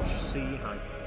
C hype.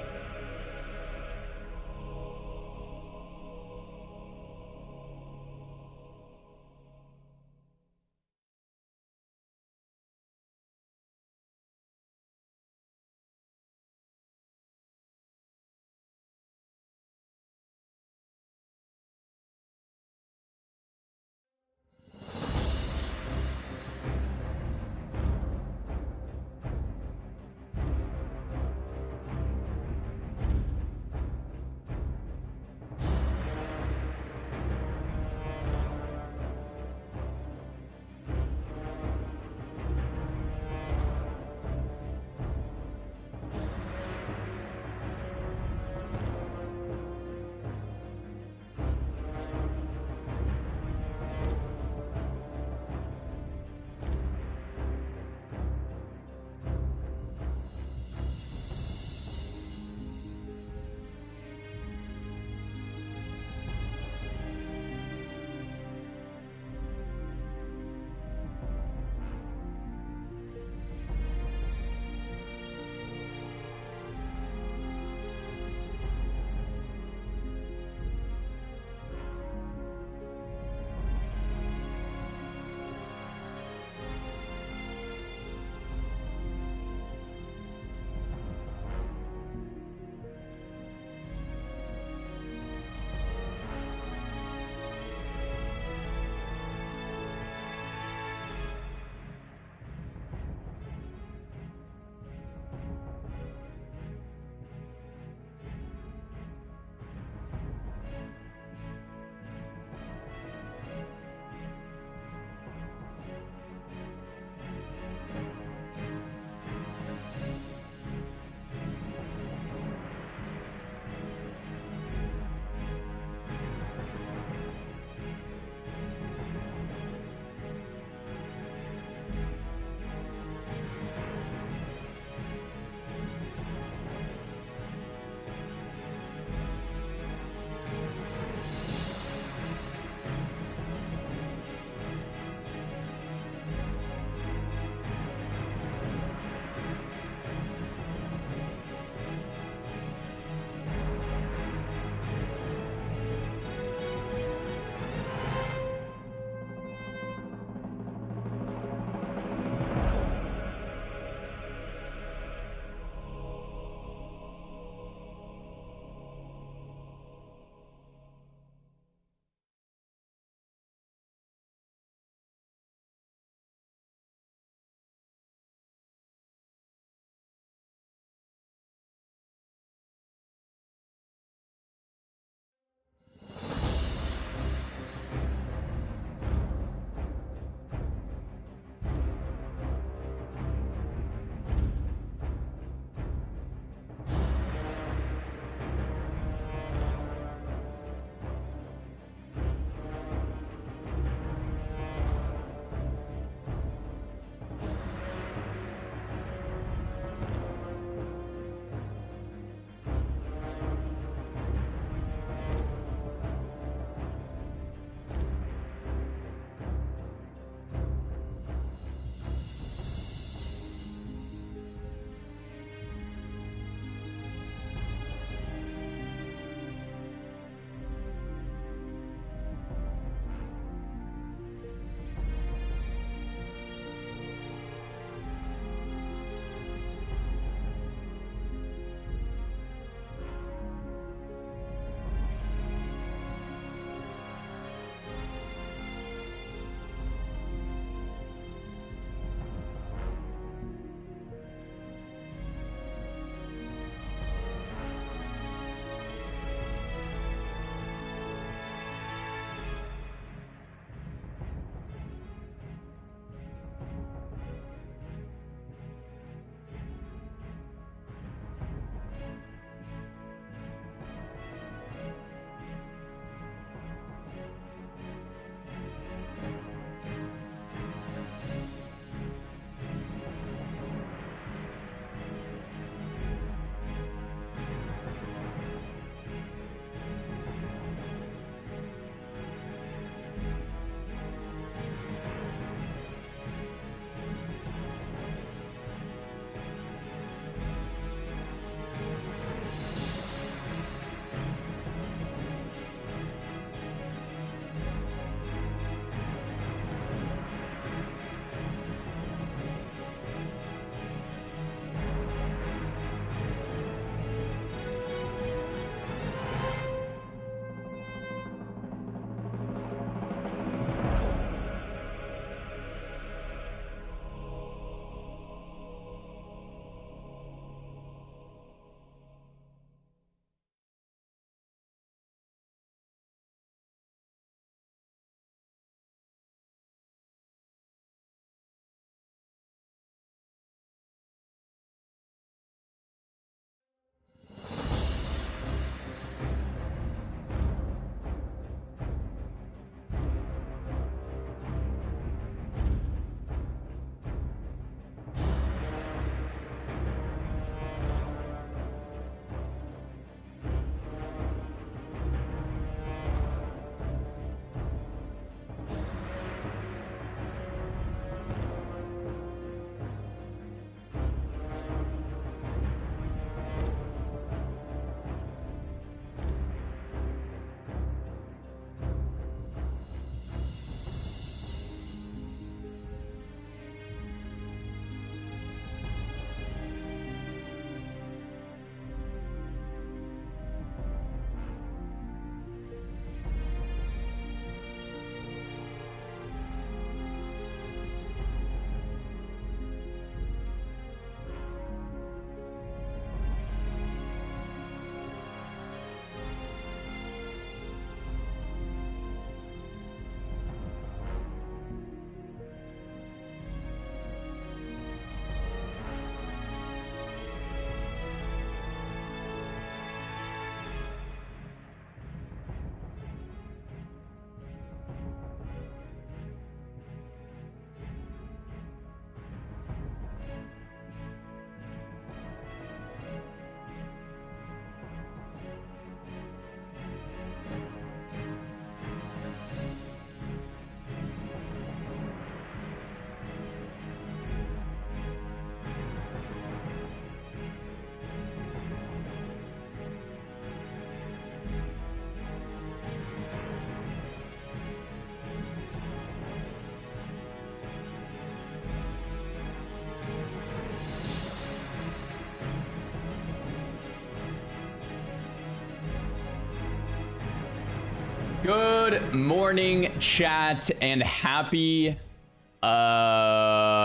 Good morning, chat, and happy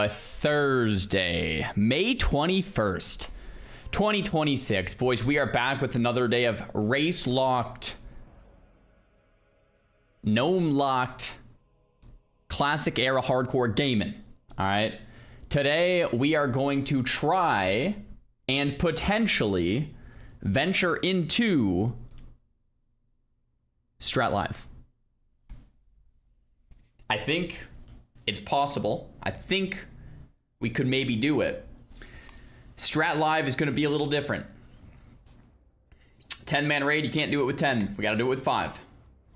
Thursday, May 21st, 2026. Boys, we are back with another day of race-locked, gnome-locked, classic-era hardcore gaming. All right? Today, we are going to try and potentially venture into Strat Live. I think it's possible. I think we could maybe do it. Strat Live is going to be a little different. 10-man raid, you can't do it with 10. We got to do it with 5.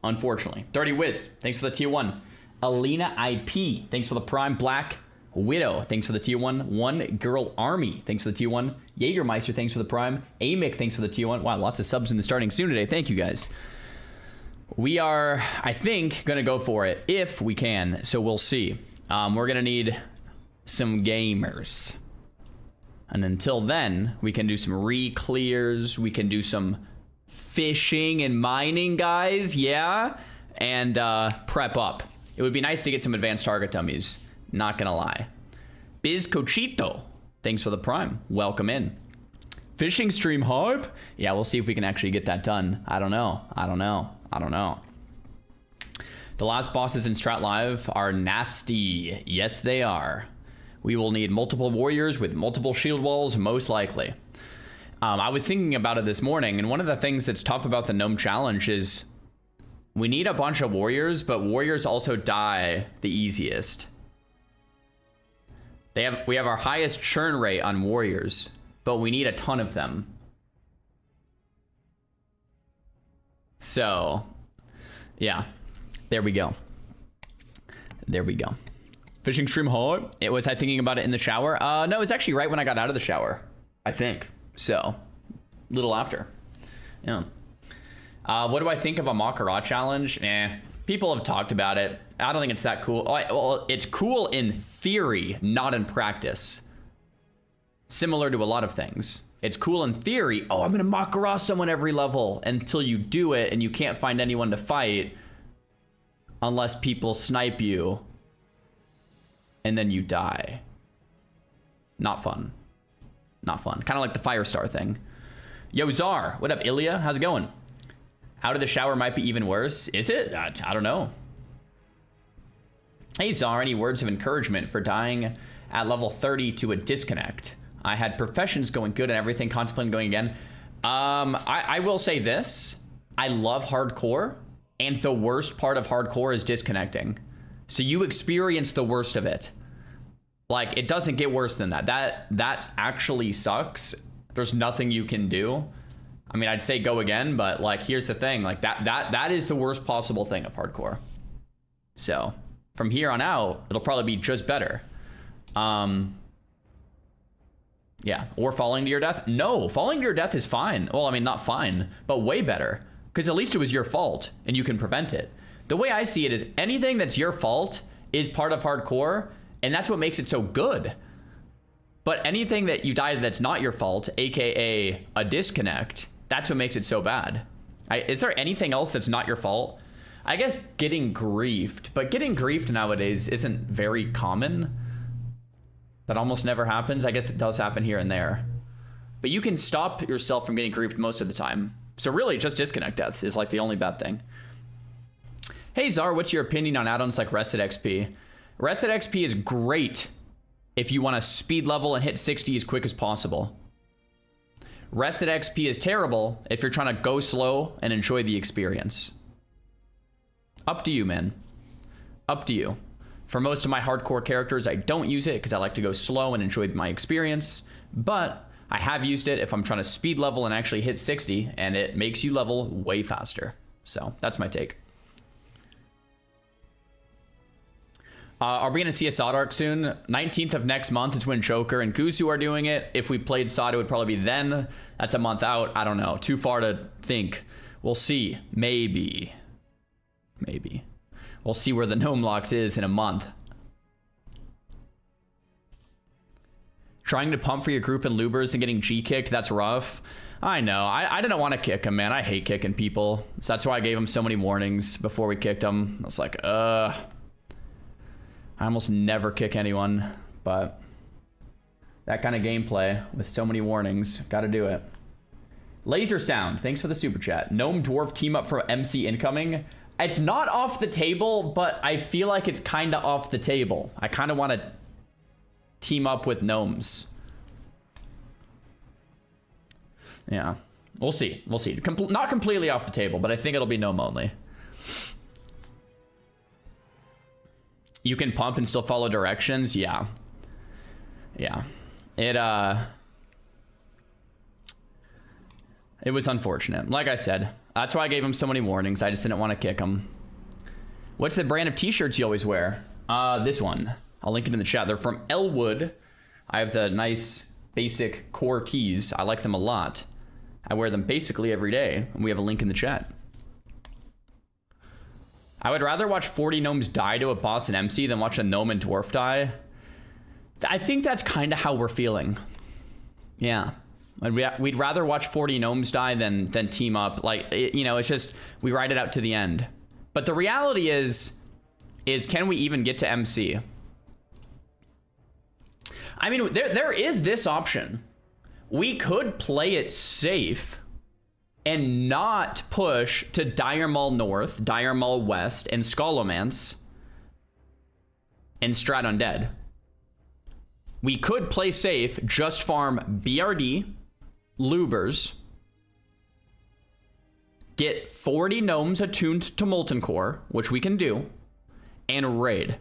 Unfortunately. Dirty Wiz, thanks for the tier 1. Alina IP, thanks for the Prime. Black Widow, thanks for the tier 1. One Girl Army, thanks for the tier 1. Jägermeister, thanks for the Prime. Amic, thanks for the tier 1. Wow, lots of subs in the starting soon today. Thank you guys. We are, I think, going to go for it if we can. So we'll see. We're going to need some gamers. And until then, we can do some re-clears. We can do some fishing and mining, guys. Yeah. And prep up. It would be nice to get some advanced target dummies. Not going to lie. Biz Cochito, thanks for the Prime. Welcome in. Fishing stream hype? Yeah, we'll see if we can actually get that done. I don't know. The last bosses in Strat Live are nasty. Yes, they are. We will need multiple warriors with multiple shield walls, most likely. I was thinking about it this morning, and one of the things that's tough about the Gnome Challenge is we need a bunch of warriors, but warriors also die the easiest. We have our highest churn rate on warriors, but we need a ton of them. So, yeah, there we go. There we go. Fishing stream hard. Was I thinking about it in the shower? No, it was actually right when I got out of the shower, I think. So, little after. Yeah. What do I think of a Makara challenge? People have talked about it. I don't think it's that cool. Well, it's cool in theory, not in practice. Similar to a lot of things. It's cool in theory. Oh, I'm going to Makara someone every level until you do it and you can't find anyone to fight unless people snipe you and then you die. Not fun. Not fun. Kind of like the Firestar thing. Yo, Czar. What up, Ilya? How's it going? Out of the shower might be even worse. Is it? I don't know. Hey, Czar, any words of encouragement for dying at level 30 to a disconnect? I had professions going good and everything, contemplating going again. I will say this. I love hardcore, and the worst part of hardcore is disconnecting. So you experience the worst of it. Like, it doesn't get worse than that. That actually sucks. There's nothing you can do. I mean, I'd say go again, but like, here's the thing. Like, that is the worst possible thing of hardcore. So from here on out, it'll probably be just better. Yeah, or falling to your death? No, falling to your death is fine. Well, I mean, not fine, but way better. Because at least it was your fault, and you can prevent it. The way I see it is anything that's your fault is part of hardcore, and that's what makes it so good. But anything that you died that's not your fault, aka a disconnect, that's what makes it so bad. Is there anything else that's not your fault? I guess getting griefed, but getting griefed nowadays isn't very common. That almost never happens. I guess it does happen here and there. But you can stop yourself from getting griefed most of the time. So really, just disconnect deaths is like the only bad thing. Hey, Czar, what's your opinion on add-ons like Rested XP? Rested XP is great if you want to speed level and hit 60 as quick as possible. Rested XP is terrible if you're trying to go slow and enjoy the experience. Up to you, man. Up to you. For most of my hardcore characters, I don't use it because I like to go slow and enjoy my experience. But I have used it if I'm trying to speed level and actually hit 60, and it makes you level way faster. So that's my take. Are we going to see a SOD arc soon? 19th of next month is when Joker and Guzu are doing it. If we played SOD, it would probably be then. That's a month out. I don't know. Too far to think. We'll see. Maybe. Maybe. We'll see where the Gnome Locked is in a month. Trying to pump for your group and lubers and getting G kicked, that's rough. I know. I didn't want to kick him, man. I hate kicking people. So that's why I gave him so many warnings before we kicked him. I was like, I almost never kick anyone, but that kind of gameplay with so many warnings, gotta do it. Laser Sound, thanks for the super chat. Gnome Dwarf team up for MC incoming. It's not off the table, but I feel like it's kind of off the table. I kind of want to team up with gnomes. Yeah, we'll see. We'll see. Not completely off the table, but I think it'll be gnome only. You can pump and still follow directions. Yeah. Yeah. It was unfortunate. Like I said, that's why I gave him so many warnings. I just didn't want to kick him. What's the brand of t-shirts you always wear? This one. I'll link it in the chat. They're from Elwood. I have the nice basic core tees. I like them a lot. I wear them basically every day. And we have a link in the chat. I would rather watch 40 gnomes die to a boss and MC than watch a gnome and dwarf die. I think that's kind of how we're feeling. Yeah. We'd rather watch 40 gnomes die than team up. Like, you know, it's just, we ride it out to the end. But the reality is can we even get to MC? I mean, there is this option. We could play it safe and not push to Dire Maul North, Dire Maul West, and Scholomance and Strat Undead. We could play safe, just farm BRD, Lubers, get 40 gnomes attuned to Molten Core, which we can do, and raid.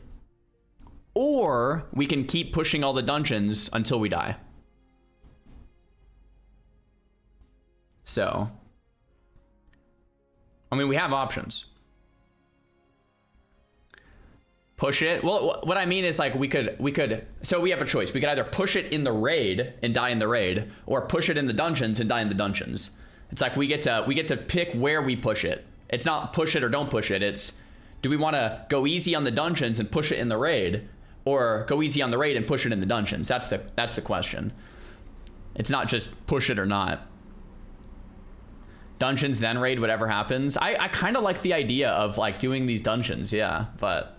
Or we can keep pushing all the dungeons until we die. So, I mean, we have options. Push it. Well, what I mean is, like, we could, so we have a choice. We could either push it in the raid and die in the raid, or push it in the dungeons and die in the dungeons. It's like we get to pick where we push it. It's not push it or don't push it. It's, do we want to go easy on the dungeons and push it in the raid, or go easy on the raid and push it in the dungeons? That's the question. It's not just push it or not. Dungeons, then raid, whatever happens. I kind of like the idea of, like, doing these dungeons, yeah, but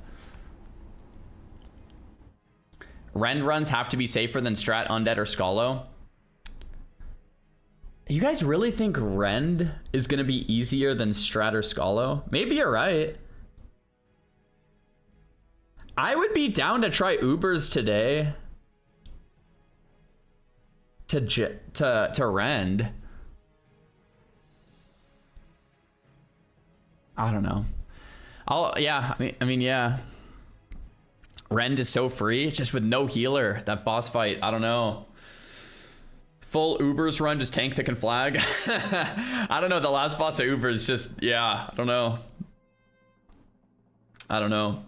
Rend runs have to be safer than Strat, Undead, or Scolo. You guys really think Rend is gonna be easier than Strat or Scolo? Maybe you're right. I would be down to try Ubers today to Rend. I don't know. Yeah, I mean, yeah. Rend is so free, just with no healer. That boss fight, I don't know. Full Ubers run, just tank that can flag. I don't know, the last boss of Ubers just, yeah, I don't know. I don't know.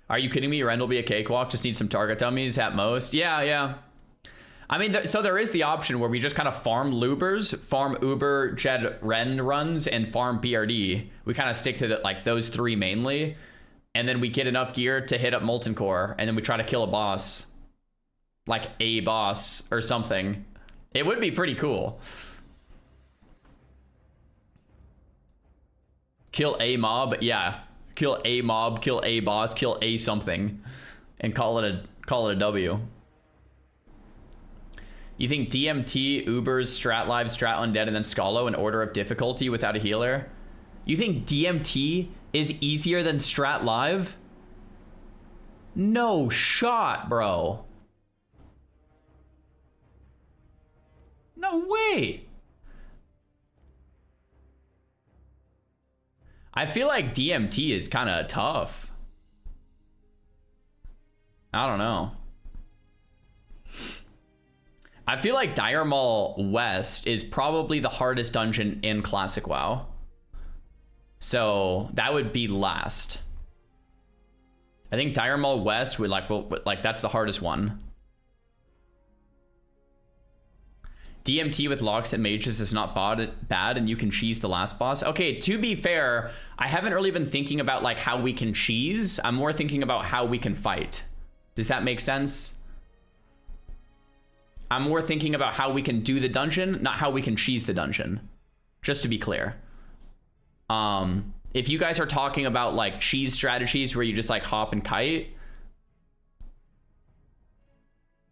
Are you kidding me? Rend will be a cakewalk, just need some target dummies at most. Yeah. I mean, so there is the option where we just kind of farm Lubers, farm Uber, Jed, Rend runs, and farm BRD. We kind of stick to like those three mainly. And then we get enough gear to hit up Molten Core, and then we try to kill a boss. Like a boss or something. It would be pretty cool. Kill a mob, yeah. Kill a mob, kill a boss, kill a something. And call it a W. You think DMT, Ubers, Strat Live, Strat Undead, and then Scolo in order of difficulty without a healer? You think DMT is easier than Strat Live? No shot, bro. No way. I feel like DMT is kind of tough. I don't know. I feel like Dire Maul West is probably the hardest dungeon in Classic WoW. So that would be last. I think Dire Maul West would like that's the hardest one. DMT with locks and mages is not bad, and you can cheese the last boss. Okay, to be fair, I haven't really been thinking about like how we can cheese. I'm more thinking about how we can fight. Does that make sense? I'm more thinking about how we can do the dungeon, not how we can cheese the dungeon. Just to be clear. If you guys are talking about like cheese strategies where you just like hop and kite,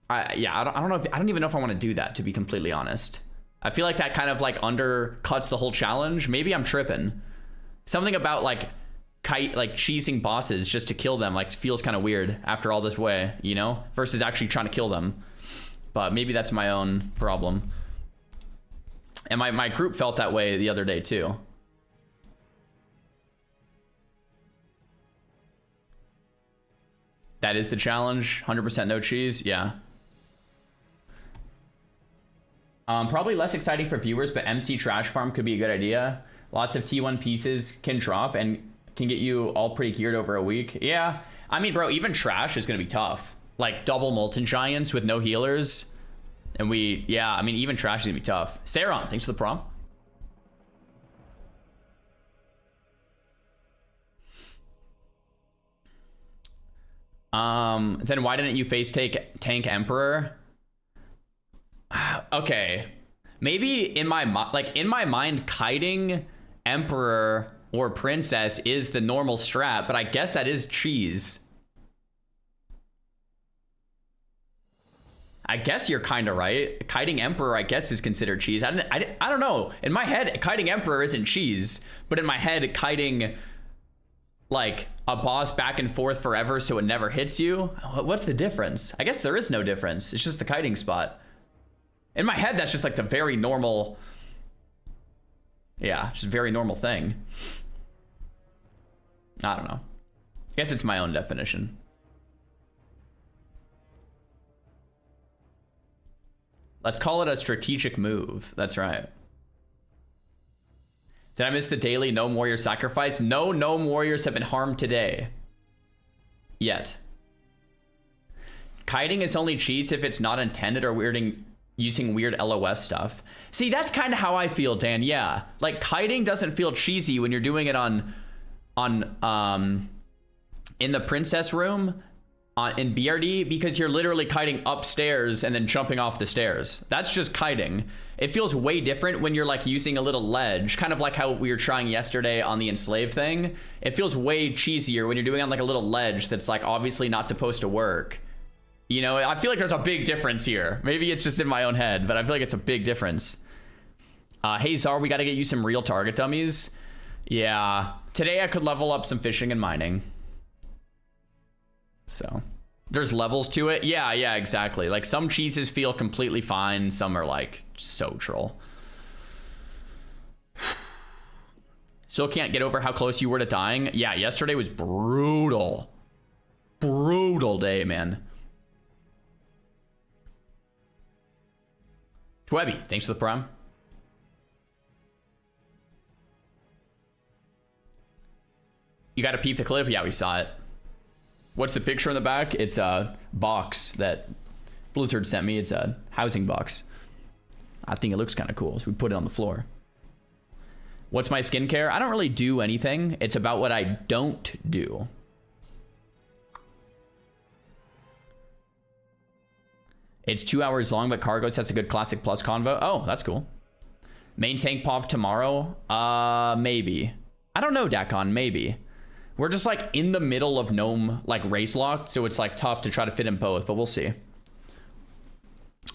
I don't even know if I want to do that, to be completely honest. I feel like that kind of like undercuts the whole challenge. Maybe I'm tripping. Something about like kite, like cheesing bosses just to kill them, like feels kind of weird after all this way, you know, versus actually trying to kill them. But maybe that's my own problem. And my group felt that way the other day too. That is the challenge. 100% no cheese. Yeah. Probably less exciting for viewers, but MC Trash Farm could be a good idea. Lots of T1 pieces can drop and can get you all pretty geared over a week. Yeah. I mean, bro, even Trash is going to be tough. Like double Molten Giants with no healers. And yeah, I mean, even Trash is going to be tough. Saron, thanks for the prom. Then why didn't you face tank Emperor? Okay, maybe in my mind, kiting Emperor or Princess is the normal strat, but I guess that is cheese. I guess you're kind of right. Kiting Emperor, I guess, is considered cheese. I don't know. In my head, kiting Emperor isn't cheese, but in my head, kiting like a boss back and forth forever so it never hits you. What's the difference? I guess there is no difference. It's just the kiting spot. In my head, that's just like the very normal. Yeah, just a very normal thing. I don't know. I guess it's my own definition. Let's call it a strategic move. That's right. Did I miss the daily Gnome Warrior sacrifice? No Gnome Warriors have been harmed today. Yet. Kiting is only cheese if it's not intended or using weird LOS stuff. See, that's kind of how I feel, Dan. Yeah. Like, kiting doesn't feel cheesy when you're doing it in the princess room in BRD, because you're literally kiting upstairs and then jumping off the stairs. That's just kiting. It feels way different when you're like using a little ledge, kind of like how we were trying yesterday on the enslave thing. It feels way cheesier when you're doing on like a little ledge that's like obviously not supposed to work. You know, I feel like there's a big difference here. Maybe it's just in my own head, but I feel like it's a big difference. Hey Czar, we got to get you some real target dummies. Yeah, today I could level up some fishing and mining. So there's levels to it. Yeah, exactly. Like some cheeses feel completely fine. Some are like so troll. Still can't get over how close you were to dying. Yeah, yesterday was brutal. Brutal day, man. Twebby, thanks for the prime. You got to peep the clip. Yeah, we saw it. What's the picture in the back? It's a box that Blizzard sent me. It's a housing box. I think it looks kind of cool, so we put it on the floor. What's my skincare? I don't really do anything. It's about what I don't do. It's 2 hours long, but Cargos has a good Classic Plus convo. Oh, that's cool. Main tank POV tomorrow? Maybe. I don't know, Dakon. Maybe. We're just like in the middle of Gnome, like race locked, so it's like tough to try to fit in both, but we'll see.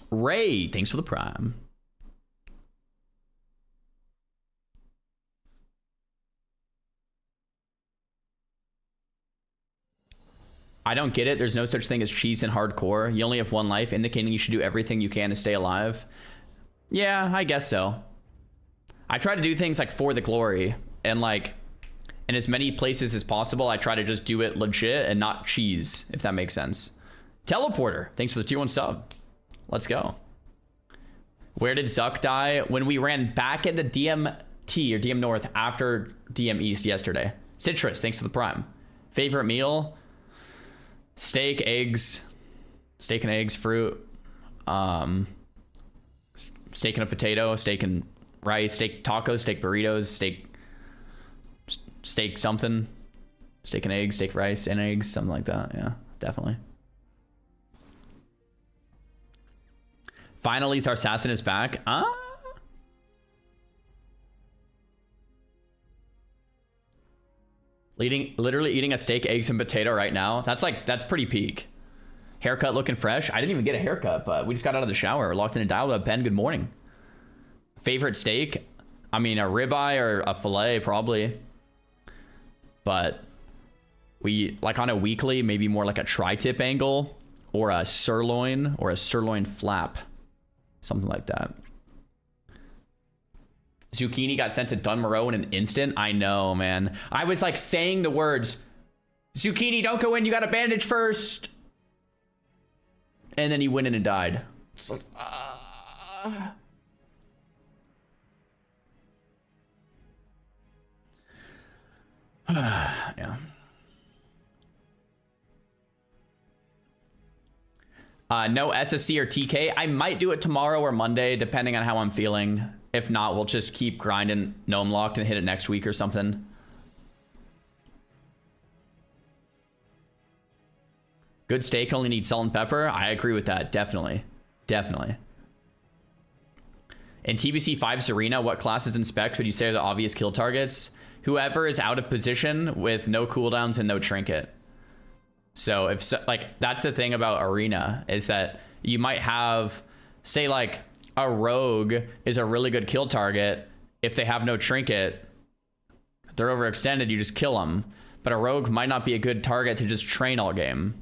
Ray, thanks for the prime. I don't get it. There's no such thing as cheese in hardcore. You only have one life, indicating you should do everything you can to stay alive. Yeah, I guess so. I try to do things like for the glory, and like in as many places as possible, I try to just do it legit and not cheese, if that makes sense. Teleporter, thanks for the tier 1 sub. Let's go. Where did Zuck die? When we ran back into DMT or DM North after DM East yesterday. Citrus, thanks for the prime. Favorite meal? Steak, eggs. Steak and eggs, fruit. Steak and a potato, steak and rice, steak tacos, steak burritos, steak something, steak and eggs, steak rice and eggs, something like that. Yeah, definitely. Finally, Assassin is back. Literally eating a steak, eggs, and potato right now. That's pretty peak. Haircut looking fresh. I didn't even get a haircut, but we just got out of the shower. Locked in a dial up. Ben, good morning. Favorite steak? I mean, a ribeye or a filet, probably. But we, like on a weekly, maybe more like a tri-tip angle or a sirloin flap. Something like that. Zucchini got sent to Dunmoreau in an instant. I know, man. I was like saying the words, Zucchini, don't go in. You got to bandage first. And then he went in and died. It's like, yeah. No SSC or TK. I might do it tomorrow or Monday, depending on how I'm feeling. If not, we'll just keep grinding Gnome Locked and hit it next week or something. Good steak only needs salt and pepper. I agree with that. Definitely. Definitely. In TBC 5's arena, what classes and specs would you say are the obvious kill targets? Whoever is out of position with no cooldowns and no trinket. So if like that's the thing about arena is that you might have, say like a rogue is a really good kill target. If they have no trinket, they're overextended, you just kill them. But a rogue might not be a good target to just train all game.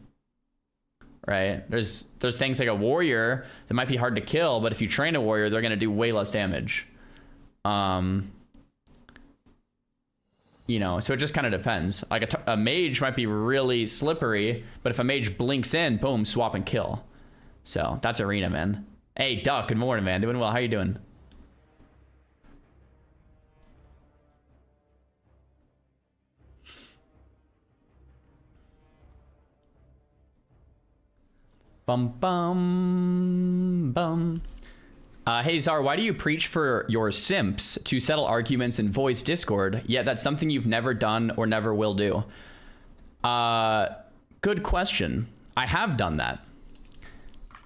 Right? There's things like a warrior that might be hard to kill, but if you train a warrior, they're going to do way less damage. You know, so it just kind of depends. Like a mage might be really slippery, but if a mage blinks in, boom, swap and kill. So that's arena, man. Hey, Duck, good morning, man. Doing well. How you doing? Bum, bum, bum. Hey, Czar, why do you preach for your simps to settle arguments in voice Discord, yet that's something you've never done or never will do? Good question. I have done that.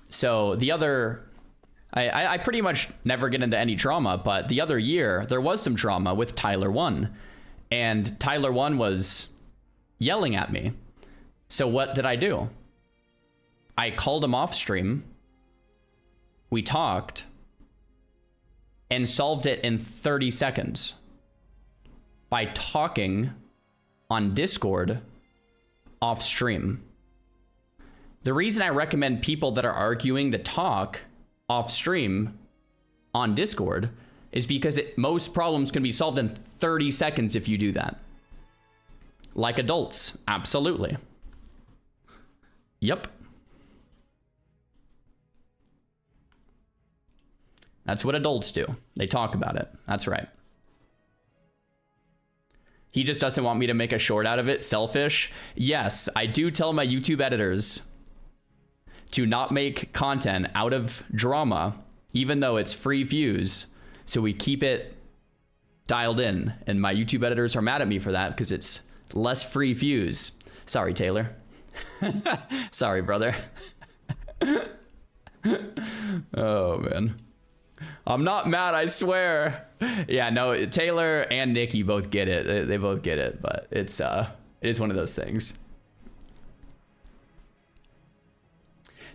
So the other... I pretty much never get into any drama, but the other year, there was some drama with Tyler1. And Tyler1 was yelling at me. So what did I do? I called him off stream. We talked. And solved it in 30 seconds. By talking on Discord off stream. The reason I recommend people that are arguing to talk off stream on Discord is because most problems can be solved in 30 seconds if you do that. Like adults, absolutely. Yep. That's what adults do. They talk about it. That's right. He just doesn't want me to make a short out of it. Selfish. Yes, I do tell my YouTube editors to not make content out of drama, even though it's free views. So we keep it dialed in. And my YouTube editors are mad at me for that because it's less free views. Sorry, Taylor. Sorry, brother. Oh, man. I'm not mad, I swear. Yeah, no, Taylor and Nikki both get it. They both get it, but it is one of those things.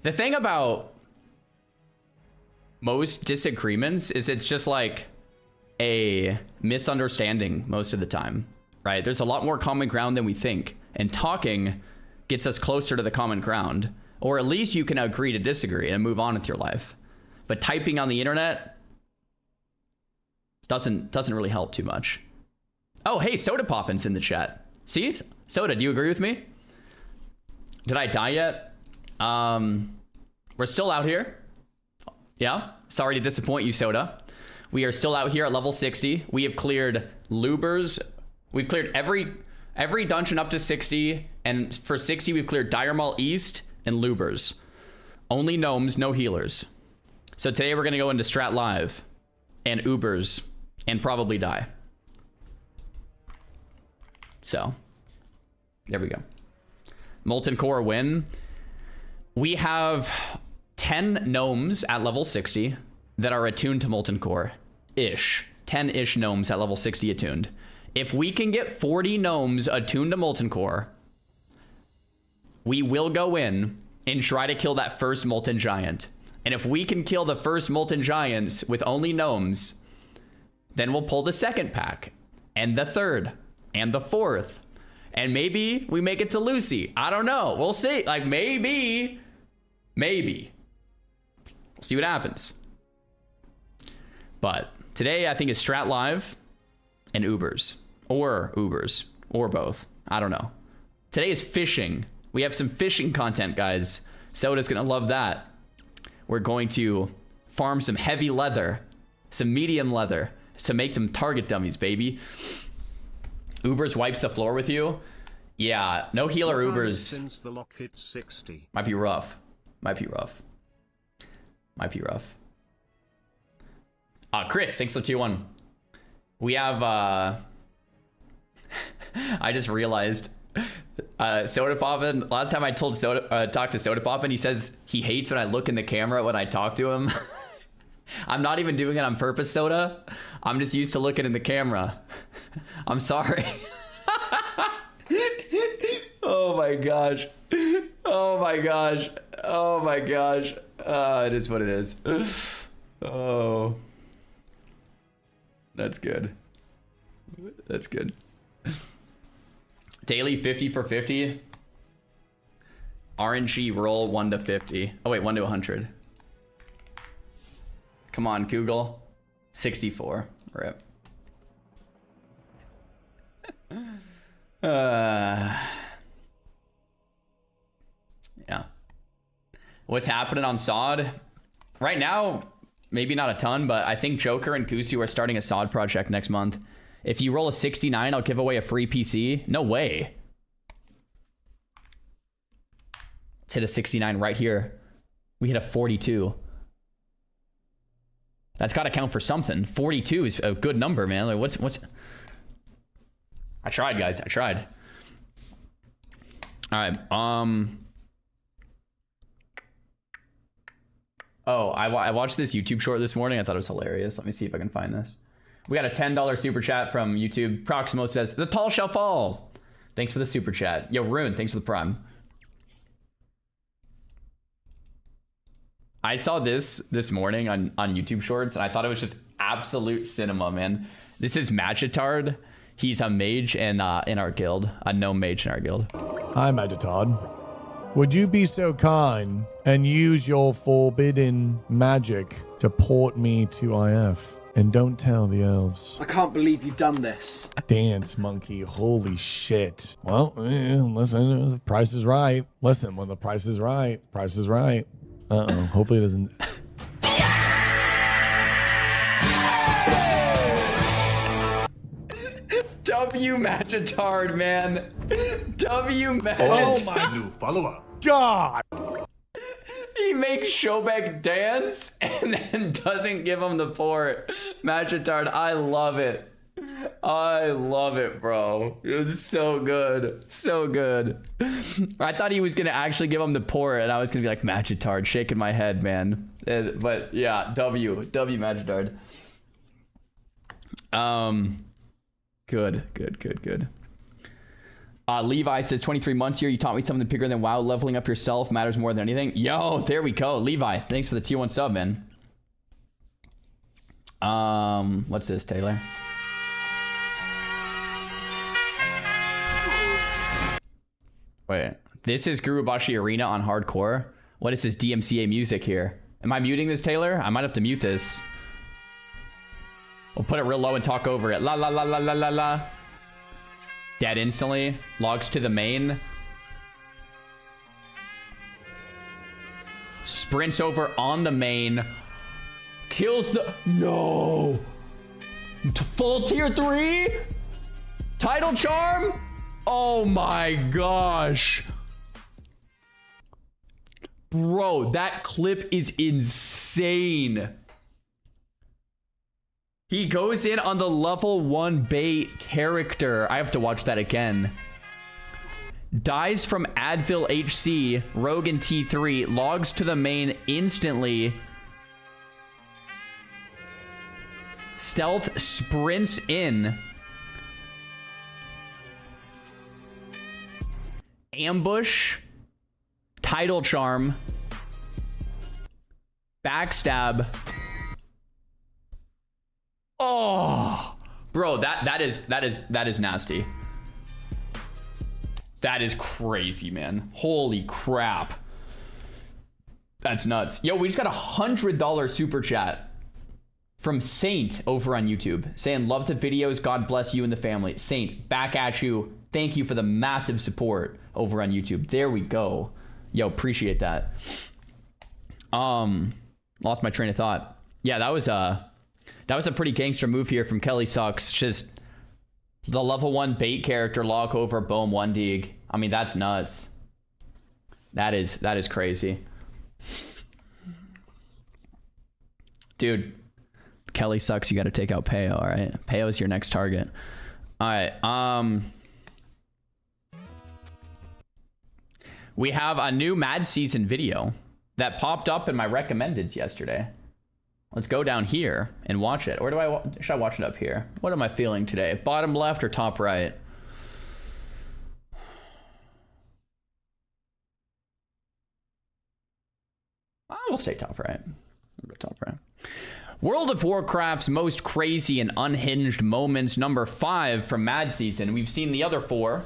The thing about most disagreements is it's just like a misunderstanding most of the time, right? There's a lot more common ground than we think, and talking gets us closer to the common ground, or at least you can agree to disagree and move on with your life. But typing on the internet doesn't really help too much. Oh, hey, Soda Poppin's in the chat. See? Soda, do you agree with me? Did I die yet? We're still out here. Yeah, sorry to disappoint you, Soda. We are still out here at level 60. We have cleared Lubers. We've cleared every dungeon up to 60, and for 60 we've cleared Dire Mall East and Lubers. Only gnomes, no healers. So today we're gonna go into Strat Live and Ubers and probably die. So there we go. Molten Core win. We have 10 gnomes at level 60 that are attuned to Molten Core. 10-ish gnomes at level 60 attuned. If we can get 40 gnomes attuned to Molten Core, we will go in and try to kill that first Molten Giant. And if we can kill the first Molten Giants with only gnomes, then we'll pull the second pack, and the third, and the fourth. And maybe we make it to Lucy. I don't know. We'll see. Like, maybe. We'll see what happens. But today, I think is Strat Live and Ubers. Or Ubers. Or both. I don't know. Today is fishing. We have some fishing content, guys. Soda's gonna love that. We're going to farm some heavy leather. Some medium leather. To make them target dummies, baby. Ubers wipes the floor with you. Yeah, no healer Ubers. Since the lock hit 60. Might be rough. Chris, thanks for the 2-1. We have I just realized Soda Poppin'. Last time I told talked to Soda Poppin', he says he hates when I look in the camera when I talk to him. I'm not even doing it on purpose, Soda. I'm just used to looking in the camera. I'm sorry. Oh my gosh. It is what it is. Oh. That's good. Daily 50 for 50. RNG roll 1 to 50. Oh wait, 1 to 100. Come on, Google. 64. Rip. Yeah. What's happening on SOD? Right now, maybe not a ton, but I think Joker and Kusu are starting a SOD project next month. If you roll a 69, I'll give away a free PC. No way. Let's hit a 69 right here. We hit a 42. That's got to count for something. 42 is a good number, man. Like, what's... I tried, guys. I tried. All right. Oh, I watched this YouTube short this morning. I thought it was hilarious. Let me see if I can find this. We got a $10 super chat from YouTube. Proximo says, "The tall shall fall." Thanks for the super chat. Yo, Rune, thanks for the prime. I saw this morning on YouTube Shorts, and I thought it was just absolute cinema, man. This is Magitard. He's a mage in our guild, a gnome mage in our guild. Hi, Magitard. Would you be so kind and use your forbidden magic to port me to IF? And don't tell the elves. I can't believe you've done this. Dance monkey, holy shit. Well, listen, the price is right. Listen, when the price is right, price is right. Uh-oh, hopefully it doesn't... W Magitard, man. W Magitard. Oh my new follower. God. He makes Shobek dance and then doesn't give him the port. Magitard, I love it. I love it, bro. It was so good. So good. I thought he was going to actually give him the port, and I was going to be like, Magitard, shaking my head, man. But yeah, W Magitard. Good. Levi says, 23 months here. You taught me something bigger than WoW. Leveling up yourself matters more than anything. Yo, there we go. Levi, thanks for the T1 sub, man. What's this, Taylor? Wait, this is Gurubashi Arena on hardcore. What is this DMCA music here? Am I muting this, Taylor? I might have to mute this. We'll put it real low and talk over it. La la la la la la la. Dead instantly. Logs to the main. Sprints over on the main. Kills the... No! Full tier 3? Title charm? Oh my gosh. Bro, that clip is insane. He goes in on the level 1 bait character. I have to watch that again. Dies from Advil HC, Rogan T3, logs to the main instantly. Stealth sprints in. Ambush. Tidal Charm. Backstab. Oh, bro, that is nasty. That is crazy, man. Holy crap. That's nuts. Yo, we just got $100 super chat from Saint over on YouTube saying, love the videos. God bless you and the family. Saint, back at you. Thank you for the massive support over on YouTube. There we go. Yo, appreciate that. Lost my train of thought. Yeah, that was a pretty gangster move here from Kelly Sucks. Just the level 1 bait character log over, boom, 1 dig. I mean, that's nuts. That is crazy. Dude, Kelly Sucks, you got to take out Peo, all right? Peo is your next target. All right, we have a new Mad Season video that popped up in my recommendeds yesterday. Let's go down here and watch it. Or should I watch it up here? What am I feeling today? Bottom left or top right? We'll stay top right. We'll go top right. World of Warcraft's most crazy and unhinged moments, number 5 from Mad Season. We've seen the other 4.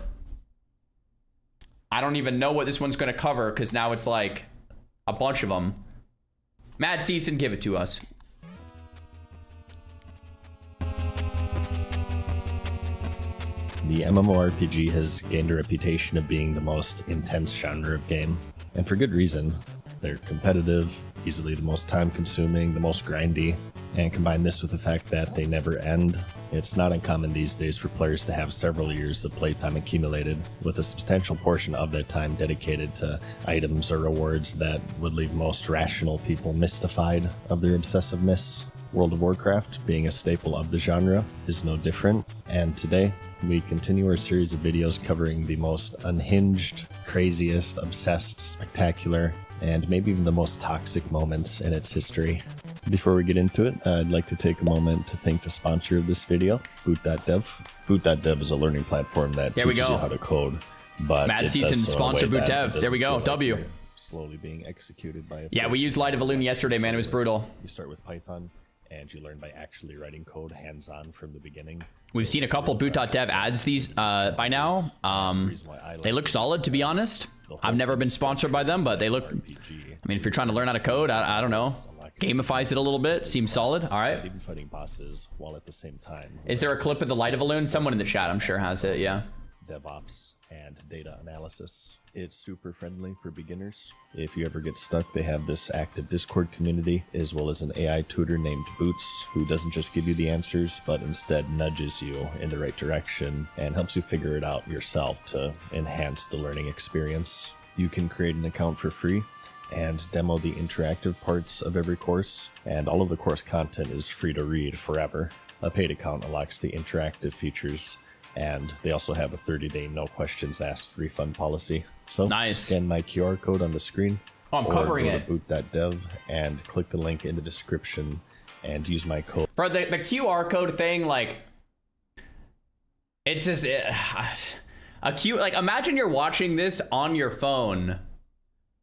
I don't even know what this one's going to cover because now it's like a bunch of them. Mad Season, give it to us. The MMORPG has gained a reputation of being the most intense genre of game, and for good reason. They're competitive, easily the most time-consuming, the most grindy, and combine this with the fact that they never end. It's not uncommon these days for players to have several years of playtime accumulated, with a substantial portion of that time dedicated to items or rewards that would leave most rational people mystified of their obsessiveness. World of Warcraft, being a staple of the genre, is no different, and today we continue our series of videos covering the most unhinged, craziest, obsessed, spectacular, and maybe even the most toxic moments in its history. Before we get into it, I'd like to take a moment to thank the sponsor of this video, Boot.dev. Boot.dev is a learning platform that teaches you how to code, but Mad Season sponsor Boot.dev. There we go, W. Slowly being executed by a yeah, we used Light of a Loon yesterday, man. It was brutal. You start with Python, and you learn by actually writing code hands-on from the beginning. We've seen a couple Boot.dev ads these by now. They look solid, to be honest. I've never been sponsored by them, but they look... I mean, if you're trying to learn how to code, I don't know. Gamifies it a little bit. Seems solid. All right. Even fighting bosses while at the same time. Is there a clip of the Light of a Loon? Someone in the chat, I'm sure, has it. Yeah. DevOps and data analysis. It's super friendly for beginners. If you ever get stuck, they have this active Discord community, as well as an AI tutor named Boots, who doesn't just give you the answers, but instead nudges you in the right direction and helps you figure it out yourself to enhance the learning experience. You can create an account for free and demo the interactive parts of every course, and all of the course content is free to read forever. A paid account unlocks the interactive features, and they also have a 30-day no questions asked refund policy. So nice. Scan my QR code on the screen. Oh, I'm covering it. Or go to boot.dev and click the link in the description and use my code. Bro, the QR code thing, like, it's just a cute, like, imagine you're watching this on your phone.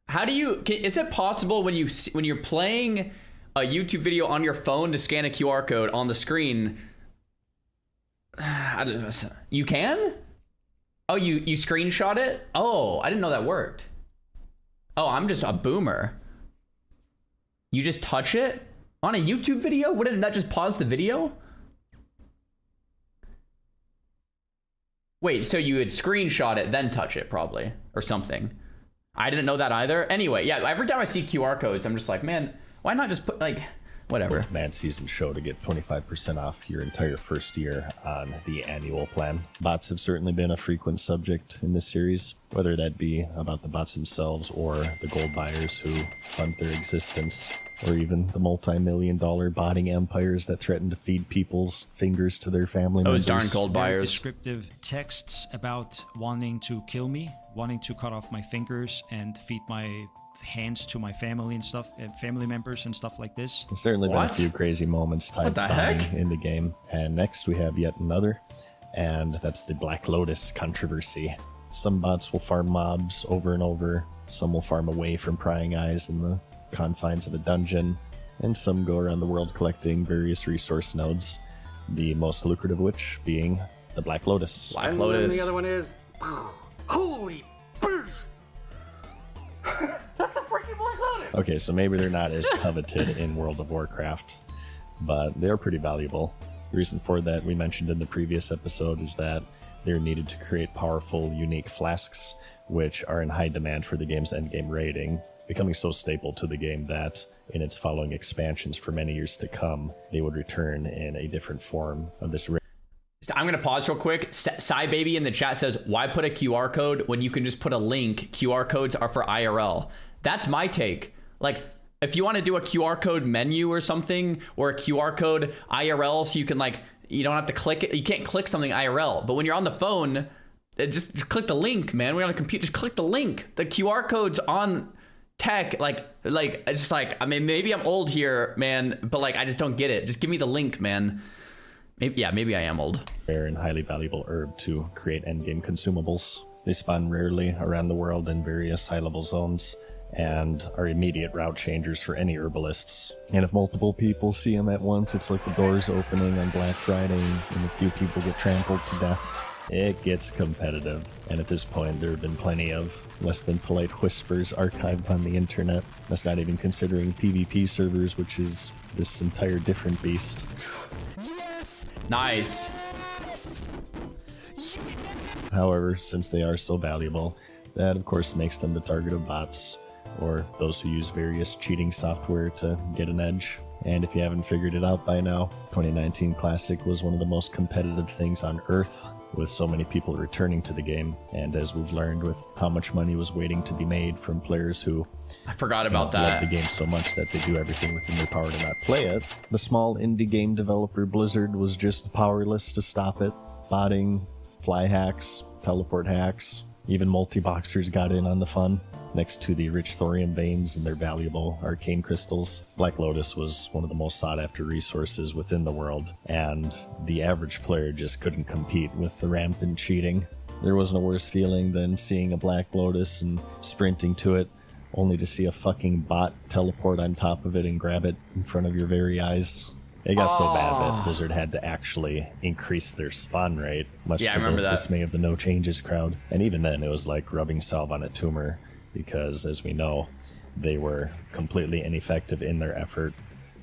How do you, is it possible when you're playing a YouTube video on your phone to scan a QR code on the screen? I don't know. You can? Oh, you screenshot it? Oh, I didn't know that worked. Oh, I'm just a boomer. You just touch it on a YouTube video? Wouldn't that just pause the video? Wait, so you would screenshot it, then touch it probably, or something. I didn't know that either. Anyway, yeah, every time I see QR codes, I'm just like, man, why not just put, like, whatever. Mad Season show to get 25% off your entire first year on the annual plan. Bots have certainly been a frequent subject in this series, whether that be about the bots themselves or the gold buyers who fund their existence, or even the multi-million-dollar botting empires that threaten to feed people's fingers to their family members. Those darn gold buyers. Descriptive texts about wanting to kill me wanting to cut off my fingers and feed my hands to my family and stuff, family members and stuff like this. There's certainly been a few crazy moments tied to bonding in the game. And next we have yet another, and that's the Black Lotus controversy. Some bots will farm mobs over and over, some will farm away from prying eyes in the confines of a dungeon, and some go around the world collecting various resource nodes, the most lucrative of which being the Black Lotus. Black Lotus. And the other one is... Holy bitch! That's a freaking Black Lotus! Okay, so maybe they're not as coveted in World of Warcraft, but they're pretty valuable. The reason for that, we mentioned in the previous episode, is that they're needed to create powerful, unique flasks, which are in high demand for the game's endgame rating, becoming so staple to the game that in its following expansions for many years to come, they would return in a different form of this. I'm going to pause real quick. Psy Baby in the chat says, why put a QR code when you can just put a link? QR codes are for IRL. That's my take. Like, if you want to do a QR code menu or something, or a QR code IRL, so you can, like, you don't have to click it. You can't click something IRL. But when you're on the phone, just click the link, man. We're on the computer. Just click the link. The QR code's on tech. Like it's just like, I mean, maybe I'm old here, man, but like, I just don't get it. Just give me the link, man. Maybe I am old. Rare and highly valuable herb to create endgame consumables. They spawn rarely around the world in various high-level zones and are immediate route changers for any herbalists. And if multiple people see them at once, it's like the doors opening on Black Friday and a few people get trampled to death. It gets competitive, and at this point there have been plenty of less than polite whispers archived on the internet. That's not even considering PvP servers, which is this entire different beast. Nice. However, since they are so valuable, that of course makes them the target of bots, or those who use various cheating software to get an edge. And if you haven't figured it out by now, 2019 Classic was one of the most competitive things on Earth, with so many people returning to the game. And as we've learned, with how much money was waiting to be made from players who I forgot about that. love the game so much that they do everything within their power to not play it, the small indie game developer Blizzard was just powerless to stop it. Botting, fly hacks, teleport hacks, even multi-boxers got in on the fun. Next to the rich thorium veins and their valuable arcane crystals, Black Lotus was one of the most sought-after resources within the world, and the average player just couldn't compete with the rampant cheating. There wasn't a worse feeling than seeing a Black Lotus and sprinting to it, only to see a fucking bot teleport on top of it and grab it in front of your very eyes. It got so bad that Blizzard had to actually increase their spawn rate, much to the dismay of the No Changes crowd. And even then, it was like rubbing salve on a tumor, because, as we know, they were completely ineffective in their effort,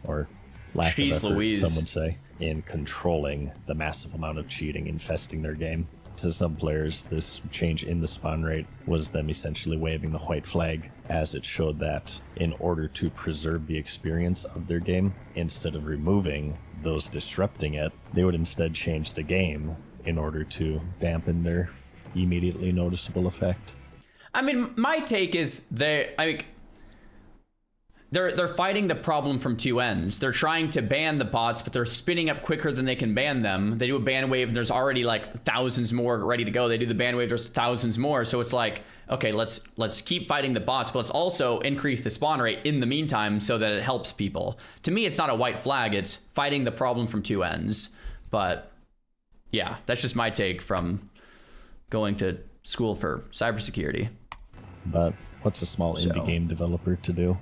or lack of effort, some would say, in controlling the massive amount of cheating infesting their game. To some players, this change in the spawn rate was them essentially waving the white flag, as it showed that in order to preserve the experience of their game, instead of removing those disrupting it, they would instead change the game in order to dampen their immediately noticeable effect. I mean, my take is they're fighting the problem from two ends. They're trying to ban the bots, but they're spinning up quicker than they can ban them. They do a ban wave, and there's already like thousands more ready to go. They do the ban wave, there's thousands more. So it's like, okay, let's keep fighting the bots, but let's also increase the spawn rate in the meantime so that it helps people. To me, it's not a white flag. It's fighting the problem from two ends. But yeah, that's just my take from going to school for cybersecurity. But what's a small indie game developer to do?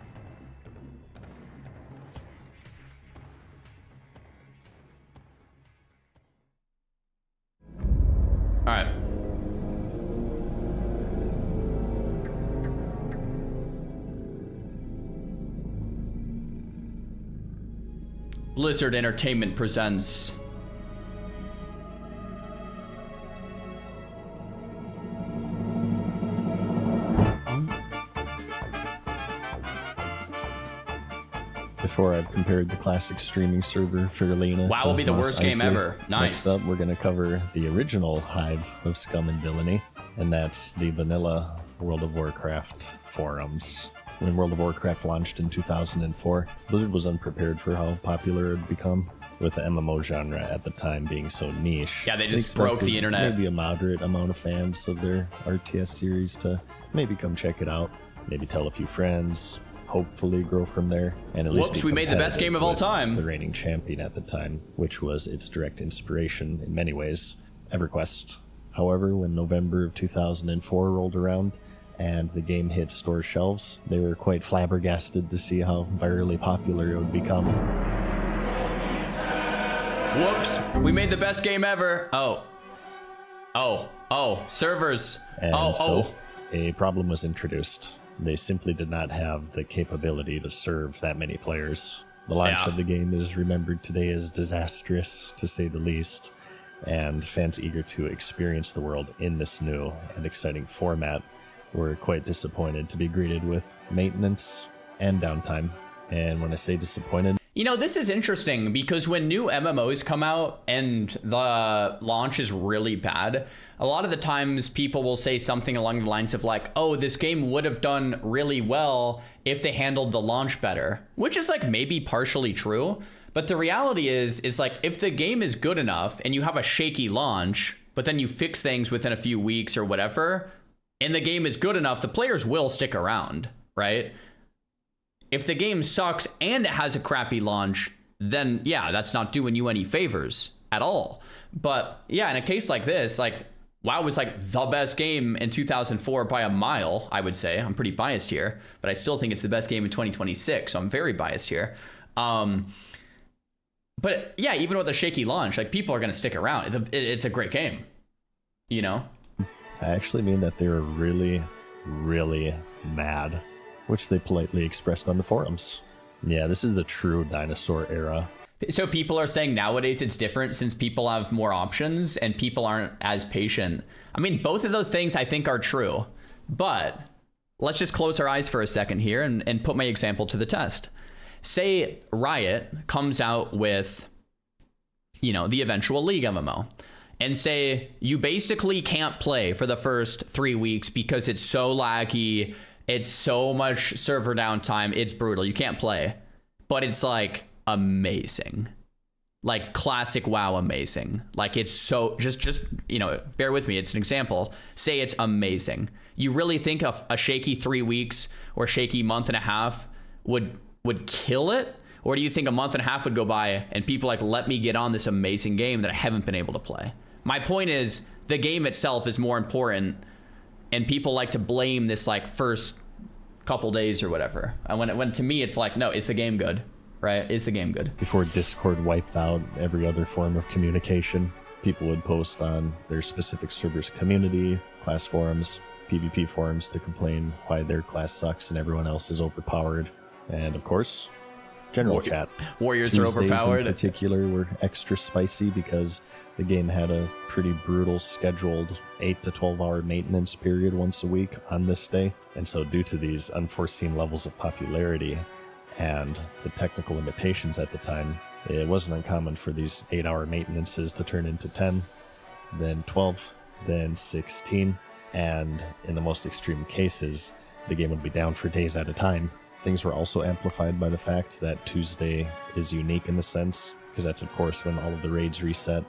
All right. Blizzard Entertainment presents Before, I've compared the classic streaming server Fairlena WoW to will be the Mos worst game Eisley. ever. Nice. Next up, we're going to cover the original hive of scum and villainy, and that's the vanilla World of Warcraft forums. When World of Warcraft launched in 2004, Blizzard was unprepared for how popular it had become. with the MMO genre at the time being so niche. Yeah, they just broke the internet. Maybe a moderate amount of fans of their RTS series to maybe come check it out, maybe tell a few friends, hopefully grow from there, and at least Whoops, be we made the best competitive game of all with time. the reigning champion at the time, which was its direct inspiration in many ways, EverQuest. However, when November of 2004 rolled around and the game hit store shelves, they were quite flabbergasted to see how virally popular it would become. Whoops, we made the best game ever. Oh, servers. And Oh. a problem was introduced. They simply did not have the capability to serve that many players. The launch Yeah. of the game is remembered today as disastrous, to say the least, and fans eager to experience the world in this new and exciting format were quite disappointed to be greeted with maintenance and downtime. And when I say disappointed, You know, this is interesting because when new MMOs come out and the launch is really bad, a lot of the times people will say something along the lines of like, oh, this game would have done really well if they handled the launch better, which is like maybe partially true. But the reality is like if the game is good enough and you have a shaky launch, but then you fix things within a few weeks or whatever, and the game is good enough, the players will stick around, right? If the game sucks and it has a crappy launch, then yeah, that's not doing you any favors at all. But yeah, in a case like this, like WoW was like the best game in 2004 by a mile, I would say. I'm pretty biased here, but I still think it's the best game in 2026, so I'm very biased here. But yeah, even with a shaky launch, like people are going to stick around. It's a great game, you know? I actually mean that they were really, really mad, which they politely expressed on the forums. Yeah, this is the true dinosaur era. So people are saying nowadays it's different since people have more options and people aren't as patient. I mean, both of those things I think are true, but let's just close our eyes for a second here and put my example to the test. Say Riot comes out with, you know, the eventual League MMO, and say you basically can't play for the first 3 weeks because it's so laggy, it's so much server downtime, it's brutal, you can't play. But it's like amazing. Like classic WoW amazing. Like it's so, just you know, bear with me, it's an example. Say it's amazing. You really think a shaky 3 weeks or shaky month and a half would kill it? Or do you think a month and a half would go by and people like, let me get on this amazing game that I haven't been able to play? My point is the game itself is more important, and people like to blame this like first couple days or whatever. And when to me it's like, no, is the game good, right? Is the game good? Before Discord wiped out every other form of communication, people would post on their specific server's community, class forums, PvP forums to complain why their class sucks and everyone else is overpowered. And of course, general chat. Warriors are Tuesdays overpowered. in particular were extra spicy because the game had a pretty brutal scheduled 8 to 12 hour maintenance period once a week on this day. And so due to these unforeseen levels of popularity and the technical limitations at the time, it wasn't uncommon for these 8-hour maintenances to turn into 10, then 12, then 16. And in the most extreme cases, the game would be down for days at a time. Things were also amplified by the fact that Tuesday is unique in the sense, because that's of course when all of the raids reset.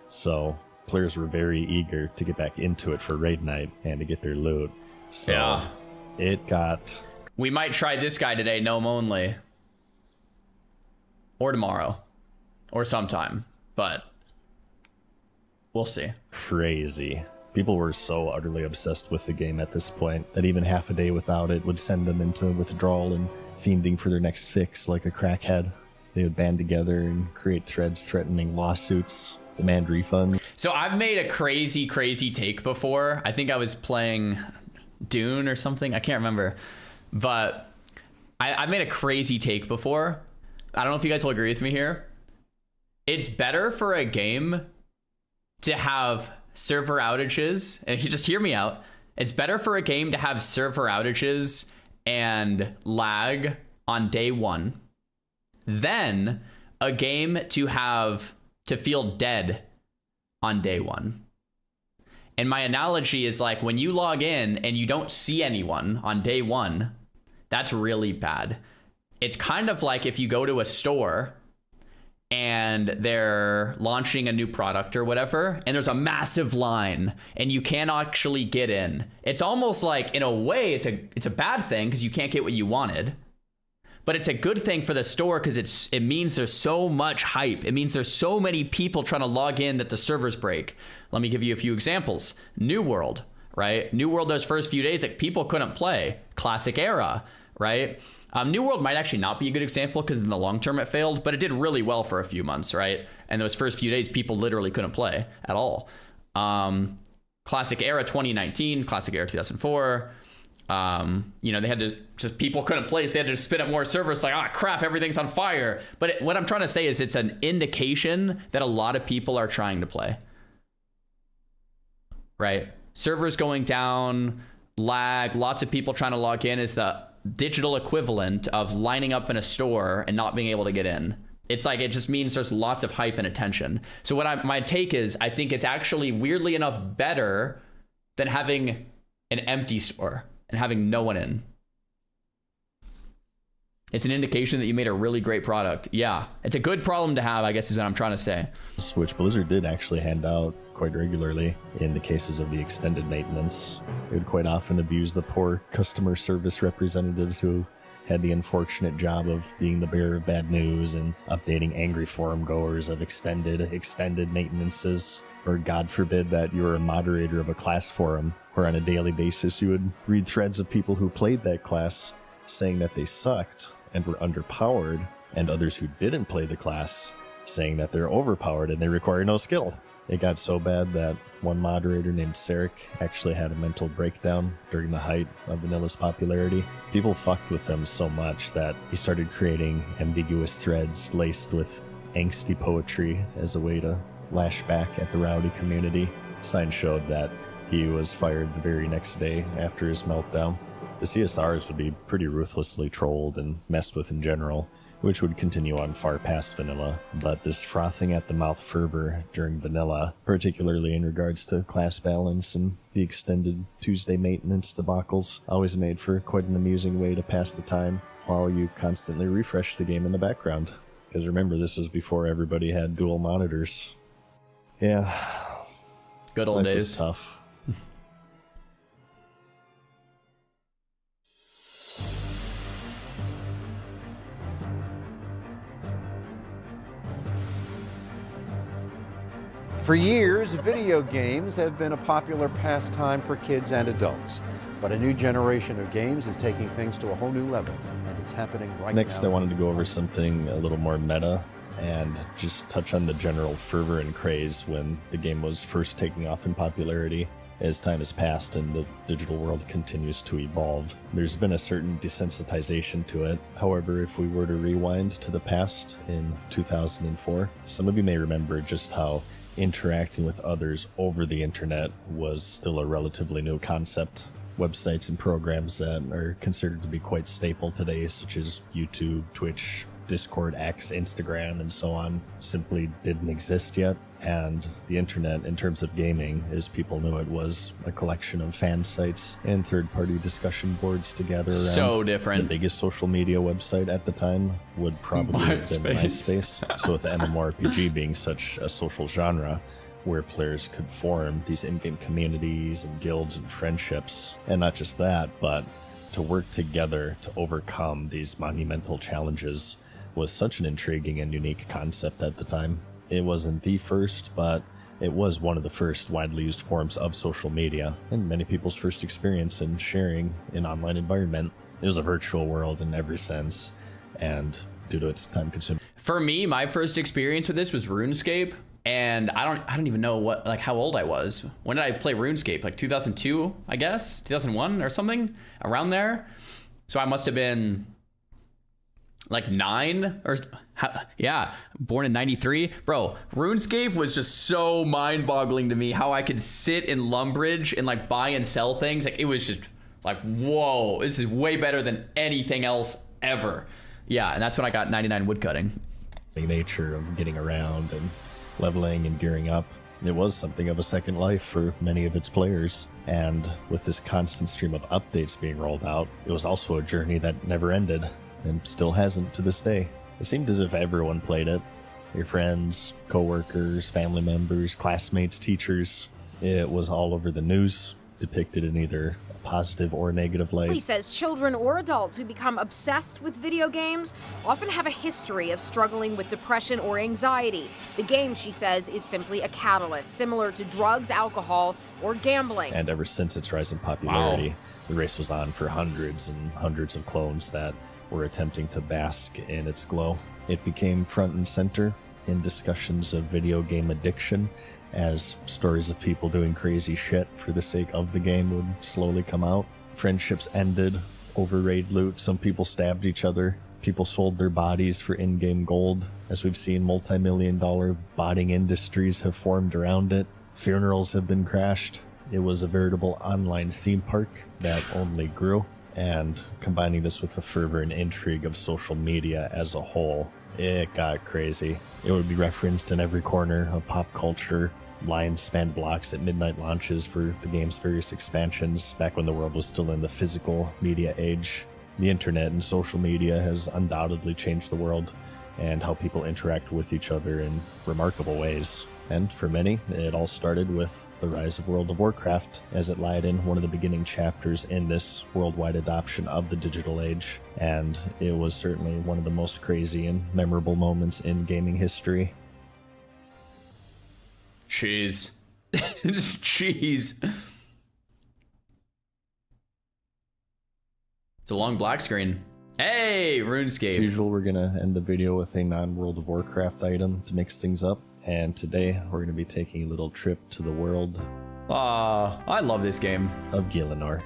So players were very eager to get back into it for raid night and to get their loot. So Yeah. it got We might try this guy today, Gnome only. Or tomorrow. Or sometime. But we'll see. crazy. People were so utterly obsessed with the game at this point that even half a day without it would send them into withdrawal and fiending for their next fix like a crackhead. They would band together and create threads threatening lawsuits, demand refund. So I've made a crazy take before. I think I was playing Dune or something. I can't remember. But I've made a crazy take before. I don't know if you guys will agree with me here. It's better for a game to have server outages, and if you just hear me out, it's better for a game to have server outages and lag on day one than a game to feel dead on day one. And my analogy is like when you log in and you don't see anyone on day one, that's really bad. It's kind of like if you go to a store and they're launching a new product or whatever, and there's a massive line and you can't actually get in. It's almost like, in a way, it's a bad thing because you can't get what you wanted. But it's a good thing for the store because it means there's so much hype. It means there's so many people trying to log in that the servers break. Let me give you a few examples. New World, right? New World, those first few days, like, people couldn't play. Classic Era, right? New World might actually not be a good example because in the long term it failed, but it did really well for a few months, right? And those first few days, people literally couldn't play at all. Classic Era 2019, Classic Era 2004. You know, they had to just, people couldn't play, so they had to spin up more servers. Like, ah, crap, everything's on fire. But what I'm trying to say is it's an indication that a lot of people are trying to play, right? Servers going down, lag, lots of people trying to log in is the digital equivalent of lining up in a store and not being able to get in. It's like, it just means there's lots of hype and attention. So my take is, I think it's actually weirdly enough better than having an empty store and having no one in. It's an indication that you made a really great product. Yeah, it's a good problem to have, I guess, is what I'm trying to say. Which Blizzard did actually hand out quite regularly in the cases of the extended maintenance. They would quite often abuse the poor customer service representatives who had the unfortunate job of being the bearer of bad news and updating angry forum goers of extended maintenances. Or God forbid that you were a moderator of a class forum, where on a daily basis you would read threads of people who played that class saying that they sucked and were underpowered, and others who didn't play the class saying that they're overpowered and they require no skill. It got so bad that one moderator named Sarek actually had a mental breakdown during the height of Vanilla's popularity. People fucked with him so much that he started creating ambiguous threads laced with angsty poetry as a way to lash back at the rowdy community. Signs showed that he was fired the very next day after his meltdown. The CSRs would be pretty ruthlessly trolled and messed with in general, which would continue on far past vanilla, but this frothing at the mouth fervor during vanilla, particularly in regards to class balance and the extended Tuesday maintenance debacles, always made for quite an amusing way to pass the time while you constantly refresh the game in the background. Because remember, this was before everybody had dual monitors. Yeah. Good old life days. is tough. For years, video games have been a popular pastime for kids and adults. But a new generation of games is taking things to a whole new level, and it's happening right now. Next, I wanted to go over something a little more meta and just touch on the general fervor and craze when the game was first taking off in popularity. As time has passed and the digital world continues to evolve, there's been a certain desensitization to it. However, if we were to rewind to the past in 2004, some of you may remember just how interacting with others over the internet was still a relatively new concept. Websites and programs that are considered to be quite staple today, such as YouTube, Twitch, Discord, X, Instagram, and so on, simply didn't exist yet. And the internet, in terms of gaming, as people knew it, was a collection of fan sites and third-party discussion boards to gather around. So different. The biggest social media website at the time would probably have been MySpace. So with MMORPG being such a social genre, where players could form these in-game communities and guilds and friendships, and not just that, but to work together to overcome these monumental challenges was such an intriguing and unique concept at the time. It wasn't the first, but it was one of the first widely used forms of social media, and many people's first experience in sharing an online environment. It was a virtual world in every sense, and due to its time consuming. For me, my first experience with this was RuneScape, and I don't even know how old I was. When did I play RuneScape? Like 2002, I guess? 2001 or something? Around there? So I must have been like 9 or yeah, born in 93. Bro, RuneScape was just so mind-boggling to me how I could sit in Lumbridge and like buy and sell things. Like, it was just like, whoa, this is way better than anything else ever. Yeah, and that's when I got 99 woodcutting. The nature of getting around and leveling and gearing up, it was something of a second life for many of its players. And with this constant stream of updates being rolled out, it was also a journey that never ended, and still hasn't to this day. It seemed as if everyone played it, Your friends, coworkers, family members, classmates, teachers. It was all over the news, depicted in either a positive or negative light. He says children or adults who become obsessed with video games often have a history of struggling with depression or anxiety. The game, she says, is simply a catalyst, similar to drugs, alcohol, or gambling. And ever since its rise in popularity, the race was on for hundreds and hundreds of clones that were attempting to bask in its glow. It became front and center in discussions of video game addiction, as stories of people doing crazy shit for the sake of the game would slowly come out. Friendships ended over raid loot. Some people stabbed each other. People sold their bodies for in-game gold. As we've seen, multi-million-dollar botting industries have formed around it. Funerals have been crashed. It was a veritable online theme park that only grew. And combining this with the fervor and intrigue of social media as a whole, it got crazy. It would be referenced in every corner of pop culture. Lines spanned blocks at midnight launches for the game's various expansions, back when the world was still in the physical media age. The internet and social media has undoubtedly changed the world and how people interact with each other in remarkable ways. And for many, it all started with the rise of World of Warcraft, as it lied in one of the beginning chapters in this worldwide adoption of the digital age. And it was certainly one of the most crazy and memorable moments in gaming history. Cheese. Just cheese. It's a long black screen. Hey, RuneScape. As usual, we're going to end the video with a non-World of Warcraft item to mix things up. And today, we're going to be taking a little trip to the world I love this game. of Gielinor.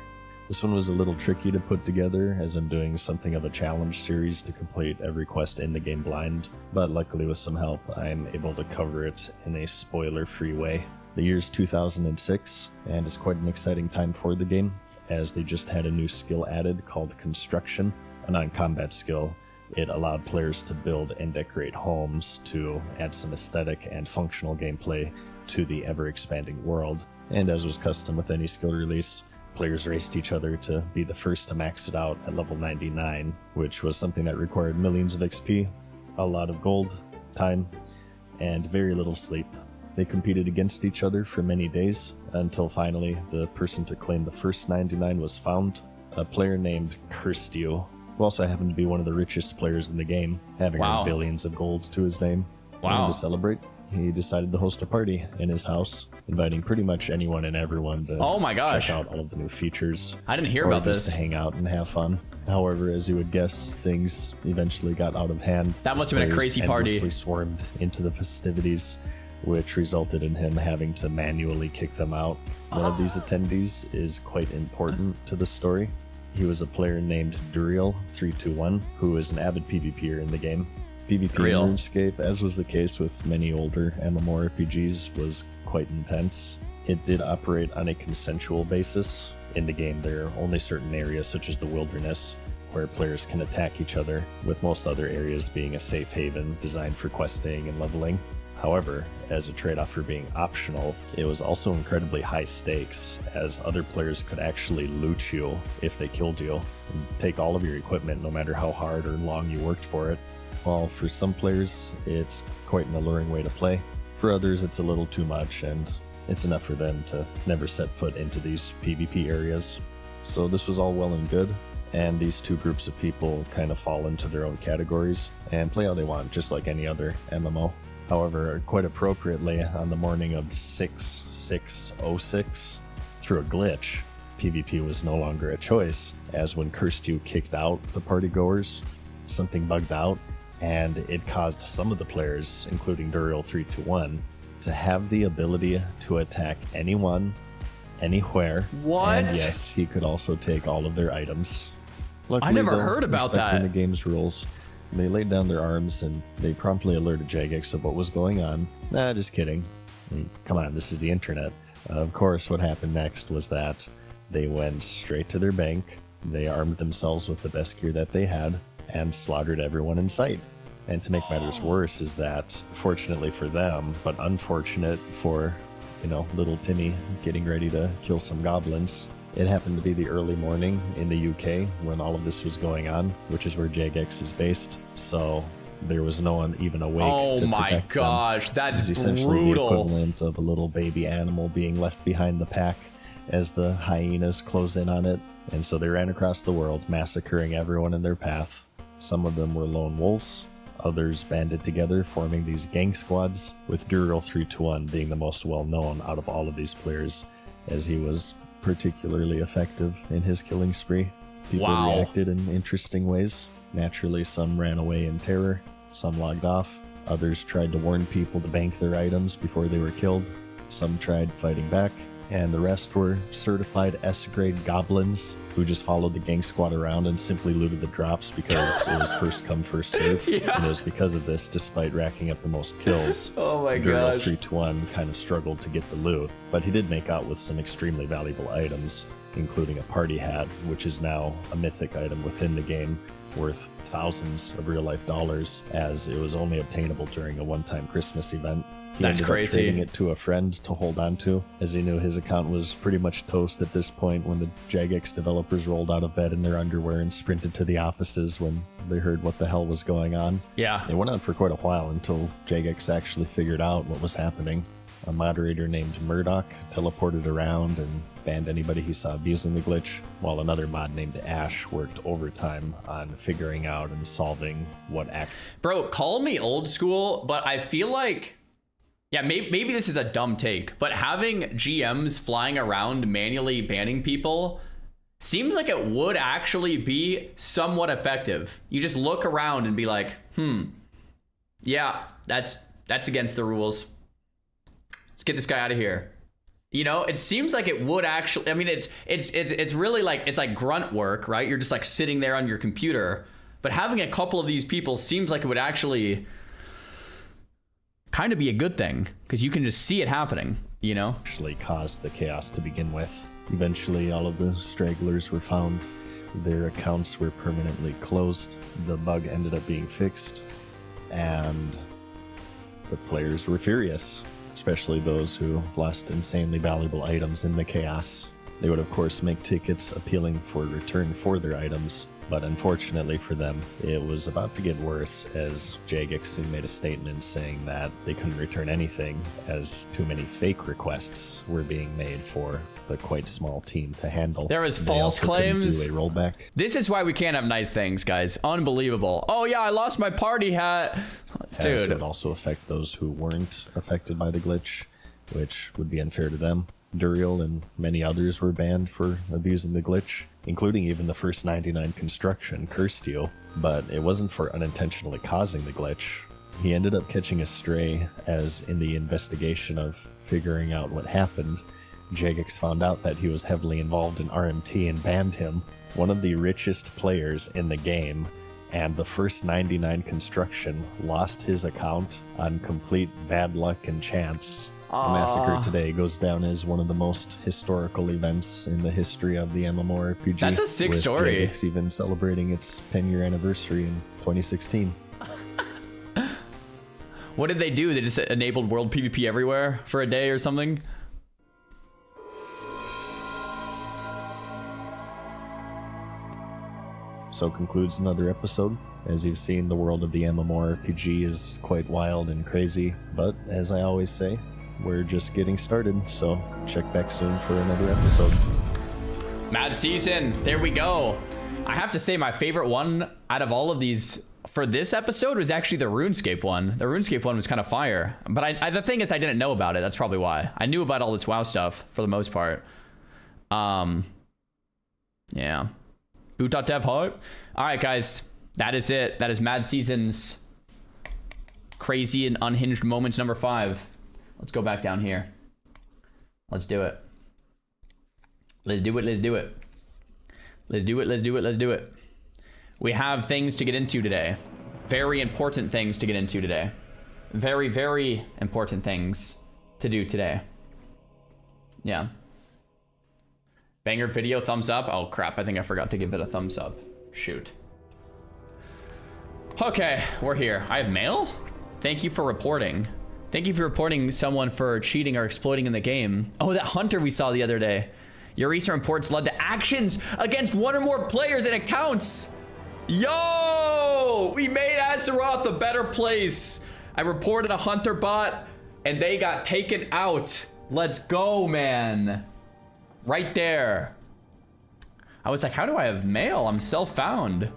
This one was a little tricky to put together, as I'm doing something of a challenge series to complete every quest in the game blind, but luckily with some help, I'm able to cover it in a spoiler-free way. The year's 2006, and it's quite an exciting time for the game, as they just had a new skill added called Construction, a non-combat skill. It allowed players to build and decorate homes to add some aesthetic and functional gameplay to the ever-expanding world. And as was custom with any skill release, players raced each other to be the first to max it out at level 99, which was something that required millions of XP, a lot of gold, time, and very little sleep. They competed against each other for many days, until finally the person to claim the first 99 was found, a player named Kirstio, who also happened to be one of the richest players in the game, having earned billions of gold to his name. Wow. And to celebrate, he decided to host a party in his house, inviting pretty much anyone and everyone to check out all of the new features. I didn't hear or about just this. to hang out and have fun. However, as you would guess, things eventually got out of hand. That must as have been a players crazy party. endlessly swarmed into the festivities, which resulted in him having to manually kick them out. One of these attendees is quite important to the story. He was a player named Duriel321, who is an avid PvPer in the game. PvP in RuneScape, as was the case with many older MMORPGs, was quite intense. It did operate on a consensual basis. In the game, there are only certain areas, such as the wilderness, where players can attack each other, with most other areas being a safe haven designed for questing and leveling. However, as a trade-off for being optional, it was also incredibly high stakes, as other players could actually loot you if they killed you, and take all of your equipment no matter how hard or long you worked for it. While for some players, it's quite an alluring way to play. For others, it's a little too much, and it's enough for them to never set foot into these PvP areas. So this was all well and good, and these two groups of people kind of fall into their own categories and play how they want, just like any other MMO. However, quite appropriately, on the morning of 6/6/06, through a glitch, PvP was no longer a choice, as when Kirstio kicked out the partygoers, something bugged out, and it caused some of the players, including Duriel321, to have the ability to attack anyone, anywhere. What? And yes, he could also take all of their items. Luckily, I never though, heard about respecting that. the game's rules, they laid down their arms and they promptly alerted Jagex of what was going on. Nah, just kidding. Come on, this is the internet. Of course, what happened next was that they went straight to their bank, they armed themselves with the best gear that they had, and slaughtered everyone in sight. And to make matters worse is that, fortunately for them, but unfortunate for, little Timmy getting ready to kill some goblins, it happened to be the early morning in the UK when all of this was going on, which is where Jagex is based. So there was no one even awake Oh to my protect gosh, them. that's It was essentially brutal. the equivalent of a little baby animal being left behind the pack as the hyenas close in on it. And so they ran across the world, massacring everyone in their path. Some of them were lone wolves, others banded together, forming these gang squads, with Duriel 321 being the most well-known out of all of these players, as he was particularly effective in his killing spree. People Wow. reacted in interesting ways. Naturally, some ran away in terror, some logged off, others tried to warn people to bank their items before they were killed, some tried fighting back, and the rest were certified S-grade goblins who just followed the gang squad around and simply looted the drops because it was first come, first serve. Yeah. And it was because of this, despite racking up the most kills, Oh my Duriel gosh. 321 kind of struggled to get the loot, but he did make out with some extremely valuable items, including a party hat, which is now a mythic item within the game, worth thousands of real-life dollars, as it was only obtainable during a one-time Christmas event. He That's ended crazy. up trading it to a friend to hold on to, as he knew his account was pretty much toast at this point when the Jagex developers rolled out of bed in their underwear and sprinted to the offices when they heard what the hell was going on. Yeah. It went on for quite a while until Jagex actually figured out what was happening. A moderator named Murdoch teleported around and banned anybody he saw abusing the glitch, while another mod named Ash worked overtime on figuring out and solving what Bro, call me old school, but I feel like, yeah, maybe this is a dumb take, but having GMs flying around manually banning people seems like it would actually be somewhat effective. You just look around and be like, yeah, that's against the rules. Let's get this guy out of here. You know, it seems like it would actually, I mean, it's really like, it's like grunt work, right? You're just like sitting there on your computer, but having a couple of these people seems like it would actually kind of be a good thing, because you can just see it happening, you know? actually caused the chaos to begin with. Eventually, all of the stragglers were found. Their accounts were permanently closed. The bug ended up being fixed, and the players were furious, especially those who lost insanely valuable items in the chaos. They would, of course, make tickets appealing for return for their items, but unfortunately for them, it was about to get worse, as Jagex soon made a statement saying that they couldn't return anything, as too many fake requests were being made for the quite small team to handle. There was They false also couldn't claims. do a rollback. This is why we can't have nice things, guys. Unbelievable. Oh yeah, I lost my party hat. As it Dude. would also affect those who weren't affected by the glitch, which would be unfair to them. Duriel and many others were banned for abusing the glitch, including even the first 99 construction, Cursteel, but it wasn't for unintentionally causing the glitch. He ended up catching a stray, as in the investigation of figuring out what happened, Jagex found out that he was heavily involved in RMT and banned him. One of the richest players in the game, and the first 99 construction lost his account on complete bad luck and chance. The massacre today goes down as one of the most historical events in the history of the MMORPG. That's a sick with story. Jagex even celebrating its 10-year anniversary in 2016. What did they do? They just enabled world PvP everywhere for a day or something? So concludes another episode. As you've seen, the world of the MMORPG is quite wild and crazy, but as I always say, we're just getting started, so check back soon for another episode. Mad Season, there we go. I have to say my favorite one out of all of these for this episode was actually the RuneScape one. The RuneScape one was kind of fire, but the thing is I didn't know about it. That's probably why. I knew about all this WoW stuff for the most part. Yeah. Boot.dev hype. All right, guys, that is it. That is Mad Season's crazy and unhinged moments number 5. Let's go back down here. Let's do it. Let's do it. Let's do it. Let's do it. Let's do it. Let's do it. We have things to get into today. Very important things to get into today. Very, very important things to do today. Yeah. Banger video, thumbs up. Oh crap, I think I forgot to give it a thumbs up. Shoot. Okay, we're here. I have mail? Thank you for reporting. Thank you for reporting someone for cheating or exploiting in the game. Oh, that hunter we saw the other day. Your recent reports led to actions against one or more players and accounts. Yo! We made Azeroth a better place. I reported a hunter bot and they got taken out. Let's go, man. Right there. I was like, how do I have mail? I'm self-found.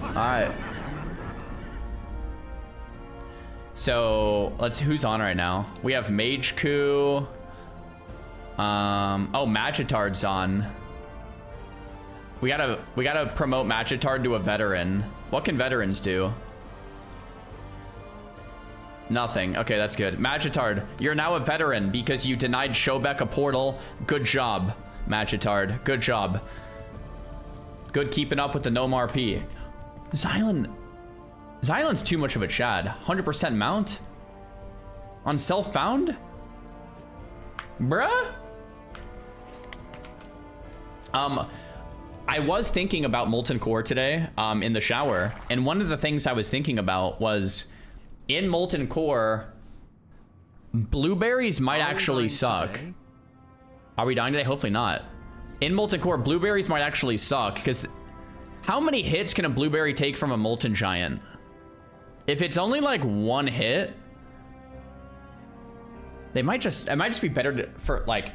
Alright. So let's who's on right now? We have Mage Coup. Oh, Magitard's on. We gotta promote Magitard to a veteran. What can veterans do? Nothing. Okay, that's good. Magitard, you're now a veteran because you denied Shobek a portal. Good job, Magitard. Good job. Good keeping up with the Gnome RP. Xylan's too much of a Chad. 100% mount? On self-found? Bruh? I was thinking about Molten Core today in the shower, and one of the things I was thinking about was in Molten Core, blueberries might actually suck. Today? Are we dying today? Hopefully not. In Molten Core, blueberries might actually suck because how many hits can a blueberry take from a Molten Giant? If it's only like one hit, it might just be better for like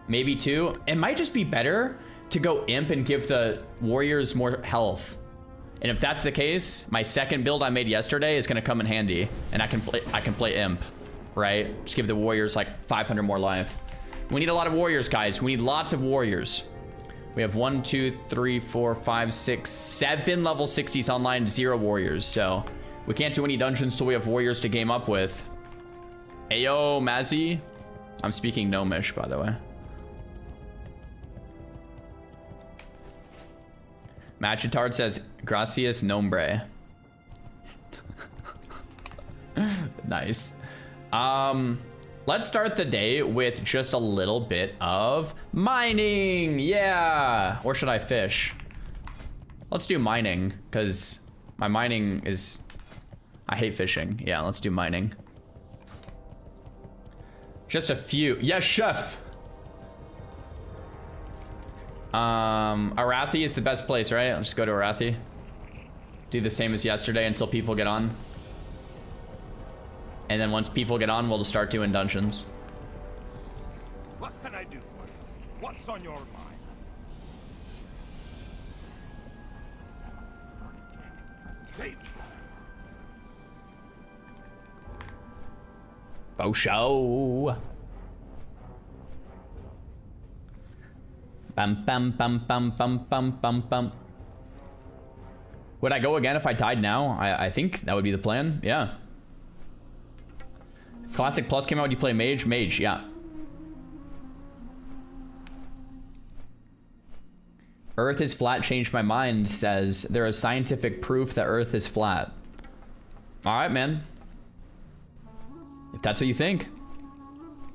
maybe two. It might just be better to go imp and give the warriors more health. And if that's the case, my second build I made yesterday is gonna come in handy, and I can play imp, right? Just give the warriors like 500 more life. We need a lot of warriors, guys. We need lots of warriors. We have 1, 2, 3, 4, 5, 6, 7 level 60s online, 0 warriors. So we can't do any dungeons till we have warriors to game up with. Ayo, Mazzy. I'm speaking Gnomish, by the way. Magitard says, gracias nombre. Nice. Let's start the day with just a little bit of mining. Yeah. Or should I fish? Let's do mining, because my mining is... I hate fishing. Yeah, let's do mining. Just a few. Yes, chef. Arathi is the best place, right? I'll just go to Arathi. Do the same as yesterday until people get on. And then once people get on, we'll just start doing dungeons. What can I do for you? What's on your mind? Oh, show. Bum, bum, bum, bum, bum, bum, bum, bum. Would I go again if I died now? I think that would be the plan. Yeah. If Classic Plus came out, would you play Mage? Mage, yeah. Earth is flat changed my mind, says there is scientific proof that Earth is flat. All right, man. If that's what you think.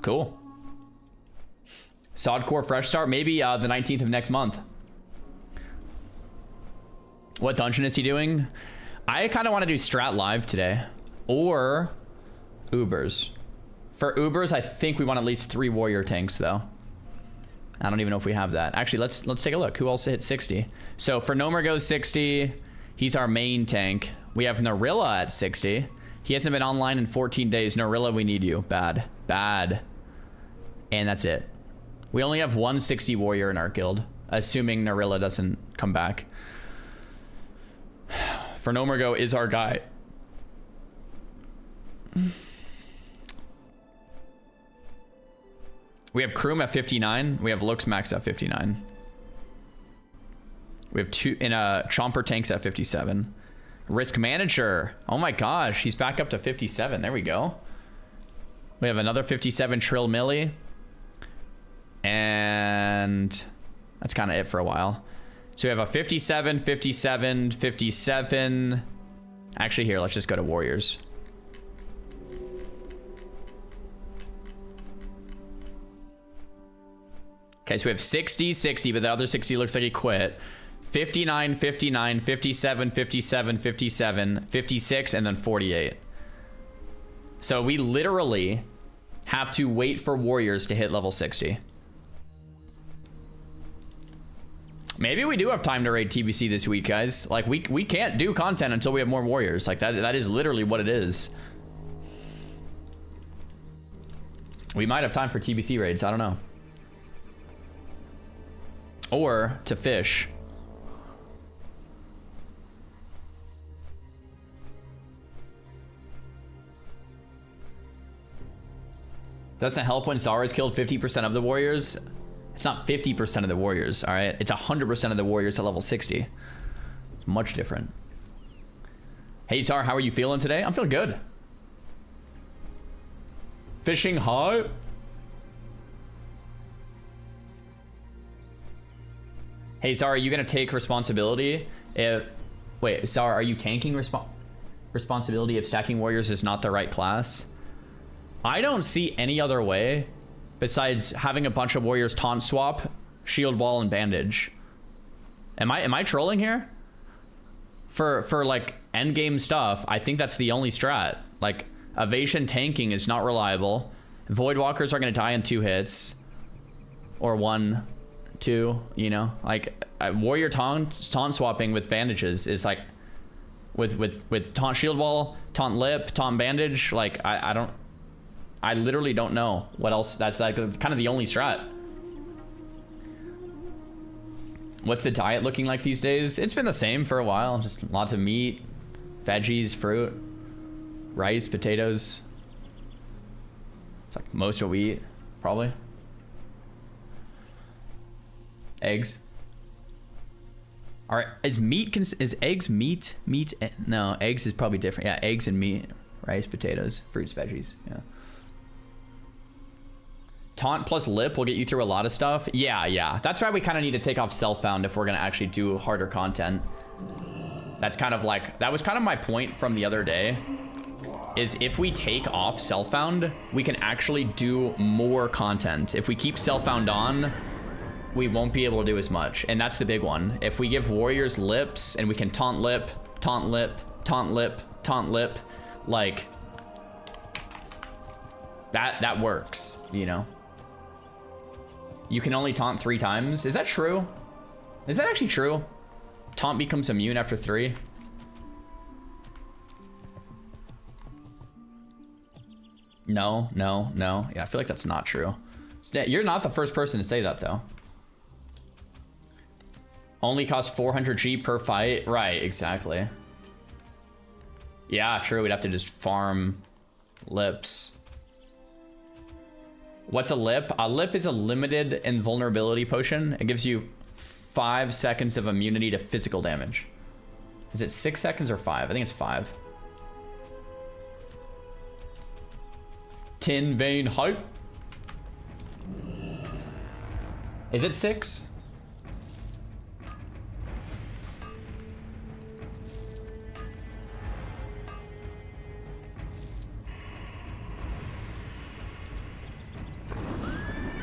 Cool. Sodcore fresh start, maybe the 19th of next month. What dungeon is he doing? I kind of want to do Strat live today, or Ubers. For Ubers, I think we want at least 3 warrior tanks though. I don't even know if we have that. Actually, let's take a look. Who else hit 60? So for Nomer goes 60. He's our main tank. We have Narilla at 60. He hasn't been online in 14 days. Narilla, we need you. Bad. Bad. And that's it. We only have 160 warrior in our guild, assuming Narilla doesn't come back. For Nomergo is our guy. We have Kroom at 59. We have Luxmax at 59. We have Chomper tanks at 57. Risk Manager. Oh my gosh, he's back up to 57. There we go. We have another 57 Trill Millie. And that's kind of it for a while. So we have a 57, 57, 57. Actually, here, let's just go to Warriors. Okay, so we have 60, 60, but the other 60 looks like he quit. 59, 59, 57, 57, 57, 56, and then 48. So we literally have to wait for Warriors to hit level 60. Maybe we do have time to raid TBC this week, guys. Like, we can't do content until we have more warriors. Like, that is literally what it is. We might have time for TBC raids. I don't know. Or to fish. Doesn't help when Zara's killed 50% of the warriors. It's not 50% of the warriors, all right? It's 100% of the warriors at level 60. It's much different. Hey, Zara, how are you feeling today? I'm feeling good. Fishing high. Hey, Zara, are you gonna take responsibility if... Wait, Zara, are you tanking responsibility if stacking warriors is not the right class? I don't see any other way besides having a bunch of warriors taunt swap, shield wall, and bandage. Am I trolling here? For like end game stuff, I think that's the only strat. Like, evasion tanking is not reliable. Void walkers are gonna die in 2 hits. Or 1, 2, you know? Like, warrior taunt swapping with bandages is like... With taunt shield wall, taunt lip, taunt bandage, like, I literally don't know what else. That's like kind of the only strat. What's the diet looking like these days? It's been the same for a while. Just lots of meat, veggies, fruit, rice, potatoes. It's like most of what we eat, probably. Eggs. All right, is eggs meat? Meat? No, eggs is probably different. Yeah, eggs and meat, rice, potatoes, fruits, veggies. Yeah. Taunt plus lip will get you through a lot of stuff. Yeah. That's why we kind of need to take off self-found if we're going to actually do harder content. That's kind of like... That was kind of my point from the other day. Is if we take off self-found, we can actually do more content. If we keep self-found on, we won't be able to do as much. And that's the big one. If we give warriors lips and we can taunt lip, taunt lip, taunt lip, taunt lip, like... That works, you know? You can only taunt 3 times. Is that true? Is that actually true? Taunt becomes immune after 3? No. Yeah, I feel like that's not true. You're not the first person to say that, though. Only costs 400G per fight. Right, exactly. Yeah, true. We'd have to just farm lips. What's a lip? A lip is a limited invulnerability potion. It gives you 5 seconds of immunity to physical damage. Is it 6 seconds or 5? I think it's 5. Tin vein hype. Is it 6?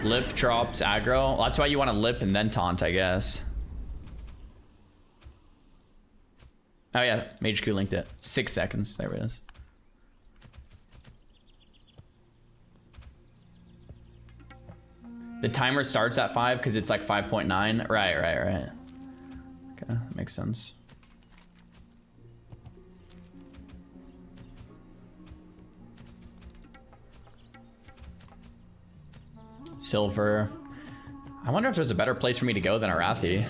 Lip drops aggro. Well, that's why you want to lip and then taunt, I guess. Oh yeah, Mage Q linked it. 6 seconds. There it is. The timer starts at 5 because it's like 5.9. Right. Okay, makes sense. Silver. I wonder if there's a better place for me to go than Arathi.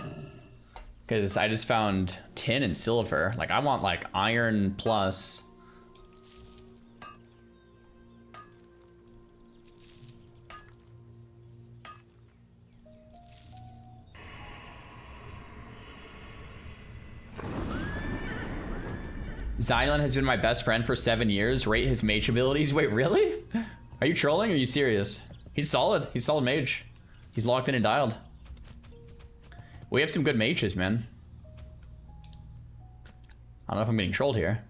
Because I just found tin and silver. Like, I want, like, iron plus. Xylon has been my best friend for 7 years. Rate his mage abilities. Wait, really? Are you trolling or are you serious? He's solid. He's solid mage. He's locked in and dialed. We have some good mages, man. I don't know if I'm getting trolled here.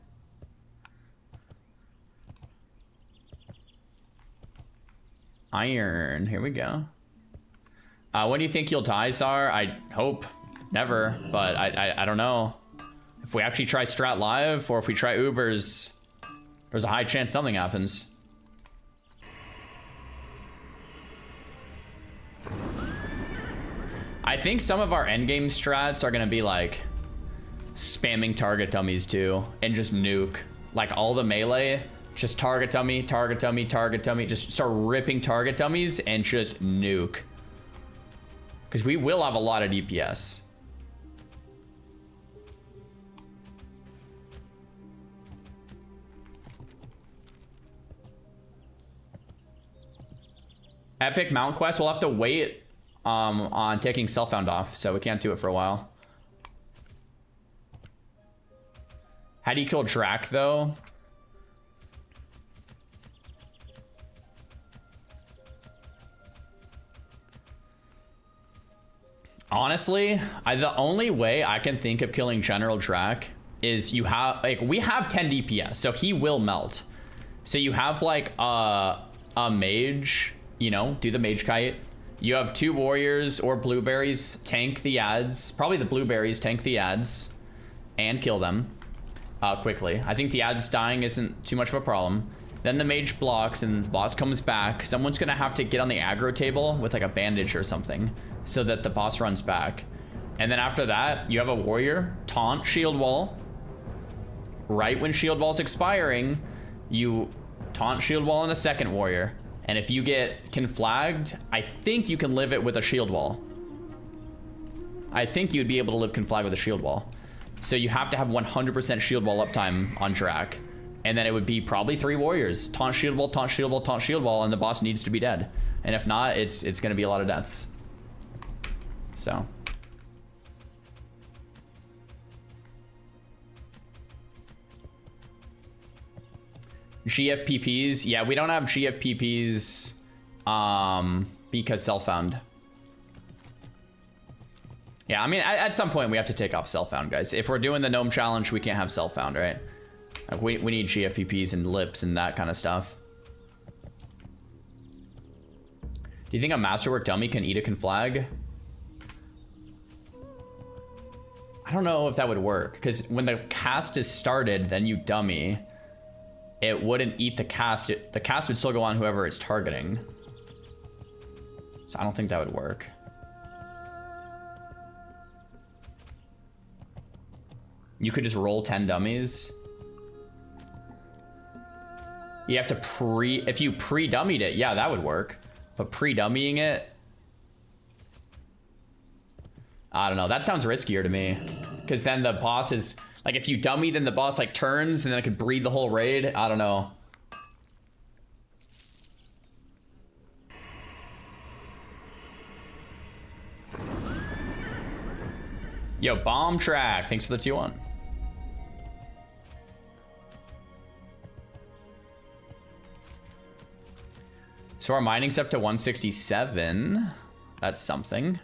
Iron. Here we go. When do you think you'll die, Zar? I hope never, but I don't know. If we actually try Strat live or if we try Ubers, there's a high chance something happens. I think some of our endgame strats are gonna be like spamming target dummies too, and just nuke. Like all the melee, just target dummy, target dummy, target dummy. Just start ripping target dummies and just nuke. Because we will have a lot of DPS. Epic Mount Quest, we'll have to wait on taking Self-Found off, so we can't do it for a while. How do you kill Drac, though? Honestly, the only way I can think of killing General Drac is you have, like, we have 10 DPS, so he will melt. So you have, like, a mage, you know, do the mage kite. You have 2 warriors or blueberries, tank the ads. Probably the blueberries, tank the ads, and kill them quickly. I think the ads dying isn't too much of a problem. Then the mage blocks and the boss comes back. Someone's gonna have to get on the aggro table with like a bandage or something so that the boss runs back. And then after that, you have a warrior, taunt shield wall. Right when shield wall's expiring, you taunt shield wall on the second warrior. And if you get conflagged, I think you can live it with a shield wall. I think you'd be able to live conflag with a shield wall. So you have to have 100% shield wall uptime on Drac. And then it would be probably 3 warriors. Taunt shield wall, taunt shield wall, taunt shield wall, and the boss needs to be dead. And if not, it's gonna be a lot of deaths. So. GFPPs, yeah, we don't have GFPPs because Self-Found. Yeah, I mean, at some point we have to take off Self-Found, guys. If we're doing the Gnome challenge, we can't have Self-Found, right? Like we need GFPPs and lips and that kind of stuff. Do you think a Masterwork dummy can eat a conflag? I don't know if that would work, because when the cast is started, then you dummy. It wouldn't eat the cast. The cast would still go on whoever it's targeting. So I don't think that would work. You could just roll 10 dummies. You have to if you pre-dummied it, yeah, that would work. But pre-dummying it, I don't know. That sounds riskier to me. Because then the boss is, like, if you dummy, then the boss, like, turns, and then it could breed the whole raid. I don't know. Yo, Bomb Track. Thanks for the 2-1. So our mining's up to 167. That's something.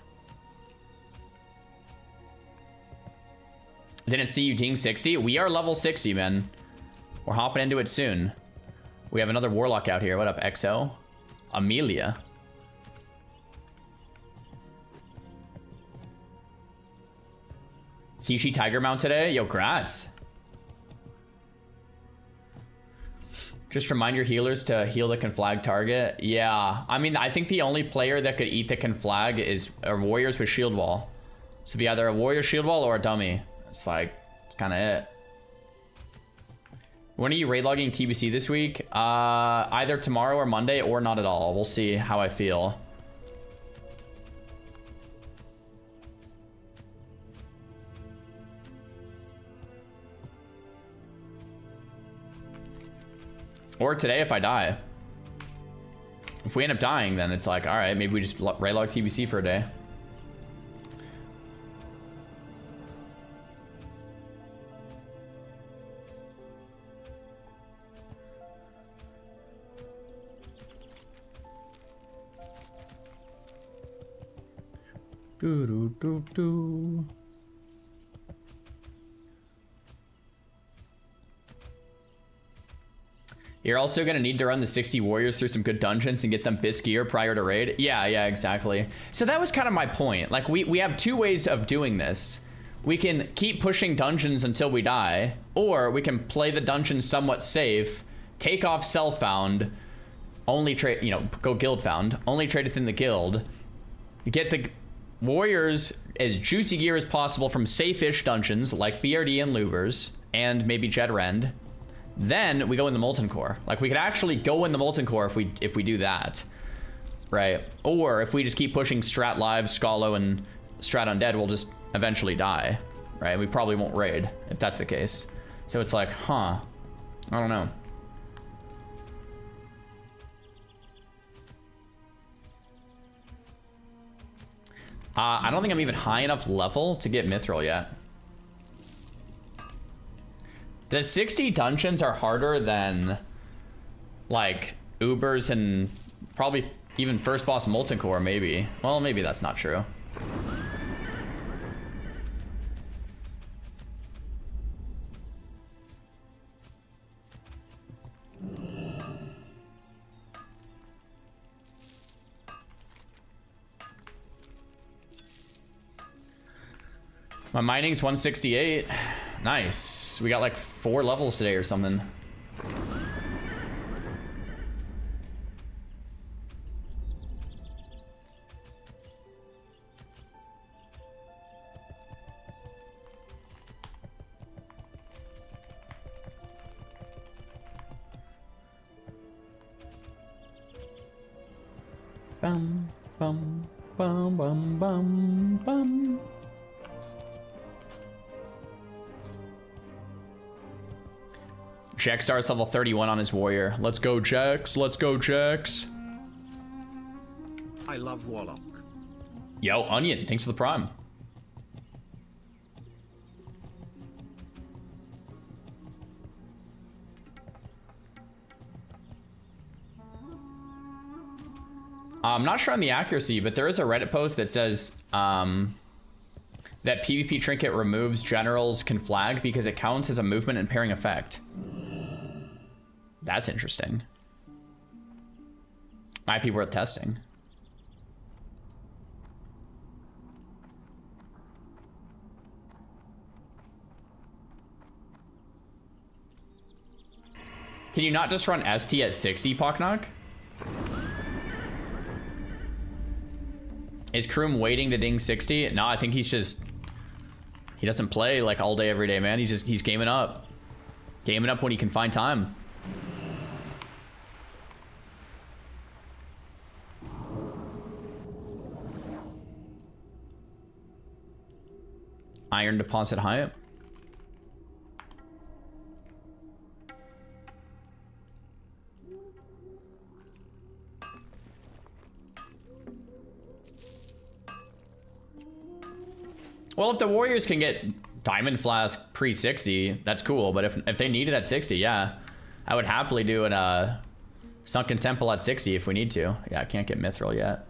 Didn't see you team 60. We are level 60, man. We're hopping into it soon. We have another warlock out here. What up, XO? Amelia. Sishi Tiger Mount today? Yo, grats. Just remind your healers to heal the conflag target. Yeah, I mean, I think the only player that could eat the conflag is warriors with shield wall. So be either a warrior shield wall or a dummy. It's like, it's kind of it. When are you raid logging TBC this week? Either tomorrow or Monday, or not at all. We'll see how I feel. Or today if I die. If we end up dying, then it's like, all right, maybe we just raid log TBC for a day. Do. You're also going to need to run the 60 warriors through some good dungeons and get them biskier prior to raid. Yeah, exactly. So that was kind of my point. Like, we have 2 ways of doing this. We can keep pushing dungeons until we die, or we can play the dungeon somewhat safe, take off Self-Found, only trade, you know, go guild found, only trade within the guild, get the warriors as juicy gear as possible from safe-ish dungeons like BRD and Ubers and maybe Jedrend. Then we go in the Molten Core. Like, we could actually go in the Molten Core if we do that, right? Or if we just keep pushing Strat Live, Scalo, and Strat Undead, we'll just eventually die, right? We probably won't raid if that's the case. So it's like, huh, I don't know. I don't think I'm even high enough level to get Mithril yet. The 60 dungeons are harder than, like, Ubers and probably even first boss Molten Core, maybe. Well, maybe that's not true. My mining's 168. Nice. We got like 4 levels today or something. Bum, bum, bum, bum, bum, bum. Jax starts level 31 on his warrior. Let's go, Jax. Let's go, Jax. I love Warlock. Yo, Onion, thanks for the prime. I'm not sure on the accuracy, but there is a Reddit post that says that PvP Trinket removes generals can flag because it counts as a movement and pairing effect. That's interesting. Might be worth testing. Can you not just run ST at 60, Pocknock? Is Kroom waiting to ding 60? No, I think he's just... He doesn't play like all day, every day, man. He's gaming up. Gaming up when he can find time. Iron deposit high. Well, if the Warriors can get Diamond Flask pre-60, that's cool. But if they need it at 60, yeah. I would happily do a Sunken Temple at 60 if we need to. Yeah, I can't get Mithril yet.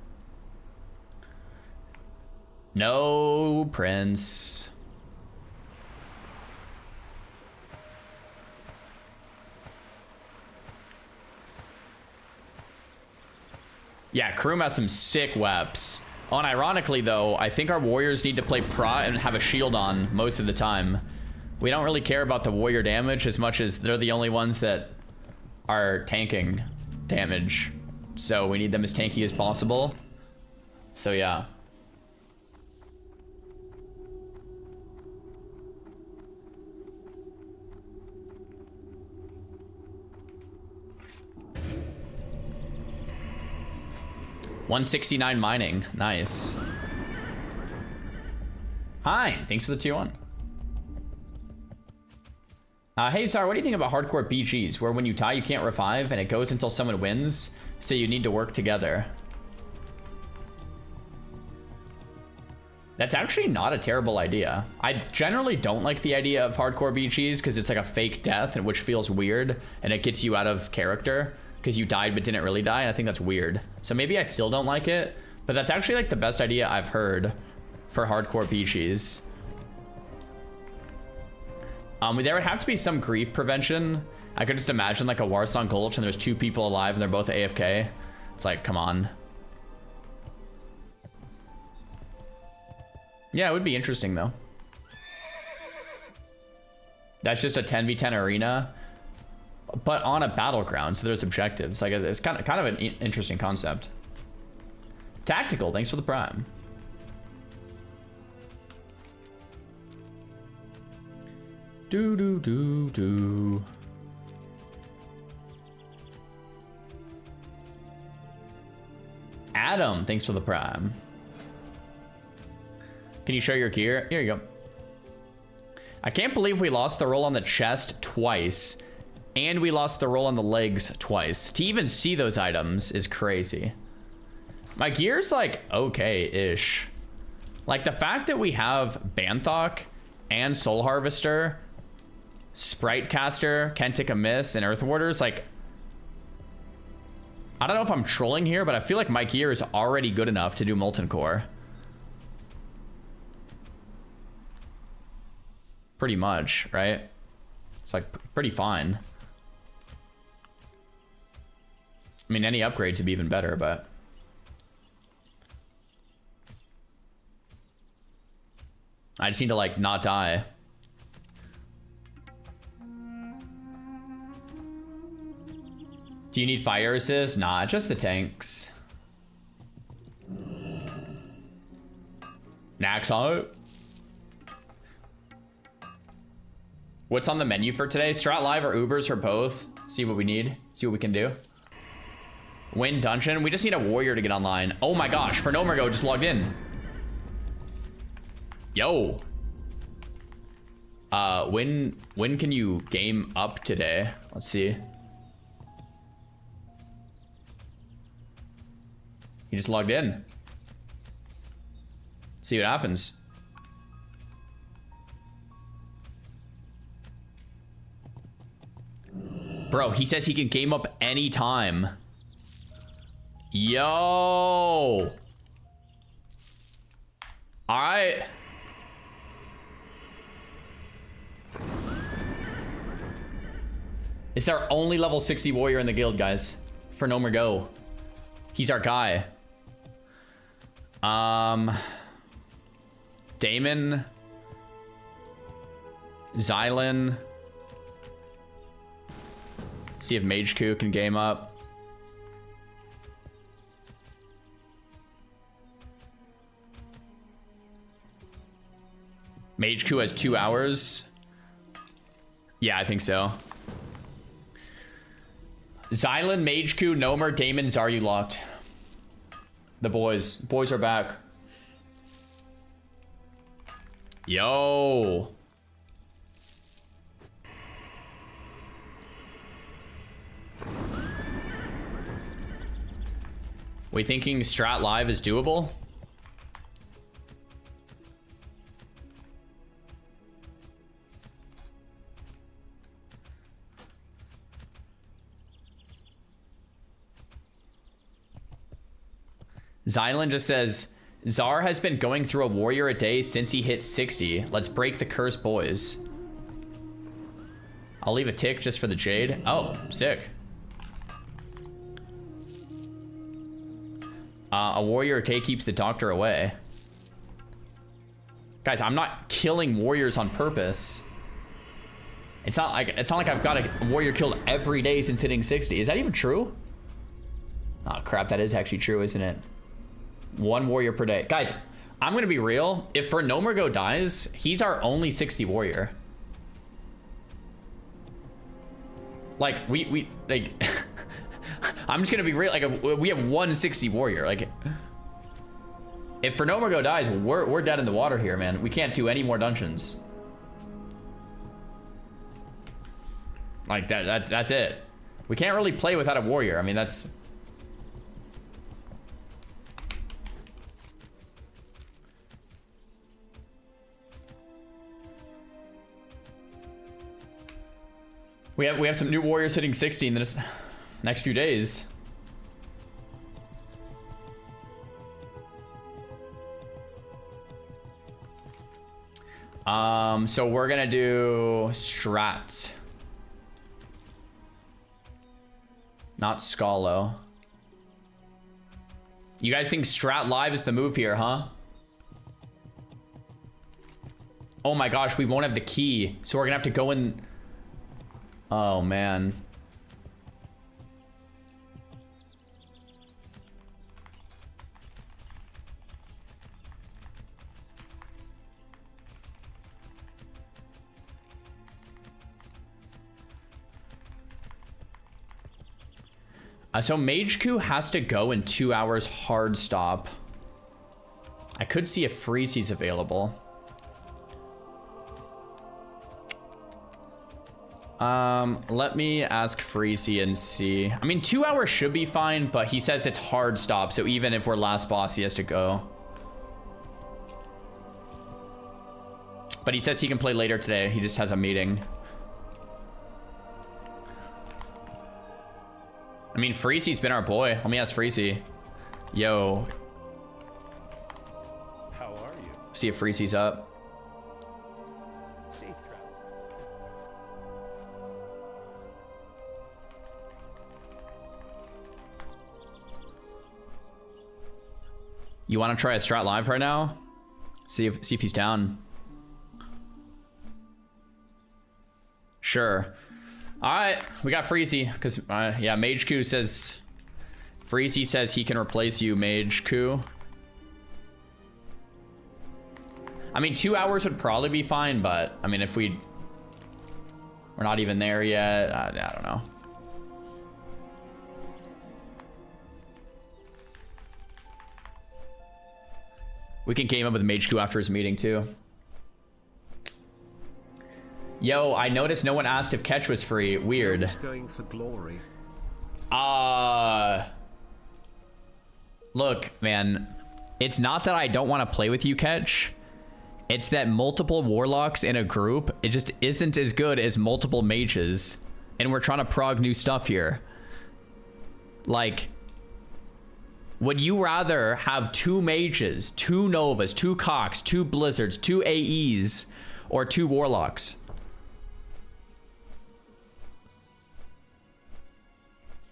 No, Prince. Yeah, Kroom has some sick weps. Unironically, though, I think our warriors need to play Prot and have a shield on most of the time. We don't really care about the warrior damage as much as they're the only ones that are tanking damage. So we need them as tanky as possible. So yeah. $169 mining. Nice. Hi, thanks for the 2-1. Hey, Sar, what do you think about hardcore BGs, where when you tie, you can't revive, and it goes until someone wins, so you need to work together? That's actually not a terrible idea. I generally don't like the idea of hardcore BGs, because it's like a fake death, which feels weird, and it gets you out of character. Because you died but didn't really die, and I think that's weird. So maybe I still don't like it, but that's actually like the best idea I've heard for hardcore PGs. There would have to be some grief prevention. I could just imagine like a Warsong Gulch and there's 2 people alive and they're both AFK. It's like, come on. Yeah, it would be interesting though. That's just a 10v10 arena. But on a battleground, so there's objectives. Like, it's kind of an interesting concept. Tactical, thanks for the prime. Do do do do. Adam, thanks for the prime. Can you show your gear? Here you go. I can't believe we lost the roll on the chest twice, and we lost the roll on the legs twice. To even see those items is crazy. My gear's like okay-ish. Like the fact that we have Banthok and Soul Harvester, Sprite Caster, Kentic Amiss, and Earth Warders, like, I don't know if I'm trolling here, but I feel like my gear is already good enough to do Molten Core. Pretty much, right? It's like pretty fine. I mean, any upgrades would be even better, but... I just need to, like, not die. Do you need fire assist? Nah, just the tanks. Naxo. What's on the menu for today? Strat Live or Ubers or both? See what we need. See what we can do. Win dungeon. We just need a warrior to get online. Oh my gosh, Fernomergo just logged in. Yo. When can you game up today? Let's see. He just logged in. See what happens. Bro, he says he can game up anytime. Yo. All right. It's our only level 60 warrior in the guild, guys. For No More Go. He's our guy. Damon. Xylan. See if Mage Coup can game up. Mage Coup has 2 hours. Yeah, I think so. Xylan, Mage Coup, Nomer, Damon, Zaryu locked. The boys. Boys are back. Yo. We thinking Strat Live is doable? Xylan just says, Czar has been going through a warrior a day since he hit 60. Let's break the curse, boys. I'll leave a tick just for the Jade. Oh, sick. A warrior a day keeps the doctor away. Guys, I'm not killing warriors on purpose. It's not like I've got a warrior killed every day since hitting 60. Is that even true? Oh crap, that is actually true, isn't it? 1 warrior per day. Guys, I'm gonna be real. If Fernomergo dies, he's our only 60 warrior. Like, we like... I'm just gonna be real. Like, we have 160 warrior. Like, if Fernomergo dies, we're dead in the water here, man. We can't do any more dungeons. Like, that's it. We can't really play without a warrior. I mean, that's... We have some new warriors hitting 60 in the next few days. So we're gonna do Strat. Not Scalo. You guys think Strat Live is the move here, huh? Oh my gosh, we won't have the key. So we're gonna have to go in... Oh, man. So Mage Coup has to go in 2 hours hard stop. I could see if Freezy's available. Let me ask Freezy and see. I mean, 2 hours should be fine, but he says it's hard stop, so even if we're last boss, he has to go. But he says he can play later today. He just has a meeting. I mean, Freezy's been our boy. Let me ask Freezy. Yo. How are you? See if Freezy's up. Safe travel. You want to try a Strat live right now? See if he's down. Sure. All right, we got Freezy because yeah, Mage Coup says Freezy says he can replace you, Mage Coup. I mean, 2 hours would probably be fine, but I mean, if we're not even there yet, I don't know. We can game up with Mage Coup after his meeting too. Yo, I noticed no one asked if Catch was free. Weird. Who's going for glory? Look, man. It's not that I don't want to play with you, Catch. It's that multiple warlocks in a group, it just isn't as good as multiple mages. And we're trying to prog new stuff here. Like, would you rather have 2 mages, 2 Novas, 2 Cocks, 2 Blizzards, 2 AEs, or 2 warlocks?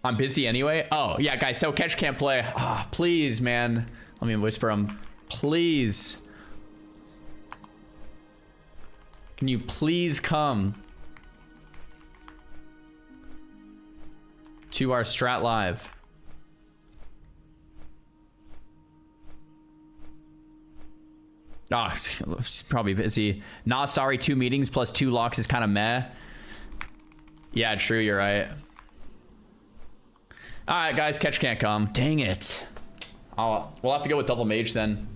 I'm busy anyway. Oh, yeah, guys, so Catch can't play. Ah, please, man. Let me whisper him. Please. Can you please come to our Strat Live? Oh, he's probably busy. Nah, sorry, 2 meetings plus 2 locks is kind of meh. Yeah, true, you're right. All right, guys, Catch can't come. Dang it. We'll have to go with double mage then.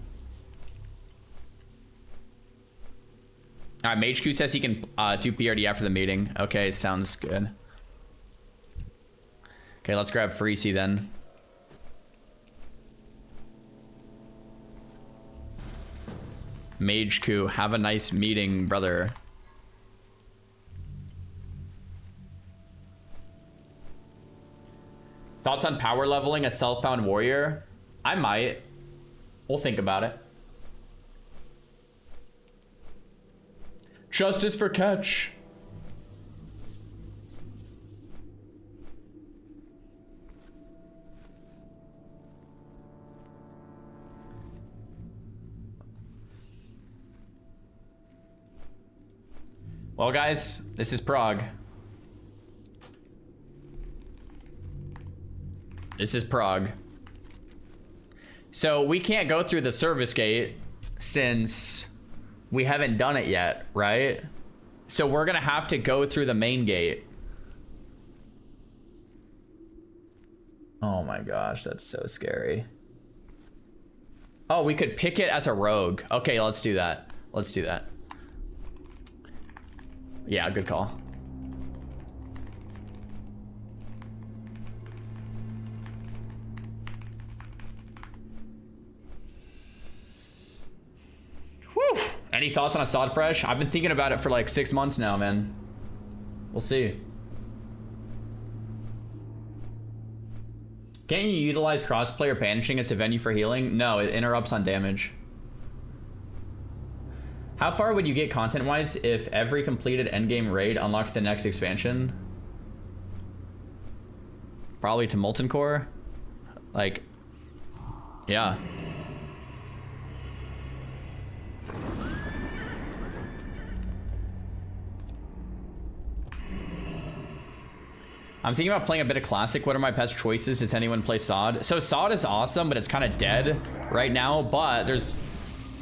All right, Mage Q says he can do BRD after the meeting. Okay, sounds good. Okay, let's grab Freezy then. Mage Q, have a nice meeting, brother. Thoughts on power leveling a self-found warrior? I might. We'll think about it. Justice for Catch. Well, guys, this is Prague. This is Prague. So we can't go through the service gate since we haven't done it yet, right? So we're gonna have to go through the main gate. Oh my gosh, that's so scary. Oh, we could pick it as a rogue. Okay, let's do that. Let's do that. Yeah, good call. Whew. Any thoughts on a Sod Fresh? I've been thinking about it for like 6 months now, man. We'll see. Can't you utilize crossplayer banishing as a venue for healing? No, it interrupts on damage. How far would you get content-wise if every completed endgame raid unlocked the next expansion? Probably to Molten Core. Like, yeah. I'm thinking about playing a bit of Classic. What are my best choices? Does anyone play Sod? So Sod is awesome, but it's kind of dead right now. But there's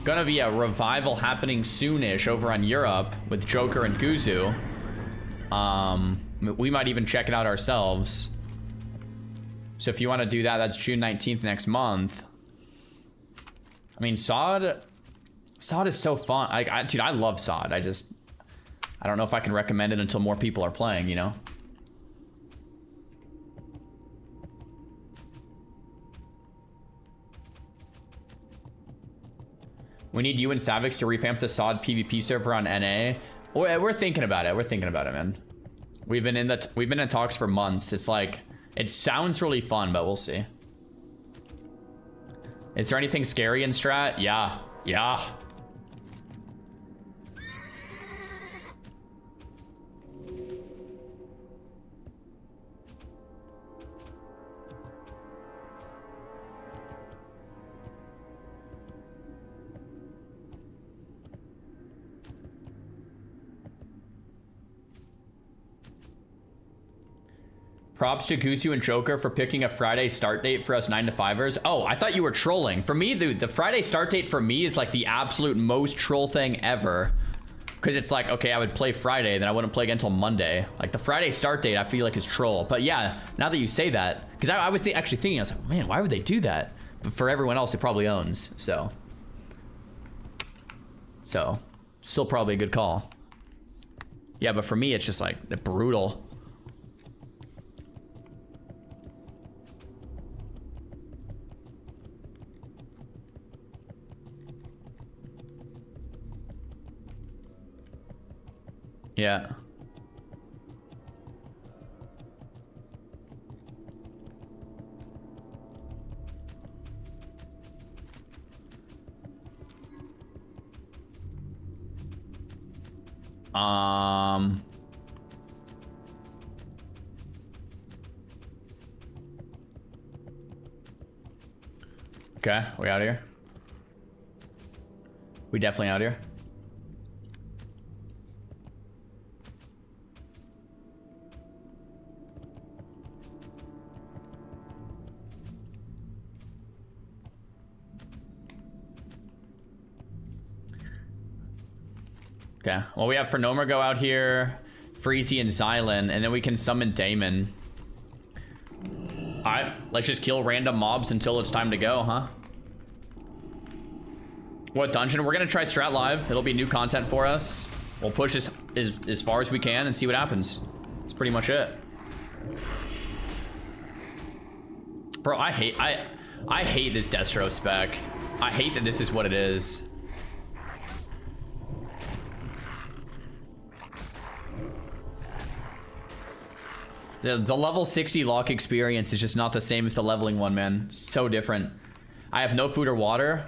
gonna be a revival happening soonish over on Europe with Joker and Guzu. We might even check it out ourselves. So if you want to do that, that's June 19th next month. I mean, SOD is so fun. Dude, I love SOD. I don't know if I can recommend it until more people are playing, you know? We need you and Savix to revamp the SOD PvP server on NA. We're thinking about it. We're thinking about it, man. We've been in talks for months. It's like, it sounds really fun, but we'll see. Is there anything scary in Strat? Yeah. Yeah. Props to Gusu and Joker for picking a Friday start date for us 9 to 5ers. Oh, I thought you were trolling. For me, the Friday start date for me is like the absolute most troll thing ever. Because it's like, okay, I would play Friday, then I wouldn't play again until Monday. Like the Friday start date, I feel like is troll. But yeah, now that you say that, because I was actually thinking, I was like, man, why would they do that? But for everyone else, it probably owns. So, still probably a good call. Yeah, but for me, it's just like brutal. Yeah. Okay, we out here? We definitely out here? Okay, well, we have Phenomer go out here, Freezy and Xylan, and then we can summon Damon. Alright, let's just kill random mobs until it's time to go, huh? What dungeon? We're gonna try Strat Live. It'll be new content for us. We'll push as far as we can and see what happens. That's pretty much it. Bro, I hate this Destro spec. I hate that this is what it is. The level 60 lock experience is just not the same as the leveling one, man. So different. I have no food or water.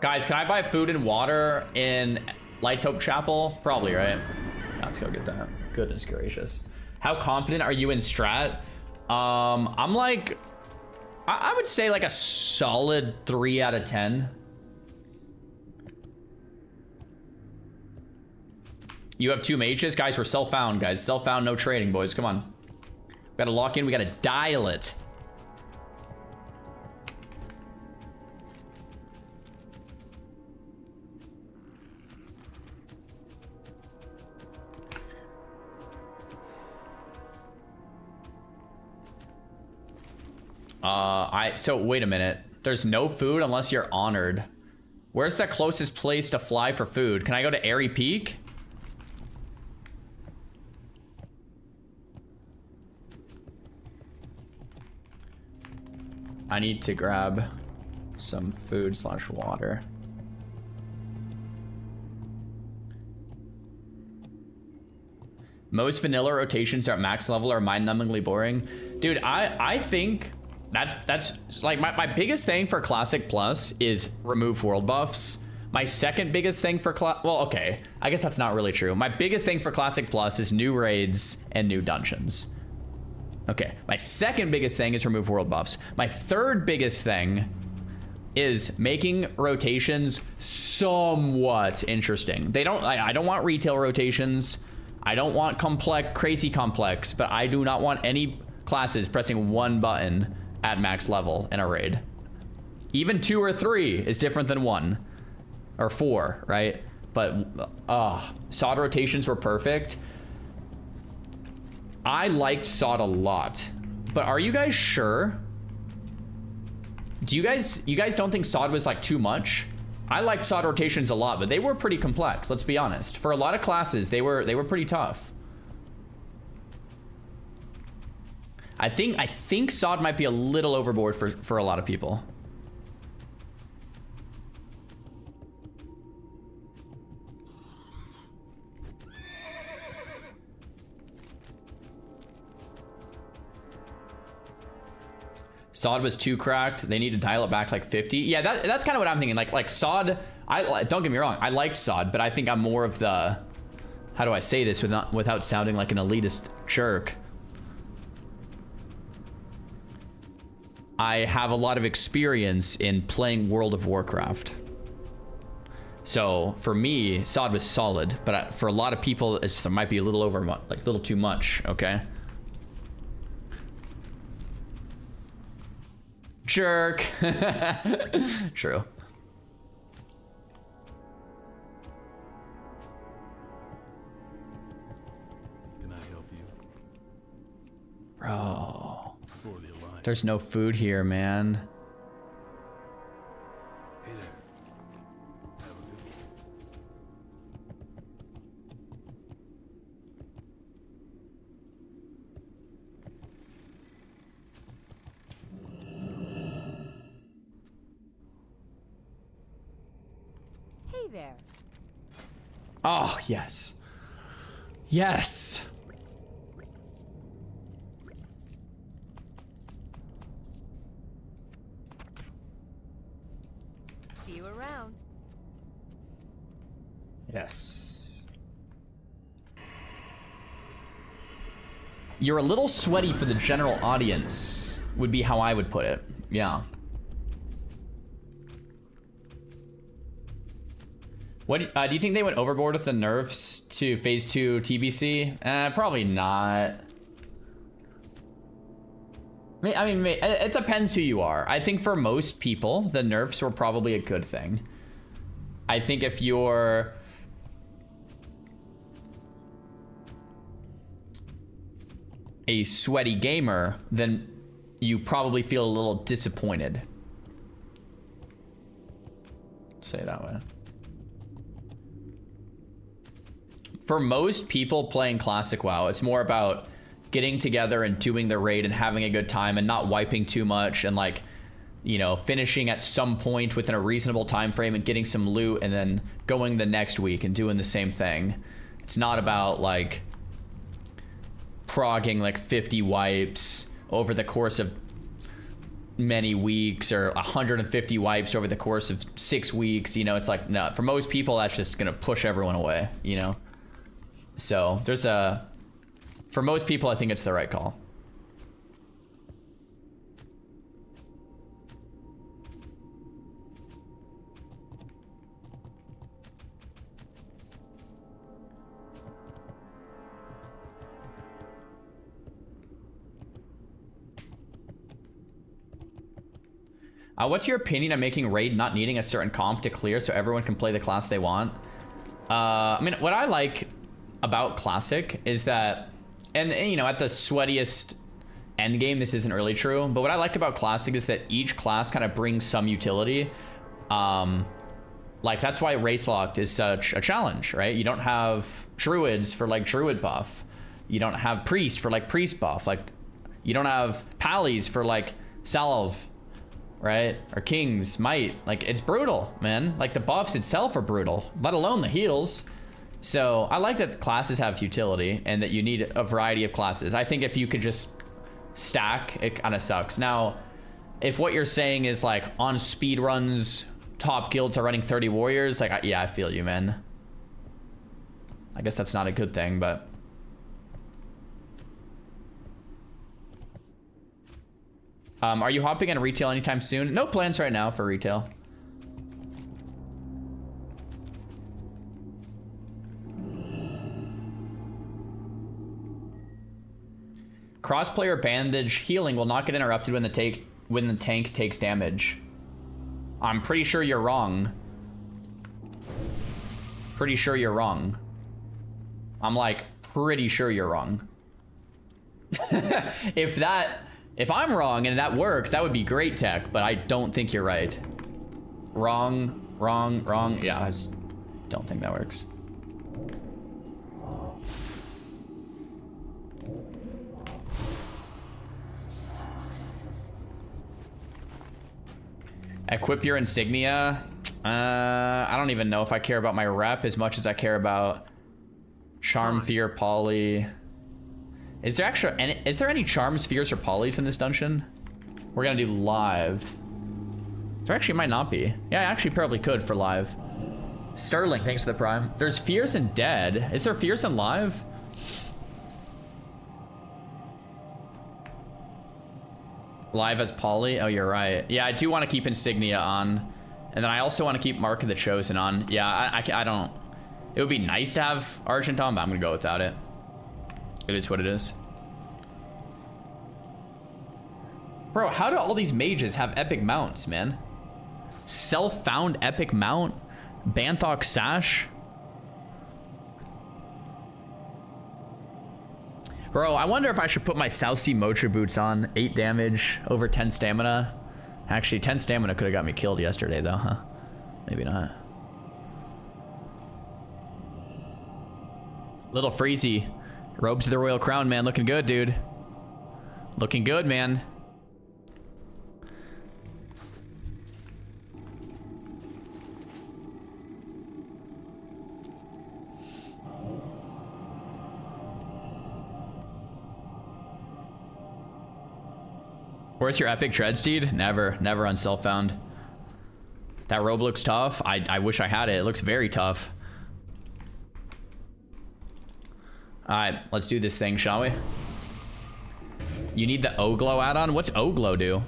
Guys, can I buy food and water in Lights Hope Chapel? Probably, right? Let's go get that. Goodness gracious. How confident are you in Strat? I'm like, I would say like a solid 3 out of 10. You have 2 mages? Guys, we're self-found, guys. Self-found, no trading, boys. Come on. We gotta lock in. We gotta dial it. So wait a minute. There's no food unless you're honored. Where's the closest place to fly for food? Can I go to Airy Peak? I need to grab some food / water. Most vanilla rotations are at max level are mind-numbingly boring. Dude, I think that's like my biggest thing for Classic Plus is remove world buffs. My second biggest thing for well, okay, I guess that's not really true. My biggest thing for Classic Plus is new raids and new dungeons. Okay, my second biggest thing is remove world buffs. My third biggest thing is making rotations somewhat interesting. I don't want retail rotations. I don't want crazy complex, but I do not want any classes pressing 1 button at max level in a raid. Even 2 or 3 is different than 1 or 4, right? But SOD rotations were perfect. I liked Sod a lot, but are you guys sure? Do you guys don't think Sod was like too much? I liked Sod rotations a lot, but they were pretty complex, let's be honest. For a lot of classes, they were pretty tough. I think Sod might be a little overboard for a lot of people. Sod was too cracked. They need to dial it back like 50. Yeah, that's kind of what I'm thinking. Like Sod, don't get me wrong, I liked Sod, but I think I'm more of the, how do I say this without sounding like an elitist jerk? I have a lot of experience in playing World of Warcraft. So for me, Sod was solid, but for a lot of people, it might be a little like a little too much, okay? Jerk. True. Can I help you? Bro. For the Alliance. There's no food here, man. Hey there. Have a good one. Hey there. Oh, yes. Yes. See you around. Yes. You're a little sweaty for the general audience, would be how I would put it. Yeah. What do you think they went overboard with the nerfs to phase 2 TBC? Probably not. I mean, it depends who you are. I think for most people, the nerfs were probably a good thing. I think if you're a sweaty gamer, then you probably feel a little disappointed. Say it that way. For most people playing Classic WoW, it's more about getting together and doing the raid and having a good time and not wiping too much and, like, you know, finishing at some point within a reasonable time frame and getting some loot and then going the next week and doing the same thing. It's not about, like, progging like 50 wipes over the course of many weeks or 150 wipes over the course of 6 weeks. You know, it's like, no, for most people, that's just gonna push everyone away, you know? So there's for most people, I think it's the right call. What's your opinion on making raid not needing a certain comp to clear so everyone can play the class they want? I mean, what I like about Classic is that, and you know, at the sweatiest end game, this isn't really true, but what I like about Classic is that each class kind of brings some utility. Like, that's why Race Locked is such a challenge, right? You don't have Druids for, like, Druid buff. You don't have Priest for, like, Priest buff. Like, you don't have Pallies for, like, Salve, right? Or Kings, Might. Like, it's brutal, man. Like, the buffs itself are brutal, let alone the heals. So I like that the classes have utility and that you need a variety of classes. I think if you could just stack, it kind of sucks. Now, if what you're saying is, like, on speed runs, top guilds are running 30 warriors, like, yeah, I feel you, man. I guess that's not a good thing, but... are you hopping in retail anytime soon? No plans right now for retail. Crossplayer bandage healing will not get interrupted when the tank takes damage. I'm pretty sure you're wrong. Pretty sure you're wrong. I'm like pretty sure you're wrong. If I'm wrong and that works, that would be great tech, but I don't think you're right. Wrong. Yeah, I just don't think that works. Equip your insignia. I don't even know if I care about my rep as much as I care about charm, fear, poly. Is there any charm, spheres, or polys in this dungeon? We're gonna do live. There actually might not be. Yeah, I actually probably could for live. Sterling, thanks for the prime. There's fears in dead. Is there fears in live? Live as poly? Oh, you're right. Yeah, I do want to keep insignia on. And then I also want to keep Mark of the Chosen on. Yeah, I don't... It would be nice to have Argent on, but I'm gonna go without it. It is what it is. Bro, how do all these mages have epic mounts, man? Self-found epic mount? Banthok Sash? Bro, I wonder if I should put my South Sea Mocha boots on. 8 damage, over 10 stamina. Actually, 10 stamina could have got me killed yesterday, though, huh? Maybe not. Little Freezy. Robes of the Royal Crown, man. Looking good, dude. Looking good, man. Where's your epic tread steed? Never on self-found. That robe looks tough. I wish I had it. It looks very tough. Alright, let's do this thing, shall we? You need the O-Glow add-on? What's O-Glow do?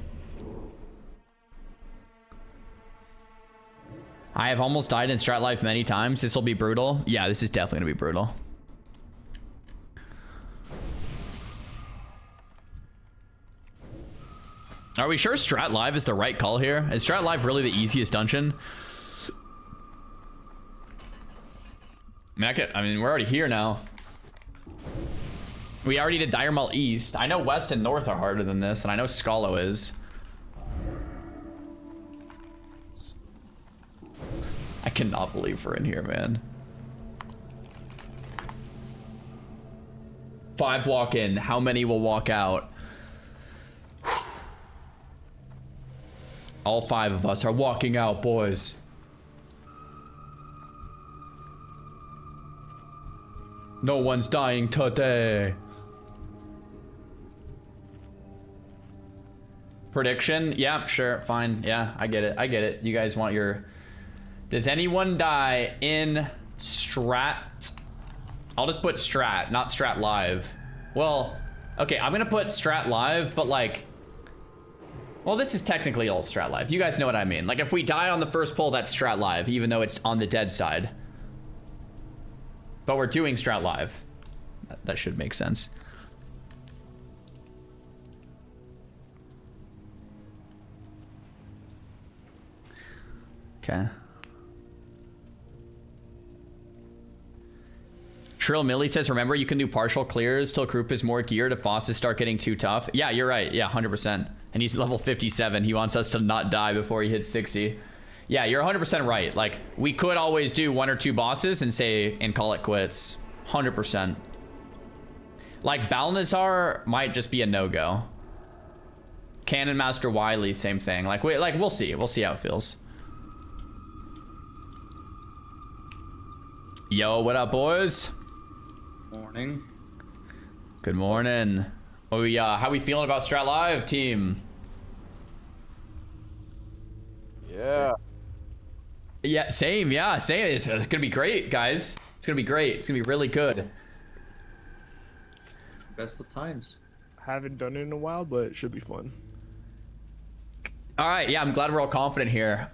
I have almost died in Strat Life many times. This will be brutal. Yeah, this is definitely gonna be brutal. Are we sure Strat Live is the right call here? Is Strat Live really the easiest dungeon? I mean, we're already here now. We already did Dire Maul East. I know West and North are harder than this, and I know Scalo is. I cannot believe we're in here, man. 5 walk in. How many will walk out? All 5 of us are walking out, boys. No one's dying today. Prediction? Yeah, sure, fine. Yeah, I get it. You guys want your... Does anyone die in Strat? I'll just put Strat, not Strat Live. Well, okay, I'm gonna put Strat Live, but like... Well, this is technically old Strat Live. You guys know what I mean. Like, if we die on the first pull, that's Strat Live, even though it's on the dead side. But we're doing Strat Live. That should make sense. Okay. Trill Millie says, remember, you can do partial clears till group is more geared if bosses start getting too tough. Yeah, you're right. Yeah, 100%. And he's level 57. He wants us to not die before he hits 60. Yeah, you're 100% right. Like, we could always do 1 or 2 bosses and call it quits. 100%. Like, Balnazar might just be a no-go. Cannon Master Wily, same thing. Like, we'll see. We'll see how it feels. Yo, what up, boys? Morning. Good morning. Oh yeah, how we feeling about Strat Live, team? Yeah. Yeah, same. Yeah, same. It's gonna be great, guys. It's gonna be great. It's gonna be really good. Best of times. Haven't done it in a while, but it should be fun. All right. Yeah, I'm glad we're all confident here.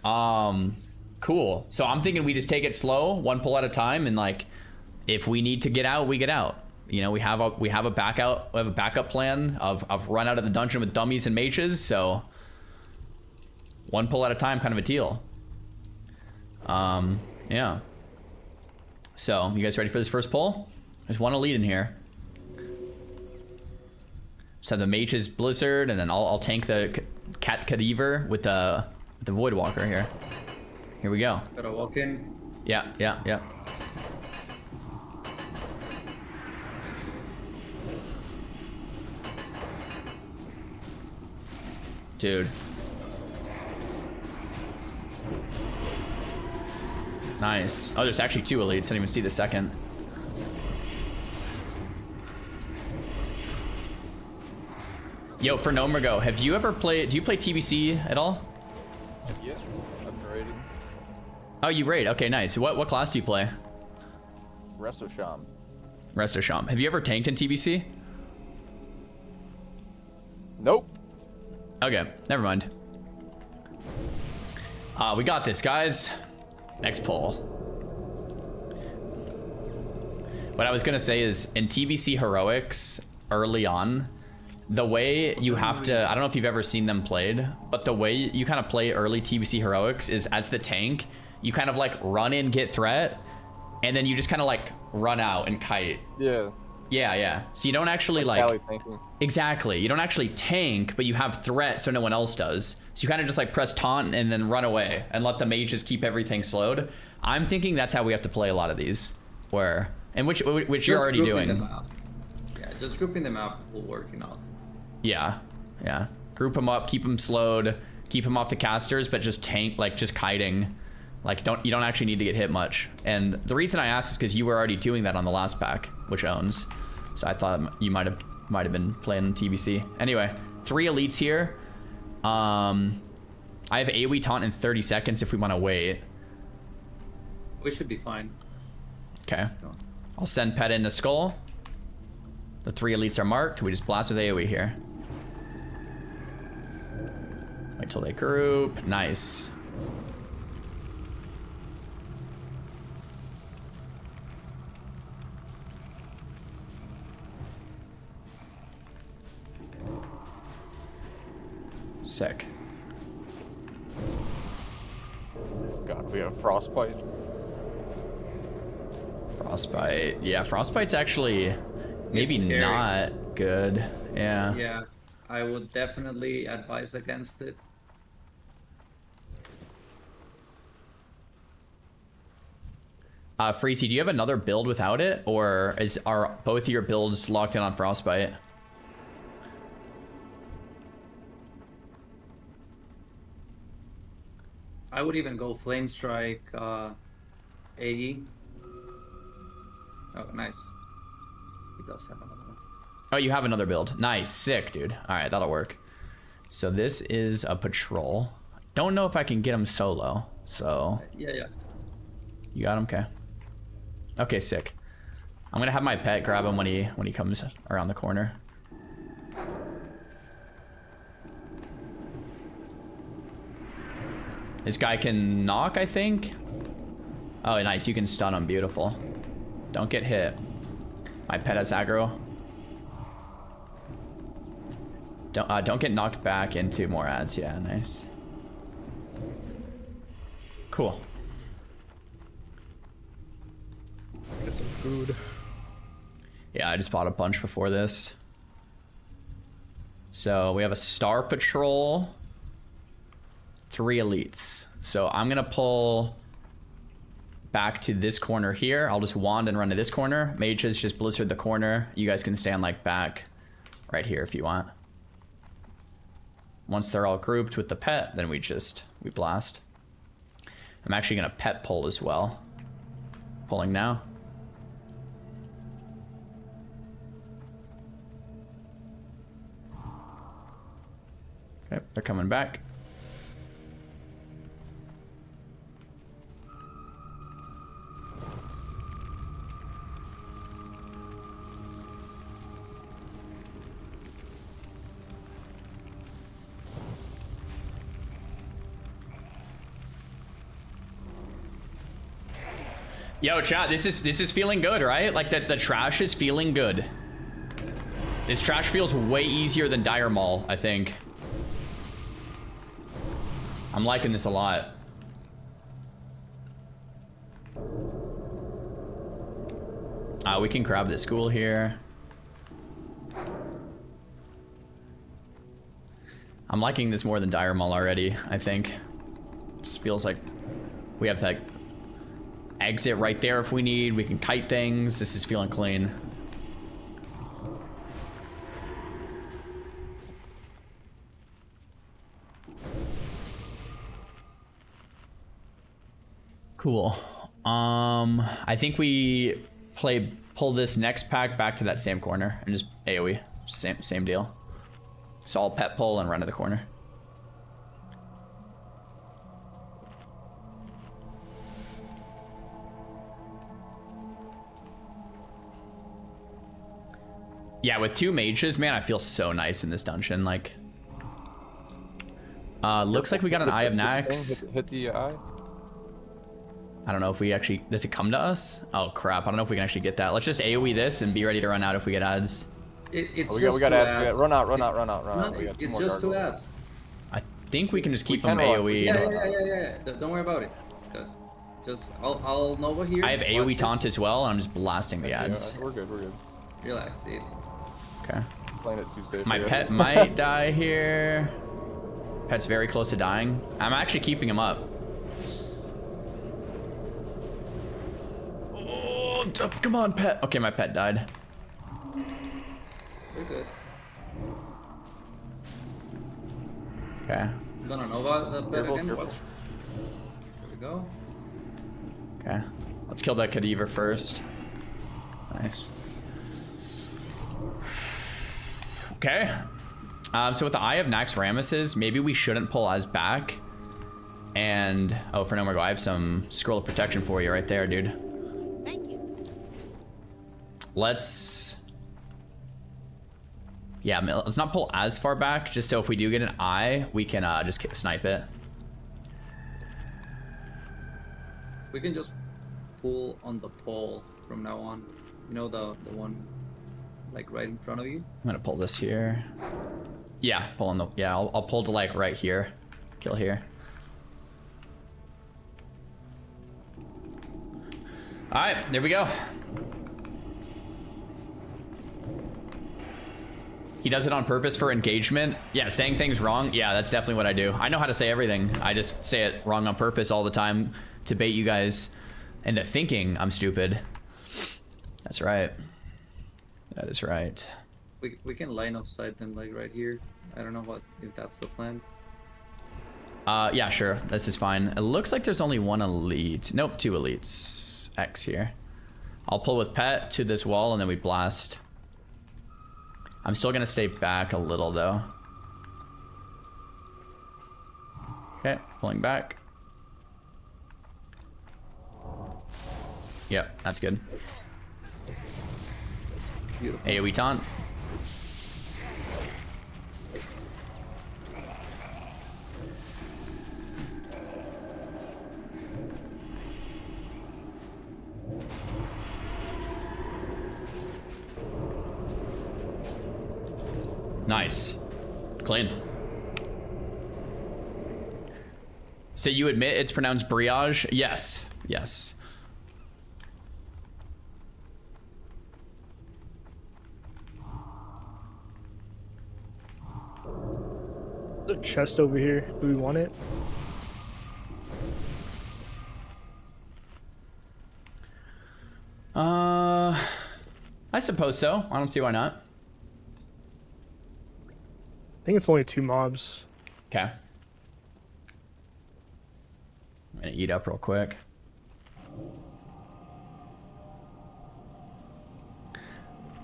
Cool. So I'm thinking we just take it slow, 1 pull at a time, and like, if we need to get out, we get out. You know, we have a backup plan of run out of the dungeon with dummies and mages. So 1 pull at a time, kind of a deal. Yeah. So you guys ready for this first pull? There's one elite in here. So the mage's blizzard, and then I'll tank the cat cadaver with the void walker here. Here we go. Gotta walk in. Yeah, yeah, yeah. Dude. Nice. Oh, there's actually 2 elites. I didn't even see the second. Yo, for Nomergo, have you ever played... Do you play TBC at all? Yeah, I'm raiding. Oh, you raid. Okay, nice. What class do you play? Resto Sham. Resto Sham. Have you ever tanked in TBC? Nope. Okay, never mind. We got this, guys. Next poll. What I was gonna say is, in TBC Heroics, early on, the way you have to, I don't know if you've ever seen them played, but the way you kind of play early TBC Heroics is as the tank, you kind of like run in, get threat, and then you just kind of like run out and kite. Yeah. Yeah, yeah. So you don't actually like exactly. You don't actually tank, but you have threat so no one else does. So you kind of just like press taunt and then run away and let the mages keep everything slowed. I'm thinking that's how we have to play a lot of these, which you're already doing. Yeah, just grouping them up will work enough. Yeah, yeah. Group them up, keep them slowed, keep them off the casters, but just tank, like just kiting. Like you don't actually need to get hit much. And the reason I asked is because you were already doing that on the last pack, which owns. So I thought you might have been playing TBC. Anyway, 3 elites here. I have AoE taunt in 30 seconds if we want to wait. We should be fine. Okay. I'll send Pet into Skull. The 3 elites are marked. We just blast with AoE here. Wait till they group. Nice. Sick. God, we have Frostbite. Frostbite. Yeah, Frostbite's actually maybe not good. Yeah. Yeah, I would definitely advise against it. Freezy, do you have another build without it? Or are both of your builds locked in on Frostbite? I would even go Flame Strike, AE. Oh, nice. He does have another one. Oh, you have another build. Nice. Sick, dude. All right, that'll work. So this is a patrol. Don't know if I can get him solo, so... Yeah. You got him? Okay. Okay, sick. I'm gonna have my pet grab him when he comes around the corner. This guy can knock, I think. Oh, nice. You can stun him. Beautiful. Don't get hit. My pet has aggro. Don't get knocked back into more ads. Yeah, nice. Cool. Get some food. Yeah, I just bought a bunch before this. So we have a Star Patrol. 3 elites. So I'm gonna pull back to this corner here. I'll just wand and run to this corner. Mages just blizzard the corner. You guys can stand like back right here if you want. Once they're all grouped with the pet, then we blast. I'm actually gonna pet pull as well. Pulling now. Okay, they're coming back. Yo, chat, this is feeling good, right? Like the trash is feeling good. This trash feels way easier than Dire Maul, I think. I'm liking this a lot. We can grab the school here. I'm liking this more than Dire Maul already, I think. Just feels like we have that exit right there if we need. We can kite things. This is feeling clean. Cool. I think we pull this next pack back to that same corner and just AoE. Same deal. So I'll pet pull and run to the corner. Yeah, with 2 mages, man, I feel so nice in this dungeon. Like, looks like we got an Eye of Nax. Hit the eye. I don't know if we actually, does it come to us? Oh crap, I don't know if we can actually get that. Let's just AoE this and be ready to run out if we get ads. It's we just got two ads. ads. Run out. No, We got 2 it's more just 2 gargoyles. ads. I think we can just keep We them can run. AoE. Yeah. Don't worry about it. Just I'll Nova here. I have AoE watch it. taunt as well, and I'm just blasting the Yeah, ads. we're good. Relax, dude. Okay. Playing it too safe. My I guess. pet might die here. Pet's very close to dying. I'm actually keeping him up. Oh, come on, pet. Okay, my pet died. We're good. Okay. I'm gonna Nova the pet Careful, again. careful. Watch. Here we go. Okay. Let's kill that Khadiver first. Nice. Okay. So with the Eye of Nax Ramesses, maybe we shouldn't pull Az back. And, oh, for no more go, I have some Scroll of Protection for you right there, dude. Thank you. Let's... Yeah, let's not pull as far back, just so if we do get an eye, we can just snipe it. We can just pull on the pole from now on. You know the one like right in front of you? I'm gonna pull this here. Yeah, pull on the... Yeah, I'll pull to like right here. Kill here. Alright, there we go. He does it on purpose for engagement. Yeah, saying things wrong. Yeah, that's definitely what I do. I know how to say everything. I just say it wrong on purpose all the time to bait you guys into thinking I'm stupid. That's right. That is right. We can line of sight them like right here. I don't know if that's the plan. Yeah, sure. This is fine. It looks like there's only 1 elite. Nope, 2 elites. X here. I'll pull with pet to this wall and then we blast. I'm still gonna stay back a little though. Okay, pulling back. Yep, that's good. Beautiful. AoE taunt. Nice. Clean. So you admit it's pronounced brioche? Yes. Yes. There's a chest over here. Do we want it? I suppose so. I don't see why not. I think it's only 2 mobs. Okay. I'm gonna eat up real quick.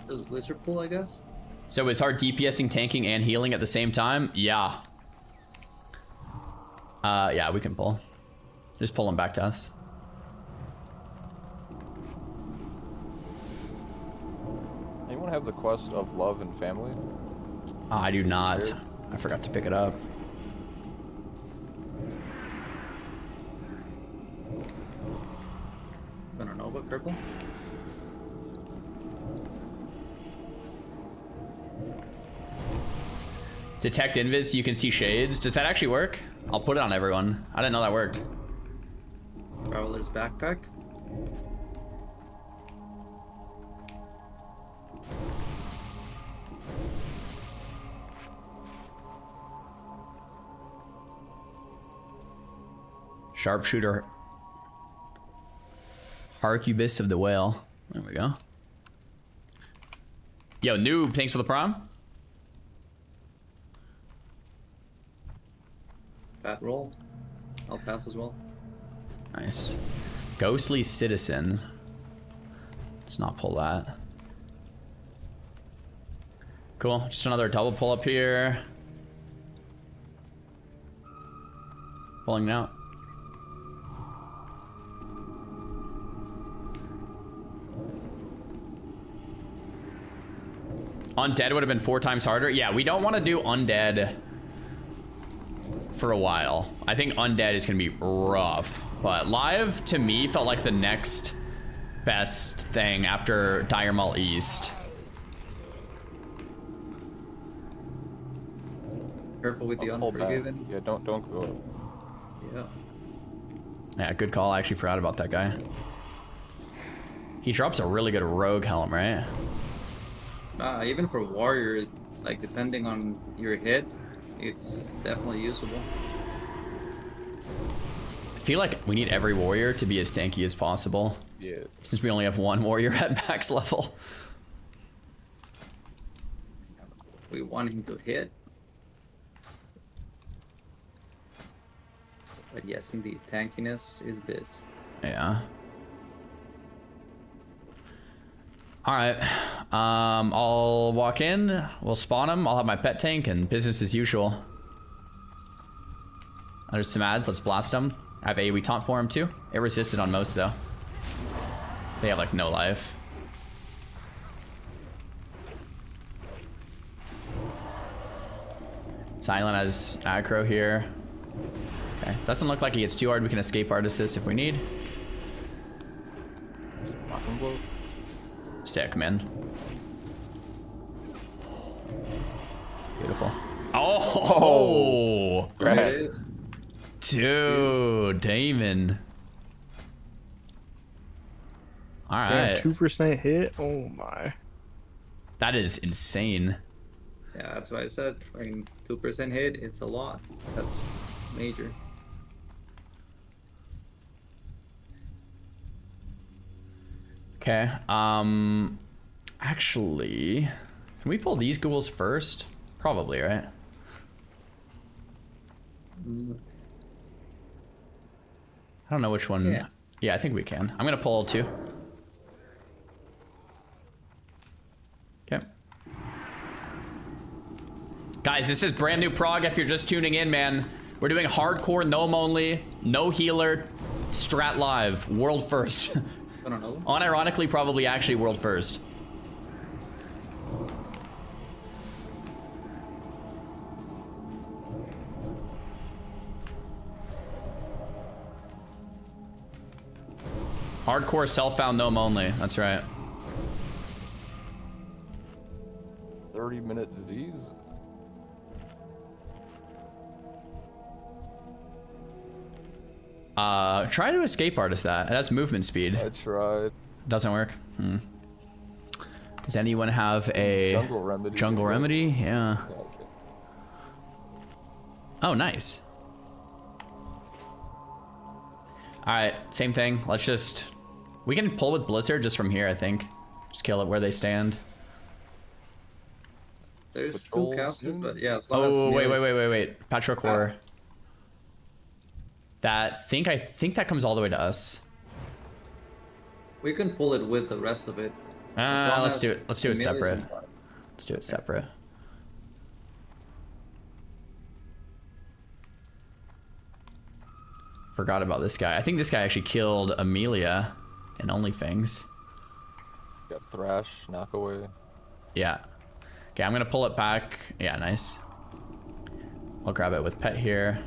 Does Blizzard pull, I guess? So is hard DPSing, tanking, and healing at the same time? Yeah. Yeah, we can pull. Just pull them back to us. Anyone have the quest of love and family? I do not. I forgot to pick it up. Gonna Nova, careful. Detect invis, you can see shades. Does that actually work? I'll put it on everyone. I didn't know that worked. Traveler's backpack. Sharpshooter. Harcubus of the Whale. There we go. Yo, Noob, thanks for the prom. Fat roll. I'll pass as well. Nice. Ghostly Citizen. Let's not pull that. Cool. Just another double pull up here. Pulling out. Undead would have been 4 times harder. Yeah, we don't want to do undead for a while. I think undead is going to be rough. But live, to me, felt like the next best thing after Dire Maul East. Careful with the I'll pull back. Unforgiven. Yeah, don't go. Yeah. Yeah, good call. I actually forgot about that guy. He drops a really good rogue helm, right? Even for warrior, like depending on your hit, it's definitely usable. I feel like we need every warrior to be as tanky as possible. Yeah. Since we only have 1 warrior at max level. We want him to hit. But yes, indeed, tankiness is this. Yeah. Alright. I'll walk in. We'll spawn him. I'll have my pet tank and business as usual. There's some ads. Let's blast them. I have AoE taunt for him too. It resisted on most though. They have like no life. Silent has aggro here. Okay. Doesn't look like he gets too hard. We can escape artist this if we need. Sick, man. Beautiful. Oh! There it is. Dude, Damon. All right. 2% hit. Oh my. That is insane. Yeah, that's why I said, I mean, 2% hit, it's a lot. That's major. Okay. Actually, can we pull these ghouls first? Probably, right? I don't know which one. Yeah. Yeah, I think we can. I'm gonna pull 2. Okay. Guys, this is brand new prog if you're just tuning in, man. We're doing hardcore gnome only, no healer, strat live, world first. I don't know. Unironically, probably actually world first. Hardcore self-found gnome only. That's right. 30-minute disease. Try to escape artist that. It has movement speed. I tried. Doesn't work. Does anyone have a jungle remedy? Jungle remedy? Yeah. Yeah, okay. Oh, nice. All right, same thing. Let's just. We can pull with Blizzard just from here, I think. Just kill it where they stand. There's Patrols, 2 casters, but yeah. As long Oh, as wait. Patchwork Horror. I think that comes all the way to us. We can pull it with the rest of it. Let's do it. Let's do it Melee separate. isn't- Let's do it separate. Forgot about this guy. I think this guy actually killed Amelia in OnlyFans. Got Thrash, knock away. Yeah. Okay, I'm gonna pull it back. Yeah, nice. I'll grab it with pet here.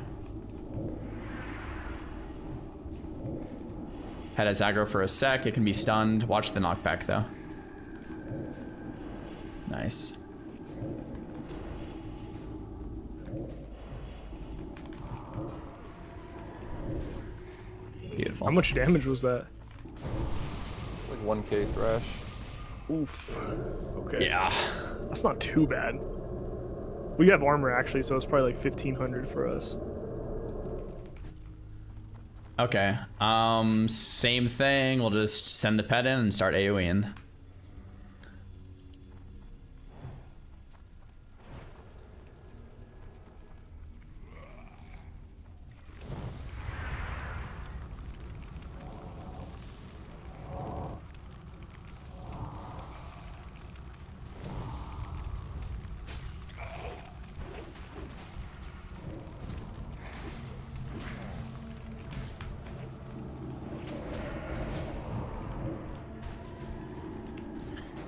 Head as aggro for a sec. It can be stunned. Watch the knockback though. Nice. Beautiful. How much damage was that? It's like 1k Thrash. Oof. Okay. Yeah. That's not too bad. We have armor actually, so it's probably like 1500 for us. Okay. Same thing. We'll just send the pet in and start AoEing.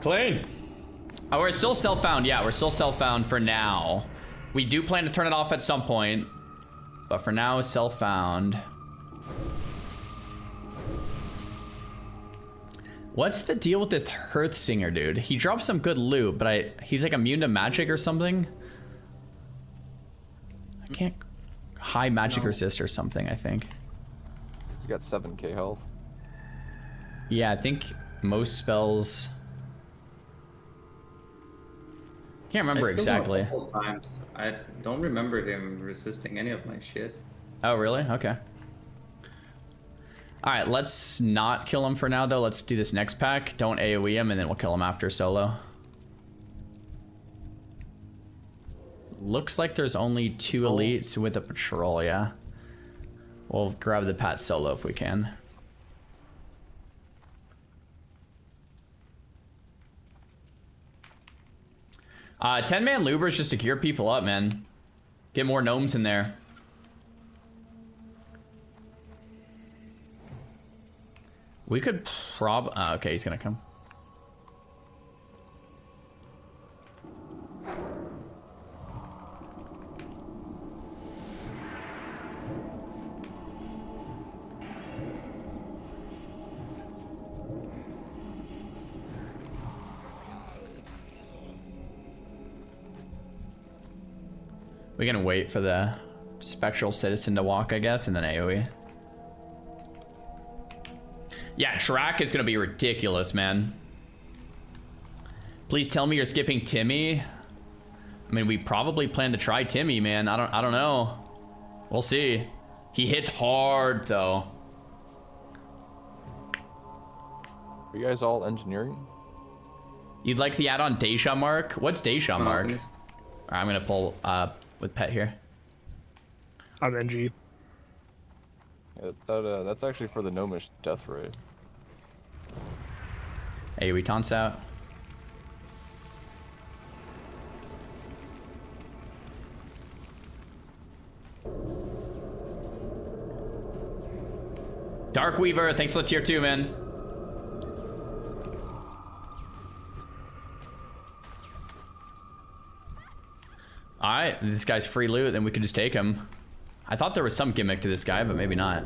Clean. Oh, we're still self-found. Yeah, we're still self-found for now. We do plan to turn it off at some point, but for now, self-found. What's the deal with this Hearthsinger dude? He dropped some good loot, but he's like immune to magic or something. I can't. High magic resist or something, I think. He's got 7k health. Yeah, I think most spells. Can't remember exactly. A couple times. I don't remember him resisting any of my shit. Oh, really? Okay. All right, let's not kill him for now, though. Let's do this next pack. Don't AoE him, and then we'll kill him after solo. Looks like there's only 2 elites with a patrol, yeah. We'll grab the Pat solo if we can. Uh, 10-man Ubers just to gear people up, man. Get more gnomes in there. We could okay, he's gonna come. We can wait for the spectral citizen to walk, I guess, and then AoE. Yeah, track is gonna be ridiculous, man. Please tell me you're skipping Timmy. I mean, we probably plan to try Timmy, man. I don't know. We'll see. He hits hard though. Are you guys all engineering? You'd like the add-on Deja Mark? What's Deja Mark? Alright, I'm gonna pull with Pet here. I'm NG. Yeah, that's actually for the gnomish death ray. AoE taunts out. Darkweaver, thanks for the tier 2, man. Alright, this guy's free loot, then we could just take him. I thought there was some gimmick to this guy, but maybe not.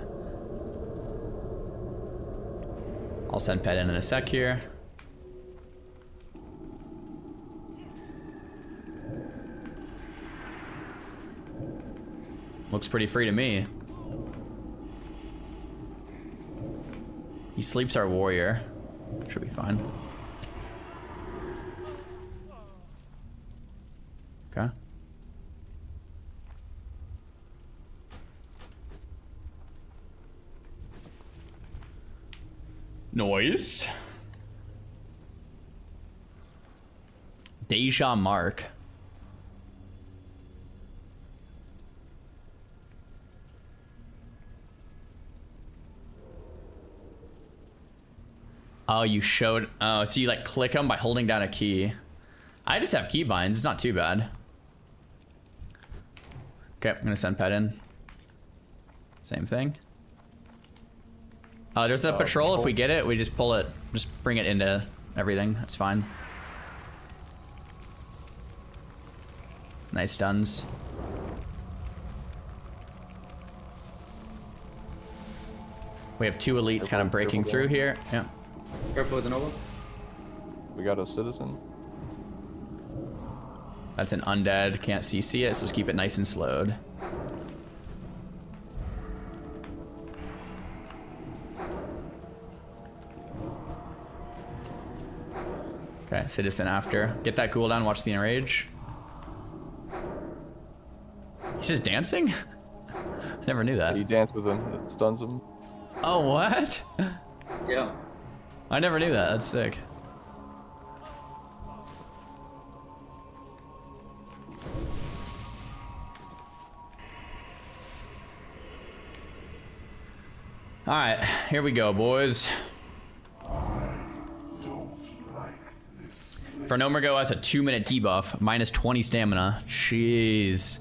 I'll send Pet in a sec here. Looks pretty free to me. He sleeps our warrior. Should be fine. Okay. Noise. Deja Mark. Oh, you showed. Oh, so you like click them by holding down a key. I just have keybinds. It's not too bad. Okay, I'm gonna send Pet in. Same thing. There's a patrol. If we get it, we just pull it. Just bring it into everything. That's fine. Nice stuns. We have 2 elites kind of breaking through here. Yeah. Careful with the Nova. We got a citizen. That's an undead. Can't CC it, so just keep it nice and slowed. Okay, citizen after. Get that cooldown, watch the enrage. He's just dancing? Never knew that. You dance with him, it stuns him. Oh, what? Yeah. I never knew that. That's sick. All right, here we go, boys. Fernomergo has a 2-minute debuff, minus 20 stamina. Jeez.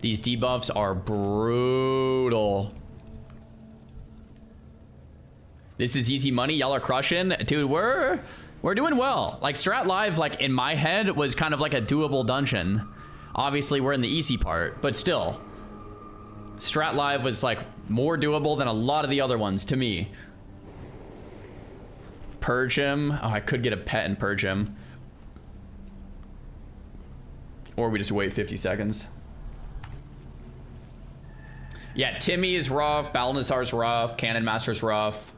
These debuffs are brutal. This is easy money. Y'all are crushing. Dude, we're doing well. Like, Strat Live, like, in my head, was kind of like a doable dungeon. Obviously, we're in the easy part, but still. Strat Live was, like, more doable than a lot of the other ones, to me. Purge him. Oh, I could get a pet and purge him. Or we just wait 50 seconds. Yeah, Timmy is rough. Balnazzar's rough. Cannon Master's rough.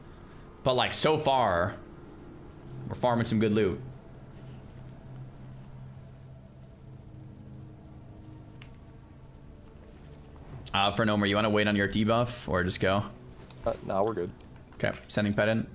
But, like, so far, we're farming some good loot. Fernomer, you want to wait on your debuff or just go? Nah, we're good. Okay, sending pet in.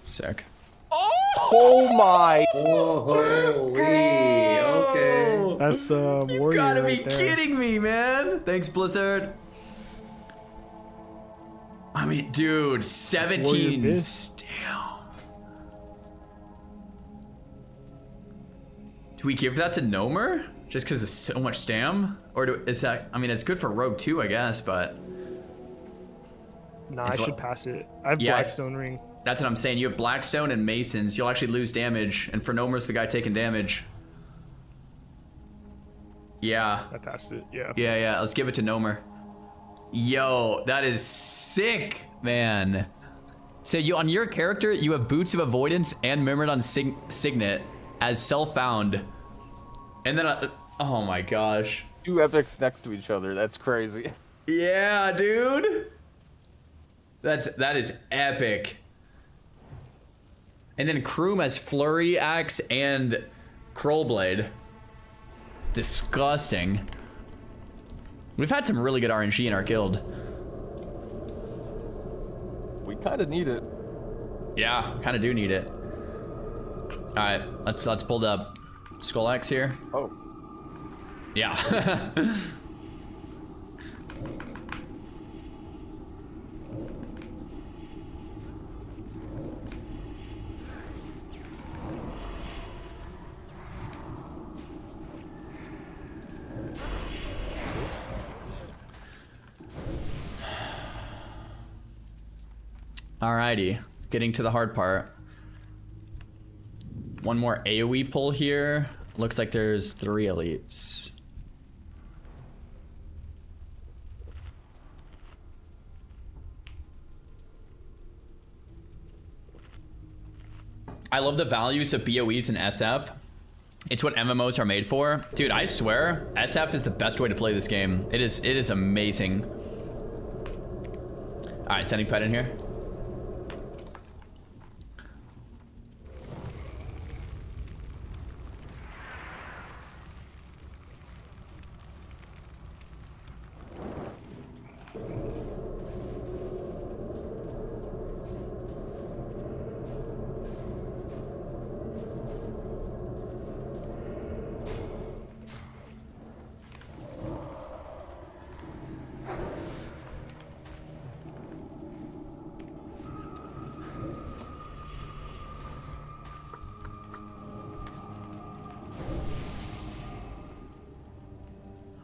Sick. Oh my! Oh, holy. Okay. That's warrior. You gotta be right there. kidding me, man. Thanks, Blizzard. I mean, dude, 17 stam. Do we give that to Gnomer? Just because it's so much stam? Or is that, I mean, it's good for Rogue too, I guess, but. Nah, I should pass it. I have Yeah. Blackstone Ring. That's what I'm saying. You have Blackstone and Masons. You'll actually lose damage. And Fernomer's the guy taking damage. Yeah. I passed it, yeah. Yeah. Let's give it to Gnomer. Yo, that is sick, man. So you on your character, you have Boots of Avoidance and Myrmidon Signet as self-found. And then, oh my gosh. 2 epics next to each other. That's crazy. Yeah, dude. That is epic. And then Kroom has Flurry Axe and Krollblade. Disgusting. We've had some really good RNG in our guild. We kind of need it. Yeah, kind of do need it. All right, let's pull the Skull Axe here. Oh. Yeah. Alrighty, getting to the hard part. One more AoE pull here. Looks like there's 3 elites. I love the values of BOEs and SF. It's what MMOs are made for. Dude, I swear, SF is the best way to play this game. It is amazing. Alright, sending pet in here.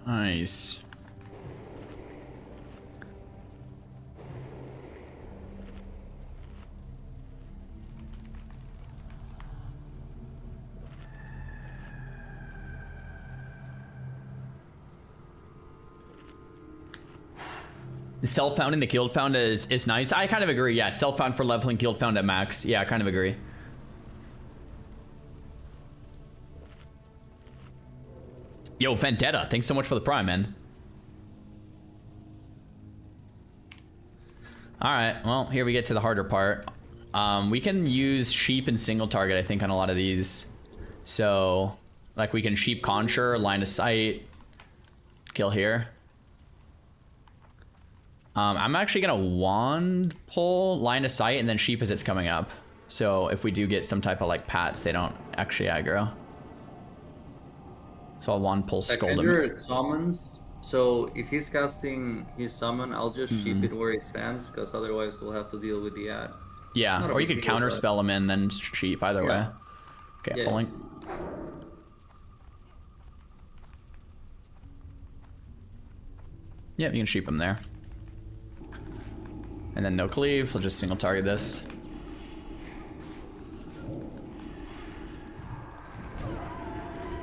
Nice. Self-founding the guild found is nice. I kind of agree. Yeah, self-found for leveling, guild found at max. Yeah, I kind of agree. Yo, Vendetta, thanks so much for the prime, man. All right, well, here we get to the harder part. We can use sheep and single target, I think, on a lot of these. So, like, we can sheep conjure, line of sight, kill here. I'm actually gonna wand pull, line of sight, and then sheep as it's coming up. So if we do get some type of like pats, they don't actually aggro. So I'll wand pull scold him. Summons. So if he's casting his summon, I'll just sheep it where it stands, because otherwise we'll have to deal with the ad. Yeah, or you could counter spell him in, then sheep, either way. Okay, pulling. Yep, you can sheep him there. And then no cleave, we'll just single target this.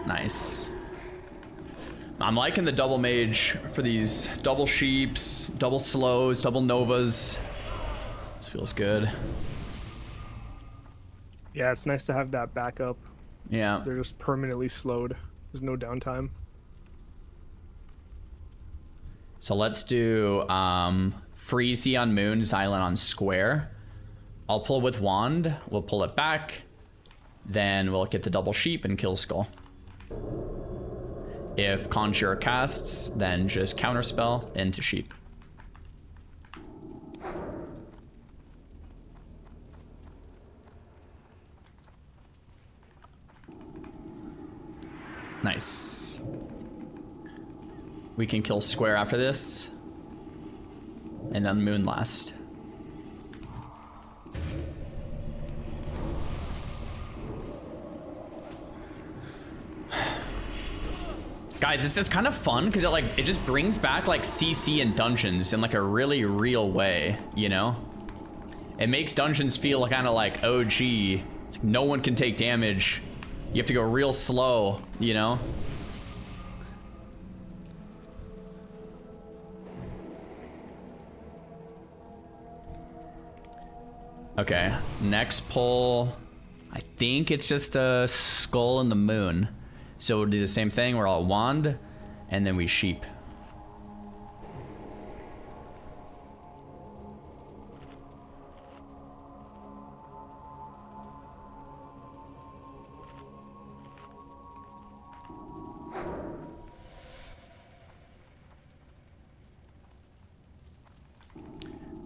Nice. I'm liking the double mage for these double sheeps, double slows, double novas. This feels good. Yeah, it's nice to have that backup. Yeah. They're just permanently slowed. There's no downtime. So let's do Freezy on moon, Xylan on square. I'll pull with wand. We'll pull it back. Then we'll get the double sheep and kill skull. If conjure casts, then just counterspell into sheep. Nice. We can kill square after this. And then moon last. Guys, this is kind of fun because it just brings back like CC and dungeons in like a really real way, you know? It makes dungeons feel kind of like OG. It's like no one can take damage. You have to go real slow, you know? Okay, next pull. I think it's just a skull and the moon. So we'll do the same thing. We're all wand, and then we sheep.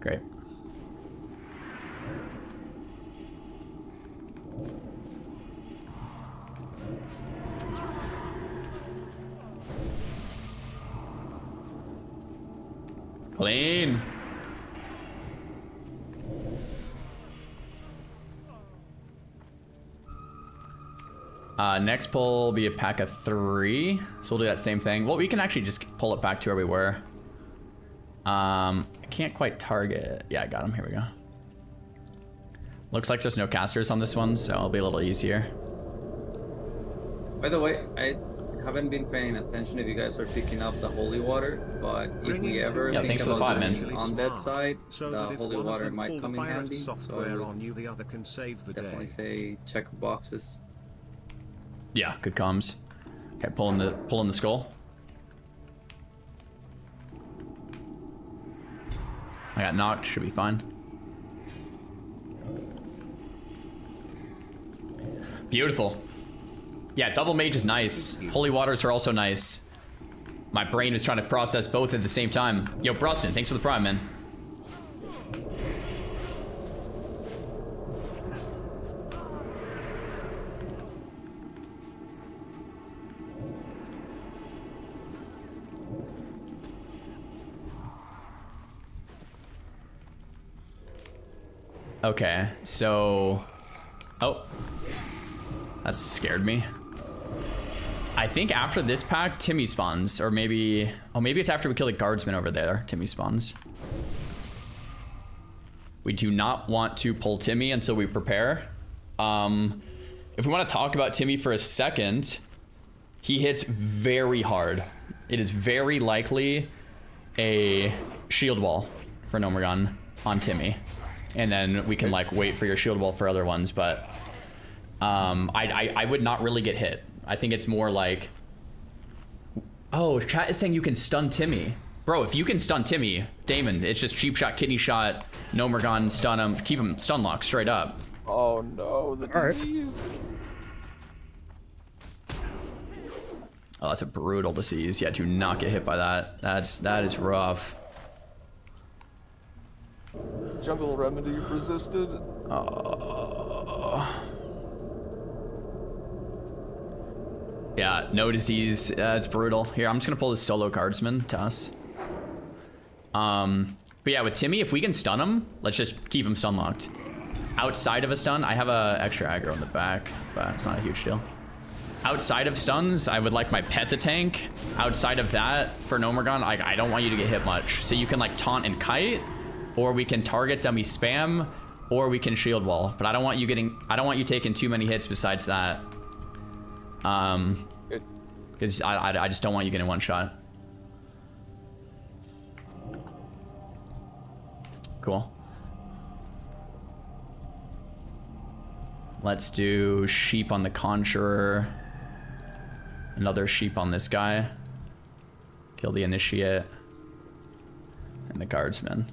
Great. Clean. Next pull will be a pack of 3. So we'll do that same thing. Well, we can actually just pull it back to where we were. I can't quite target. Yeah, I got him. Here we go. Looks like there's no casters on this one, so it'll be a little easier. By the way, I haven't been paying attention if you guys are picking up the holy water, but if we ever think about going on that side, the holy water might come in handy. So I would definitely say check the boxes. Yeah, good comms. Okay, pulling the skull. I got knocked, should be fine. Beautiful. Yeah, double mage is nice. Holy waters are also nice. My brain is trying to process both at the same time. Yo, Bruston, thanks for the prime, man. Okay, so... Oh. That scared me. I think after this pack, Timmy spawns. Or maybe... Oh, maybe it's after we kill the guardsman over there. Timmy spawns. We do not want to pull Timmy until we prepare. If we want to talk about Timmy for a second, he hits very hard. It is very likely a shield wall for Nomergon on Timmy. And then we can like wait for your shield wall for other ones, but I would not really get hit. I think it's more like, oh, chat is saying you can stun Timmy. Bro, if you can stun Timmy, Damon, it's just cheap shot, kidney shot, Nomergon, stun him, keep him stun locked straight up. Oh no, the disease. Oh, that's a brutal disease. Yeah, do not get hit by that. That is rough. Jungle remedy resisted. Yeah, no disease. It's brutal. Here, I'm just gonna pull this solo guardsman to us. But yeah, with Timmy, if we can stun him, let's just keep him stun locked. Outside of a stun, I have a extra aggro in the back, but it's not a huge deal. Outside of stuns, I would like my pet to tank. Outside of that, for Nomergon, I don't want you to get hit much. So you can like taunt and kite, or we can target dummy spam, or we can shield wall. But I don't want you taking too many hits besides that. Because I just don't want you getting one shot. Cool. Let's do sheep on the Conjurer. Another sheep on this guy. Kill the Initiate. And the Guardsman.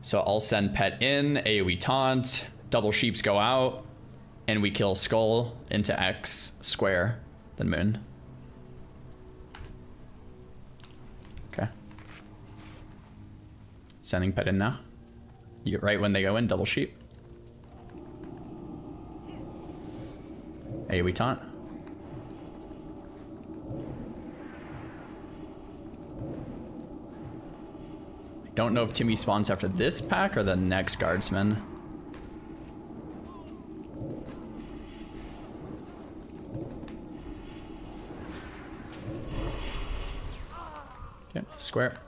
So I'll send Pet in, AoE taunt, double sheeps go out, and we kill Skull into X square, then Moon. Okay. Sending Pet in now. You get right when they go in, double sheep. AoE taunt. I don't know if Timmy spawns after this pack or the next Guardsman. Okay, square.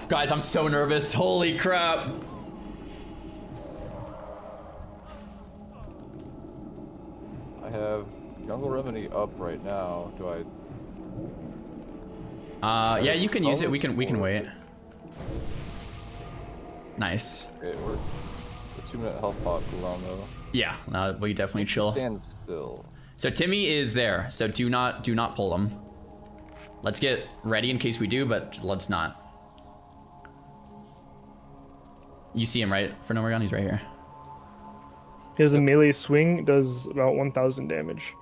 Guys, I'm so nervous. Holy crap. I have Jungle Remedy up right now. Do I? Yeah, you can use it. We can wait. Nice. Okay, we're a 2-minute health pot cooldown though. Yeah, we definitely chill. Stand still. So Timmy is there. So do not pull him. Let's get ready in case we do, but let's not. You see him, right? For Nomergon, he's right here. He has a melee swing, does about 1,000 damage.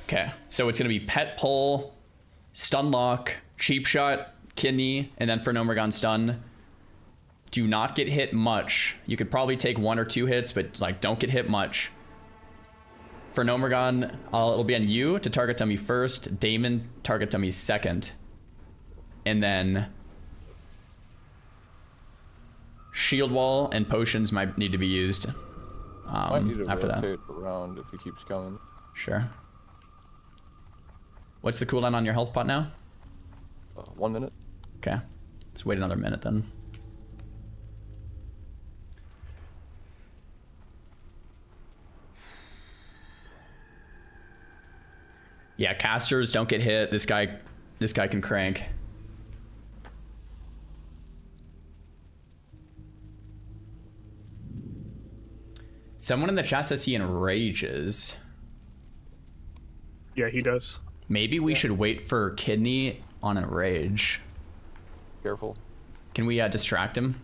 Okay, so it's gonna be pet pull, stun lock, cheap shot, kidney, and then for Nomergon stun. Do not get hit much. You could probably take 1 or 2 hits, but like don't get hit much. For Nomergon, it'll be on you to target dummy first, Damon target dummy second, and then shield wall and potions might need to be used Might need to after that. rotate around if he keeps coming. Sure. What's the cooldown on your health pot now? 1 minute. Okay. Let's wait another minute then. Yeah, casters don't get hit. This guy can crank. Someone in the chat says he enrages. Yeah, he does. Maybe we should wait for kidney on enrage. Careful. Can we distract him?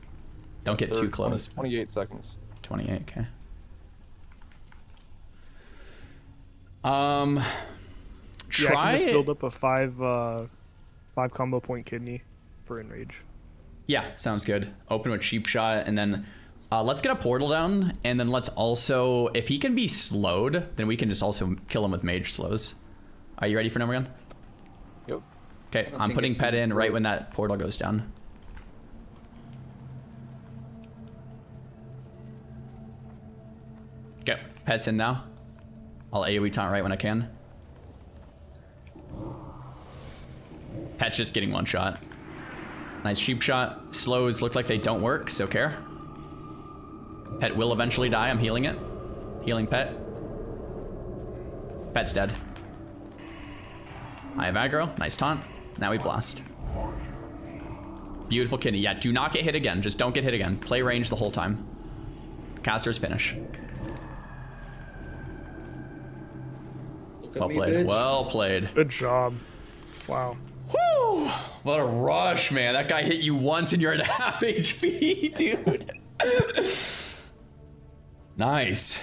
Don't get too close. 28 seconds. 28, okay. Yeah, Try I can just build up a 5 combo point kidney for enrage. Yeah, sounds good. Open with cheap shot, and then let's get a portal down, and then let's also, if he can be slowed, then we can just also kill him with mage slows. Are you ready for Nomergon? Yep. Okay, I'm putting pet in right when that portal goes down. Okay, pet's in now. I'll AoE taunt right when I can. Pet's just getting 1 shot. Nice sheep shot. Slows look like they don't work, so care. Pet will eventually die. I'm healing it. Healing pet. Pet's dead. I have aggro. Nice taunt. Now we blast. Beautiful kidney. Yeah, do not get hit again. Just don't get hit again. Play range the whole time. Caster's finish. Well played. Well played. Good job. Wow. Whew! What a rush, man. That guy hit you once and you're at half HP, dude. Nice.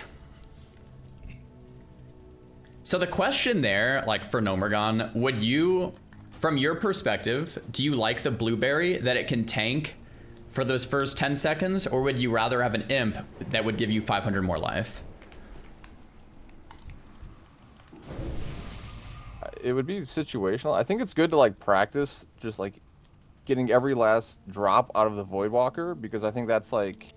So the question there, like for Nomergon, would you, from your perspective, do you like the blueberry that it can tank for those first 10 seconds, or would you rather have an imp that would give you 500 more life? It would be situational. I think it's good to like practice just like getting every last drop out of the Voidwalker, because I think that's like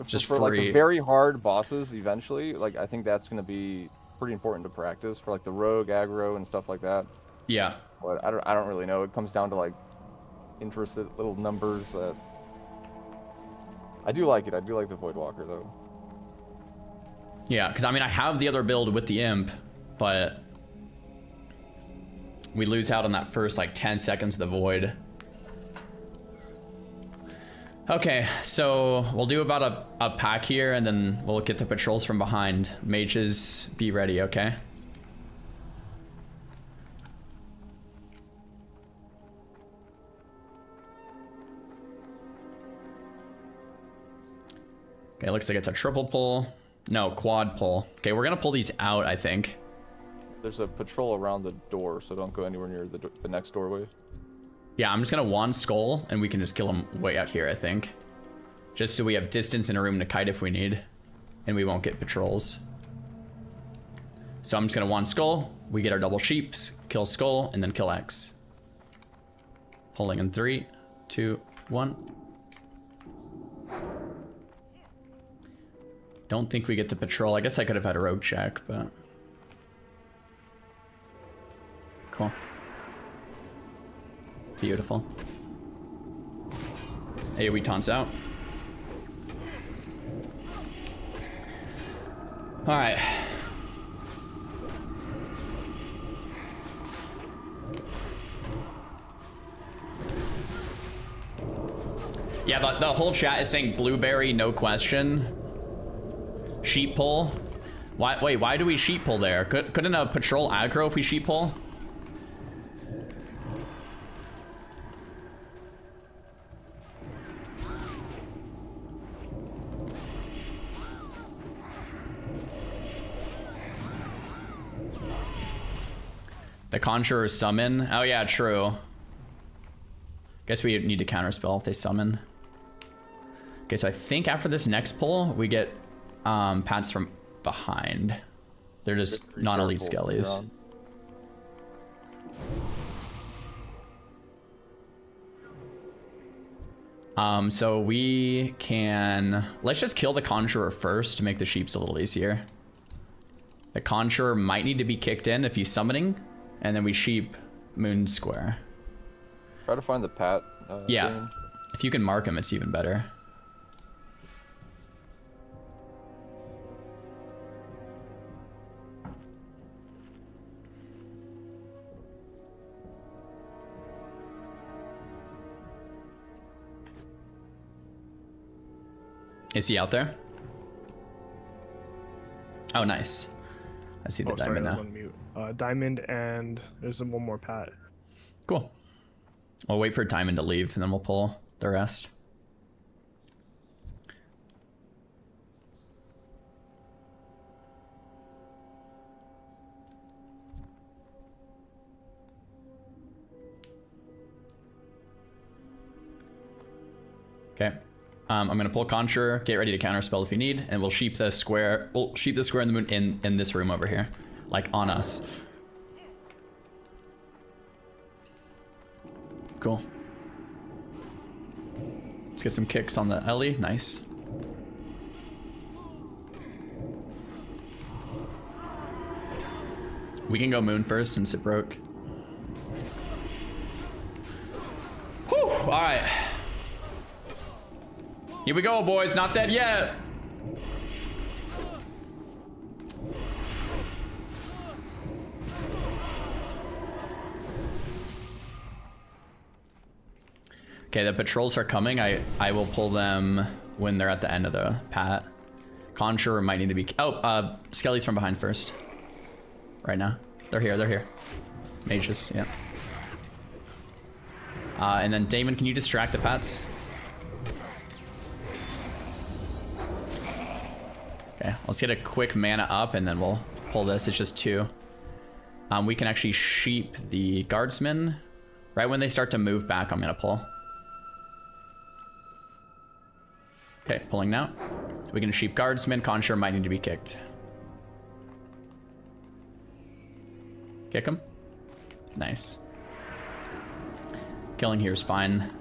just for free. like the very hard bosses eventually. Like I think that's going to be pretty important to practice for like the rogue aggro and stuff like that. Yeah. But I don't really know. It comes down to like interested little numbers that I do like it. I do like the Voidwalker though. Yeah, because I mean I have the other build with the imp, but we lose out on that first like 10 seconds of the void. Okay, so we'll do about a pack here and then we'll get the patrols from behind. Mages, be ready, okay? Okay, looks like it's a triple pull. No, quad pull. Okay, we're gonna pull these out, I think. There's a patrol around the door, so don't go anywhere near the next doorway. Yeah, I'm just gonna wand skull and we can just kill him way out here, I think. Just so we have distance and a room to kite if we need. And we won't get patrols. So I'm just gonna wand skull. We get our double sheeps, kill skull, and then kill X. Pulling in 3, 2, 1. Don't think we get the patrol. I guess I could have had a rogue check, but... Cool. Beautiful. AoE taunts out. Alright. Yeah, the whole chat is saying blueberry, no question. Sheep pull. Wait, why do we sheep pull there? Couldn't a patrol aggro if we sheep pull? The Conjurer summon. Oh yeah, true. Guess we need to counterspell if they summon. Okay, so I think after this next pull, we get pats from behind. They're just non-elite skellies. So we can... Let's just kill the Conjurer first to make the sheeps a little easier. The Conjurer might need to be kicked in if he's summoning. And then we sheep Moon Square. Try to find the Pat. Yeah. Game. If you can mark him, it's even better. Is he out there? Oh, nice. I see the diamond now. On mute. Diamond, and there's one more Pat. Cool. We'll wait for Diamond to leave, and then we'll pull the rest. Okay. I'm gonna pull Conjurer, get ready to counterspell if you need, and we'll sheep the square. We'll sheep the square in the moon in this room over here, like on us. Cool. Let's get some kicks on the Ellie. Nice. We can go moon first since it broke. Whew! All right. Here we go, boys. Not dead yet. Okay, the patrols are coming. I will pull them when they're at the end of the pat. Conjurer might need to be... Oh, Skelly's from behind first. Right now. They're here, they're here. Mages, yeah. And then Damon, can you distract the pats? Okay, let's get a quick mana up and then we'll pull this. It's just 2. We can actually sheep the guardsmen. Right when they start to move back, I'm gonna pull. Okay, pulling now. We can sheep guardsmen. Conjurer might need to be kicked. Kick him. Nice. Killing here is fine.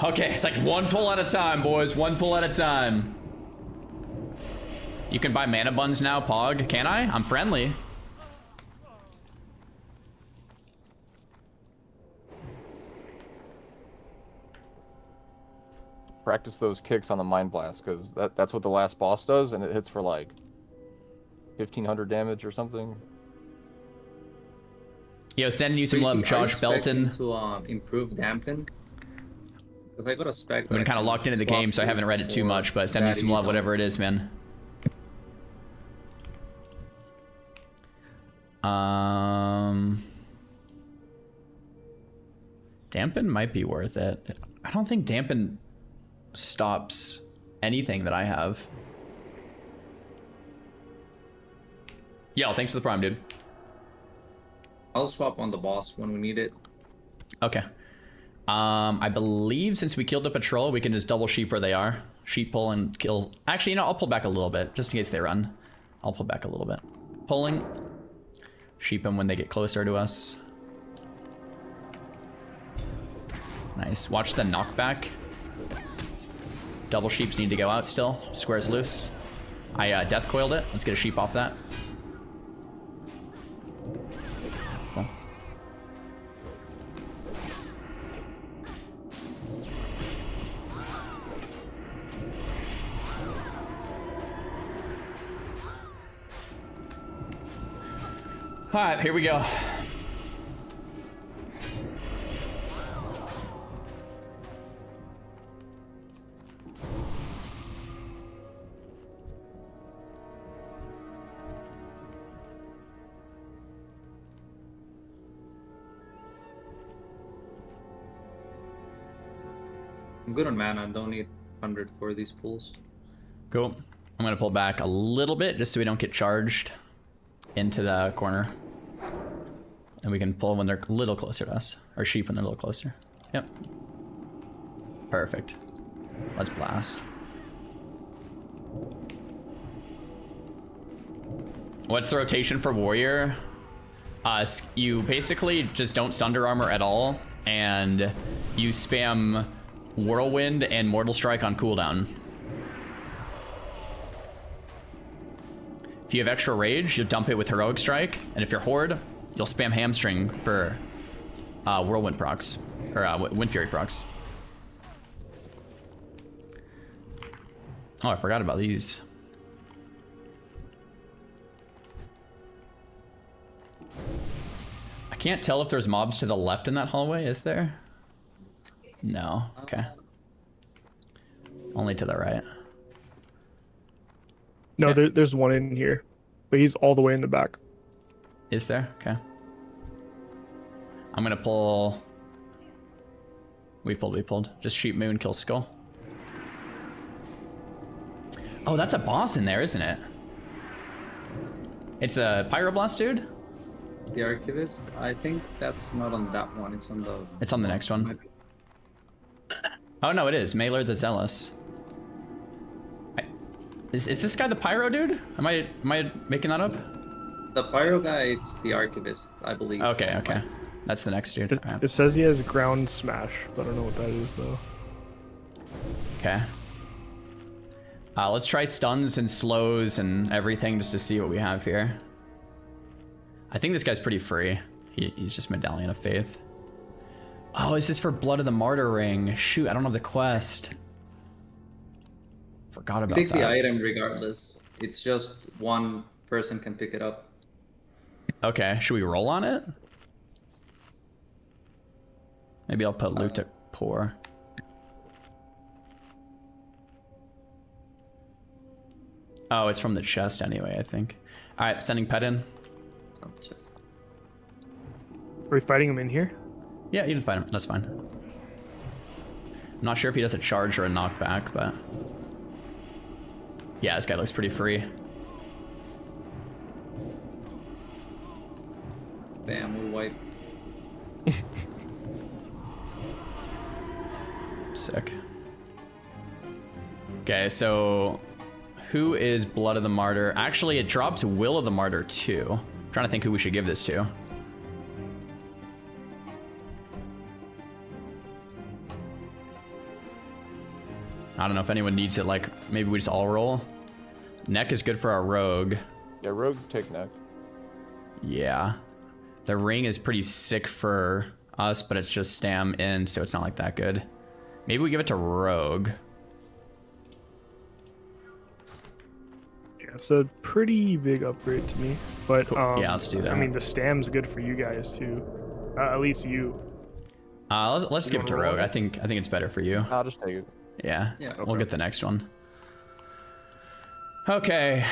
Okay, it's like 1 pull at a time, boys. 1 pull at a time. You can buy mana buns now, Pog. Can I? I'm friendly. Practice those kicks on the Mind Blast, because that's what the last boss does, and it hits for like 1,500 damage or something. Yo, sending you some love, Josh Belton. To improve dampen. Because I got a spec. I've been kind of locked into the game, so I haven't read it too much, but send me some love, whatever it is, man. Dampen might be worth it. I don't think dampen stops anything that I have. Yo, thanks for the prime, dude. I'll swap on the boss when we need it. Okay. I believe since we killed the patrol, we can just double sheep where they are. Sheep pull and kill. Actually, you know, I'll pull back a little bit just in case they run. I'll pull back a little bit. Pulling. Sheep them when they get closer to us. Nice. Watch the knockback. Double sheeps need to go out still. Square's loose. I death coiled it. Let's get a sheep off that. Cool. All right, here we go. I'm good on mana. I don't need 100 for these pulls. Cool. I'm gonna pull back a little bit just so we don't get charged into the corner. And we can pull when they're a little closer to us. Or sheep when they're a little closer. Yep. Perfect. Let's blast. What's the rotation for warrior? You basically just don't sunder armor at all, and you spam whirlwind and mortal strike on cooldown. If you have extra rage, you'll dump it with heroic strike, and if you're horde, you'll spam hamstring for whirlwind procs, or wind fury procs. Oh, I forgot about these. I can't tell if there's mobs to the left in that hallway, is there? No, okay. Only to the right. No, Okay. there's one in here, but he's all the way in the back. Is there? Okay. I'm gonna pull... We pulled. Just shoot moon, kill skull. Oh, that's a boss in there, isn't it? It's the pyroblast dude? The archivist? I think that's not on that one. It's on the... It's on the next one. Oh no, it is. Mailer the Zealous. Is this guy the pyro dude? Am I making that up? The pyro guy, it's the archivist, I believe. Okay, okay. That's the next dude. It says he has ground smash, but I don't know what that is though. Okay. Let's try stuns and slows and everything just to see what we have here. I think this guy's pretty free. He's just Medallion of Faith. Oh, is this for Blood of the Martyr Ring? Shoot, I don't have the quest. Forgot about Pick that. the item regardless. It's just one person can pick it up. Okay, should we roll on it? Maybe I'll put loot to poor. Oh, it's from the chest anyway, I think. All right, sending pet in. Some chest. Are we fighting him in here? Yeah, you can fight him. That's fine. I'm not sure if he does a charge or a knockback, but yeah, this guy looks pretty free. Bam, we wipe. Sick. Okay, so who is Blood of the Martyr? Actually, it drops Will of the Martyr too. I'm trying to think who we should give this to. I don't know if anyone needs it, like, maybe we just all roll. Neck is good for our rogue. Yeah, rogue take neck. Yeah. The ring is pretty sick for us, but it's just stam in, so it's not like that good. Maybe we give it to rogue. Yeah, it's a pretty big upgrade to me. But yeah, let's do that. I mean, the stam's good for you guys too. At least you. Let's give it to rogue. I think it's better for you. I'll just take it. Yeah, Yeah, we'll get the next one. Okay.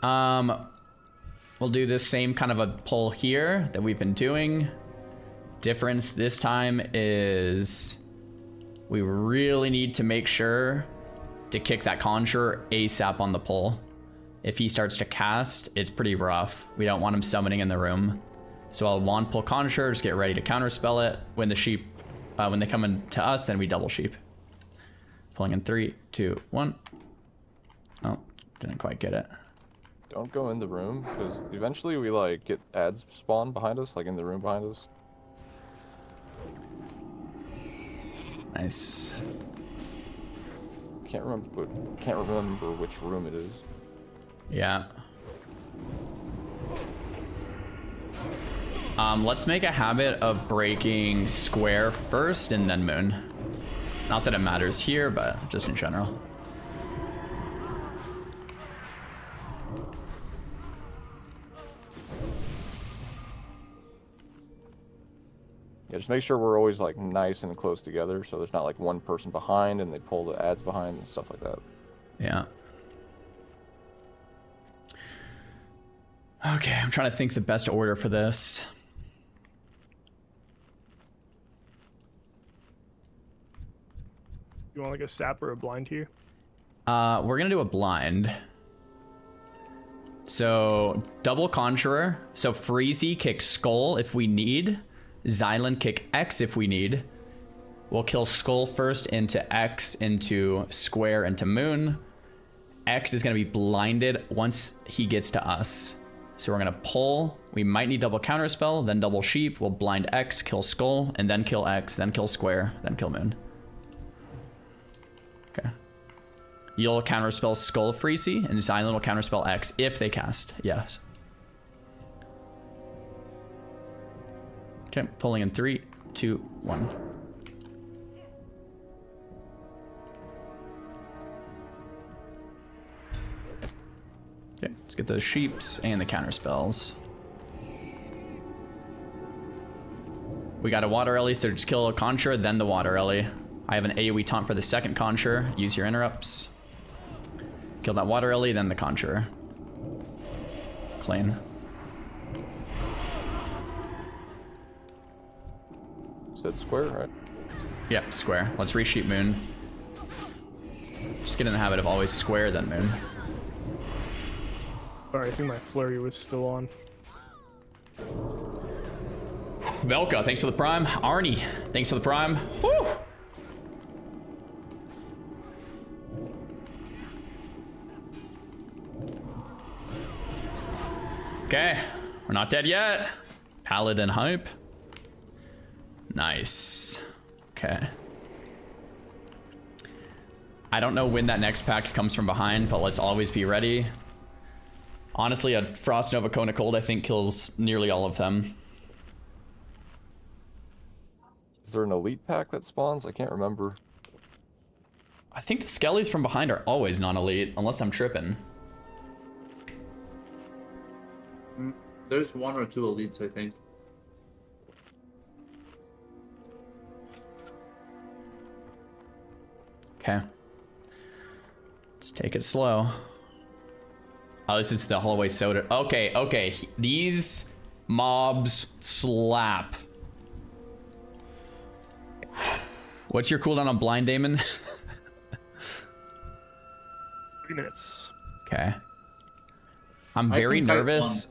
We'll do this same kind of a pull here that we've been doing. Difference this time is we really need to make sure to kick that conjurer ASAP on the pull. If he starts to cast, it's pretty rough. We don't want him summoning in the room. So I'll wand pull conjurer, just get ready to counterspell it. When the sheep, when they come in to us, then we double sheep. Pulling in 3, 2, 1. Oh, didn't quite get it. Don't go in the room, because eventually we like get ads spawn behind us, like in the room behind us. Nice. Can't remember which room it is. Yeah. Let's make a habit of breaking square first and then moon. Not that it matters here, but just in general. Yeah, just make sure we're always like nice and close together, so there's not like one person behind and they pull the ads behind and stuff like that. Yeah. Okay, I'm trying to think the best order for this. You want like a sap or a blind here? We're gonna do a blind. So double conjurer. So Freezy kick skull if we need. Xylan kick X if we need. We'll kill skull first into X, into square, into moon. X is gonna be blinded once he gets to us. So we're gonna pull. We might need double counterspell, then double sheep. We'll blind X, kill skull, and then kill X, then kill square, then kill moon. Okay. You'll counterspell skull Freezy, and Xylan will counterspell X if they cast. Yes. Okay, pulling in 3, 2, 1. Okay, let's get those sheeps and the counter spells. We got a water ellie, so just kill a conjurer, then the water ellie. I have an AoE taunt for the second conjurer. Use your interrupts. Kill that water ellie, then the conjurer. Clean. Is that square, right? Yep, square. Let's resheep moon. Just get in the habit of always square, then moon. Alright, I think my flurry was still on. Velka, thanks for the prime. Arnie, thanks for the prime. Whew. Okay, we're not dead yet. Paladin hope. Nice. Okay. I don't know when that next pack comes from behind, but let's always be ready. Honestly, a Frost Nova Cone of Cold, I think, kills nearly all of them. Is there an elite pack that spawns? I can't remember. I think the Skellies from behind are always non-elite, unless I'm tripping. There's 1 or 2 elites, I think. Okay. Let's take it slow. Oh, this is the hallway soda. Okay, okay. These mobs slap. What's your cooldown on blind, Damon? 3 minutes. Okay. I'm very nervous.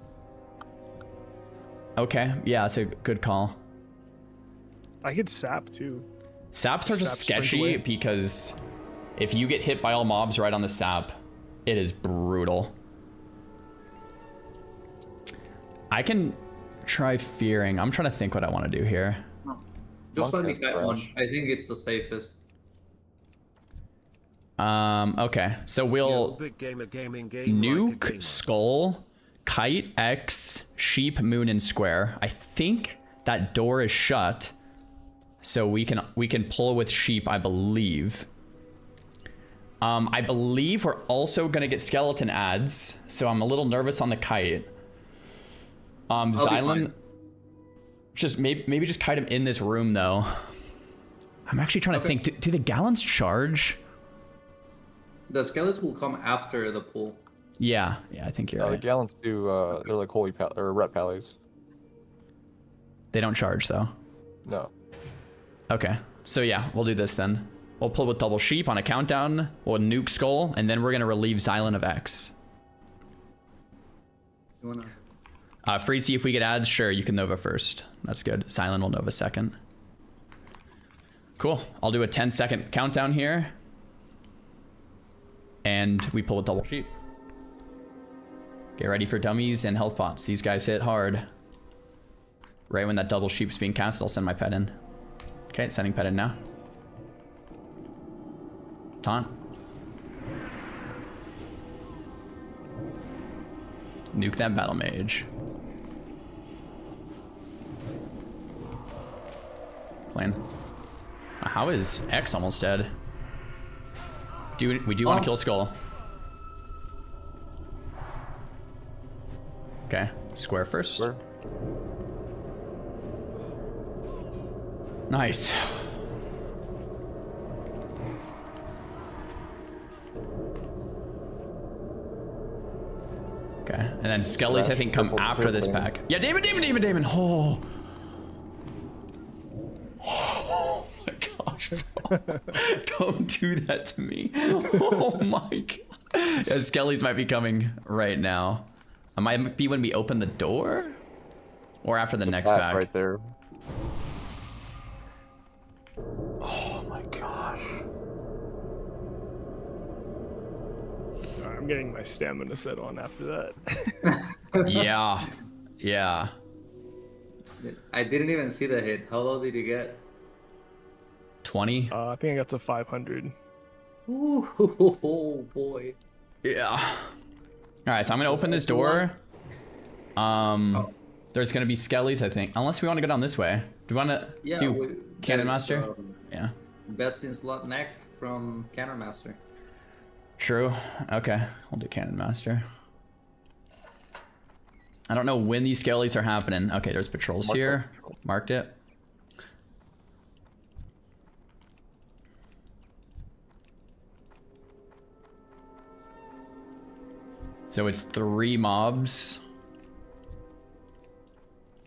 Okay, yeah, that's a good call. I could sap too. Saps are just sketchy because if you get hit by all mobs right on the sap, it is brutal. I can try fearing. I'm trying to think what I want to do here. Just let me kite one. I think it's the safest. Okay, so we'll Big Gamer Gaming nuke, skull, kite, X, sheep, moon, and square. I think that door is shut, so we can pull with sheep, I believe. I believe we're also gonna get skeleton ads, so I'm a little nervous on the kite. Xylan, just maybe just kite him in this room though. I'm actually trying to think. Do the gallons charge? The skeletons will come after the pool. Yeah, I think you're right. The gallons do. They're like holy or ret pallies. They don't charge though. No. Okay, so yeah, we'll do this then. We'll pull with double sheep on a countdown. We'll nuke skull, and then we're gonna relieve Xylan of X. You wanna? Freezy, if we get ads, sure, you can Nova first. That's good. Xylan will Nova second. Cool. I'll do a 10-second countdown here. And we pull with double sheep. Get ready for dummies and health pots. These guys hit hard. Right when that double sheep's being cast, I'll send my pet in. Okay, sending pet in now. Taunt. Nuke that battle mage. Plan. How is X almost dead? We do want to kill Skull. Okay, square first. Square. Nice. Okay, and then Skellies I think come after this pack. Yeah, Damon. Oh. Oh my gosh. Don't do that to me. Oh my god. Yeah, Skellies might be coming right now. It might be when we open the door? Or after the next pack. Right there. Oh my gosh. I'm getting my stamina set on after that. Yeah. I didn't even see the hit. How low did you get? 20? I think I got to 500. Ooh, oh boy. Yeah. Alright, so I'm gonna open this door. There's gonna be Skellies, I think. Unless we want to go down this way. Do we want to do Cannon Master? Yeah. Best in slot neck from Cannon Master. True. Okay, we'll do Cannon Master. I don't know when these Skellies are happening. Okay, there's patrols here. Marked it. So it's 3 mobs.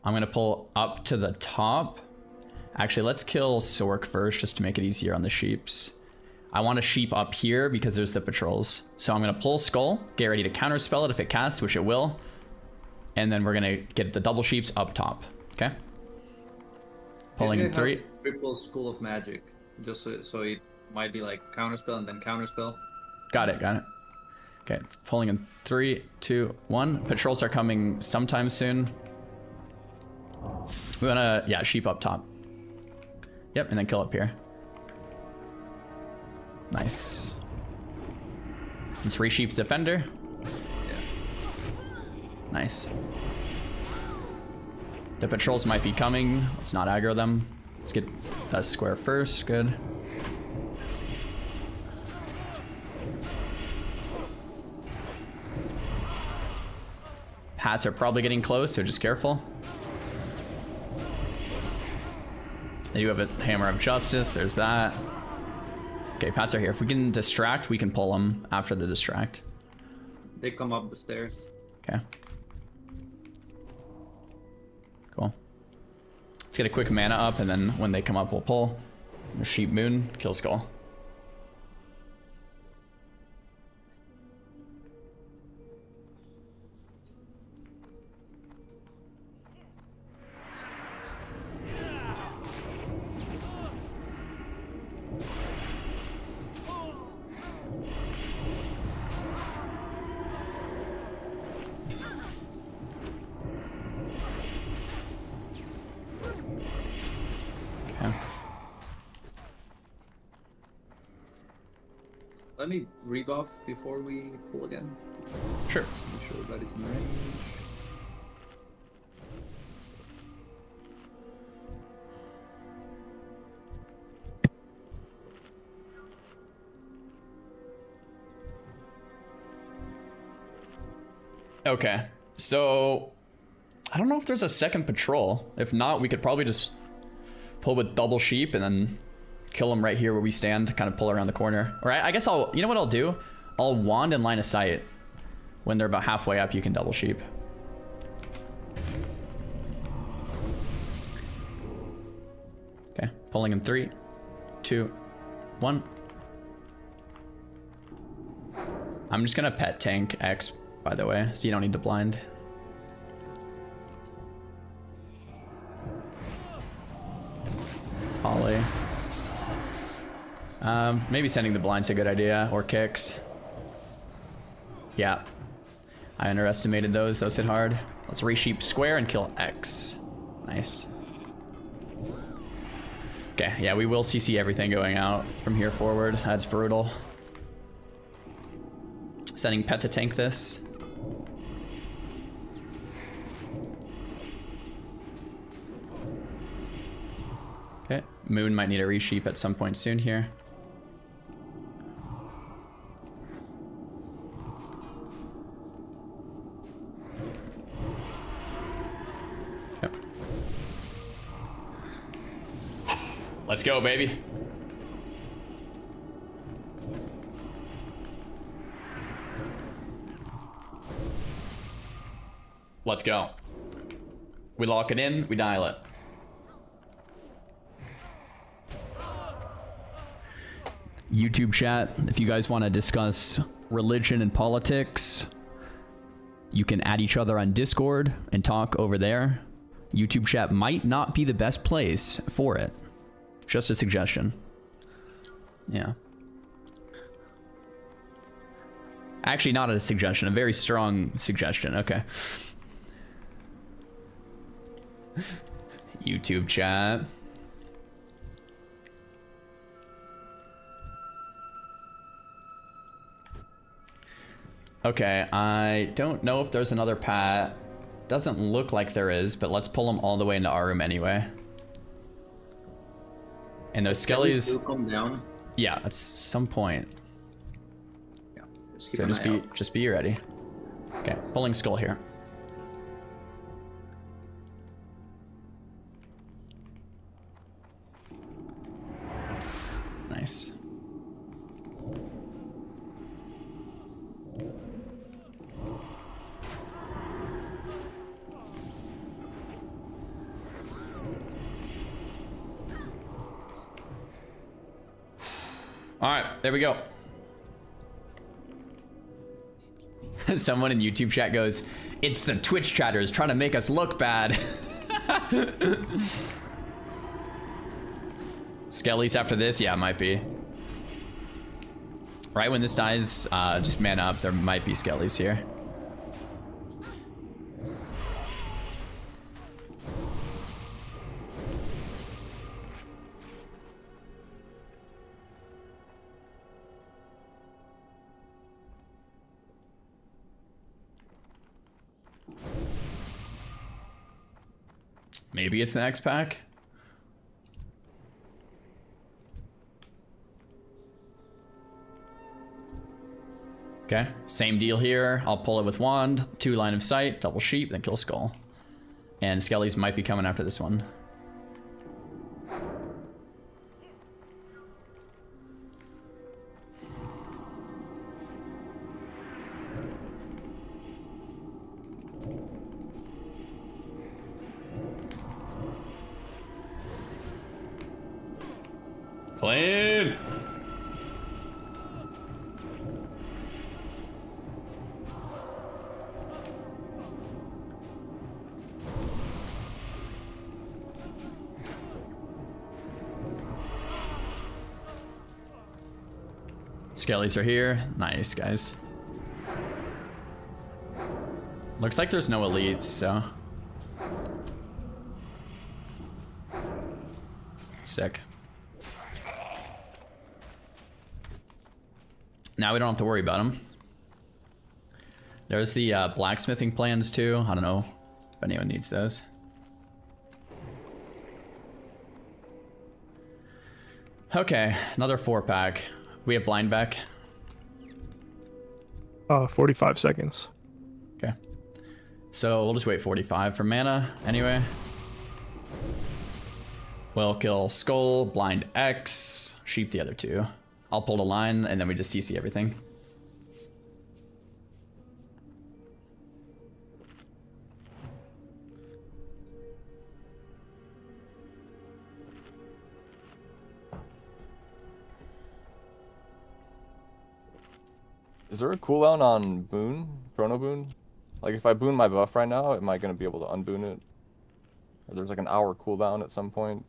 I'm gonna pull up to the top. Actually, let's kill Sork first just to make it easier on the sheeps. I want a sheep up here because there's the patrols. So I'm gonna pull Skull, get ready to counterspell it if it casts, which it will. And then we're gonna get the double sheeps up top, okay? Pulling in 3. Triple School of Magic, just so it might be like counterspell and then counterspell. Got it. Okay, pulling in 3, 2, 1. Patrols are coming sometime soon. We wanna, sheep up top. Yep, and then kill up here. Nice. And 3 sheep defender. Yeah. Nice. The patrols might be coming. Let's not aggro them. Let's get that square first. Good. Pats are probably getting close, so just careful. You have a Hammer of Justice. There's that. Okay, Pats are here. If we can distract, we can pull them after the distract. They come up the stairs. Okay. Cool. Let's get a quick mana up, and then when they come up, we'll pull. Sheep Moon, kill Skull. Let me rebuff before we pull again. Sure. Just make sure everybody's in range. Okay, so I don't know if there's a second patrol. If not, we could probably just pull with double sheep and then kill them right here where we stand to kind of pull around the corner. Or I guess you know what I'll do? I'll wand in line of sight. When they're about halfway up, you can double sheep. Okay, pulling in 3, 2, 1. I'm just gonna pet tank X, by the way, so you don't need to blind. Ollie. Maybe sending the blind's a good idea, or kicks. Yeah. I underestimated those. Those hit hard. Let's resheep square and kill X. Nice. Okay, yeah, we will CC everything going out from here forward. That's brutal. Sending pet to tank this. Okay, Moon might need a resheep at some point soon here. Yep. Let's go, baby. Let's go. We lock it in, we dial it. YouTube chat, if you guys want to discuss religion and politics, you can add each other on Discord and talk over there. YouTube chat might not be the best place for it. Just a suggestion. Yeah. Actually, not a suggestion, a very strong suggestion. Okay. YouTube chat. Okay, I don't know if there's another pat. Doesn't look like there is, but let's pull them all the way into our room anyway. And those skellies will come down. Yeah, at some point. Yeah, So just be ready. Okay, pulling skull here. Nice. All right, there we go. Someone in YouTube chat goes, "It's the Twitch chatters trying to make us look bad." Skellies after this? Yeah, it might be. Right when this dies, just man up. There might be skellies here. Maybe it's the next pack. Okay, same deal here. I'll pull it with wand, 2 line of sight, double sheep, then kill skull. And skellies might be coming after this one. Clean! Skellies are here. Nice, guys. Looks like there's no elites, so... Sick. Now we don't have to worry about them. There's the blacksmithing plans too. I don't know if anyone needs those. Okay, another 4-pack. We have blind back. 45 seconds. Okay. So we'll just wait 45 for mana anyway. We'll kill Skull, Blind X, Sheep the other 2. I'll pull the line and then we just CC everything. Is there a cooldown on boon, chrono boon? Like if I boon my buff right now, am I gonna be able to unboon it? Or there's like an hour cooldown at some point?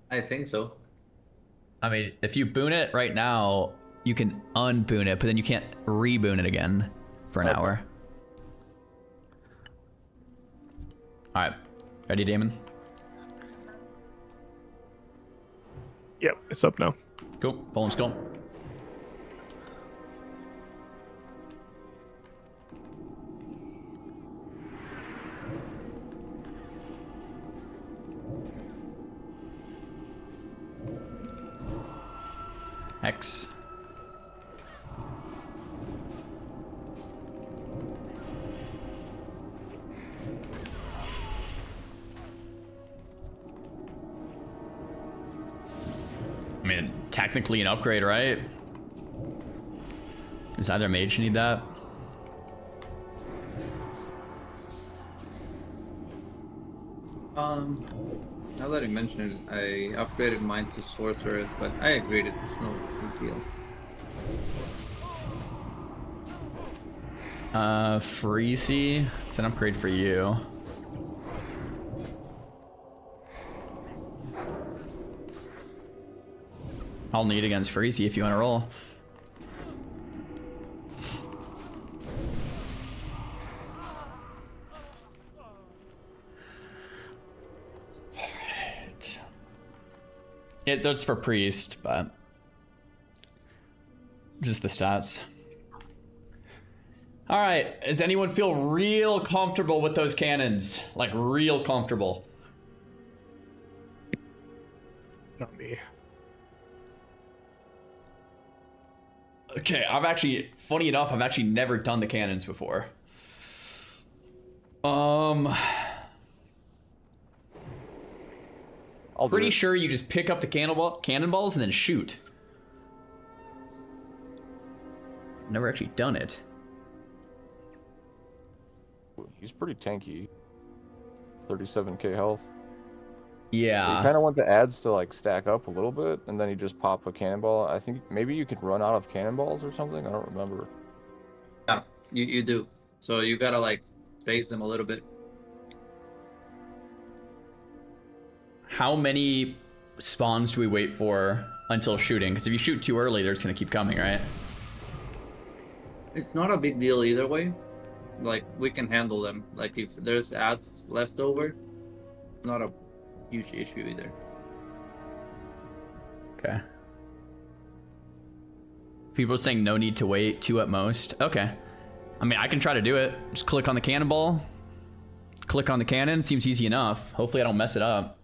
I think so. I mean, if you boon it right now, you can unboon it, but then you can't reboon it again for an hour. Alright. Ready, Damon? Yep, it's up now. Cool. Pulling skull. X. I mean, technically an upgrade, right? Is either mage need that? Now that you mention it, I upgraded mine to sorceress, but I agreed it's no big deal. Freezy. It's an upgrade for you. I'll need against Freezy if you want to roll. That's for priest, but just the stats. All right, does anyone feel real comfortable with those cannons? Like real comfortable? Not me. Okay, funny enough, I've actually never done the cannons before. Pretty sure you just pick up the cannonballs and then shoot. Never actually done it. He's pretty tanky. 37k health. Yeah. You kind of want the ads to like stack up a little bit, and then you just pop a cannonball. I think maybe you could run out of cannonballs or something. I don't remember. Yeah, you do. So you gotta like phase them a little bit. How many spawns do we wait for until shooting? Because if you shoot too early, they're just gonna keep coming, right? It's not a big deal either way. Like, we can handle them. Like, if there's ads left over, not a huge issue either. Okay. People are saying no need to wait, 2 at most. Okay. I mean, I can try to do it. Just click on the cannonball. Click on the cannon. Seems easy enough. Hopefully I don't mess it up.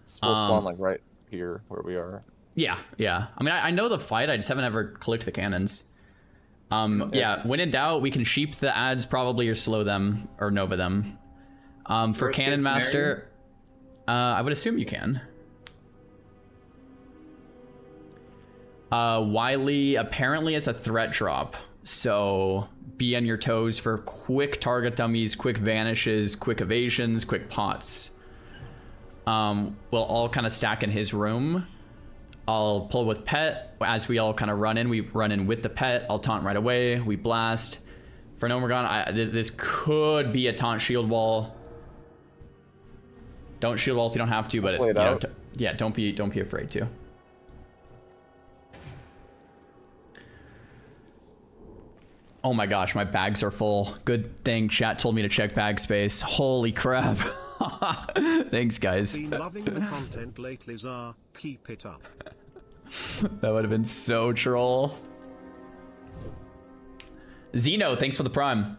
It's supposed to spawn like right here where we are. Yeah, yeah. I mean, I know the fight. I just haven't ever clicked the cannons. Yeah, when in doubt, we can sheep the ads probably or slow them or nova them. For Cannon Master, I would assume you can. Wily apparently is a threat drop, so be on your toes for quick target dummies, quick vanishes, quick evasions, quick pots. We'll all kind of stack in his room. I'll pull with pet as we all kind of run in. We run in with the pet. I'll taunt right away. We blast. For Nomergon, this could be a taunt shield wall. Don't shield wall if you don't have to, but you know, yeah, don't be afraid to. Oh my gosh, my bags are full. Good thing chat told me to check bag space. Holy crap. Thanks, guys. Been loving the content lately, Zar. Keep it up. That would have been so troll. Zeno, thanks for the prime.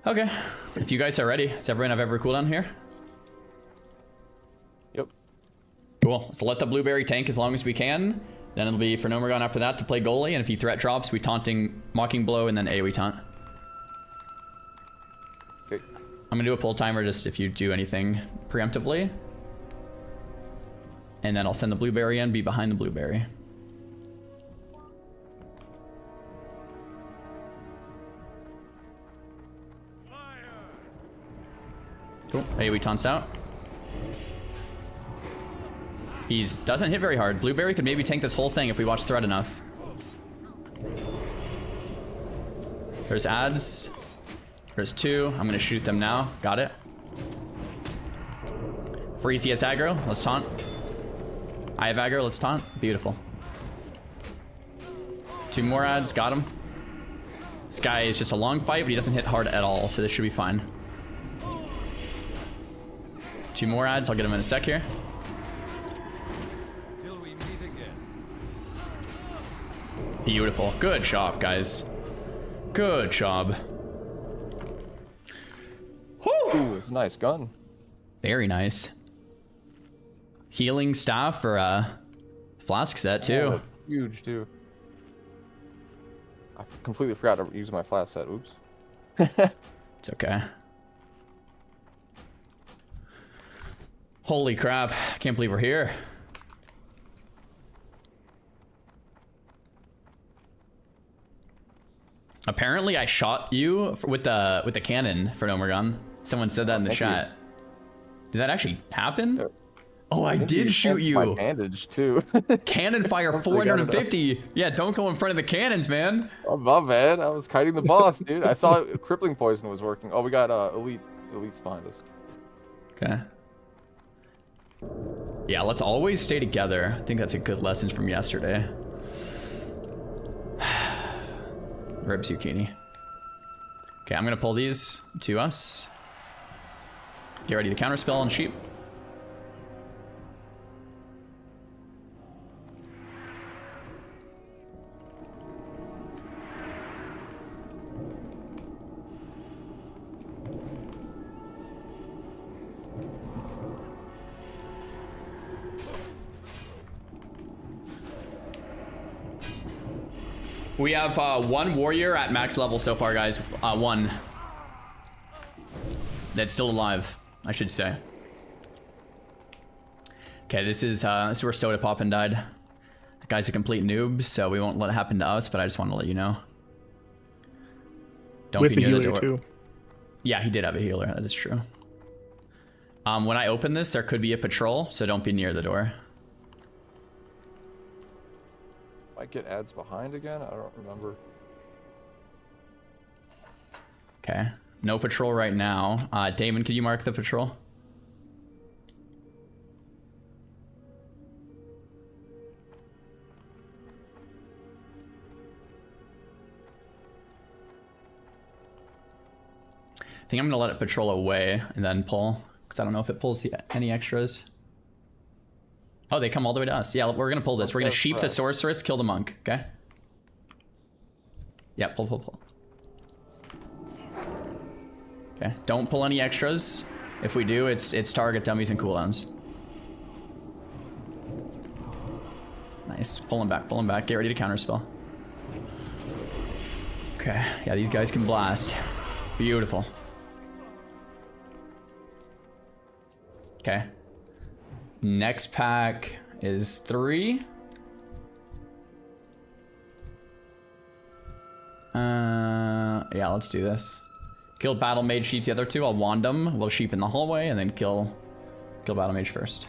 Okay, if you guys are ready, does everyone have every cooldown here? Yep. Cool, so let the blueberry tank as long as we can. Then it'll be for Nomergon after that to play goalie, and if he threat drops, we taunting Mocking Blow and then AoE taunt. Okay. I'm gonna do a pull timer just if you do anything preemptively. And then I'll send the blueberry in, be behind the blueberry. Cool, AoE taunts out. He doesn't hit very hard. Blueberry could maybe tank this whole thing if we watch threat enough. There's ads. There's two. I'm gonna shoot them now. Got it. Freeze, he has aggro. Let's taunt. I have aggro. Let's taunt. Beautiful. Two more ads. Got him. This guy is just a long fight, but he doesn't hit hard at all, so this should be fine. Two more ads. I'll get him in a sec here. Beautiful. Good job, guys. Good job. Whew. Ooh, it's a nice gun. Very nice. Healing staff for a flask set too. Oh, that's huge too. I completely forgot to use my flask set. Oops. It's okay. Holy crap. I can't believe we're here. Apparently, I shot you with the cannon for Nomergon. Someone said that in the chat. Did that actually happen? Oh, I did shoot you. My bandage too. Cannon fire 450. Yeah, don't go in front of the cannons, man. Oh, my bad. I was kiting the boss, dude. I saw crippling poison was working. Oh, we got elites behind us. Okay. Yeah, let's always stay together. I think that's a good lesson from yesterday. Rib zucchini. Okay, I'm gonna pull these to us. Get ready to counterspell on sheep. We have one warrior at max level so far, guys. One. That's still alive, I should say. Okay, this is where Soda Poppin died. That guy's a complete noob, so we won't let it happen to us, but I just want to let you know. Don't be near the door. Too. Yeah, he did have a healer, that is true. When I open this, there could be a patrol, so don't be near the door. Might get ads behind again? I don't remember. Okay. No patrol right now. Damon, could you mark the patrol? I think I'm gonna let it patrol away and then pull, because I don't know if it pulls any extras. Oh, they come all the way to us. Yeah, we're gonna pull this. We're gonna sheep the sorceress, kill the monk, okay? Yeah, pull. Okay, don't pull any extras. If we do, it's target dummies and cooldowns. Nice. Pull him back, pull him back. Get ready to counterspell. Okay. Yeah, these guys can blast. Beautiful. Okay. Next pack is 3. Yeah, let's do this. Kill Battle Mage, sheep the other 2. I'll wand them. We'll sheep in the hallway and then kill Battle Mage first.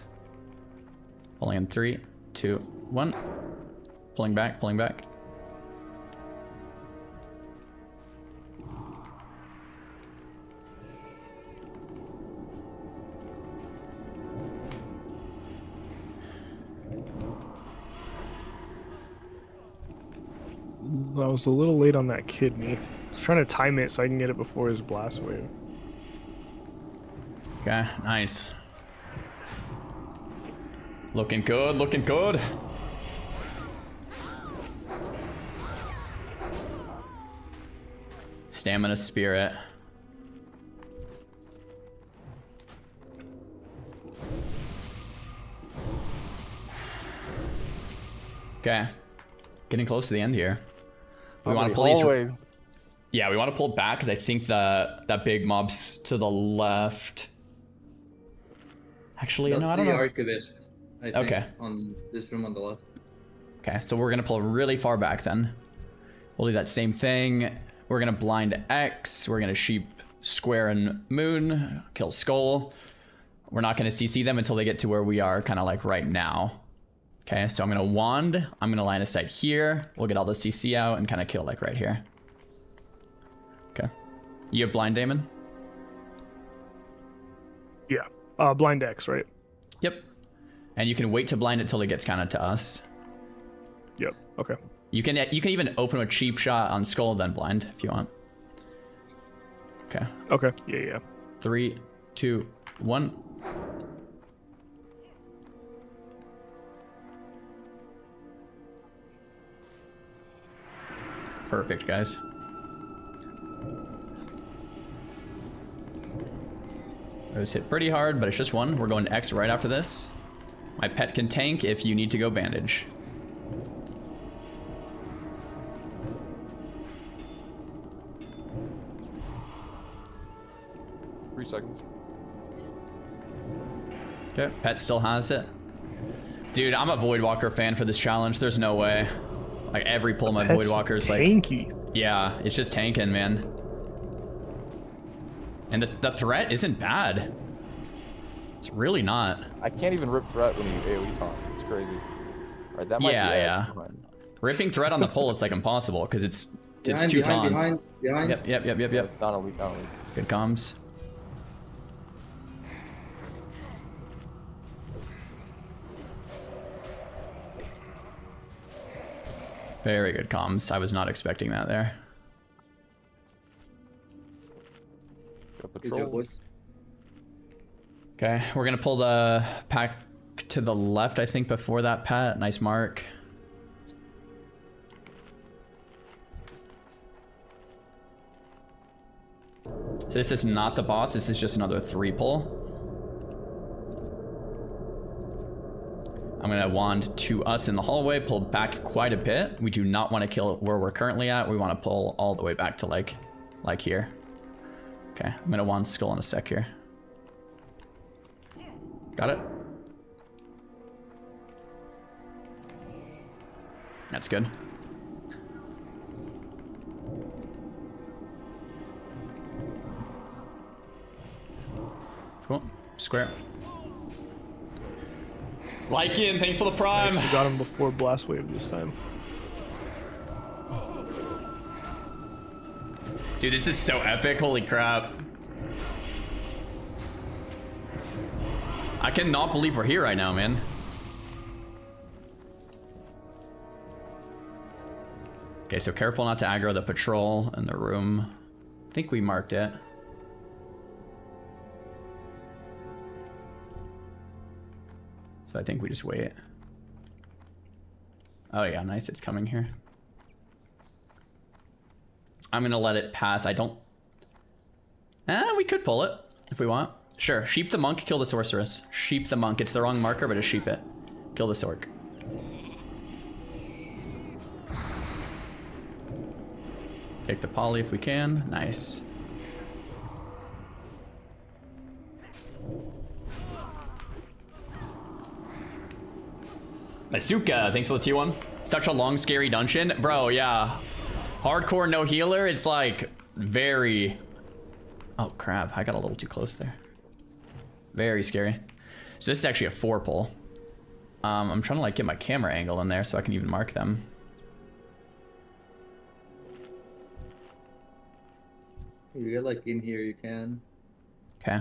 Pulling in 3, 2, 1. Pulling back, pulling back. I was a little late on that kidney. I was trying to time it so I can get it before his blast wave. Okay, nice. Looking good, looking good. Stamina Spirit. Okay. Getting close to the end here. We want to pull these. Yeah, we want to pull back because I think that big mob's to the left. Actually, no, I don't know. The Archivist, I think, okay. On this room on the left. Okay, so we're gonna pull really far back then. We'll do that same thing. We're gonna blind X. We're gonna sheep square and moon. Kill skull. We're not gonna CC them until they get to where we are, kind of like right now. Okay, so I'm gonna wand. I'm gonna line of sight here. We'll get all the CC out and kind of kill like right here. Okay. You have blind, Damon? Yeah. Blind X, right? Yep. And you can wait to blind it till it gets kind of to us. Yep. Okay. You can even open a cheap shot on skull then blind if you want. Okay. Okay. Yeah, yeah. 3, 2, 1. Perfect, guys. It was hit pretty hard, but it's just 1. We're going to X right after this. My pet can tank if you need to go bandage. Three seconds. Okay, pet still has it. Dude, I'm a Voidwalker fan for this challenge. There's no way. Like every pull my Voidwalker is like tanky. Yeah, it's just tanking, man. And the threat isn't bad. It's really not. I can't even rip threat when you AoE taunt. It's crazy. Alright, that might be yeah. Ripping threat on the pull is like impossible because it's 2 taunts. Behind. Yep. Down a week. Good comms. Very good comms. I was not expecting that there. Good job, boys. Okay, we're gonna pull the pack to the left, I think, before that, Pat. Nice mark. So this is not the boss, this is just another 3 pull. I'm gonna wand to us in the hallway, pull back quite a bit. We do not want to kill where we're currently at. We want to pull all the way back to like here. Okay, I'm gonna wand skull in a sec here. Got it? That's good. Cool. Square. Lycan, thanks for the prime. Nice, we got him before blast wave this time. Dude, this is so epic. Holy crap. I cannot believe we're here right now, man. Okay, so careful not to aggro the patrol in the room. I think we marked it. So I think we just wait. Oh yeah, nice, it's coming here. I'm gonna let it pass. I don't... we could pull it if we want. Sure. Sheep the monk, kill the sorceress. Sheep the monk. It's the wrong marker, but just sheep it. Kill the sorc. Take the poly if we can. Nice. Asuka, thanks for the T1. Such a long, scary dungeon. Bro, yeah. Hardcore no healer, it's like very... Oh crap, I got a little too close there. Very scary. So this is actually a 4 pull. I'm trying to like get my camera angle in there so I can even mark them. If you get like in here, you can. Okay.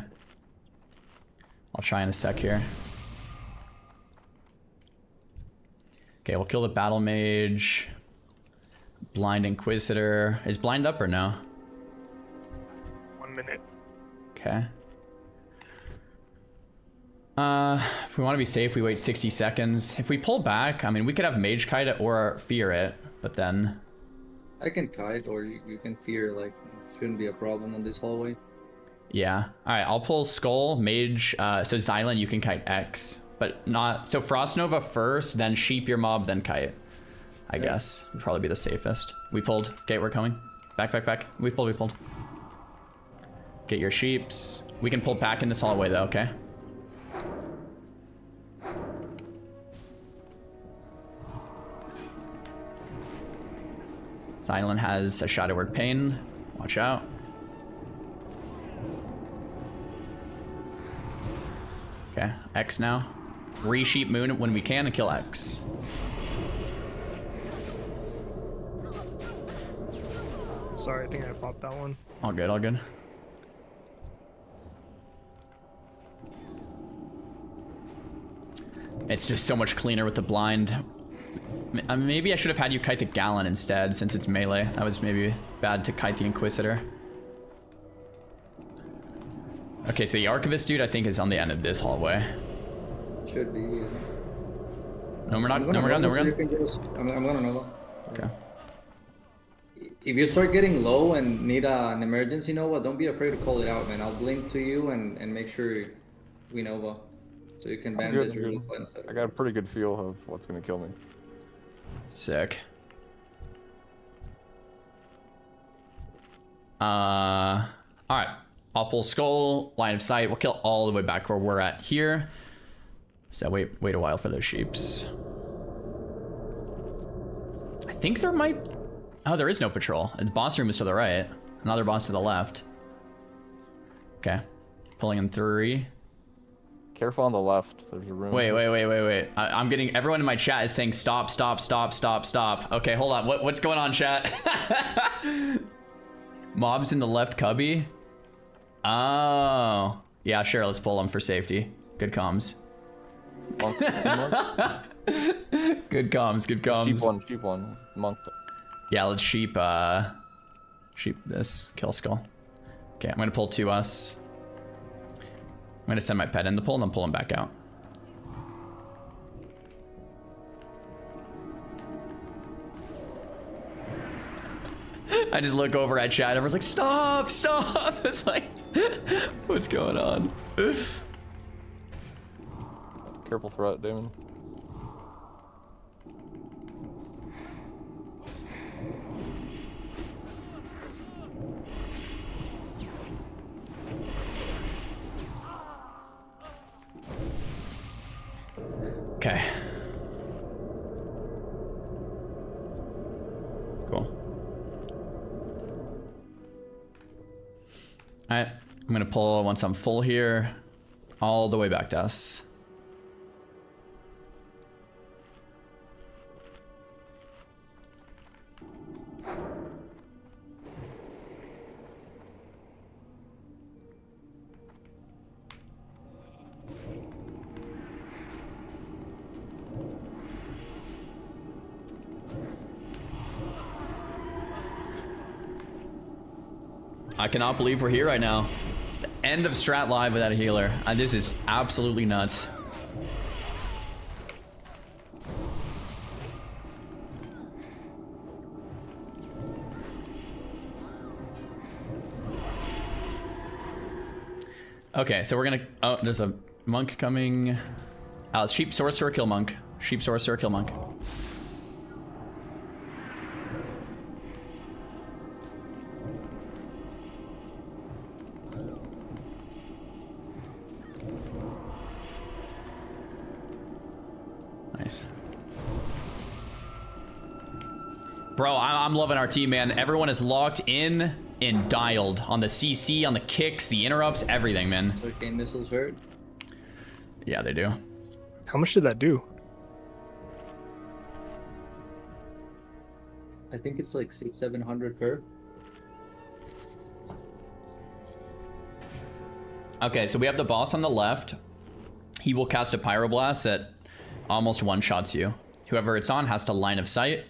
I'll try in a sec here. Okay, we'll kill the battle mage. Blind Inquisitor. Is blind up or no? 1 minute. Okay. If we want to be safe, we wait 60 seconds. If we pull back, I mean, we could have mage kite it or fear it, but then... I can kite, or you can fear, like, shouldn't be a problem on this hallway. Yeah. Alright, I'll pull skull, mage, so Xylan, you can kite X. But not... So Frost Nova first, then sheep your mob, then kite. I guess. Would probably be the safest. We pulled. Okay, we're coming. Back, back, back. We pulled. Get your sheeps. We can pull back in this hallway though, okay? Xylan has a Shadow Word Pain. Watch out. Okay, X now. Re-sheep Moon when we can and kill X. Sorry, I think I popped that one. All good, all good. It's just so much cleaner with the blind. Maybe I should have had you kite the Gallon instead, since it's melee. That was maybe bad to kite the Inquisitor. Okay, so the Archivist dude I think is on the end of this hallway. Should be, yeah. No, we're not. No, we're done. I'm gonna Nova. Okay. If you start getting low and need an emergency Nova, don't be afraid to call it out, man. I'll blink to you and make sure we Nova. So you can bandage or I got a pretty good feel of what's gonna kill me. Sick. Alright. I'll pull skull, line of sight. We'll kill all the way back where we're at here. So wait a while for those sheeps. I think there might... Oh, there is no patrol. The boss room is to the right. Another boss to the left. Okay. Pulling in 3. Careful on the left. There's a room. Wait. I'm getting... Everyone in my chat is saying stop. Okay, hold on. What's going on, chat? Mobs in the left cubby? Oh. Yeah, sure. Let's pull them for safety. Good comms. Monk. Good comms. Sheep one. Monk. Yeah, let's sheep this. Kill skull. Okay, I'm gonna pull to us. I'm gonna send my pet in the pull and then pull him back out. I just look over at chat. Everyone's like, stop. It's like, what's going on? Careful threat, Damon. Okay. Cool. Alright, I'm gonna pull once I'm full here, all the way back to us. I cannot believe we're here right now. The end of Strat Live without a healer. This is absolutely nuts. Okay, so we're gonna... Oh, there's a monk coming. Sheep sorcerer, kill monk. Sheep sorcerer, kill monk. Nice. Bro, I'm loving our team, man. Everyone is locked in and dialed on the CC, on the kicks, the interrupts, everything, man. So arcane missiles hurt? Yeah, they do. How much did that do? I think it's like 600-700 per. Okay, so we have the boss on the left. He will cast a pyroblast that almost one-shots you. Whoever it's on has to line of sight.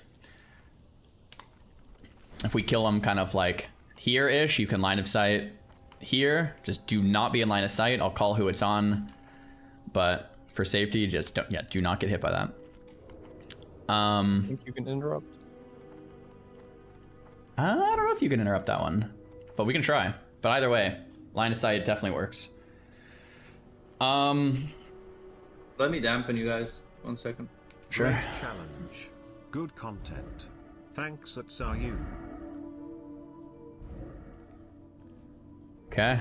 If we kill him kind of like here-ish, you can line of sight here. Just do not be in line of sight. I'll call who it's on. But for safety, just don't, yeah, do not get hit by that. I think you can interrupt. I don't know if you can interrupt that one, but we can try. But either way, line of sight definitely works. Let me dampen you guys. 1 second. Sure. Great challenge. Good content. Thanks at Sayu. Okay.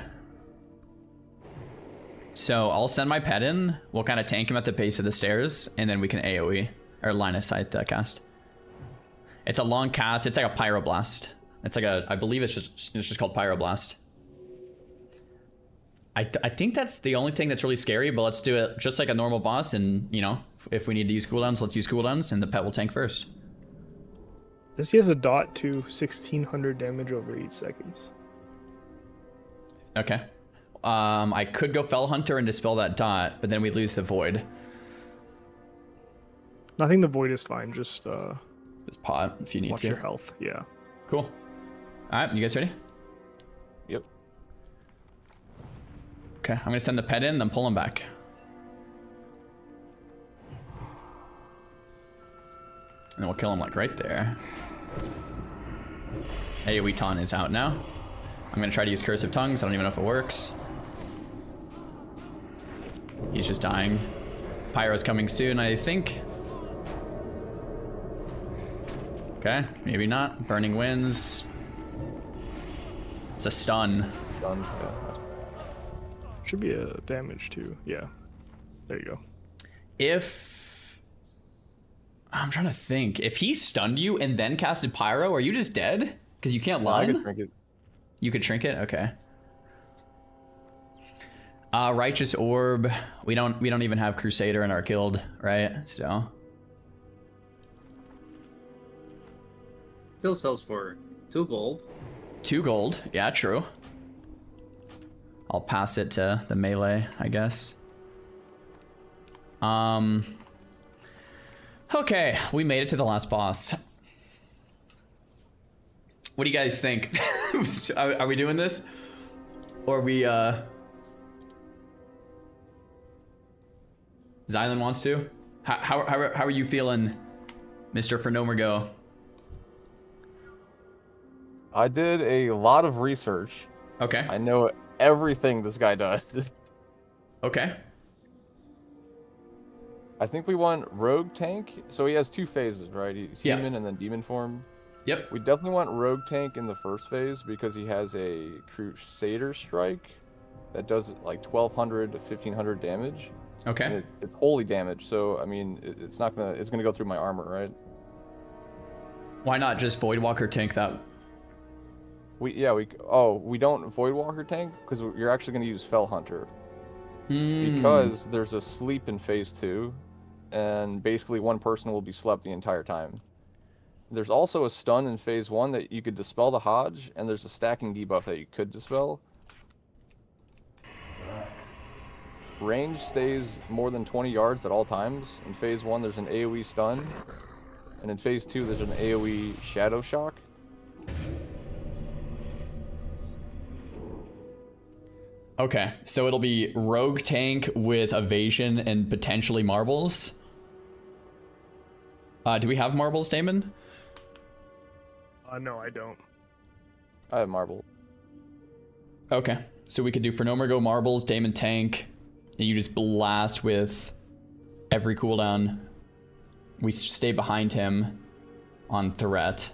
So I'll send my pet in. We'll kind of tank him at the base of the stairs, and then we can AoE, or line of sight that cast. It's a long cast. It's like a pyroblast. It's like a, I believe it's just called pyroblast. I think that's the only thing that's really scary, but let's do it just like a normal boss, and you know, if we need to use cooldowns, let's use cooldowns, and the pet will tank first. This he has a dot to 1600 damage over 8 seconds. Okay. I could go Fell Hunter and dispel that dot, but then we lose the void. I think the void is fine. Just pot if you need watch to. your health. Yeah. Cool. All right, you guys ready? Yep. Okay, I'm gonna send the pet in, then pull him back. And then we'll kill him like right there. AoE taunt is out now. I'm gonna try to use Curse of Tongues. I don't even know if it works. He's just dying. Pyro's coming soon, I think. Okay, maybe not. Burning Winds. It's a stun. Done. Should be a damage too. Yeah. There you go. If... I'm trying to think. If he stunned you and then casted Pyro, are you just dead? Because you can't line? I could drink it. You could shrink it? Okay. Righteous Orb. We don't even have Crusader in our guild, right? So... Still sells for 2 gold. 2 gold. Yeah, true. I'll pass it to the melee, I guess. Okay, we made it to the last boss. What do you guys think? Are we doing this? Or we, Xylan wants to? How are you feeling, Mr. Phenomergo? I did a lot of research. Okay. I know everything this guy does. Okay. I think we want Rogue Tank. So he has 2 phases, right? He's human and then demon form. Yep. We definitely want Rogue Tank in the first phase because he has a Crusader Strike that does like 1200 to 1500 damage. Okay. And it's holy damage, so I mean, it's gonna go through my armor, right? Why not just Voidwalker tank that? We don't Voidwalker tank because you're actually gonna use Fell Hunter. Because there's a sleep in phase 2, and basically one person will be slept the entire time. There's also a stun in phase 1 that you could dispel the Hodge, and there's a stacking debuff that you could dispel. Range stays more than 20 yards at all times. In phase 1 there's an AoE stun, and in phase 2 there's an AoE Shadow Shock. Okay, so it'll be Rogue Tank with Evasion and potentially Marbles. Do we have Marbles, Damon? No, I don't. I have Marble. Okay, So we could do for no more go marbles, Damon tank, and you just blast with every cooldown. We stay behind him on threat.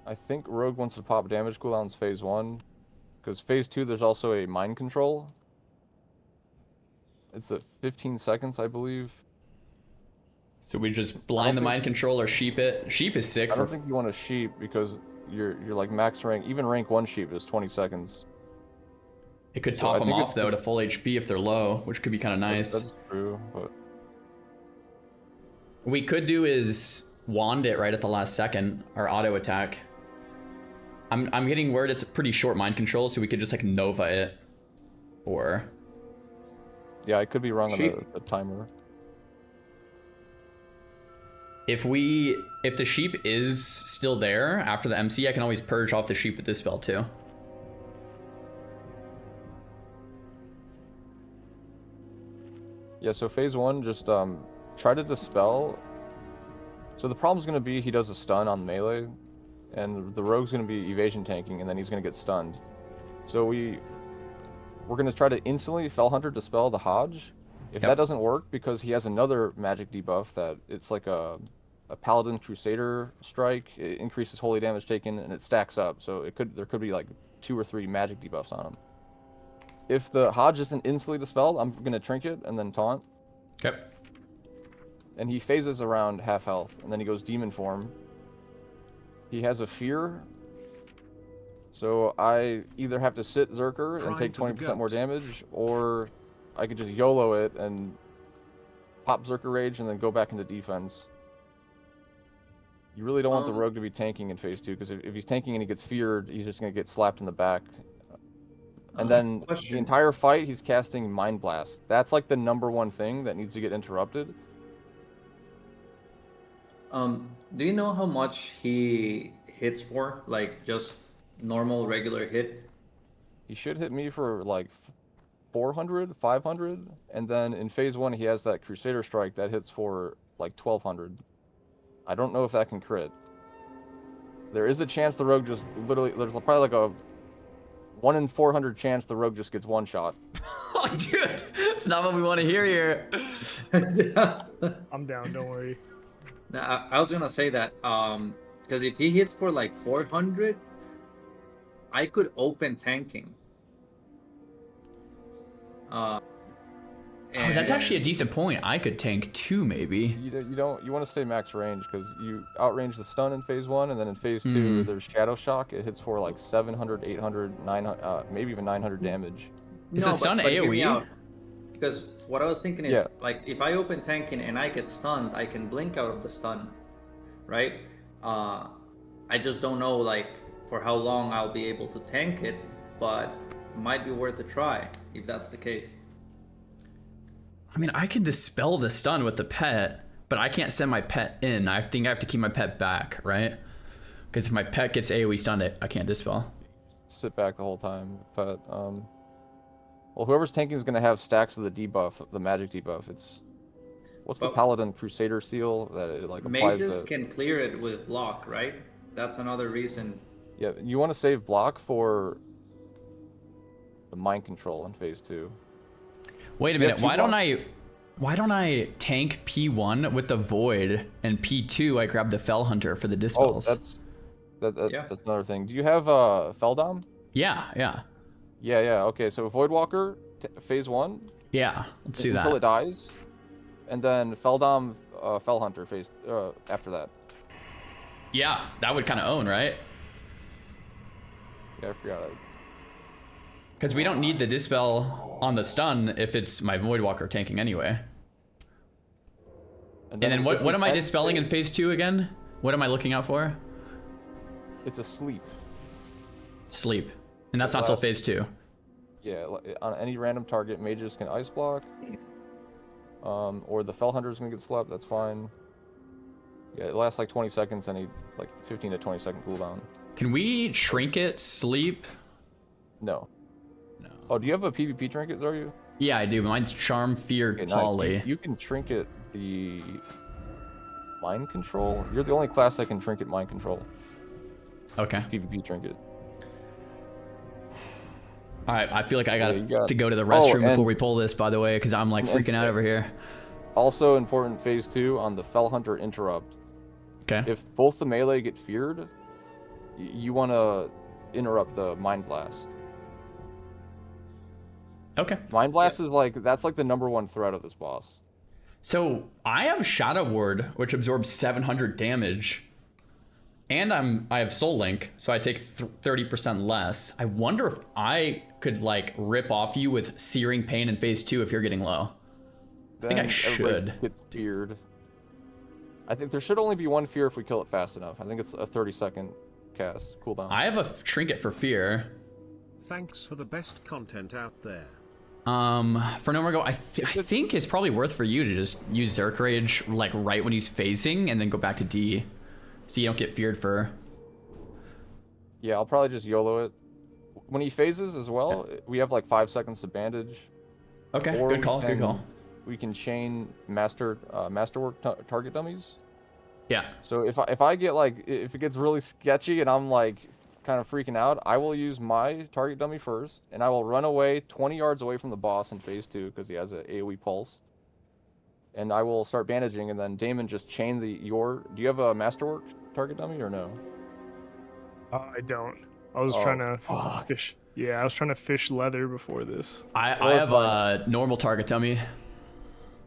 I think Rogue wants to pop damage cooldowns phase 1, because phase 2 there's also a mind control. It's at 15 seconds, I believe. So we just blind the mind control or sheep it. Sheep is sick. I don't think you want to sheep because you're like max rank. Even rank 1 sheep is 20 seconds. It could top them off though to full HP if they're low, which could be kind of nice. That's true. But what we could do is wand it right at the last second, our auto attack. I'm getting word it's a pretty short mind control, so we could just like Nova it, or. Yeah, I could be wrong on the timer. If the sheep is still there after the MC, I can always purge off the sheep with this spell too. Yeah, so phase 1, just try to dispel. So the problem's going to be he does a stun on melee, and the rogue's going to be evasion tanking, and then he's going to get stunned. So we're going to try to instantly Fell Hunter dispel the Hodge. If that doesn't work, because he has another magic debuff that it's like a Paladin Crusader strike, it increases holy damage taken, and it stacks up. So there could be like 2 or 3 magic debuffs on him. If the Hodge isn't instantly dispelled, I'm going to Trinket and then Taunt. Okay. And he phases around half health, and then he goes Demon Form. He has a Fear. So I either have to sit Zerker and take 20% more damage, or I could just YOLO it and pop Zerker Rage and then go back into defense. You really don't want the rogue to be tanking in phase 2, because if he's tanking and he gets feared, he's just going to get slapped in the back. And then the entire fight, he's casting Mind Blast. That's like the #1 thing that needs to get interrupted. Do you know how much he hits for? Like just normal, regular hit? He should hit me for like 400, 500. And then in phase 1, he has that Crusader Strike that hits for like 1200. I don't know if that can crit. There is a chance the rogue just literally, there's probably like a 1 in 400 chance the rogue just gets one shot. Oh, dude, it's not what we want to hear here. I'm down, don't worry. Now, I was gonna say that, because if he hits for like 400, I could open tanking. Oh, that's actually a decent point. I could tank too, maybe. You want to stay max range, because you outrange the stun in phase 1, and then in phase 2 there's Shadow Shock. It hits for like 700, 800, 900, maybe even 900 damage. Is the stun AoE? Because what I was thinking is, like, if I open tanking and I get stunned, I can blink out of the stun, right? I just don't know, like, for how long I'll be able to tank it, but it might be worth a try if that's the case. I mean, I can dispel the stun with the pet, but I can't send my pet in. I think I have to keep my pet back, right? Because if my pet gets AoE stunned, I can't dispel. Sit back the whole time, pet. Well, whoever's tanking is going to have stacks of the debuff, the magic debuff. What's the Paladin Crusader seal that it like applies? Mages can clear it with block, right? That's another reason. Yeah, you want to save block for the mind control in phase 2. Wait a minute, why don't I tank P1 with the Void, and P2 I grab the Fell Hunter for the dispels? Oh, that's another thing. Do you have Feldom? Yeah. Yeah, okay, so Voidwalker, phase 1. Yeah, let's do that. Until it dies. And then Feldom, Fell Hunter phase after that. Yeah, that would kind of own, right? Yeah, I forgot it. Because we don't need the dispel on the stun if it's my Voidwalker tanking anyway. And then what am I dispelling in phase 2 again? What am I looking out for? It's a sleep. Sleep. And that's not till phase 2. Yeah, on any random target, mages can ice block. Or the Fell Hunter is going to get slept, that's fine. Yeah, it lasts like 20 seconds and like 15 to 20 second cooldown. Can we trinket sleep? No. Oh, do you have a PvP trinket, are you? Yeah, I do. Mine's Charm, Fear, Poly. Nice. You can trinket the Mind Control. You're the only class that can trinket Mind Control. Okay. PvP trinket. All right, I feel like I got to go to the restroom before we pull this, by the way, because I'm like freaking out over here. Also important, phase 2 on the Fell Hunter interrupt. Okay. If both the melee get feared, you want to interrupt the Mind Blast. Okay. Mind Blast is that's like the ~1 threat of this boss. So I have Shadow Ward, which absorbs 700 damage, and I have Soul Link, so I take 30% less. I wonder if I could like rip off you with Searing Pain in phase 2 if you're getting low. I think I should. Get feared. I think there should only be one fear if we kill it fast enough. I think it's a 30-second cast cooldown. I have a trinket for fear. Thanks for the best content out there. For No More Go, I think it's probably worth for you to just use Zerk Rage like right when he's phasing and then go back to D, so you don't get feared for. Yeah, I'll probably just YOLO it. When he phases as well, we have like 5 seconds to bandage. Okay, good call, good call. We can chain masterwork target dummies. Yeah. So if I get if it gets really sketchy and I'm like kind of freaking out, I will use my target dummy first, and I will run away 20 yards away from the boss in phase 2 because he has an AoE pulse. And I will start bandaging, and then Damon just chain Do you have a masterwork target dummy or no? I don't. I was trying to fish. Yeah, I was trying to fish leather before this. I have a normal target dummy.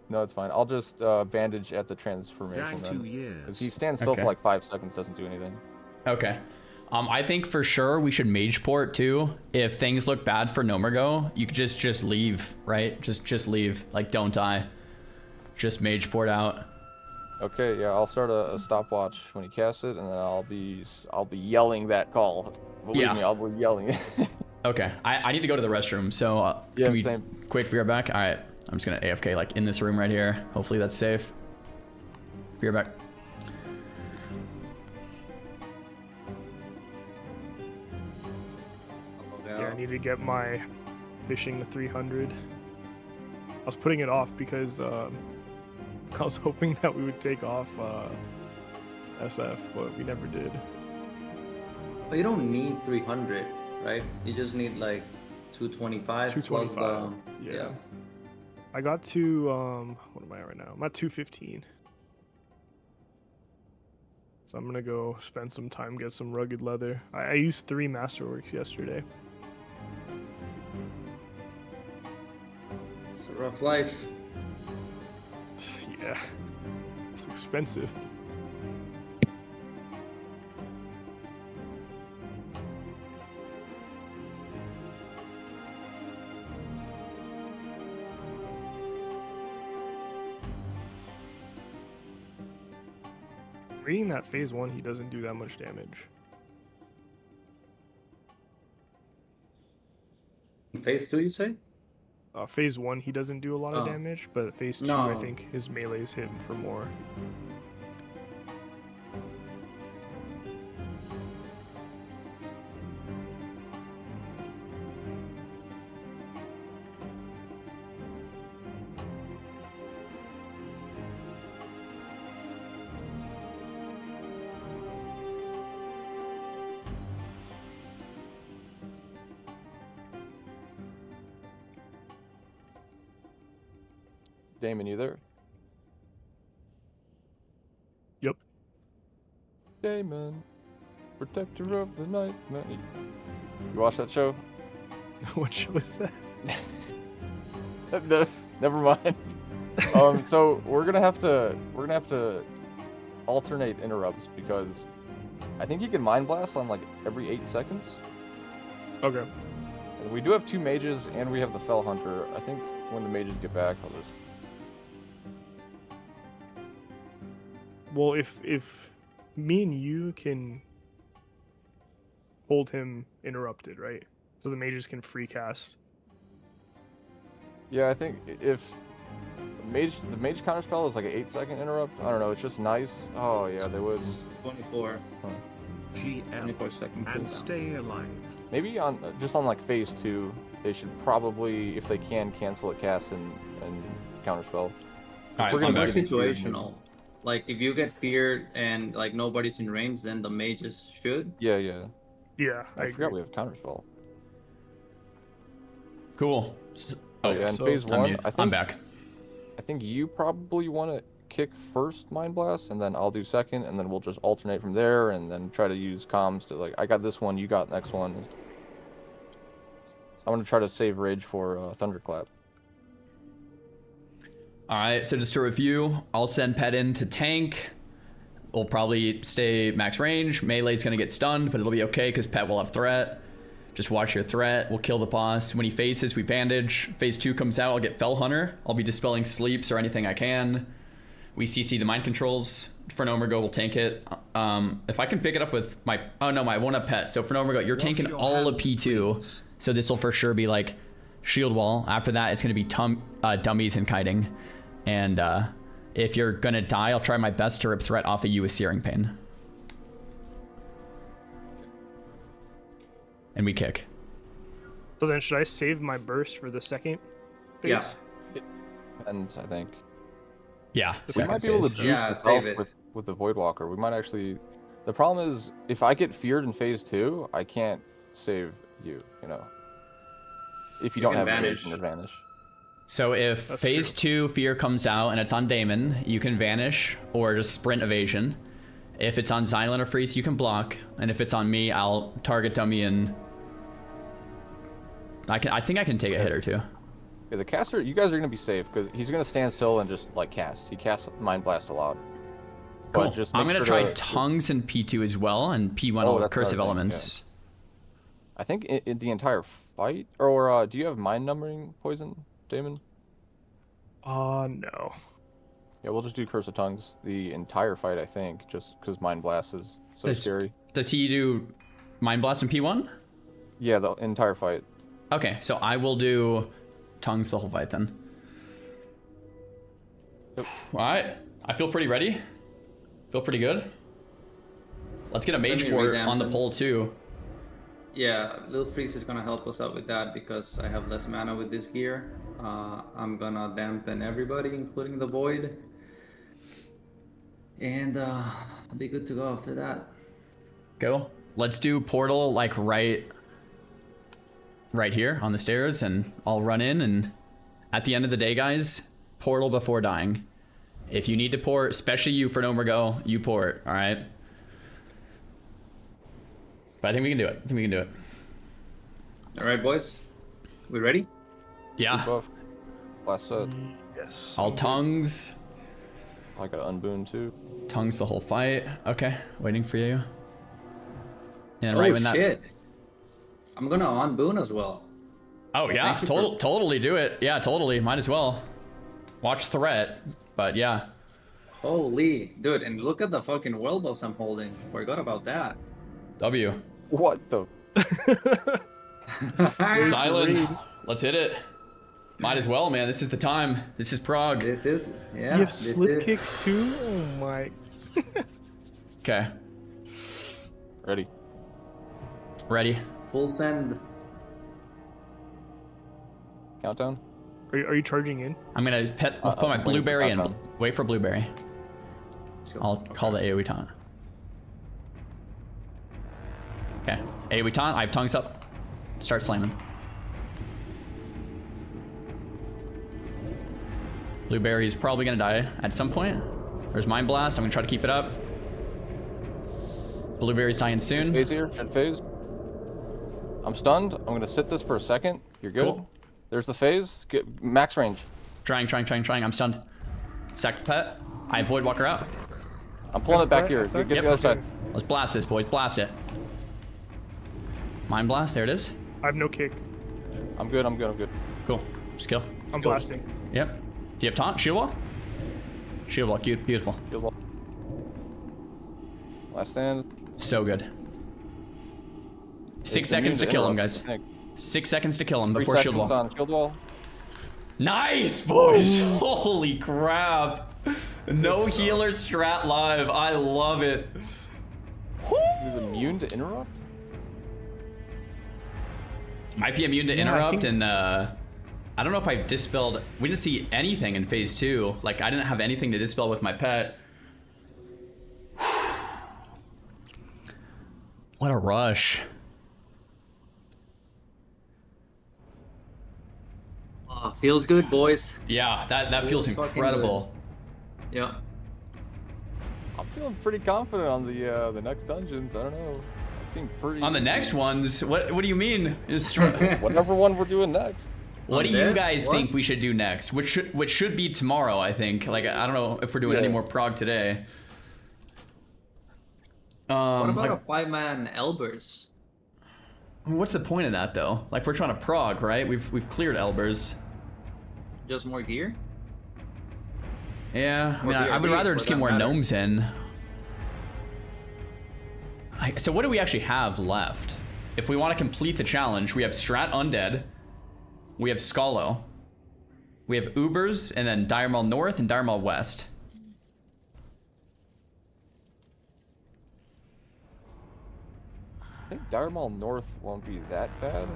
No, it's fine. I'll just bandage at the transformation then. 2 years. Because he stands still for like 5 seconds, doesn't do anything. Okay. I think for sure we should mage port too. If things look bad for No More Go, you could just leave, right? Just leave. Like, don't die. Just mage port out. Okay, yeah, I'll start a stopwatch when he casts it, and then I'll be yelling that call. Believe me, I'll be yelling. Okay, I need to go to the restroom, so yeah, can we same. Quick, be right back. All right, I'm just gonna AFK like in this room right here. Hopefully that's safe. Be right back. Yeah, I need to get my fishing to 300. I was putting it off because I was hoping that we would take off SF, but we never did. But you don't need 300, right? You just need like 225. 225. Yeah. I got to what am I at right now? I'm at 215. So I'm gonna go spend some time, get some rugged leather. I used 3 masterworks yesterday. It's a rough life. Yeah, it's expensive. Reading that phase 1, he doesn't do that much damage. Phase 2, you say? Phase 1, he doesn't do a lot of damage, but phase 2, I think his melee's hit him for more. Damon, you there? Yep. Damon, protector of the night. You watch that show? What show is that? Never mind. So we're gonna have to alternate interrupts because I think you can mind blast on like every 8 seconds. Okay. And we do have 2 mages and we have the Fell Hunter. I think when the mages get back, I'll just. Well, if me and you can hold him interrupted, right? So the mages can free cast. Yeah, I think if the mage counterspell is like an 8-second interrupt. I don't know. It's just nice. Oh yeah, they would. 24. Huh. GL 24-second and cooldown. stay alive. Maybe on like phase 2, they should probably, if they can, cancel a cast and counterspell. Alright, It's I'm more back. situational. Like if you get feared and like nobody's in range, then the mages should. Yeah. Yeah, I forgot we have counterspell. Cool. Oh, yeah, in phase one, I'm back. I think you probably want to kick first Mind Blast, and then I'll do second, and then we'll just alternate from there, and then try to use comms to, like, I got this one, you got next one. So I'm going to try to save Rage for Thunderclap. Alright, so just to review, I'll send Pet in to tank. We'll probably stay max range. Melee's going to get stunned, but it'll be okay because Pet will have threat. Just watch your threat. We'll kill the boss. When he faces, we bandage. Phase 2 comes out, I'll get Fell Hunter. I'll be dispelling sleeps or anything I can. We CC the mind controls. Phenomergo will tank it. If I can pick it up with my... Oh no, I won't have Pet. So Phenomergo, you're tanking all of P2. So this will for sure be like shield wall. After that, it's going to be dummies and kiting. And if you're going to die, I'll try my best to rip threat off of you with Searing Pain. And we kick. So then should I save my burst for the second phase? Yeah. Depends, I think. Yeah. We might be able to juice the self with the Voidwalker. We might actually... The problem is, if I get feared in phase 2, I can't save you, you know. If you don't have evasion or vanish. So if phase 2 fear comes out and it's on Damon, you can vanish or just sprint evasion. If it's on Xylem or Freeze, you can block. And if it's on me, I'll target dummy and... I think I can take a hit or two. Yeah, the caster, you guys are going to be safe because he's going to stand still and just like cast. He casts Mind Blast a lot. Cool. I'm going to try Tongues in P2 as well, and P1 will Cursive Elements. Yeah. I think in the entire fight, or do you have Mind Numbering Poison, Damon? No. Yeah, we'll just do Curse of Tongues the entire fight, I think, just because Mind Blast is so scary. Does he do Mind Blast in P1? Yeah, the entire fight. Okay, so I will do Tongues the whole fight then. Yep. Alright, I feel pretty ready. Feel pretty good. Let's get a Mage Port on the pole too. Yeah, Lil Freeze is gonna help us out with that because I have less mana with this gear. I'm gonna dampen everybody, including the Void. And I'll be good to go after that. Go. Let's do Portal like right here on the stairs, and I'll run in, and at the end of the day, guys, Portal before dying. If you need to port, especially you for Nomergo, you port, alright? But I think we can do it. Alright, boys. We ready? Yeah. Last set. Yes. All Tongues. I got Unboon too. Tongues the whole fight. Okay, waiting for you. And right when shit. I'm gonna Unboon as well. Oh yeah, totally do it. Yeah, totally. Might as well. Watch threat, but yeah. Holy, dude, and look at the fucking world buffs I'm holding. Forgot about that. W. What the? Silent. Let's hit it. Might as well, man. This is the time. This is Prague. This is, yeah. You have slip kicks too? Oh my. Okay. Ready. Full send. Countdown. Are you charging in? I'm gonna put my Blueberry and wait for Blueberry. I'll call the AoE taunt. Okay, AoE taunt. I have Tongues up. Start slamming. Blueberry is probably gonna die at some point. There's Mind Blast. I'm gonna try to keep it up. Blueberry's dying soon. Phase here. Shed phase. I'm stunned. I'm gonna sit this for a second. You're good. Cool. There's the phase. Get max range. Trying. I'm stunned. Sacked Pet. I have Voidwalker out. I'm pulling it back here. Get the other side. Let's blast this, boys. Blast it. Mind Blast. There it is. I have no kick. I'm good. Cool. Just kill. I'm blasting. Yep. Do you have taunt? Shield wall? Shield wall. Cute. Beautiful. Shield wall. Last stand. So good. 6 seconds to kill him, guys. 6 seconds to kill him before shield wall. On shield wall. Nice, boys! Holy crap! No healer strat live. I love it. He's immune to interrupt? Might be immune to interrupt, and I don't know if I've dispelled. We didn't see anything in phase 2. Like, I didn't have anything to dispel with my pet. What a rush. Feels good, boys. Yeah, that feels incredible. Yeah. I'm feeling pretty confident on the next dungeons. I don't know. It seemed pretty. On the next ones, what do you mean? Whatever one we're doing next. What do you guys think we should do next? Which should be tomorrow, I think. Like, I don't know if we're doing any more prog today. What about a 5-man Elbers? I mean, what's the point of that though? Like, we're trying to prog, right? We've cleared Elbers. Just more gear? Yeah, I mean, I would rather just get more gnomes in. So what do we actually have left? If we want to complete the challenge, we have Strat Undead, we have Scalo, we have Ubers, and then Dire Maul North and Dire Maul West. I think Dire Maul North won't be that bad.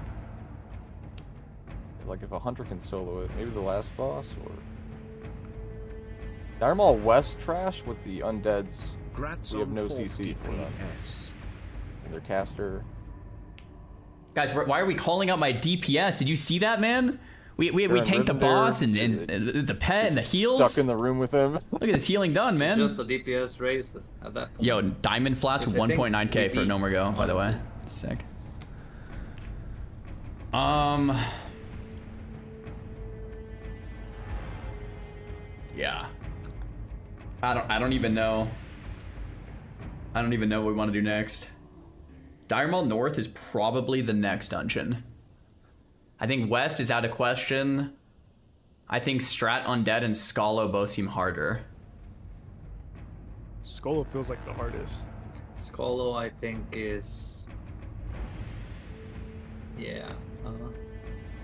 Like if a hunter can solo it, maybe the last boss, or Dire Maul West trash with the undeads. We have no CC for them. And their caster. Guys, why are we calling out my DPS? Did you see that, man? We tanked the boss and the pet and the heals. Stuck in the room with him. Look at this healing done, man. It's just the DPS raised at that point. Yo, Diamond Flask 1.9k for No More Go, by the way. Sick. Yeah. I don't even know. I don't even know what we want to do next. Dire Maul North is probably the next dungeon. I think West is out of question. I think Strat Undead and Scalo both seem harder. Scolo feels like the hardest. Scolo, I think, is... Yeah.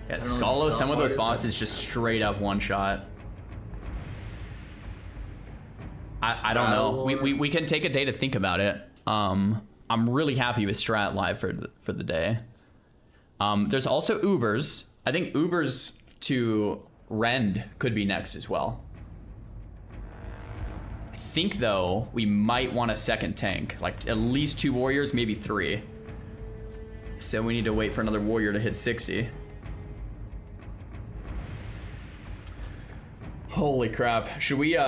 Yeah, Scalo, some of those bosses just straight up one-shot. I don't know. We can take a day to think about it. I'm really happy with Strat Live for the day. There's also Ubers. I think Ubers to Rend could be next as well. I think though we might want a second tank, like at least 2 warriors, maybe 3. So we need to wait for another warrior to hit 60. Holy crap! Should we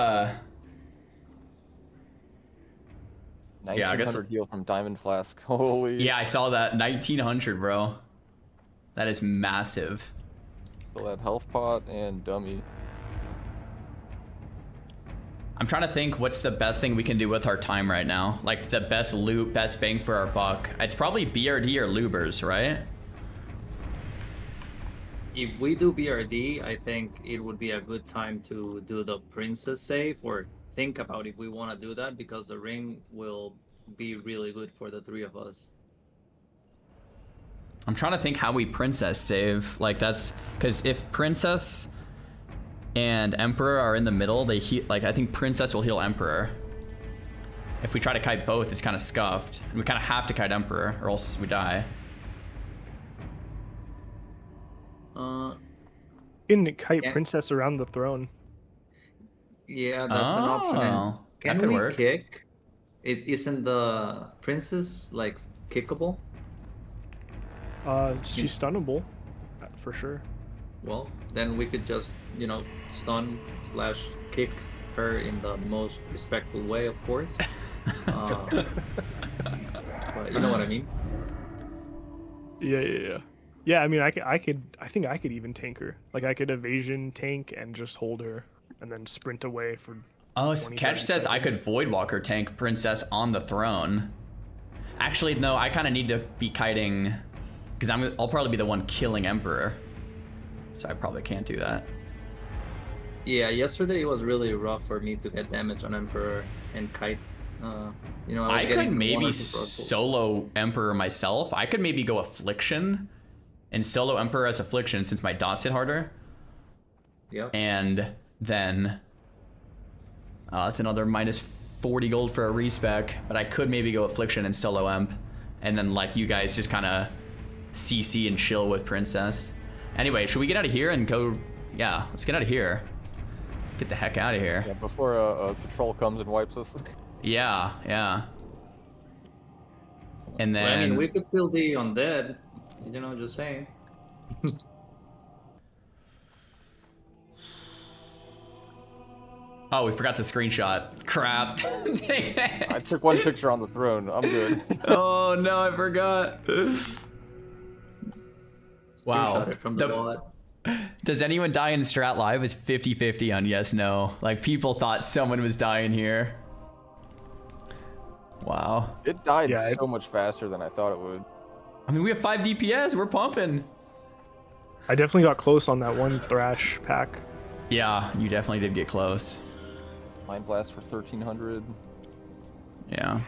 1900 heal from Diamond Flask. Holy. Yeah, I saw that. 1900, bro. That is massive. Still that health pot and dummy. I'm trying to think what's the best thing we can do with our time right now. Like the best loot, best bang for our buck. It's probably BRD or Lubers, right? If we do BRD, I think it would be a good time to do the princess save, or think about if we want to do that, because the ring will be really good for the 3 of us. I'm trying to think how we princess save. Like that's because if princess and emperor are in the middle, they heal. Like I think princess will heal emperor. If we try to kite both, it's kind of scuffed. And we kind of have to kite emperor or else we die. In kite princess around the throne. Yeah, that's an option. And can that could we work. kick? It isn't the princess like kickable? She's stunnable, for sure. Well, then we could just, stun / kick her in the most respectful way, of course. But you know what I mean? Yeah. Yeah, I mean, I think I could even tank her. Like, I could evasion tank and just hold her, and then sprint away for. Oh, Catch says I could Voidwalker tank princess on the throne. Actually, no, I kind of need to be kiting, because I'll probably be the one killing emperor. So I probably can't do that. Yeah, yesterday it was really rough for me to get damage on emperor and kite. I could maybe solo emperor myself. I could maybe go affliction and solo emperor as affliction since my dots hit harder. Yeah. And then it's another minus 40 gold for a respec, but I could maybe go affliction and solo emp, and then like you guys just kind of CC and chill with princess. Anyway, should we get out of here and go? Yeah, let's get out of here. Get the heck out of here. Yeah, before a patrol comes and wipes us. Yeah. And then I mean, we could still be undead, just saying. Oh, we forgot the screenshot. Crap. I took one picture on the throne. I'm good. Oh no, I forgot. Wow. Screenshot it from the bot. Does anyone die in Strat Live? Is 50-50 on yes, no. Like, people thought someone was dying here. Wow. It died so much faster than I thought it would. I mean, we have 5 DPS. We're pumping. I definitely got close on that one Thrash pack. Yeah, you definitely did get close. Mind Blast for 1300. Yeah.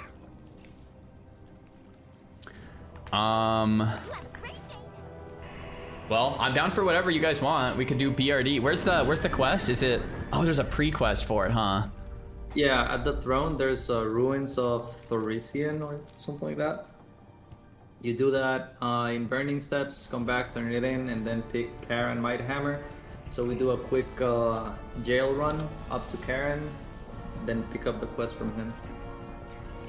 Well, I'm down for whatever you guys want. We could do BRD. Where's the quest? Is it? Oh, there's a pre-quest for it, huh? Yeah, at the throne, there's ruins of Thorician or something like that. You do that in Burning Steps, come back, turn it in, and then pick Karen Mighthammer. So we do a quick jail run up to Karen, then pick up the quest from him.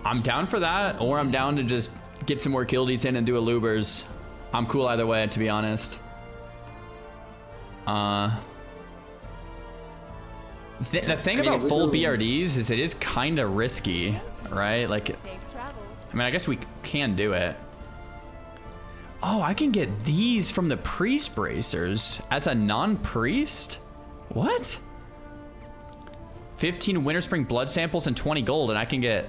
I'm down for that, or I'm down to just get some more kill deeds in and do a Ubers. I'm cool either way, to be honest. The thing about full BRDs is it is kind of risky, right? Like, I mean, I guess we can do it. Oh, I can get these from the priest bracers as a non-priest? What? 15 Winter Spring blood samples and 20 gold, and I can get...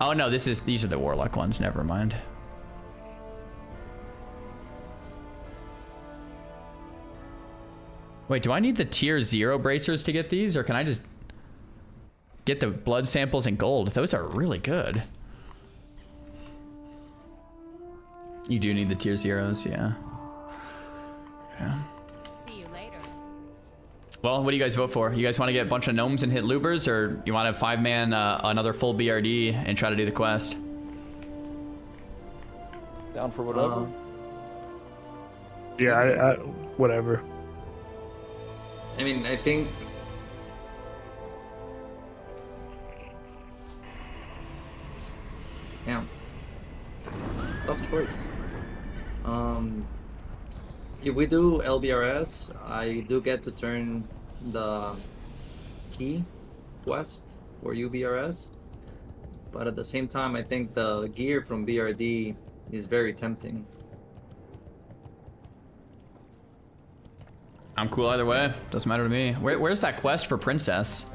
Oh no, these are the warlock ones, never mind. Wait, do I need the tier 0 bracers to get these, or can I just get the blood samples and gold? Those are really good. You do need the tier 0s, yeah. Yeah. See you later. Well, what do you guys vote for? You guys want to get a bunch of gnomes and hit loopers, or you want to 5-man another full BRD and try to do the quest? Down for whatever. Yeah, I whatever. I mean, I think... Yeah. Tough choice. If we do LBRS, I do get to turn the key quest for UBRS, but at the same time, I think the gear from BRD is very tempting. I'm cool either way. Doesn't matter to me. Where's that quest for Princess?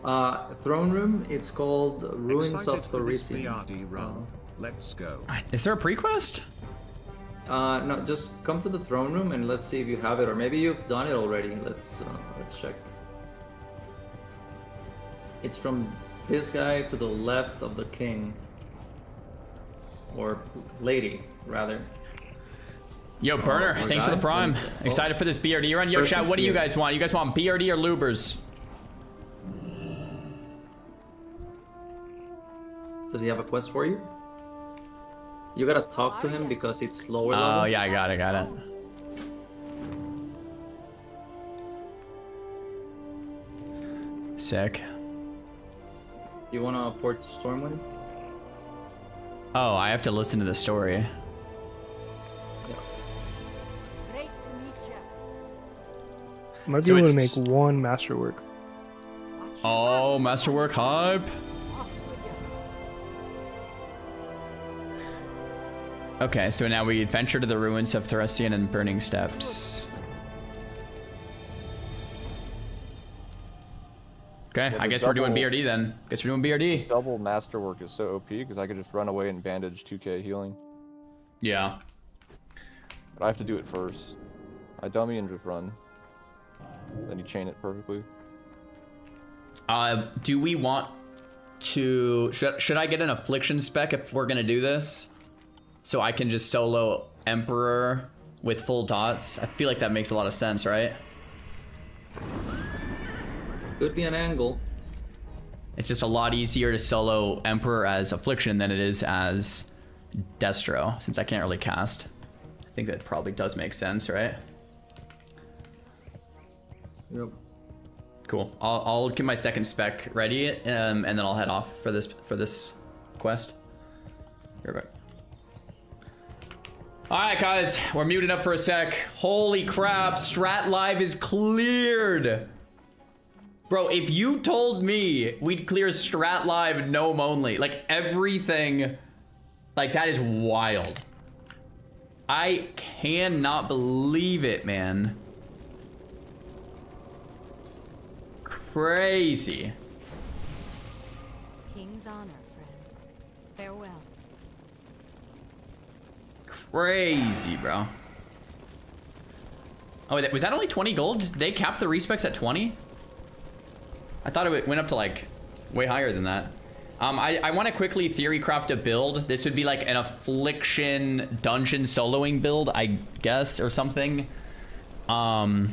Throne room. It's called Ruins of BRD run. Let's go. Is there a pre-quest? No, just come to the throne room and let's see if you have it, or maybe you've done it already. Let's check. It's from this guy to the left of the king, or lady, rather. Yo, Burner, thanks for the prime. Excited for this BRD run. Yo, chat, what do you guys want? You guys want BRD or Lubers? Does he have a quest for you? You gotta talk to him because it's lower level. Oh, yeah, I got it. Sick. You wanna port to Stormwind? Oh, I have to listen to the story. Great to meet you. Might be able to make one masterwork. Oh, masterwork hype. Okay, so now we venture to the ruins of Thorician and Burning Steps. Okay, Yeah, I guess we're doing BRD then. Guess we're doing BRD. Double masterwork is so OP because I could just run away and bandage 2k healing. Yeah. But I have to do it first. I dummy and just run. Then you chain it perfectly. Do we want to... Should I get an affliction spec if we're gonna do this? So I can just solo Emperor with full dots? I feel like that makes a lot of sense, right? Could be an angle. It's just a lot easier to solo Emperor as Affliction than it is as Destro, since I can't really cast. I think that probably does make sense, right? Yep. Cool. I'll get my second spec ready, and then I'll head off for this quest. Here we go. All right, guys, we're muted up for a sec. Holy crap, Strat Live is cleared. Bro, if you told me we'd clear Strat Live Gnome only, like everything, like that is wild. I cannot believe it, man. Crazy. King's honor, friend. Farewell. Crazy, bro. Oh, was that only 20 gold? Did they cap the respecs at 20? I thought it went up to like way higher than that. I want to quickly theory craft a build. This would be like an affliction dungeon soloing build, I guess, or something. I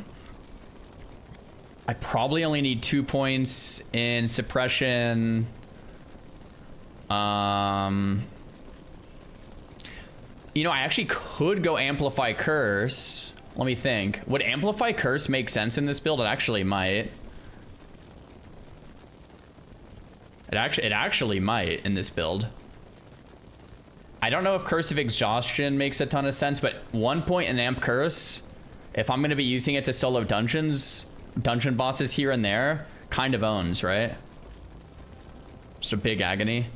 probably only need 2 points in suppression. You know, I actually could go amplify curse. Let me think. Would amplify curse make sense in this build? It actually might. It actually might in this build. I don't know if Curse of Exhaustion makes a ton of sense, but 1 point in Amp Curse, if I'm going to be using it to solo dungeons, dungeon bosses here and there, kind of owns, right? Just a big agony.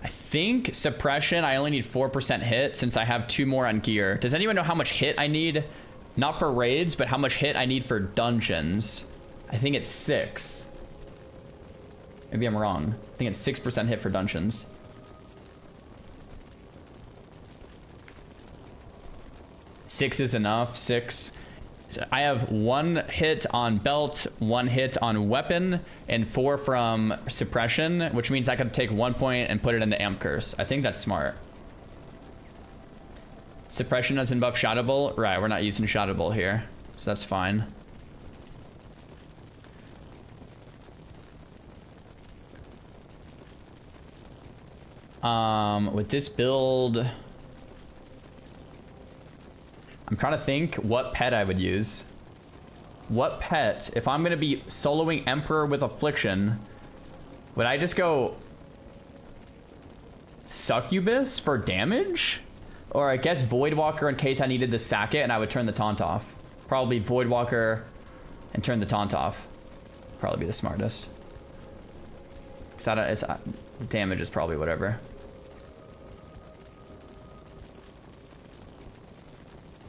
I think suppression, I only need 4% hit since I have 2 more on gear. Does anyone know how much hit I need? Not for raids, but how much hit I need for dungeons. I think it's 6. Maybe I'm wrong. I think it's 6% hit for dungeons. Six is enough. 6. I have 1 hit on belt, 1 hit on weapon, and 4 from suppression, which means I could take 1 point and put it into amp curse. I think that's smart. Suppression doesn't buff Shadow Bolt. Right, we're not using Shadow Bolt here, so that's fine. With this build, I'm trying to think what pet I would use. What pet, if I'm gonna be soloing Emperor with Affliction, would I just go Succubus for damage? Or I guess Voidwalker in case I needed to sack it and I would turn the taunt off. Probably Voidwalker and turn the taunt off. Probably be the smartest. Because the damage is probably whatever.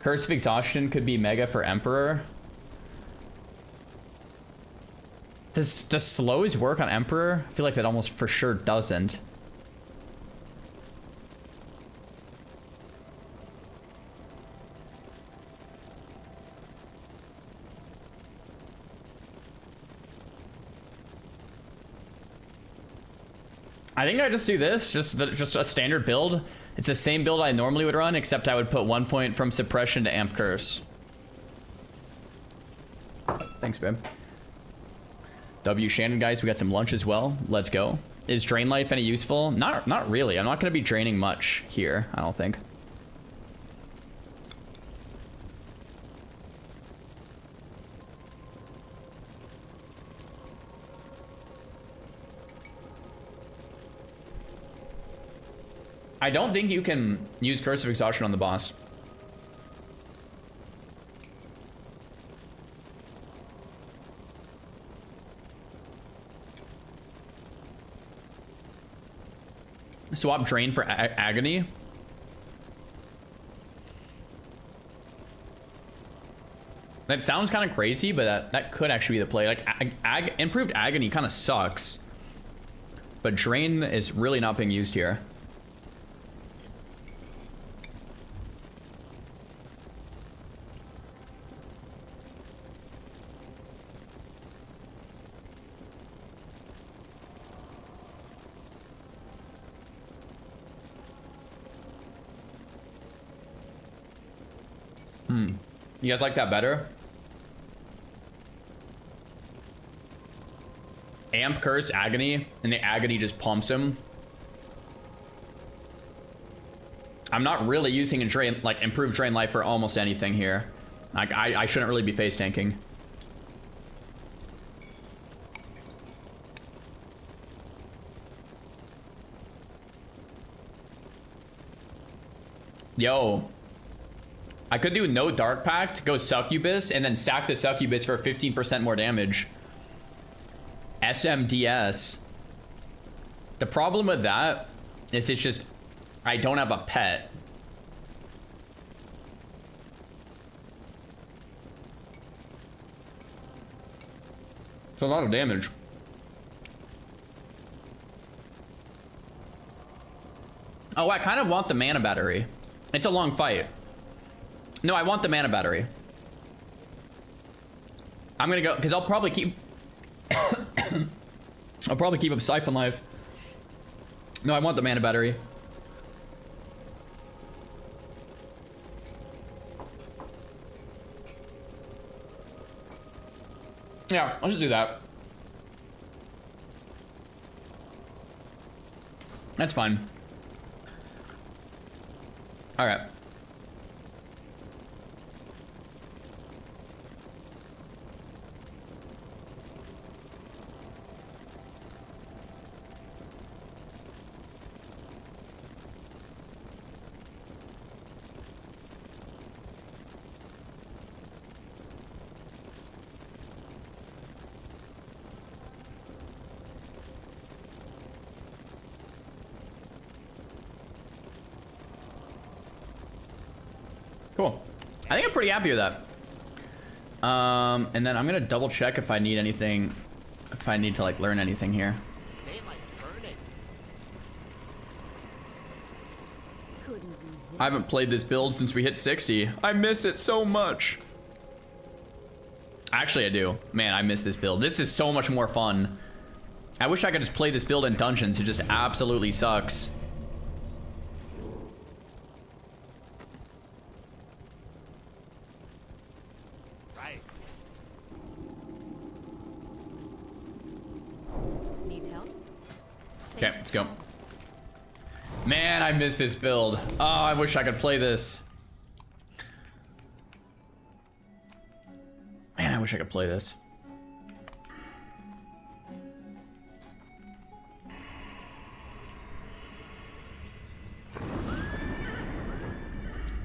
Curse of Exhaustion could be mega for Emperor. Does slows work on Emperor? I feel like that almost for sure doesn't. I think I just do this, just a standard build. It's the same build I normally would run, except I would put 1 point from suppression to amp curse. Thanks, babe. W Shannon, guys, we got some lunch as well. Let's go. Is drain life any useful? Not really. I'm not going to be draining much here, I don't think. I don't think you can use Curse of Exhaustion on the boss. Swap Drain for Agony. That sounds kind of crazy, but that could actually be the play. Like, improved Agony kind of sucks. But Drain is really not being used here. You guys like that better? Amp Curse Agony, and the Agony just pumps him. I'm not really using a drain, like improved drain life for almost anything here. Like I shouldn't really be face tanking. Yo. I could do no Dark Pact, go Succubus, and then sack the Succubus for 15% more damage. SMDS. The problem with that is it's just, I don't have a pet. It's a lot of damage. Oh, I kind of want the mana battery. It's a long fight. No, I want the mana battery. I'm gonna go, because I'll probably keep... I'll probably keep up Siphon Life. No, I want the mana battery. Yeah, I'll just do that. That's fine. All right. Cool. I think I'm pretty happy with that. And then I'm gonna double check if I need anything, if I need to like learn anything here. I haven't played this build since we hit 60. I miss it so much. Actually, I do. Man, I miss this build. This is so much more fun. I wish I could just play this build in dungeons. It just absolutely sucks. Okay, let's go. Man, I miss this build. Oh, I wish I could play this. Man, I wish I could play this.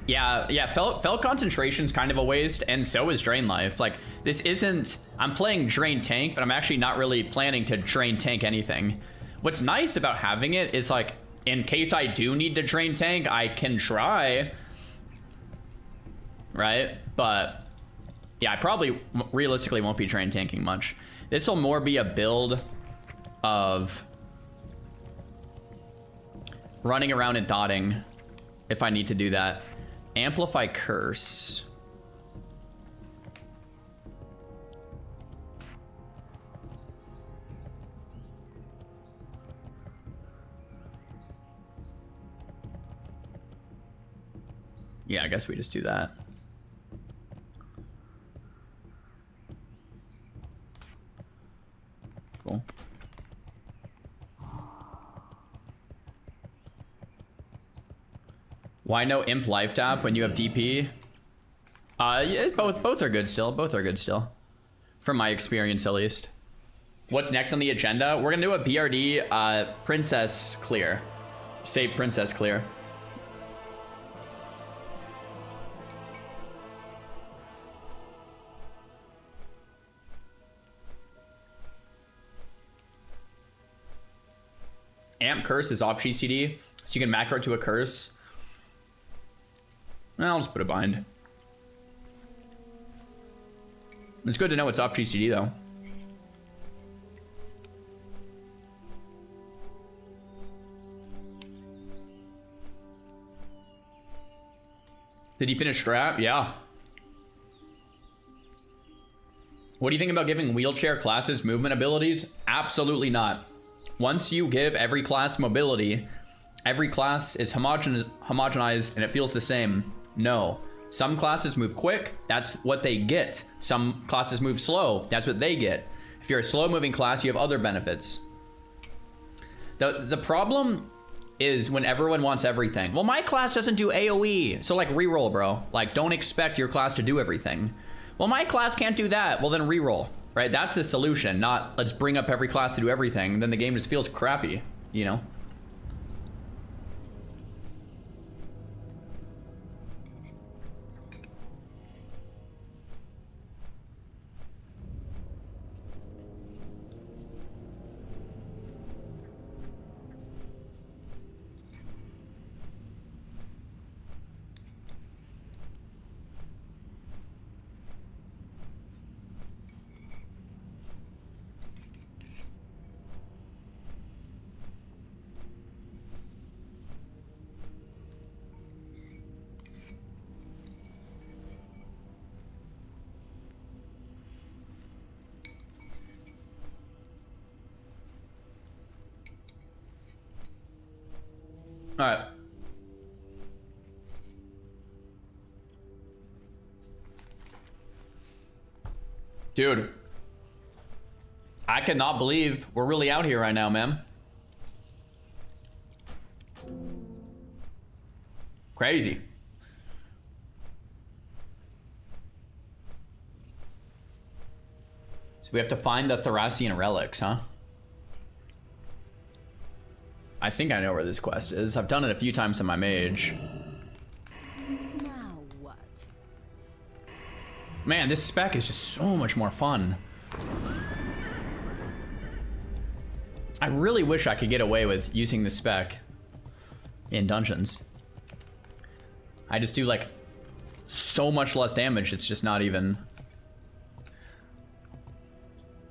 Yeah, Felt Concentration's kind of a waste, and so is Drain Life. Like, this isn't... I'm playing Drain Tank, but I'm actually not really planning to Drain Tank anything. What's nice about having it is, like, in case I do need to Drain Tank, I can try. Right? But, yeah, I probably realistically won't be Drain Tanking much. This will more be a build of running around and dotting if I need to do that. Amplify Curse. Yeah, I guess we just do that. Cool. Why no imp life tap when you have DP? Yeah, both are good still. Both are good still. From my experience, at least. What's next on the agenda? We're gonna do a BRD princess clear. Save princess clear. Amp Curse is off GCD, so you can macro to a curse. I'll just put it behind. It's good to know it's off GCD though. Did he finish Strat? Yeah. What do you think about giving wheelchair classes movement abilities? Absolutely not. Once you give every class mobility, every class is homogenized and it feels the same. No. Some classes move quick, that's what they get. Some classes move slow, that's what they get. If you're a slow moving class, you have other benefits. The problem is when everyone wants everything. Well, my class doesn't do AoE, so like reroll, bro. Like, don't expect your class to do everything. Well, my class can't do that, well then reroll. Right, that's the solution, not let's bring up every class to do everything. Then the game just feels crappy, you know? All right. Dude, I cannot believe we're really out here right now, man. Crazy. So we have to find the Thracian relics, huh? I think I know where this quest is. I've done it a few times in my mage. Now what? Man, this spec is just so much more fun. I really wish I could get away with using the spec in dungeons. I just do like so much less damage. It's just not even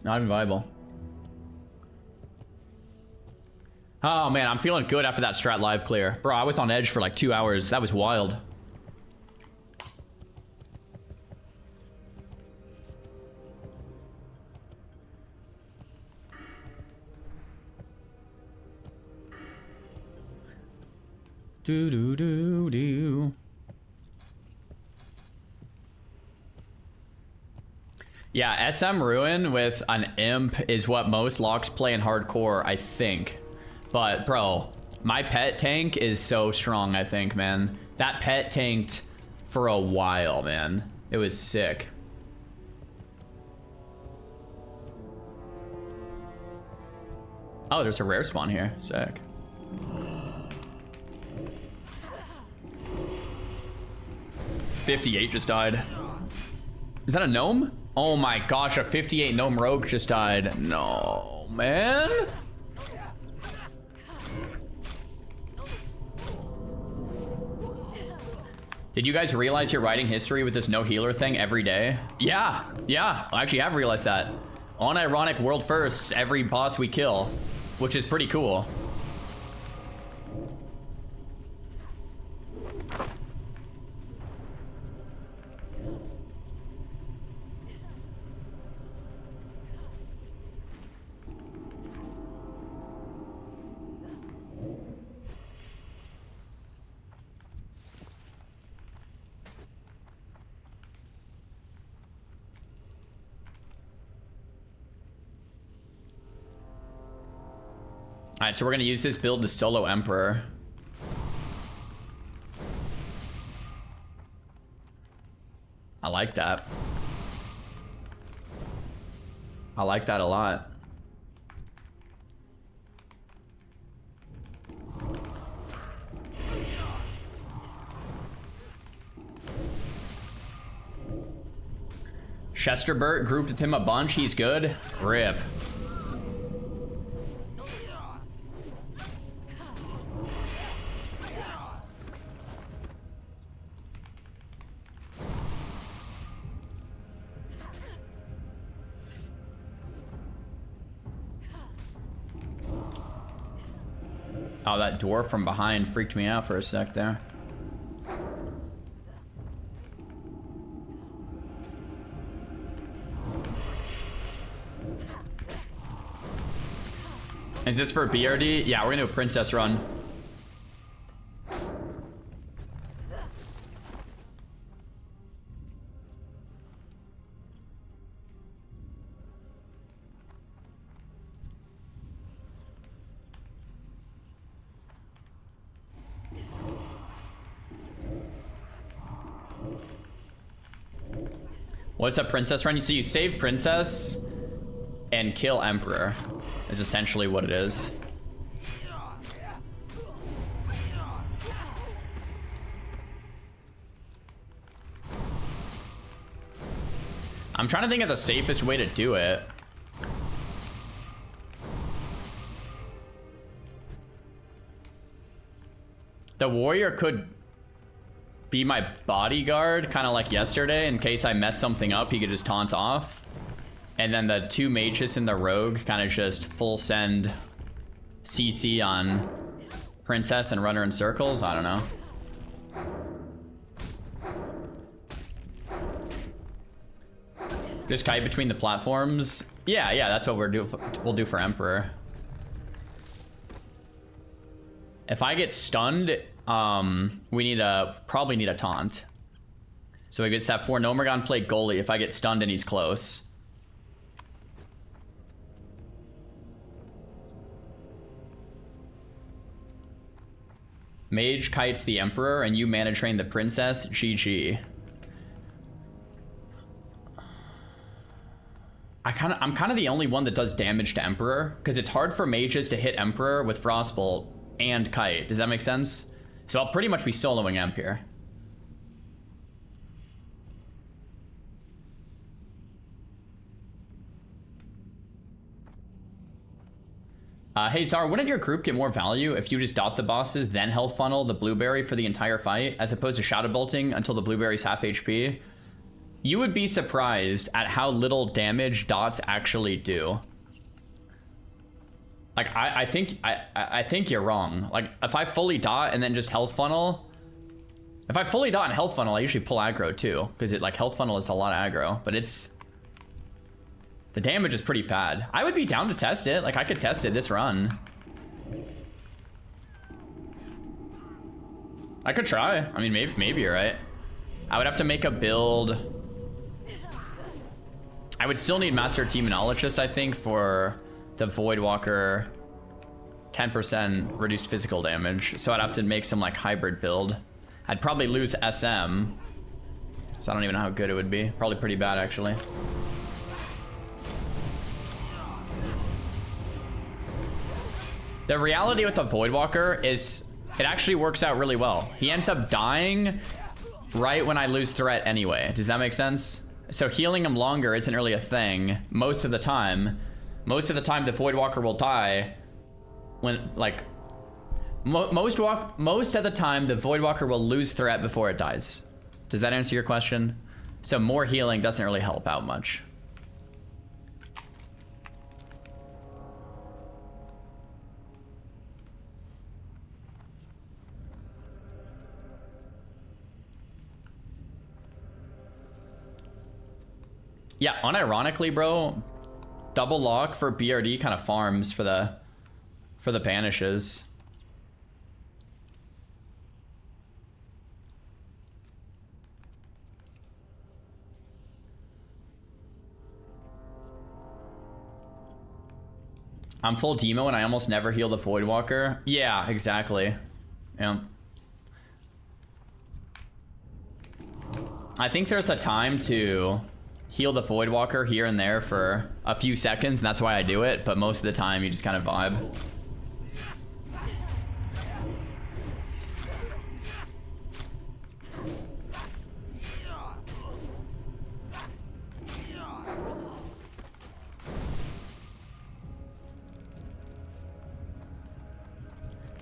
viable. Oh man, I'm feeling good after that strat live clear. Bro, I was on edge for like 2 hours. That was wild. Do do do do. Yeah, SM Ruin with an imp is what most locks play in hardcore, I think. But bro, my pet tank is so strong, I think, man. That pet tanked for a while, man. It was sick. Oh, there's a rare spawn here. Sick. $58 just died. Is that a gnome? Oh my gosh, a 58 gnome rogue just died. No, man. Did you guys realize you're writing history with this no healer thing every day? Yeah, I actually have realized that. Unironic world firsts every boss we kill, which is pretty cool. All right, so we're gonna use this build to solo Emperor. I like that. I like that a lot. Chesterbert grouped with him a bunch. He's good. Rip. Oh, that dwarf from behind freaked me out for a sec there. Is this for BRD? Yeah, we're gonna do a princess run. What's a princess run? So you save princess and kill emperor is essentially what it is. I'm trying to think of the safest way to do it. The warrior could be my bodyguard, kind of like yesterday. In case I mess something up, he could just taunt off. And then the two mages and the rogue kind of just full send CC on princess and run her in circles. I don't know. Just kite between the platforms. Yeah, that's what we'll do for emperor. If I get stunned, we probably need a taunt. So we get to have 4 Nomergon play goalie if I get stunned and he's close. Mage kites the Emperor and you mana train the Princess. GG. I'm kind of the only one that does damage to Emperor because it's hard for mages to hit Emperor with Frostbolt and kite. Does that make sense? So I'll pretty much be soloing Emp here. Hey Zar, wouldn't your group get more value if you just dot the bosses, then health funnel the blueberry for the entire fight, as opposed to shadow bolting until the blueberry's half HP? You would be surprised at how little damage dots actually do. Like, I think you're wrong. Like, if I fully dot and then just health funnel, if I fully dot and health funnel, I usually pull aggro too, because it, like, health funnel is a lot of aggro, but it's... The damage is pretty bad. I would be down to test it. Like, I could test it this run. I could try. I mean, maybe you're right. I would have to make a build. I would still need Master Demonologist, I think, for the Voidwalker 10% reduced physical damage. So I'd have to make some, like, hybrid build. I'd probably lose SM. So I don't even know how good it would be. Probably pretty bad, actually. The reality with the Voidwalker is it actually works out really well. He ends up dying right when I lose threat anyway. Does that make sense? So healing him longer isn't really a thing most of the time. Most of the time the Voidwalker will die when, like, most of the time the Voidwalker will lose threat before it dies. Does that answer your question? So more healing doesn't really help out much. Yeah, unironically, bro, double lock for BRD kind of farms for the banishes. I'm full demo and I almost never heal the Voidwalker. Yeah, exactly. Yeah. I think there's a time to heal the Voidwalker here and there for a few seconds, and that's why I do it, but most of the time you just kind of vibe.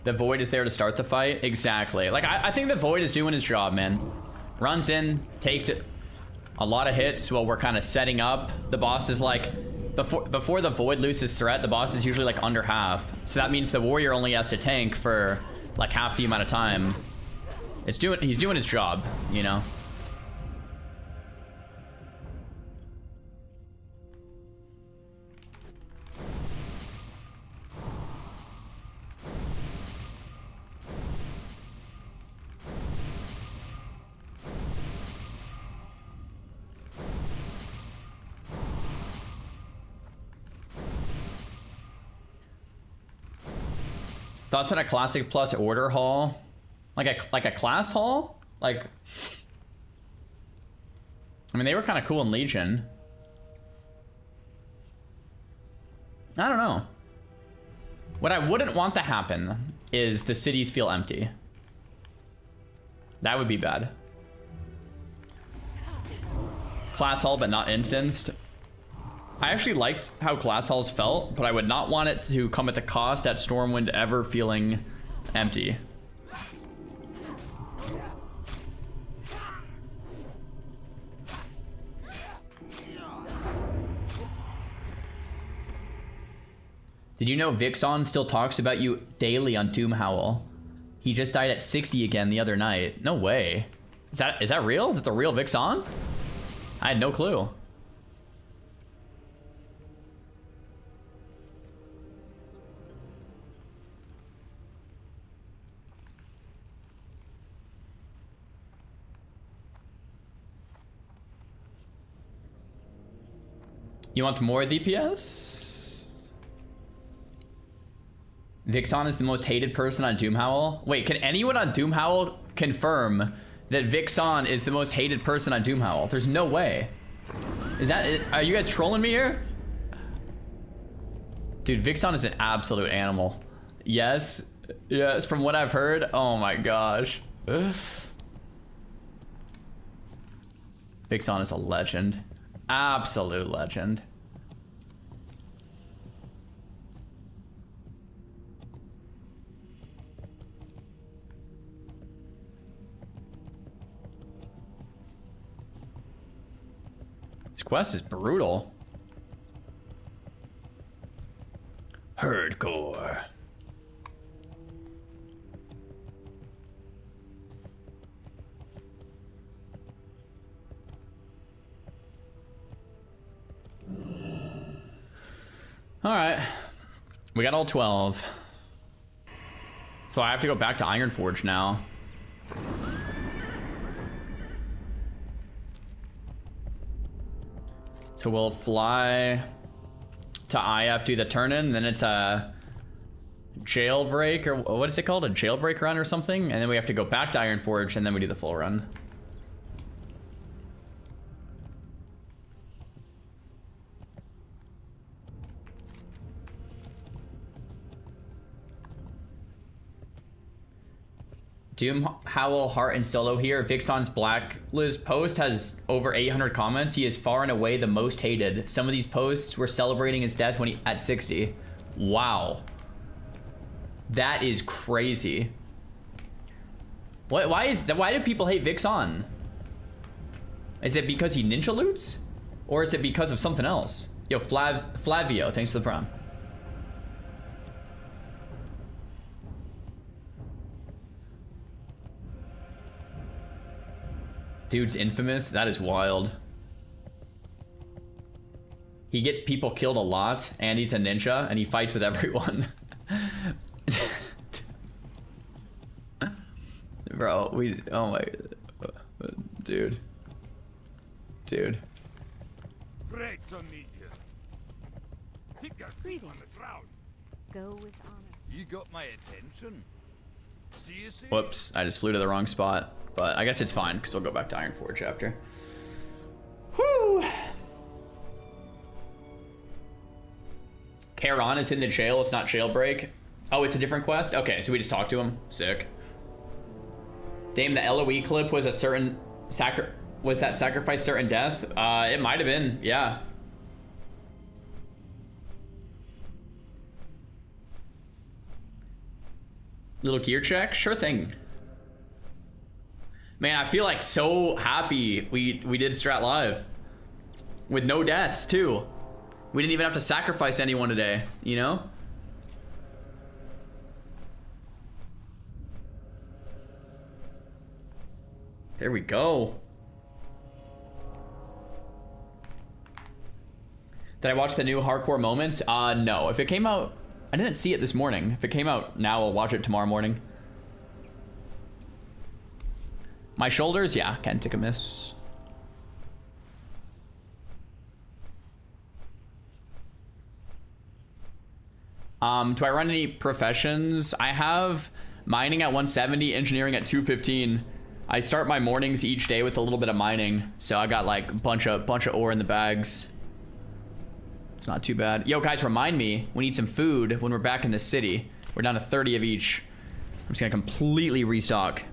The Void is there to start the fight? Exactly. Like, I think the Void is doing his job, man. Runs in, takes it. A lot of hits while we're kind of setting up. The boss is like, before the Void loses threat, the boss is usually like under half. So that means the warrior only has to tank for like half the amount of time. He's doing his job, you know? Thoughts on a classic plus order haul? Like a class haul? Like, I mean, they were kind of cool in Legion. I don't know. What I wouldn't want to happen is the cities feel empty. That would be bad. Class haul, but not instanced. I actually liked how class halls felt, but I would not want it to come at the cost at Stormwind ever feeling empty. Did you know Vixon still talks about you daily on Doomhowl? He just died at 60 again the other night. No way. Is that real? Is it the real Vixon? I had no clue. You want more DPS? Vixon is the most hated person on Doomhowl. Wait, can anyone on Doomhowl confirm that Vixon is the most hated person on Doomhowl? There's no way. Is that it? Are you guys trolling me here? Dude, Vixon is an absolute animal. Yes. Yes, from what I've heard. Oh my gosh. Vixon is a legend. Absolute legend. This quest is brutal. Hardcore. All right, we got all 12. So I have to go back to Ironforge now. So we'll fly to IF, do the turn-in, then it's a jailbreak, or what is it called? A jailbreak run or something? And then we have to go back to Ironforge, and then we do the full run. Doom Howl Heart and Solo here. Vixon's Blacklist post has over 800 comments. He is far and away the most hated. Some of these posts were celebrating his death when he at 60. Wow. That is crazy. Why do people hate Vixon? Is it because he ninja loots? Or is it because of something else? Yo, Flavio, thanks for the prom. Dude's infamous. That is wild. He gets people killed a lot, and he's a ninja, and he fights with everyone. Bro, oh my, dude. Great to meet you. Keep your feet on the ground. Go with honor. You got my attention. See you soon. Whoops, I just flew to the wrong spot. But I guess it's fine, because I'll go back to Ironforge after. Whoo! Charon is in the jail, it's not jailbreak. Oh, it's a different quest? Okay, so we just talked to him. Sick. Damn, the LOE clip was a certain was that sacrifice certain death? It might have been, yeah. Little gear check? Sure thing. Man, I feel like so happy we did Strat Live. With no deaths, too. We didn't even have to sacrifice anyone today, you know? There we go. Did I watch the new Hardcore Moments? No. If it came out... I didn't see it this morning. If it came out now, I'll watch it tomorrow morning. My shoulders, yeah, can't take a miss. Do I run any professions? I have mining at 170, engineering at 215. I start my mornings each day with a little bit of mining, so I got like a bunch of ore in the bags. It's not too bad. Yo, guys, remind me, we need some food when we're back in the city. We're down to 30 of each. I'm just gonna completely restock.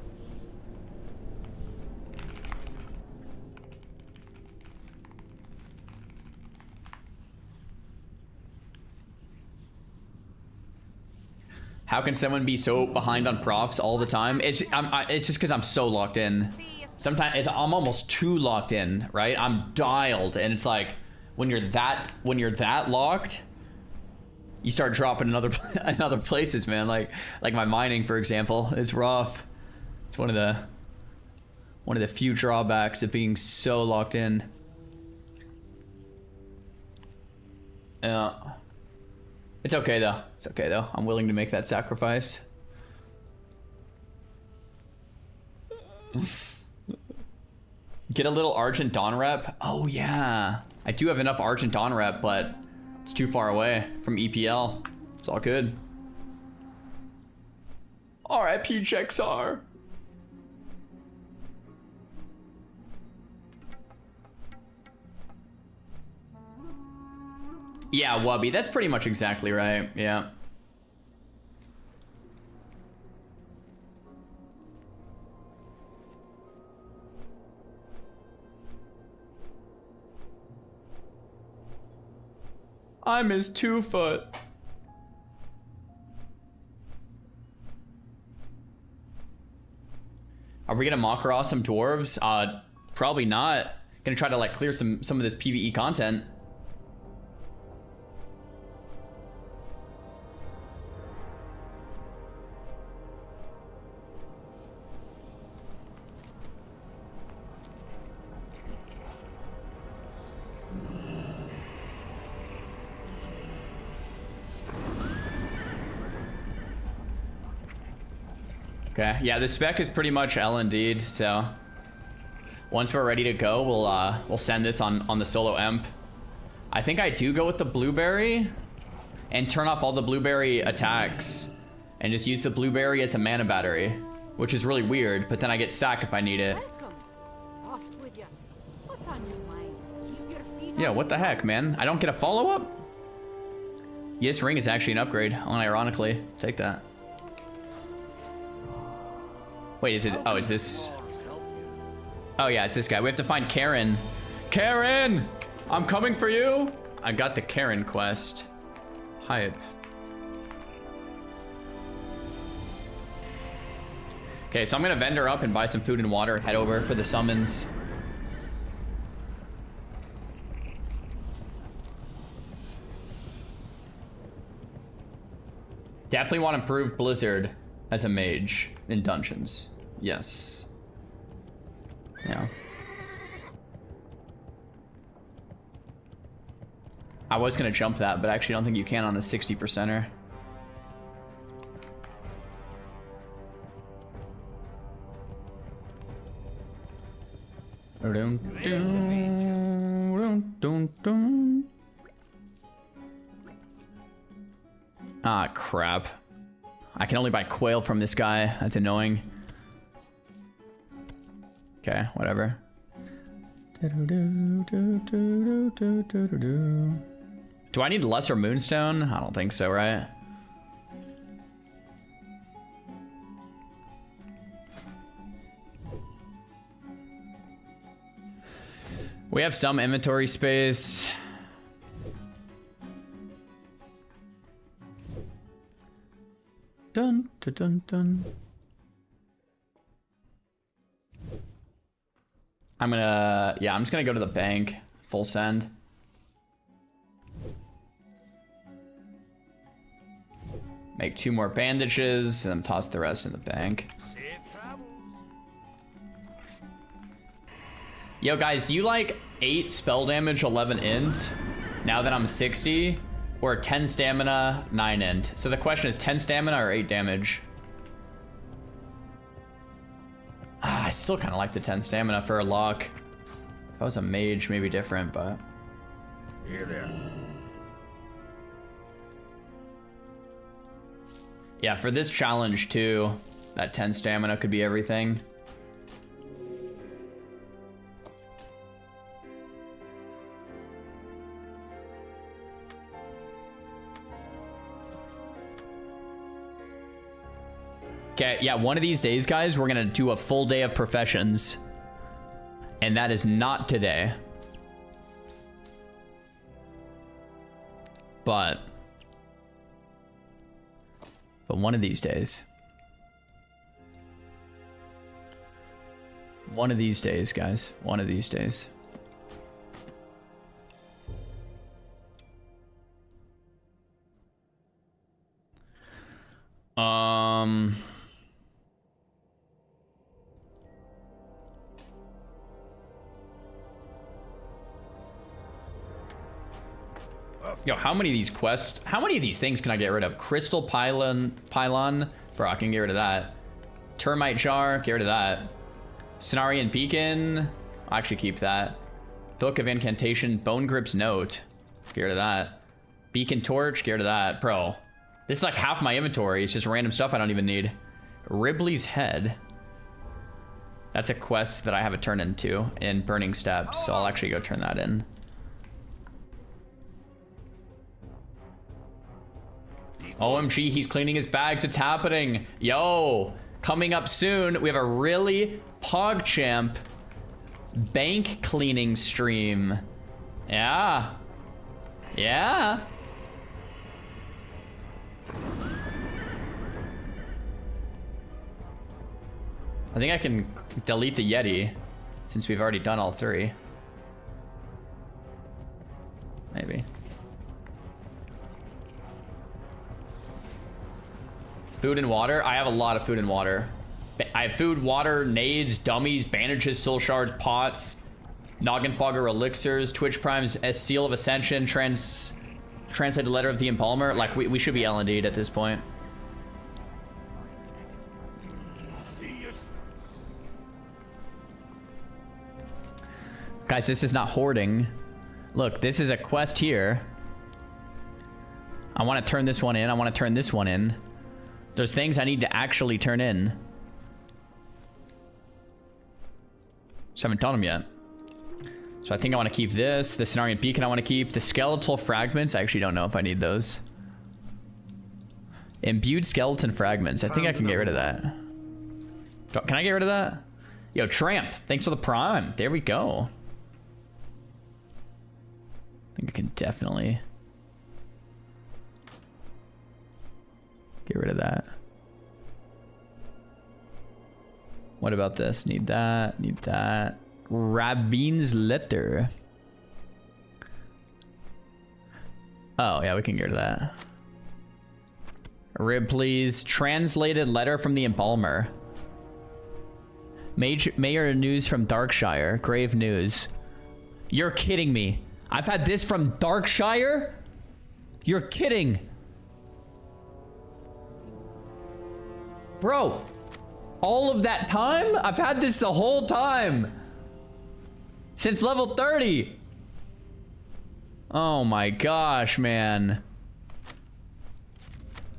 How can someone be so behind on profs all the time? It's just because I'm so locked in. Sometimes I'm almost too locked in, right? I'm dialed, and it's like when you're that locked, you start dropping in other places, man. Like my mining, for example, is rough. It's one of the few drawbacks of being so locked in. Yeah. It's okay though. It's okay though. I'm willing to make that sacrifice. Get a little Argent Dawn rep. Oh yeah. I do have enough Argent on rep, but it's too far away from EPL. It's all good. RIP Chexar. Yeah, Wubby, that's pretty much exactly right. Yeah. I'm his 2 foot. Are we gonna Makara some dwarves? Probably not. Gonna try to like clear some of this PvE content. Okay, yeah, the spec is pretty much L indeed, so once we're ready to go, we'll send this on the solo emp. I think I do go with the blueberry and turn off all the blueberry attacks and just use the blueberry as a mana battery, which is really weird, but then I get sack if I need it. Yeah, what the heck, man? I don't get a follow-up? Yes, ring is actually an upgrade, unironically. Take that. Wait, is it? Oh, it's this. Oh, yeah, it's this guy. We have to find Karen. Karen! I'm coming for you! I got the Karen quest. Hype. Okay, so I'm gonna vendor up and buy some food and water, head over for the summons. Definitely want to improve Blizzard as a mage in dungeons. Yes. Yeah. I was gonna jump that, but I actually don't think you can on a 60%er. Ah, crap. I can only buy quail from this guy. That's annoying. Okay, whatever. Do I need lesser moonstone? I don't think so, right? We have some inventory space. Dun, dun, dun, dun. I'm just gonna go to the bank. Full send. Make 2 more bandages and then toss the rest in the bank. Yo guys, do you like 8 spell damage, 11 int? Now that I'm 60? Or 10 stamina, 9 int? So the question is 10 stamina or 8 damage? I still kind of like the 10 stamina for a lock. If I was a mage, maybe different, but... Here there. Yeah, for this challenge too, that 10 stamina could be everything. Okay, yeah, one of these days, guys, we're gonna do a full day of professions. And that is not today. But one of these days. One of these days, guys. One of these days. Yo, how many of these quests, how many of these things can I get rid of? Crystal pylon, bro, I can get rid of that. Termite jar, get rid of that. Cenarian beacon, I'll actually keep that. Book of Incantation, Bone Grip's Note. Get rid of that. Beacon Torch, get rid of that. Bro, this is like half my inventory. It's just random stuff I don't even need. Ribley's Head. That's a quest that I have a turn into in Burning Steps, so I'll actually go turn that in. OMG, he's cleaning his bags. It's happening. Yo, coming up soon, we have a really PogChamp bank cleaning stream. Yeah. Yeah. I think I can delete the Yeti since we've already done all 3. Maybe. Food and water? I have a lot of food and water. I have food, water, nades, dummies, bandages, soul shards, pots, Noggin Fogger elixirs, Twitch Primes, a Seal of Ascension, translated Letter of the Empalmer. Like, we should be L&D'd at this point. Guys, this is not hoarding. Look, this is a quest here. I want to turn this one in. I want to turn this one in. There's things I need to actually turn in. Just haven't done them yet. So I think I want to keep this. The Cenarian Beacon I want to keep. The Skeletal Fragments, I actually don't know if I need those. Imbued Skeleton Fragments. I think I can get rid of that. Can I get rid of that? Yo, Tramp, thanks for the Prime. There we go. I think I can definitely get rid of that. What about this? Need that. Need that. Rabin's Letter. Oh, yeah, we can get rid of that. Ripley's Translated Letter from the Embalmer. Mayor News from Darkshire. Grave News. You're kidding me. I've had this from Darkshire? You're kidding. Bro, all of that time? I've had this the whole time. Since level 30. Oh my gosh, man.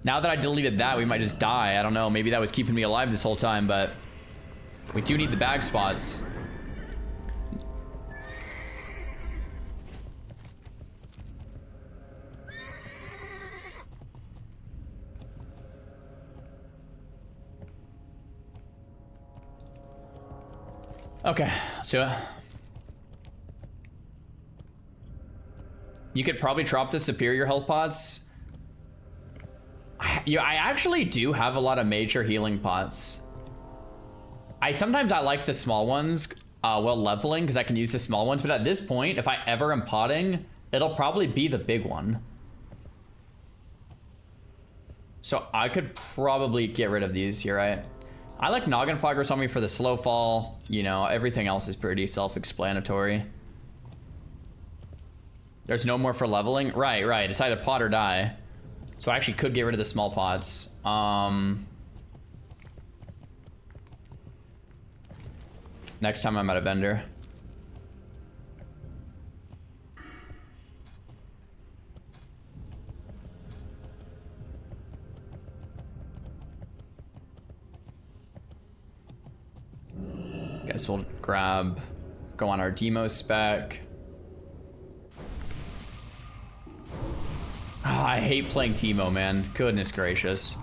Now that I deleted that, we might just die. I don't know. Maybe that was keeping me alive this whole time, but we do need the bag spots. Okay, let's do it. You could probably drop the superior health pots. I actually do have a lot of major healing pots. Sometimes I like the small ones while leveling because I can use the small ones, but at this point, if I ever am potting, it'll probably be the big one. So I could probably get rid of these, you're right. I like Noggin Foggers on me for the slow fall. You know, everything else is pretty self-explanatory. There's no more for leveling. Right. It's either pot or die. So I actually could get rid of the small pots. Next time I'm at a vendor. Guess we'll go on our demo spec. Oh, I hate playing Teemo, man. Goodness gracious.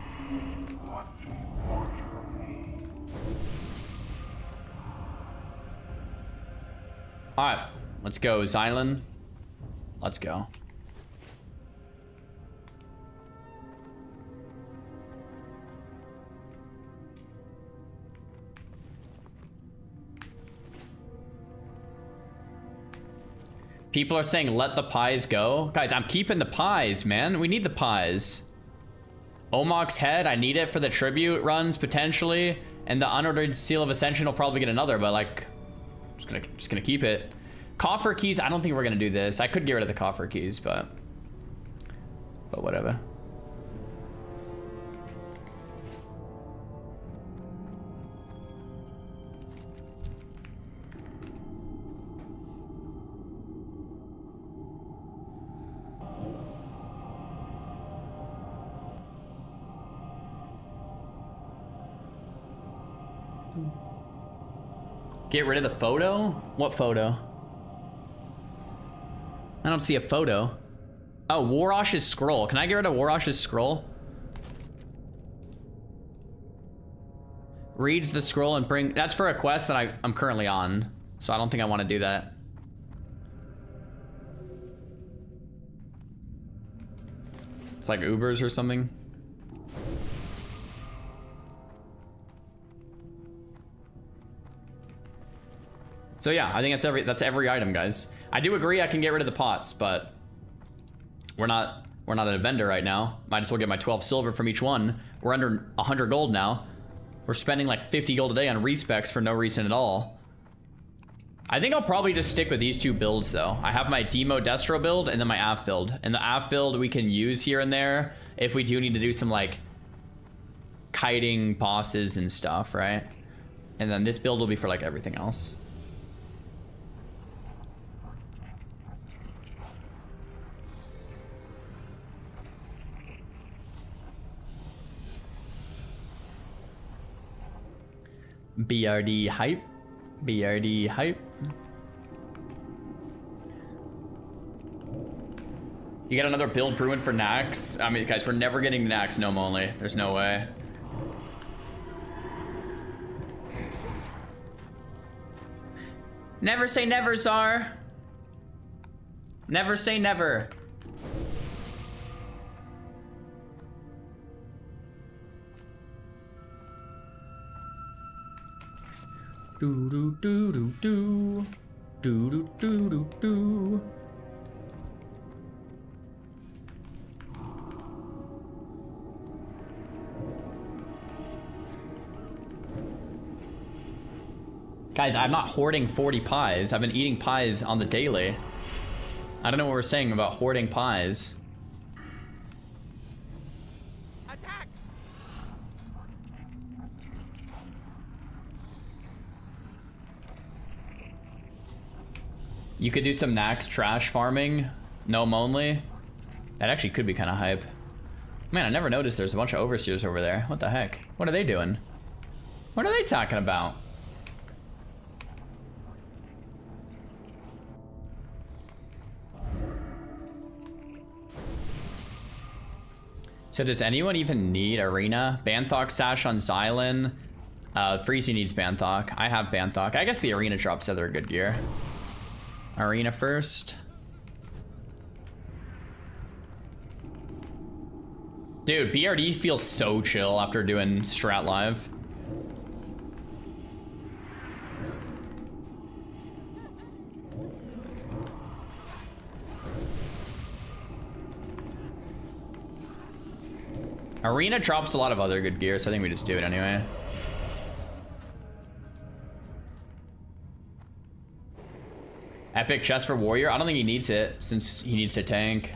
Alright, let's go, Xylan. Let's go. People are saying let the pies go. Guys, I'm keeping the pies, man. We need the pies. Omok's Head, I need it for the tribute runs, potentially. And the Unordered Seal of Ascension will probably get another, but like, just gonna keep it. Coffer keys, I don't think we're gonna do this. I could get rid of the coffer keys, but whatever. Get rid of the photo? What photo? I don't see a photo. Oh, Warosh's scroll. Can I get rid of Warosh's scroll? Reads the scroll and bring... That's for a quest that I'm currently on. So I don't think I want to do that. It's like Ubers or something. So yeah, I think that's every item, guys. I do agree I can get rid of the pots, but we're not at a vendor right now. Might as well get my 12 silver from each one. We're under 100 gold now. We're spending like 50 gold a day on respecs for no reason at all. I think I'll probably just stick with these two builds though. I have my Demo Destro build and then my AF build. And the AF build we can use here and there if we do need to do some like kiting bosses and stuff, right? And then this build will be for like everything else. BRD hype. BRD hype. You got another build brewing for Nax? I mean, guys, we're never getting Nax Gnome only. There's no way. Never say never, Czar. Never say never. Do do do do do do do do do do. Guys, I'm not hoarding 40 pies. I've been eating pies on the daily. I don't know what we're saying about hoarding pies. Attack! You could do some Nax trash farming, gnome only. That actually could be kind of hype. Man, I never noticed there's a bunch of overseers over there. What the heck? What are they doing? What are they talking about? So does anyone even need arena? Banthok sash on Xylan. Freezy needs Banthok. I have Banthok. I guess the arena drops other good gear. Arena first. Dude, BRD feels so chill after doing Strat live. Arena drops a lot of other good gear, so I think we just do it anyway. Epic chest for warrior. I don't think he needs it since he needs to tank.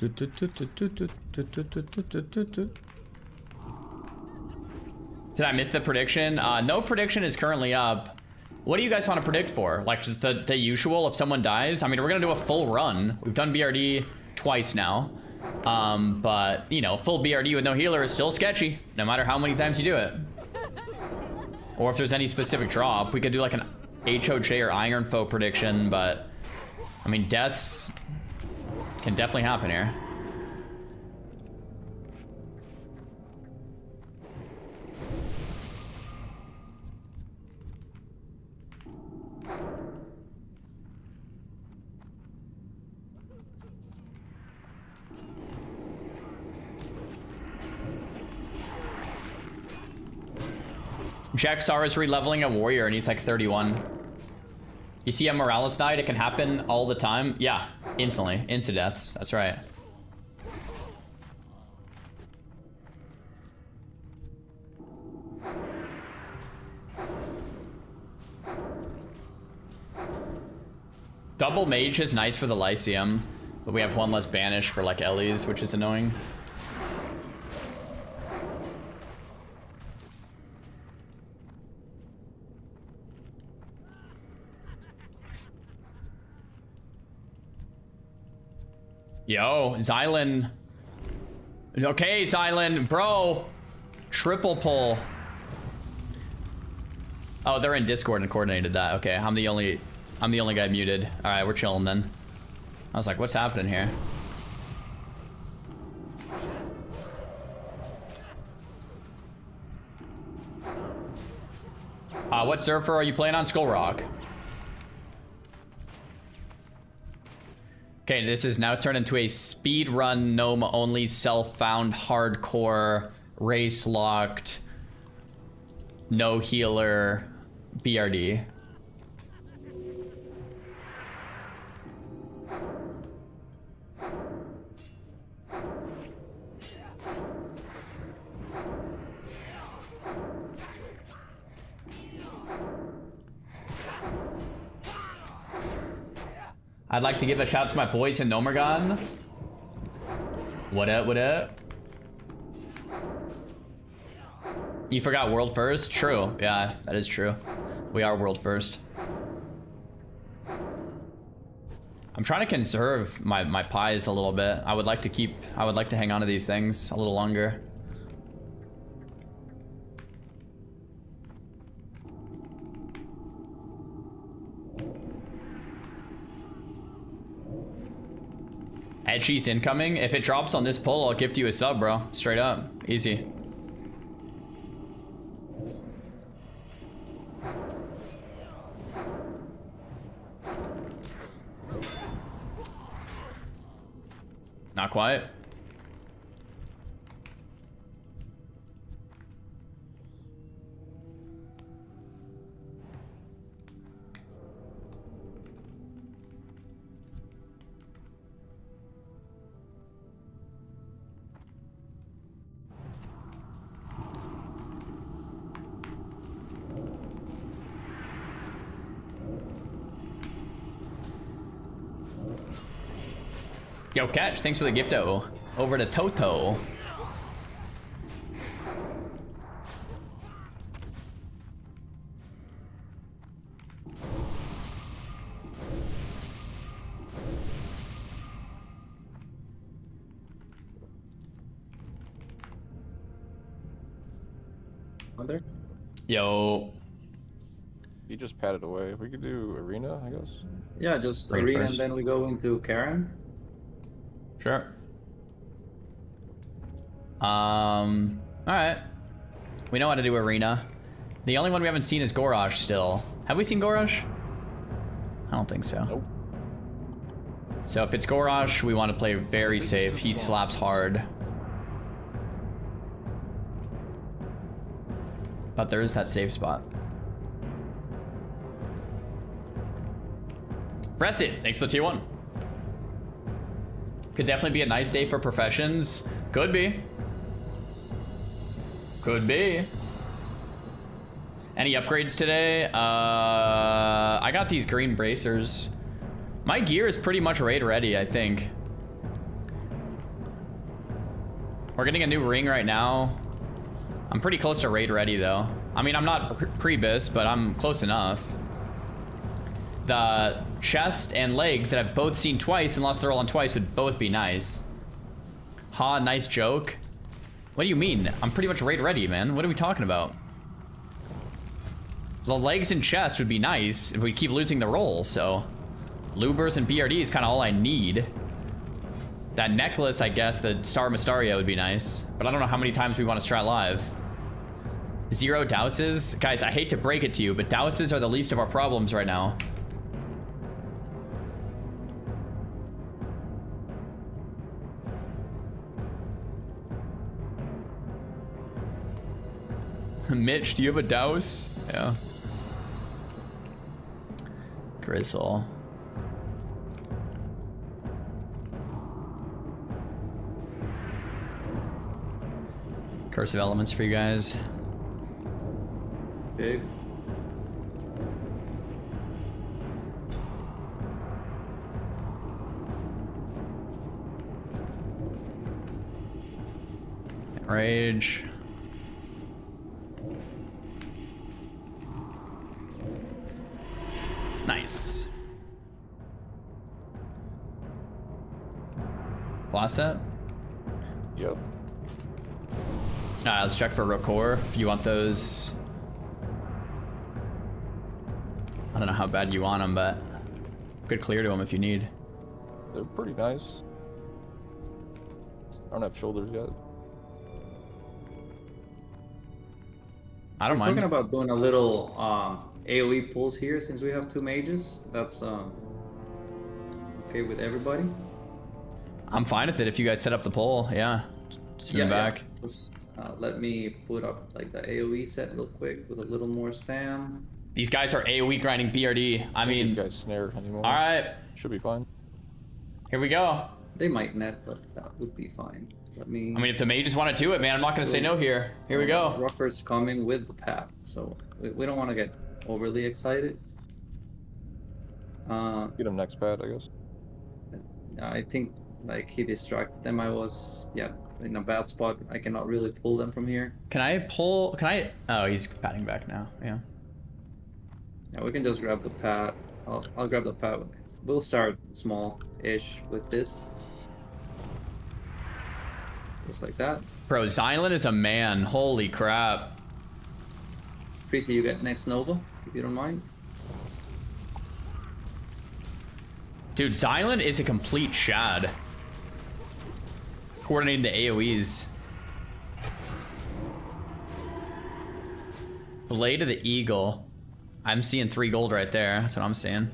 Did I miss the prediction? No prediction is currently up. What do you guys want to predict for? Like just the usual if someone dies? I mean, we're gonna do a full run. We've done BRD twice now. But you know, full BRD with no healer is still sketchy, no matter how many times you do it. Or if there's any specific drop, we could do like an HOJ or Iron Foe prediction, but I mean, deaths can definitely happen here. Jaxar is re-leveling a warrior and he's like 31. You see a Morales died, it can happen all the time. Yeah, instantly. Insta-deaths, that's right. Double mage is nice for the Lyceum, but we have one less banish for like Ellie's, which is annoying. Yo, Xylan. Okay, Xylan, bro. Triple pull. Oh, they're in Discord and coordinated that. Okay, I'm the only guy muted. All right, we're chilling then. I was like, what's happening here? What surfer are you playing on? Skull Rock. Okay, this is now turned into a speedrun Gnome only self-found hardcore race locked no healer BRD. I'd like to give a shout to my boys in Nomergon. What up, what up? You forgot world first? True. Yeah, that is true. We are world first. I'm trying to conserve my pies a little bit. I would like to hang on to these things a little longer. Edgy's incoming. If it drops on this pull, I'll gift you a sub, bro. Straight up. Easy. Not quite. Yo, Catch, thanks for the gifto. Over to Toto. Mother? Yo. He just patted away. We could do arena, I guess. Yeah, just arena and then we go into Karen. Sure. Alright. We know how to do arena. The only one we haven't seen is Gorosh still. Have we seen Gorosh? I don't think so. Nope. So if it's Gorosh, we want to play very safe. He slaps hard. But there is that safe spot. Press it. Thanks for the T1. Could definitely be a nice day for professions. Could be. Could be. Any upgrades today? I got these green bracers. My gear is pretty much raid ready, I think. We're getting a new ring right now. I'm pretty close to raid ready though. I mean, I'm not pre-bis, but I'm close enough. The chest and legs that I've both seen twice and lost the roll on twice would both be nice. Ha, nice joke. What do you mean? I'm pretty much raid ready, man. What are we talking about? The legs and chest would be nice if we keep losing the roll, so... Lubers and BRD is kind of all I need. That necklace, I guess, the Star Mysteria would be nice. But I don't know how many times we want to strat live. 0 douses? Guys, I hate to break it to you, but douses are the least of our problems right now. Mitch, do you have a douse? Yeah. Grizzle. Curse of Elements for you guys. Big. Rage. Nice. Blast set? Yep. Alright, let's check for Rokor if you want those. I don't know how bad you want them, but good clear to them if you need. They're pretty nice. I don't have shoulders yet. I don't We're mind. talking about doing a little AoE pulls here since we have 2 mages. That's okay with everybody. I'm fine with it if you guys set up the poll. Yeah. Stand back. Yeah. Just, let me put up like the AoE set real quick with a little more stam. These guys are AoE grinding BRD. I mean, these guys snare anymore. All right. Should be fine. Here we go. They might net, but that would be fine. Let me. I mean, if the mages want to do it, man, I'm not going to say no here. Here we go. Rucker's coming with the pack, so we don't want to get overly excited. Get him next pad, I guess. I think like he distracted them. I was in a bad spot. I cannot really pull them from here. Can I pull? Can I? Oh, he's patting back now. Yeah. Yeah, we can just grab the pad. I'll grab the pad. We'll start small-ish with this. Just like that. Bro, Xylan is a man. Holy crap. Freezy, you get next Nova, if you don't mind. Dude, Xylan is a complete shad. Coordinating the AoEs. Blade of the Eagle. I'm seeing 3 gold right there. That's what I'm seeing.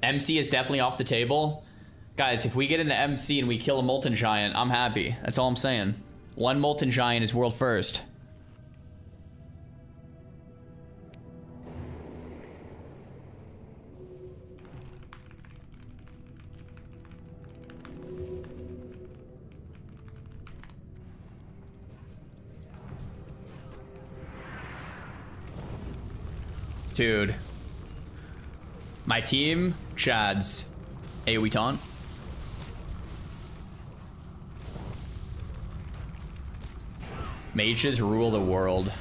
MC is definitely off the table. Guys, if we get into MC and we kill a Molten Giant, I'm happy. That's all I'm saying. 1 Molten Giant is world first. Dude. My team, Chad's AoE taunt. Mages rule the world.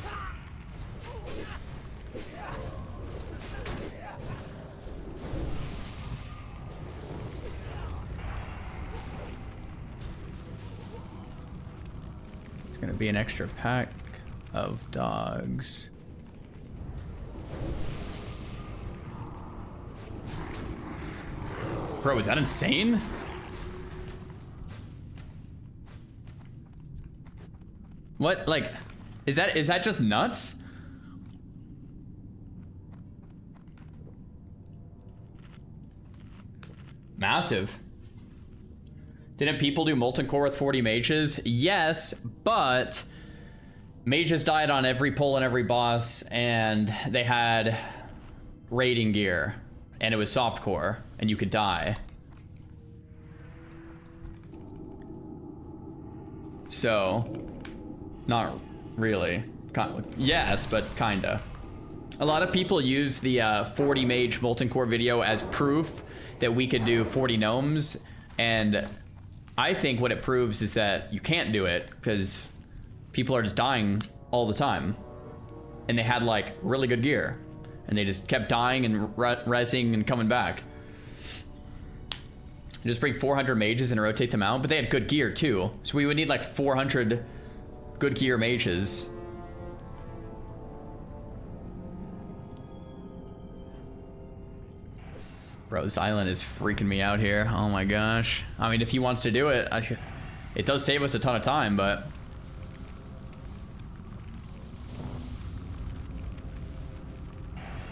It's gonna be an extra pack of dogs. Bro, is that insane? What, like, is that just nuts? Massive. Didn't people do Molten Core with 40 mages? Yes, but mages died on every pull and every boss, and they had raiding gear, and it was soft core, and you could die. So, not really. Yes, but kinda. A lot of people use the 40 mage Molten Core video as proof that we could do 40 gnomes, and I think what it proves is that you can't do it because people are just dying all the time, and they had like really good gear, and they just kept dying and resing and coming back. Just bring 400 mages and rotate them out, but they had good gear too, so we would need like 400 good gear mages. Bro, this island is freaking me out here. Oh my gosh. I mean, if he wants to do it, it does save us a ton of time, but...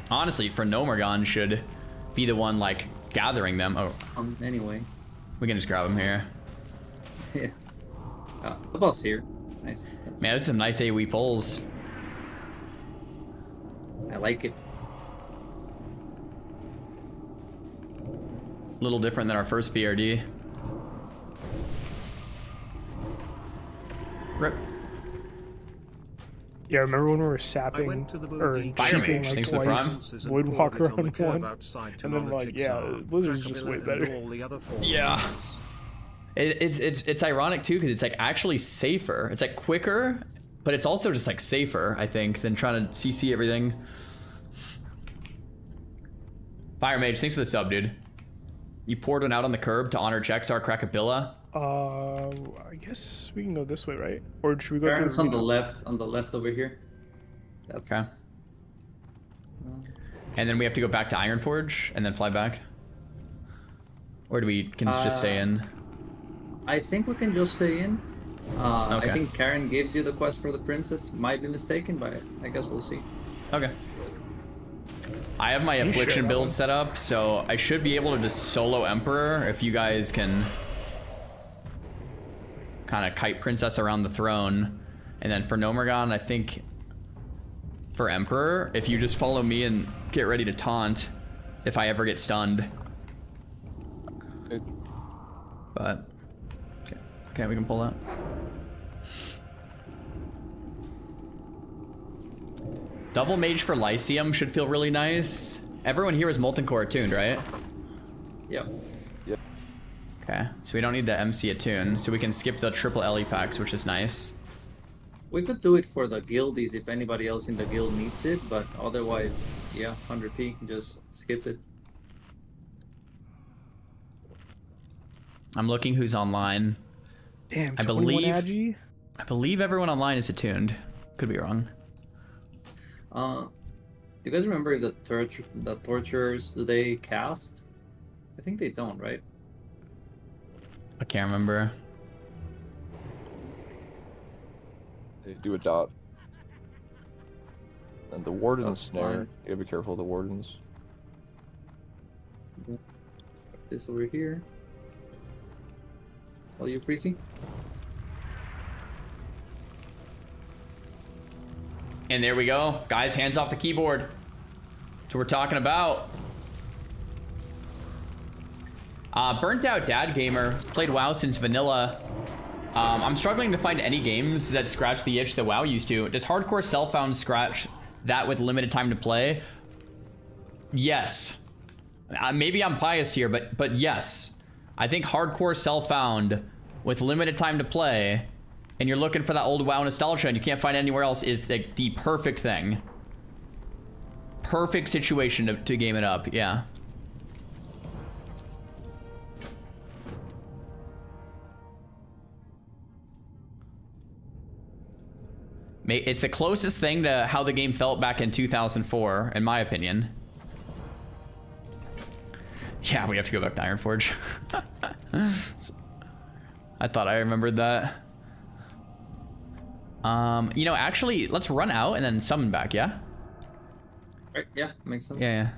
honestly, Phenomergon should be the one, like, gathering them. Oh. Anyway. We can just grab them here. Yeah. The boss here. Nice. Man, this is some nice AoE pulls. I like it. A little different than our first BRD. Rip. Yeah, remember when we were sapping or shipping like twice Voidwalker on one, and then like, yeah, Blizzard's just way better. Yeah. It's ironic too because it's like actually safer. It's like quicker, but it's also just like safer, I think, than trying to CC everything. Fire Mage, thanks for the sub, dude. You poured one out on the curb to honor Jexar Krakabilla. I guess we can go this way, right? Or should we go Baron's on the left over here. That's okay. And then we have to go back to Ironforge and then fly back? Or do we can just stay in? I think we can just stay in. Okay. I think Karen gives you the quest for the princess. Might be mistaken, but I guess we'll see. Okay. I have my Affliction build set up, so I should be able to just solo Emperor if you guys can kind of kite Princess around the throne. And then for Nomergon, I think for Emperor, if you just follow me and get ready to taunt if I ever get stunned. But, okay, we can pull that. Double Mage for Lyceum should feel really nice. Everyone here is Molten Core attuned, right? Yep. Yep. Okay, so we don't need the MC attune, so we can skip the triple LE packs, which is nice. We could do it for the guildies if anybody else in the guild needs it, but otherwise, yeah, 100p, just skip it. I'm looking who's online. Damn, I believe everyone online is attuned. Could be wrong. Do you guys remember if the torturers, do they cast? I think they don't, right? I can't remember. They do a dot. And the Warden's snare. Fine. You gotta be careful of the Wardens. This over here. Are you freezing? And there we go. Guys, hands off the keyboard. That's what we're talking about. Burnt Out Dad Gamer. Played WoW since vanilla. I'm struggling to find any games that scratch the itch that WoW used to. Does Hardcore Self-Found scratch that with limited time to play? Yes. Maybe I'm biased here, but yes. I think Hardcore Self-Found with limited time to play, and you're looking for that old WoW nostalgia and you can't find it anywhere else, is like the perfect thing. Perfect situation to game it up, yeah. It's the closest thing to how the game felt back in 2004, in my opinion. Yeah, we have to go back to Ironforge. I thought I remembered that. You know, actually, let's run out and then summon back, yeah? Right, yeah, makes sense. Yeah.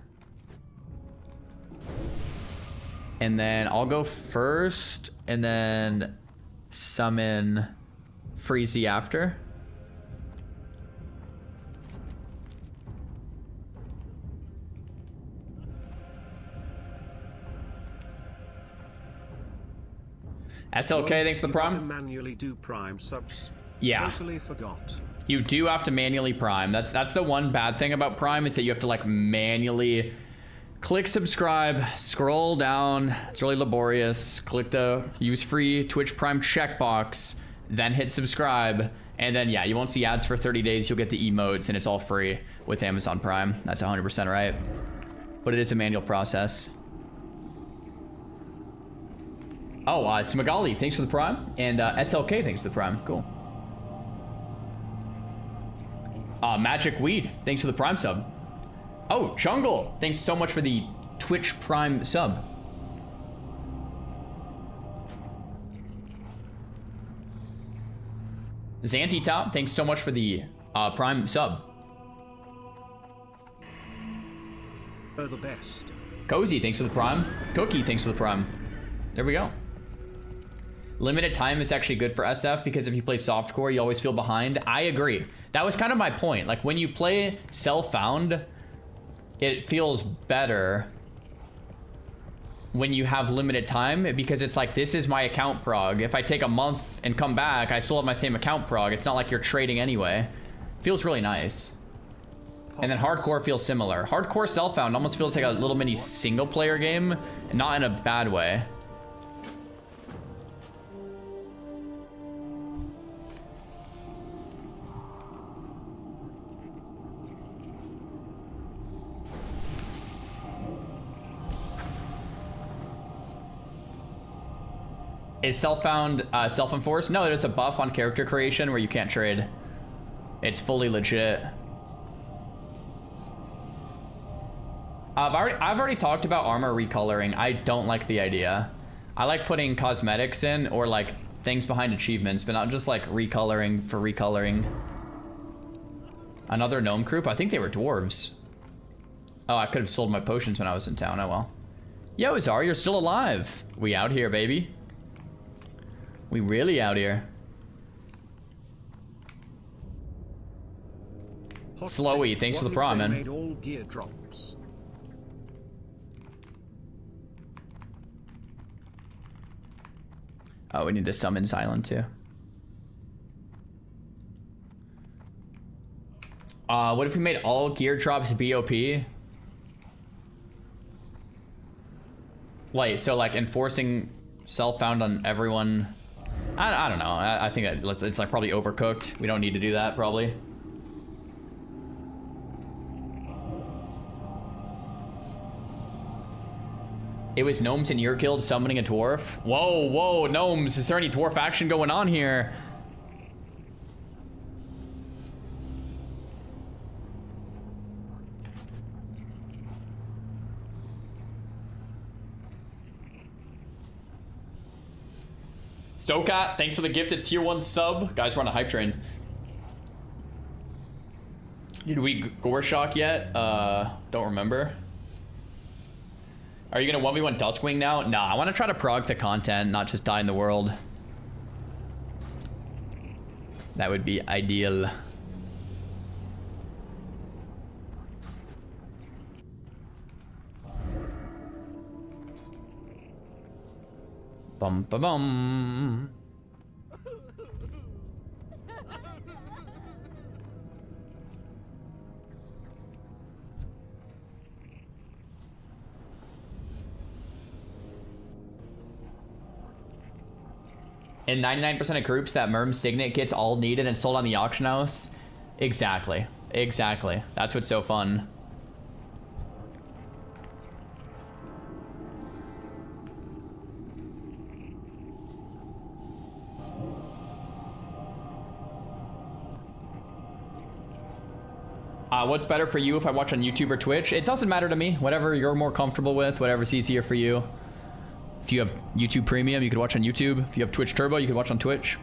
And then I'll go first, and then summon Freezy after. SLK, thanks for the prime. Manually do prime subs. Yeah. Totally forgot. You do have to manually prime. That's the one bad thing about Prime, is that you have to like manually click subscribe, scroll down. It's really laborious. Click the use free Twitch Prime checkbox, then hit subscribe, and then yeah, you won't see ads for 30 days. You'll get the emotes, and it's all free with Amazon Prime. That's 100% right. But it is a manual process. Oh, Smagali, thanks for the prime, and SLK, thanks for the prime. Cool. Magic Weed, thanks for the prime sub. Oh, Jungle, thanks so much for the Twitch Prime sub. Zanti Top, thanks so much for the prime sub. You're the best. Cozy, thanks for the prime. Cookie, thanks for the prime. There we go. Limited time is actually good for SF because if you play softcore, you always feel behind. I agree. That was kind of my point. Like when you play self-found, it feels better when you have limited time because it's like, this is my account prog. If I take a month and come back, I still have my same account prog. It's not like you're trading anyway. Feels really nice. And then hardcore feels similar. Hardcore self-found almost feels like a little mini single-player game, not in a bad way. Is self-found self-enforced? No, there's a buff on character creation where you can't trade. It's fully legit. I've already talked about armor recoloring. I don't like the idea. I like putting cosmetics in or like things behind achievements, but not just like recoloring for recoloring. Another gnome group? I think they were dwarves. Oh, I could have sold my potions when I was in town. Oh well. Yo, Zar, you're still alive. We out here, baby. We really out here. Slowy, thanks for the prime, man. Made all gear drops. Oh, we need to summon Silent too. What if we made all gear drops BOP? Wait, so like enforcing self-found on everyone? I don't know. I think it's like probably overcooked. We don't need to do that probably. It was gnomes in your guild summoning a dwarf. Whoa, whoa, gnomes. Is there any dwarf action going on here? Stokat, thanks for the gifted tier 1 sub. Guys, we're on a hype train. Did we gore shock yet? Don't remember. Are you gonna 1v1 Duskwing now? Nah, I wanna try to prog the content, not just die in the world. That would be ideal. Bum ba bum. In 99% of groups, that Merm Signet gets all needed and sold on the auction house. Exactly. Exactly. That's what's so fun. What's better for you if I watch on YouTube or Twitch? It doesn't matter to me. Whatever you're more comfortable with, whatever's easier for you. If you have YouTube Premium, you could watch on YouTube. If you have Twitch Turbo, you could watch on Twitch.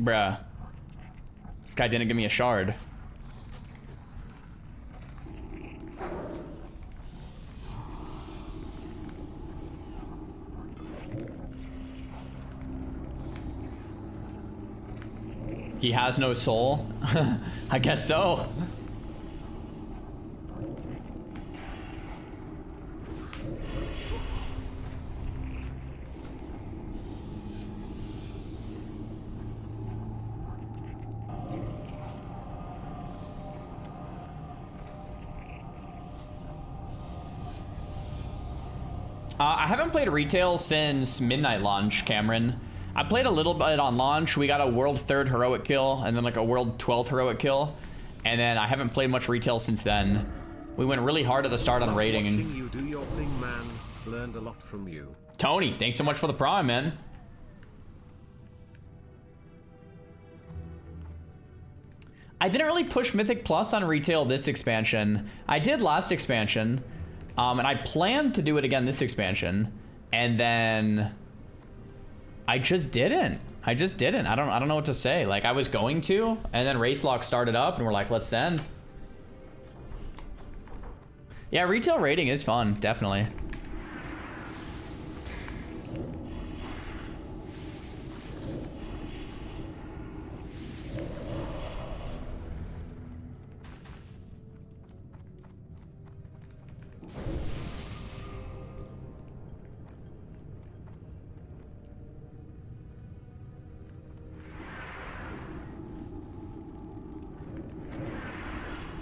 Bruh. This guy didn't give me a shard. He has no soul? I guess so. I haven't played retail since midnight launch, Cameron. I played a little bit on launch. We got a world 3rd heroic kill and then like a world 12th heroic kill. And then I haven't played much retail since then. We went really hard at the start on raiding. Watching you do your thing, man. Learned a lot from you. Tony, thanks so much for the prime, man. I didn't really push Mythic Plus on retail this expansion. I did last expansion. And I plan to do it again this expansion. And then I just didn't. I don't know what to say. Like, I was going to, and then race lock started up, and we're like, let's send. Yeah, retail raiding is fun, definitely.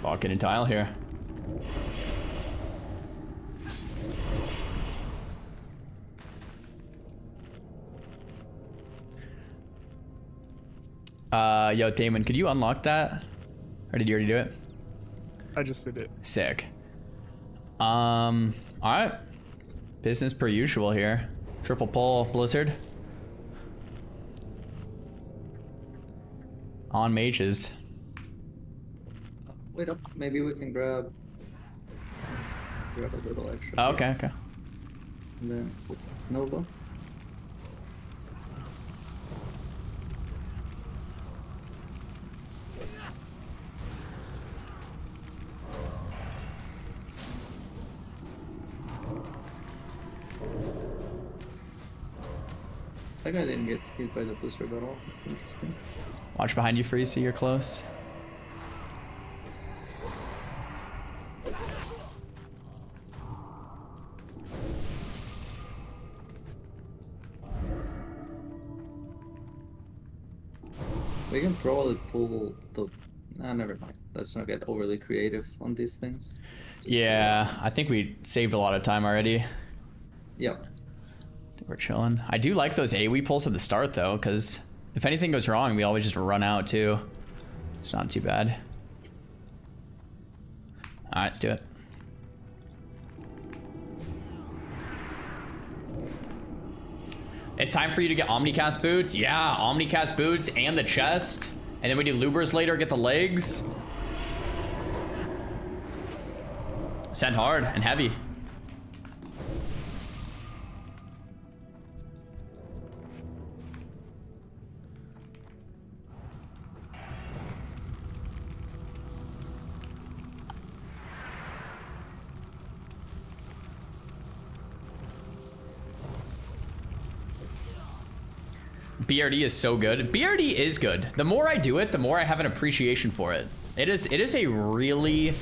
Walking in tile here. Yo, Damon, could you unlock that? Or did you already do it? I just did it. Sick. Alright. Business per usual here. Triple pull, Blizzard. On mages. Wait up, maybe we can grab a little extra. Oh, okay, okay. And then Nova. That guy didn't get hit by the blizzard at all. Interesting. Watch behind you, Freeze, so you're close. We can probably pull the... Nah, never mind. Let's not get overly creative on these things. Yeah, I think we saved a lot of time already. Yep. We're chilling. I do like those AoE pulls at the start, though, because if anything goes wrong, we always just run out, too. It's not too bad. All right, let's do it. It's time for you to get Omnicast boots. Yeah, Omnicast boots and the chest. And then we do Lubers later, get the legs. Send hard and heavy. BRD is so good. BRD is good. The more I do it, the more I have an appreciation for it. It is a really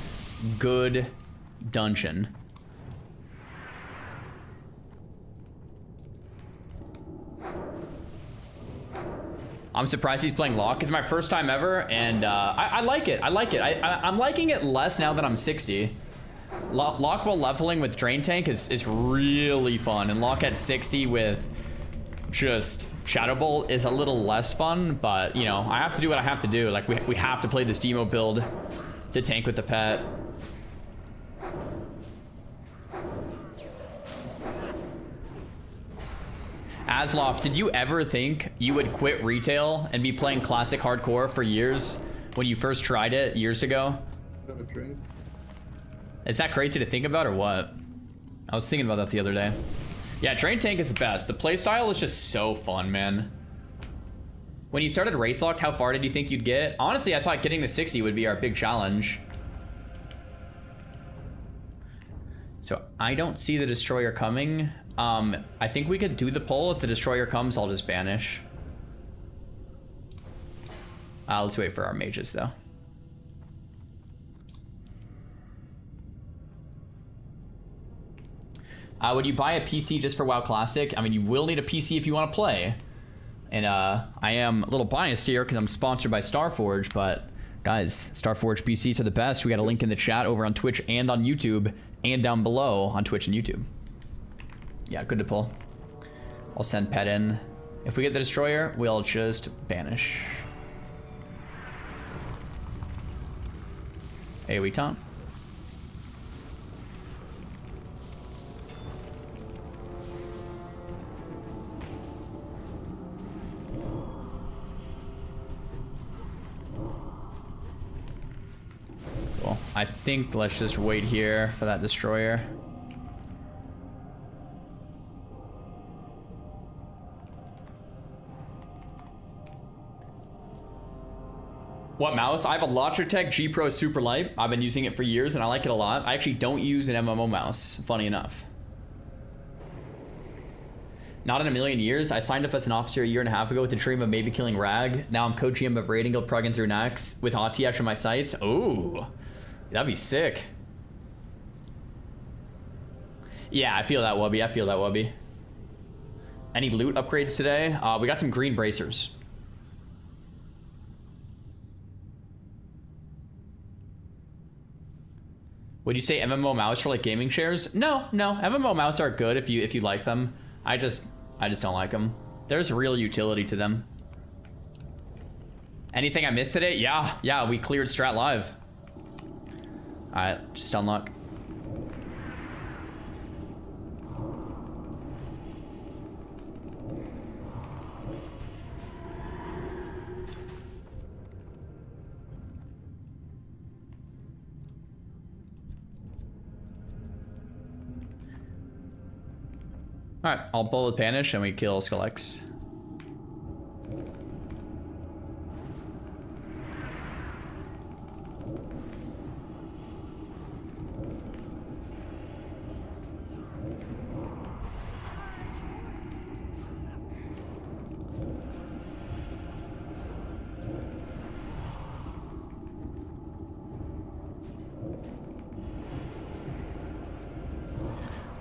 good dungeon. I'm surprised he's playing Locke. It's my first time ever, and I like it. I like it. I'm liking it less now that I'm 60. Locke while leveling with Drain Tank is really fun, and Locke at 60 with just Shadow Bolt is a little less fun, but you know, I have to do what I have to do. Like we have to play this demo build to tank with the pet. Asloff, did you ever think you would quit retail and be playing classic hardcore for years when you first tried it years ago? Got a drink. Is that crazy to think about or what? I was thinking about that the other day. Yeah, Drain Tank is the best. The playstyle is just so fun, man. When you started Race Locked, how far did you think you'd get? Honestly, I thought getting to 60 would be our big challenge. So I don't see the Destroyer coming. I think we could do the pull. If the Destroyer comes, I'll just banish. Let's wait for our mages, though. Would you buy a PC just for WoW Classic? I mean, you will need a PC if you want to play. And I am a little biased here because I'm sponsored by Starforge, but guys, Starforge PCs are the best. We got a link in the chat over on Twitch and on YouTube, and down below on Twitch and YouTube. Yeah, good to pull. I'll send pet in. If we get the Destroyer, we'll just banish. AoE taunt. Cool. I think let's just wait here for that Destroyer. What mouse? I have a Logitech G Pro Super Light. I've been using it for years and I like it a lot. I actually don't use an MMO mouse, funny enough. Not in a million years. I signed up as an officer a year and a half ago with the dream of maybe killing Rag. Now I'm co-GM of Raiding Guild Prugging through Nax with Hati after my sights. Ooh, that'd be sick. Yeah, I feel that, Wubby. I feel that, Wubby. Any loot upgrades today? We got some green bracers. Would you say MMO mouse for like gaming shares? No, MMO mouse are good if you like them. I just don't like them. There's real utility to them. Anything I missed today? Yeah, we cleared Strat live. All right, just unlock. Alright, I'll pull with Banish and we kill Skullx.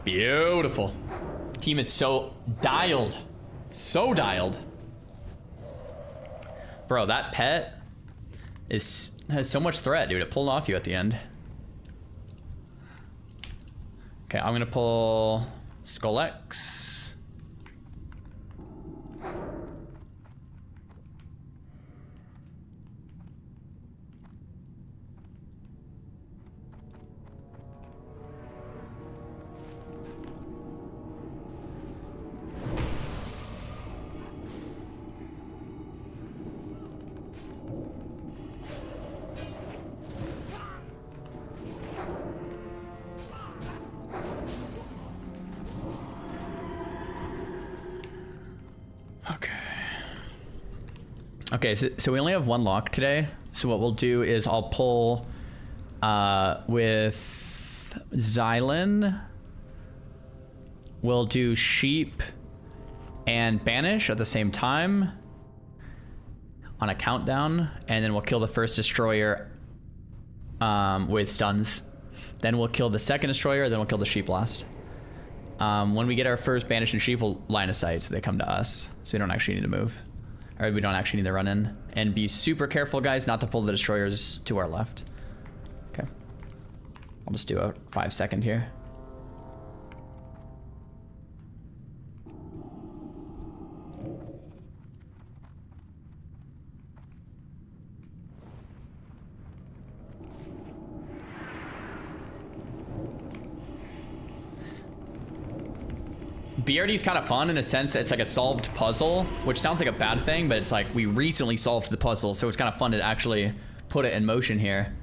Beautiful. Team is so dialed. So dialed. Bro, that pet has so much threat, dude. It pulled off you at the end. Okay, I'm gonna pull Skullx. Okay, so we only have one lock today. So what we'll do is I'll pull with Xylan. We'll do Sheep and Banish at the same time on a countdown, and then we'll kill the first destroyer with stuns. Then we'll kill the second destroyer, then we'll kill the Sheep last. When we get our first Banish and Sheep, we'll line of sight so they come to us, so we don't actually need to move. Or we don't actually need to run in. And be super careful, guys, not to pull the destroyers to our left. Okay. I'll just do a 5-second here. BRD is kind of fun in a sense that it's like a solved puzzle, which sounds like a bad thing, but it's like we recently solved the puzzle, so it's kind of fun to actually put it in motion here.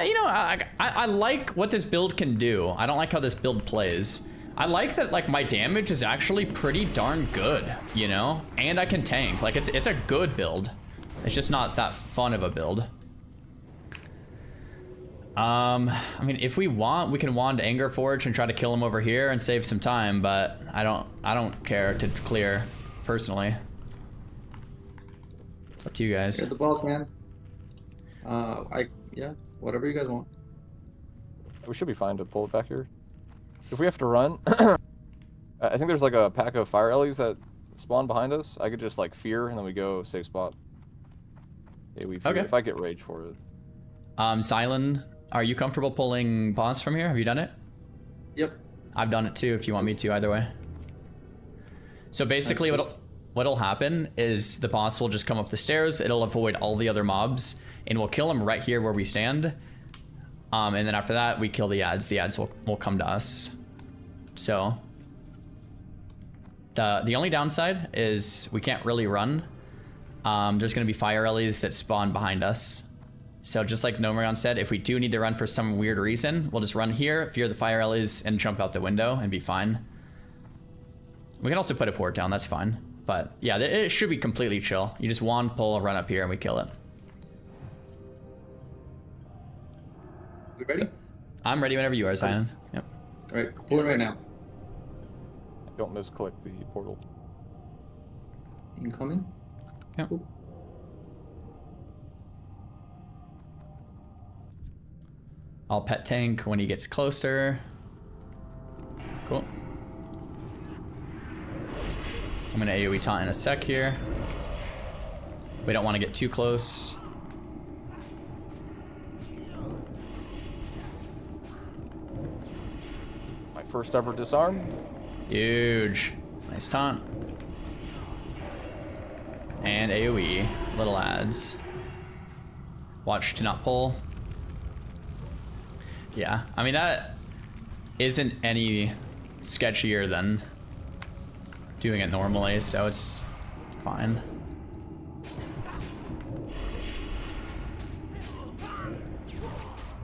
You know, I like what this build can do. I don't like how this build plays. I like that, like, my damage is actually pretty darn good, you know? And I can tank. Like, it's a good build. It's just not that fun of a build. I mean, if we want, we can wand Anger Forge and try to kill him over here and save some time, but I don't care to clear, personally. It's up to you guys. You're the boss, man. Yeah, whatever you guys want. We should be fine to pull it back here. If we have to run, I think there's like a pack of fire ellies that spawn behind us. I could just like fear and then we go safe spot. Yeah, we fear if I get rage for it. Xylan, are you comfortable pulling boss from here? Have you done it? Yep. I've done it too if you want me to, either way. So basically what'll happen is the boss will just come up the stairs, it'll avoid all the other mobs, and we'll kill him right here where we stand. And then after that, we kill the ads. The ads will come to us. So the only downside is we can't really run. There's going to be fire rallies that spawn behind us. So just like Gnome said, if we do need to run for some weird reason, we'll just run here, fear the fire rallies, and jump out the window and be fine. We can also put a port down, that's fine. But yeah, it should be completely chill. You just wand, pull, run up here, and we kill it. You ready? I'm ready whenever you are, Zion. Yep. Alright, pull it right now. Don't misclick the portal. Incoming. Yep. Ooh. I'll pet tank when he gets closer. Cool. I'm gonna AoE taunt in a sec here. We don't want to get too close. My first ever disarm. Huge. Nice taunt. And AoE. Little ads. Watch to not pull. Yeah, I mean that isn't any sketchier than doing it normally, so it's fine.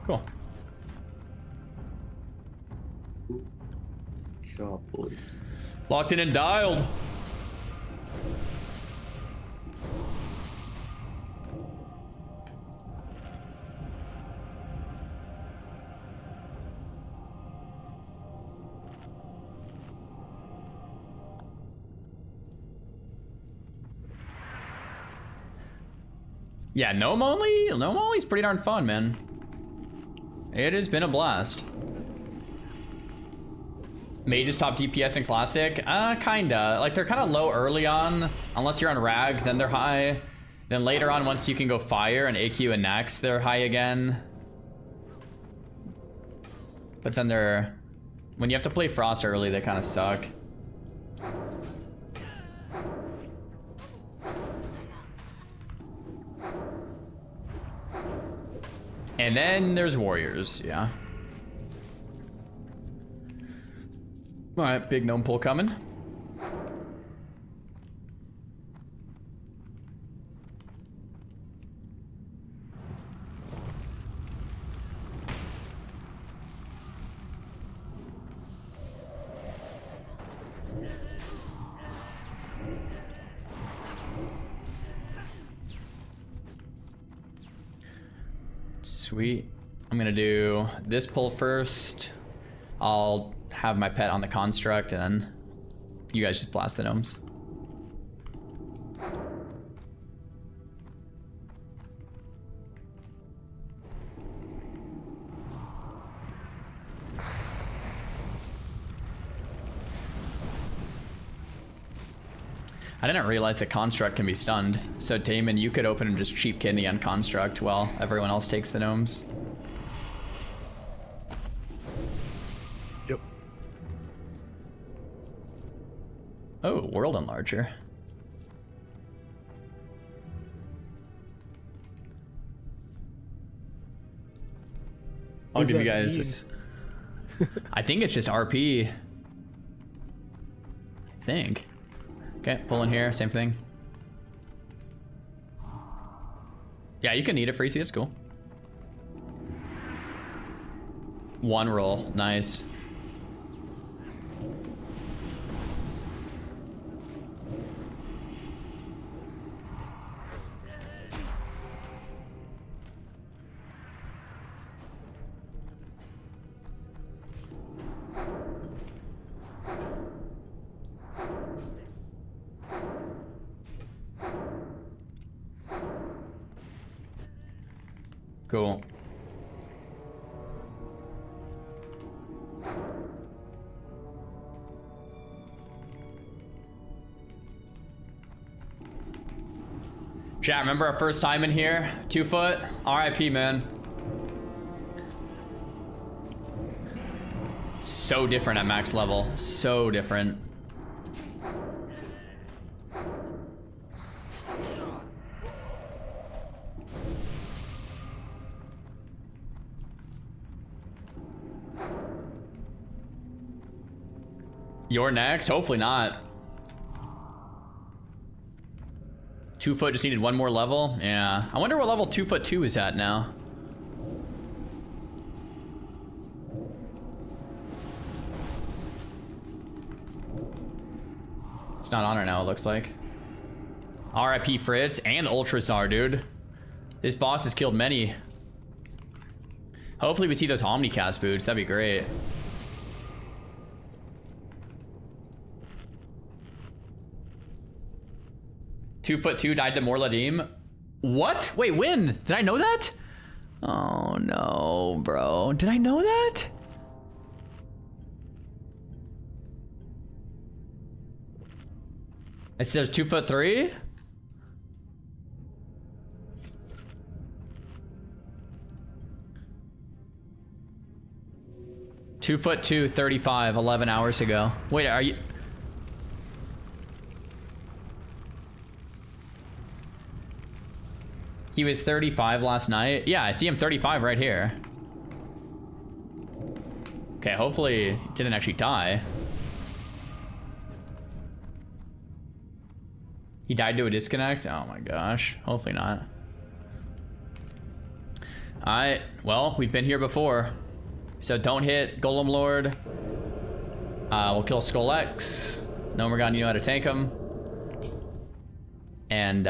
Cool. Job, boys. Locked in and dialed. Yeah, Gnome only's pretty darn fun, man. It has been a blast. Mages top DPS in Classic? Kinda. Like, they're kind of low early on. Unless you're on Rag, then they're high. Then later on, once you can go Fire and AQ and Nex, they're high again. But then they're... When you have to play Frost early, they kind of suck. And then there's Warriors, yeah. Alright, big Gnome pull coming. Sweet. I'm gonna do this pull first. I'll have my pet on the construct, and then you guys just blast the gnomes. I didn't realize that construct can be stunned. So Damon, you could open and just cheap kidney on construct while everyone else takes the gnomes. Yep. Oh, world enlarger. I'll give you guys this. I think it's just RP. I think. Okay, pull in here, same thing. Yeah, you can need it for EC, it's cool. One roll, nice. Cool. Chat, remember our first time in here? 2 foot? RIP, man. So different at max level. So different. You're next? Hopefully not. 2 foot just needed 1 more level. Yeah. I wonder what level 2 foot 2 is at now. It's not on right now, it looks like. RIP Fritz and Ultrasar, dude. This boss has killed many. Hopefully we see those Omnicast boots. That'd be great. Two foot 2 died to Morladim. What? Wait, when? Did I know that? Oh no, bro. Did I know that? It says 2 foot 3. Two foot 2, 35, 11 hours ago. Wait, are you? He was 35 last night. Yeah, I see him 35 right here. Okay, hopefully he didn't actually die. He died to a disconnect? Oh my gosh. Hopefully not. Alright, well, we've been here before. So don't hit Golem Lord. We'll kill Skull X. Nomergon, you know how to tank him. And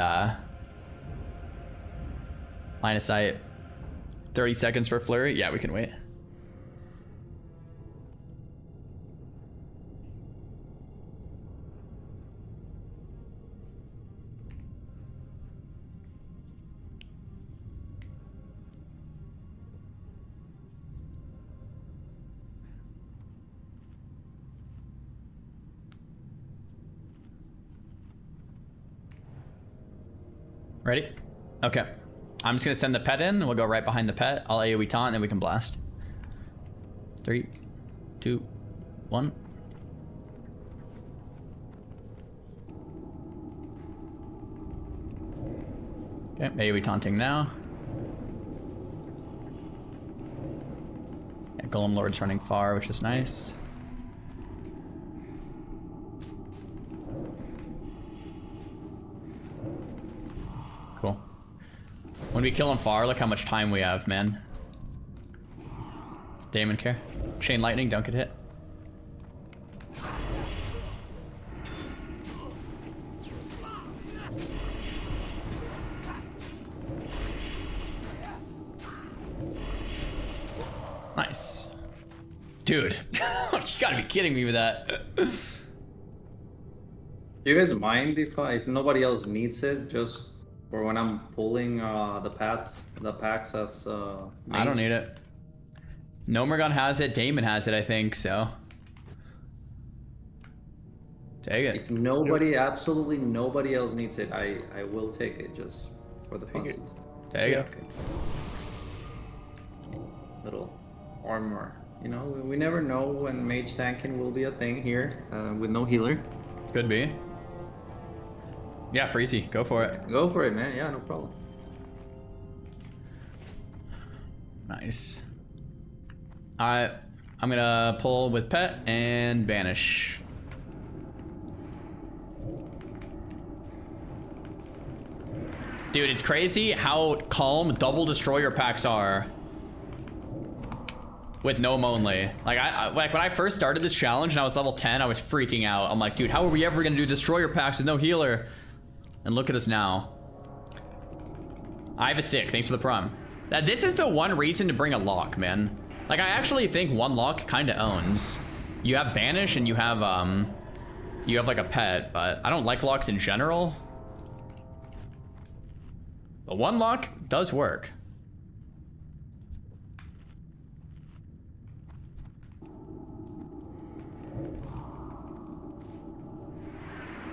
line of sight. 30 seconds for Flurry. Yeah, we can wait. Ready? Okay. I'm just gonna send the pet in. We'll go right behind the pet. I'll AoE taunt and then we can blast. 3, 2, 1. Okay, AoE taunting now. Yeah, Golem Lord's running far, which is nice. Cool. When we kill him far, look how much time we have, man. Damon care. Chain lightning, don't get hit. Nice. Dude, you gotta be kidding me with that. Do you guys mind if nobody else needs it, just for when I'm pulling the packs as I don't need it. Nomergon has it, Damon has it, I think, so. Take it. If nobody, absolutely nobody else needs it, I will take it just for the funsies. Take it. Okay. Little armor. You know, we never know when mage tanking will be a thing here with no healer. Could be. Yeah, Freezy, go for it. Go for it, man. Yeah, no problem. Nice. I'm gonna pull with pet and banish. Dude, it's crazy how calm double destroyer packs are with Gnome only. Like like when I first started this challenge and I was level 10, I was freaking out. I'm like, dude, how are we ever gonna do destroyer packs with no healer? And look at us now. I have a sick, thanks for the prom. This is the one reason to bring a lock, man. Like I actually think one lock kind of owns. You have banish and you have like a pet, but I don't like locks in general. But one lock does work.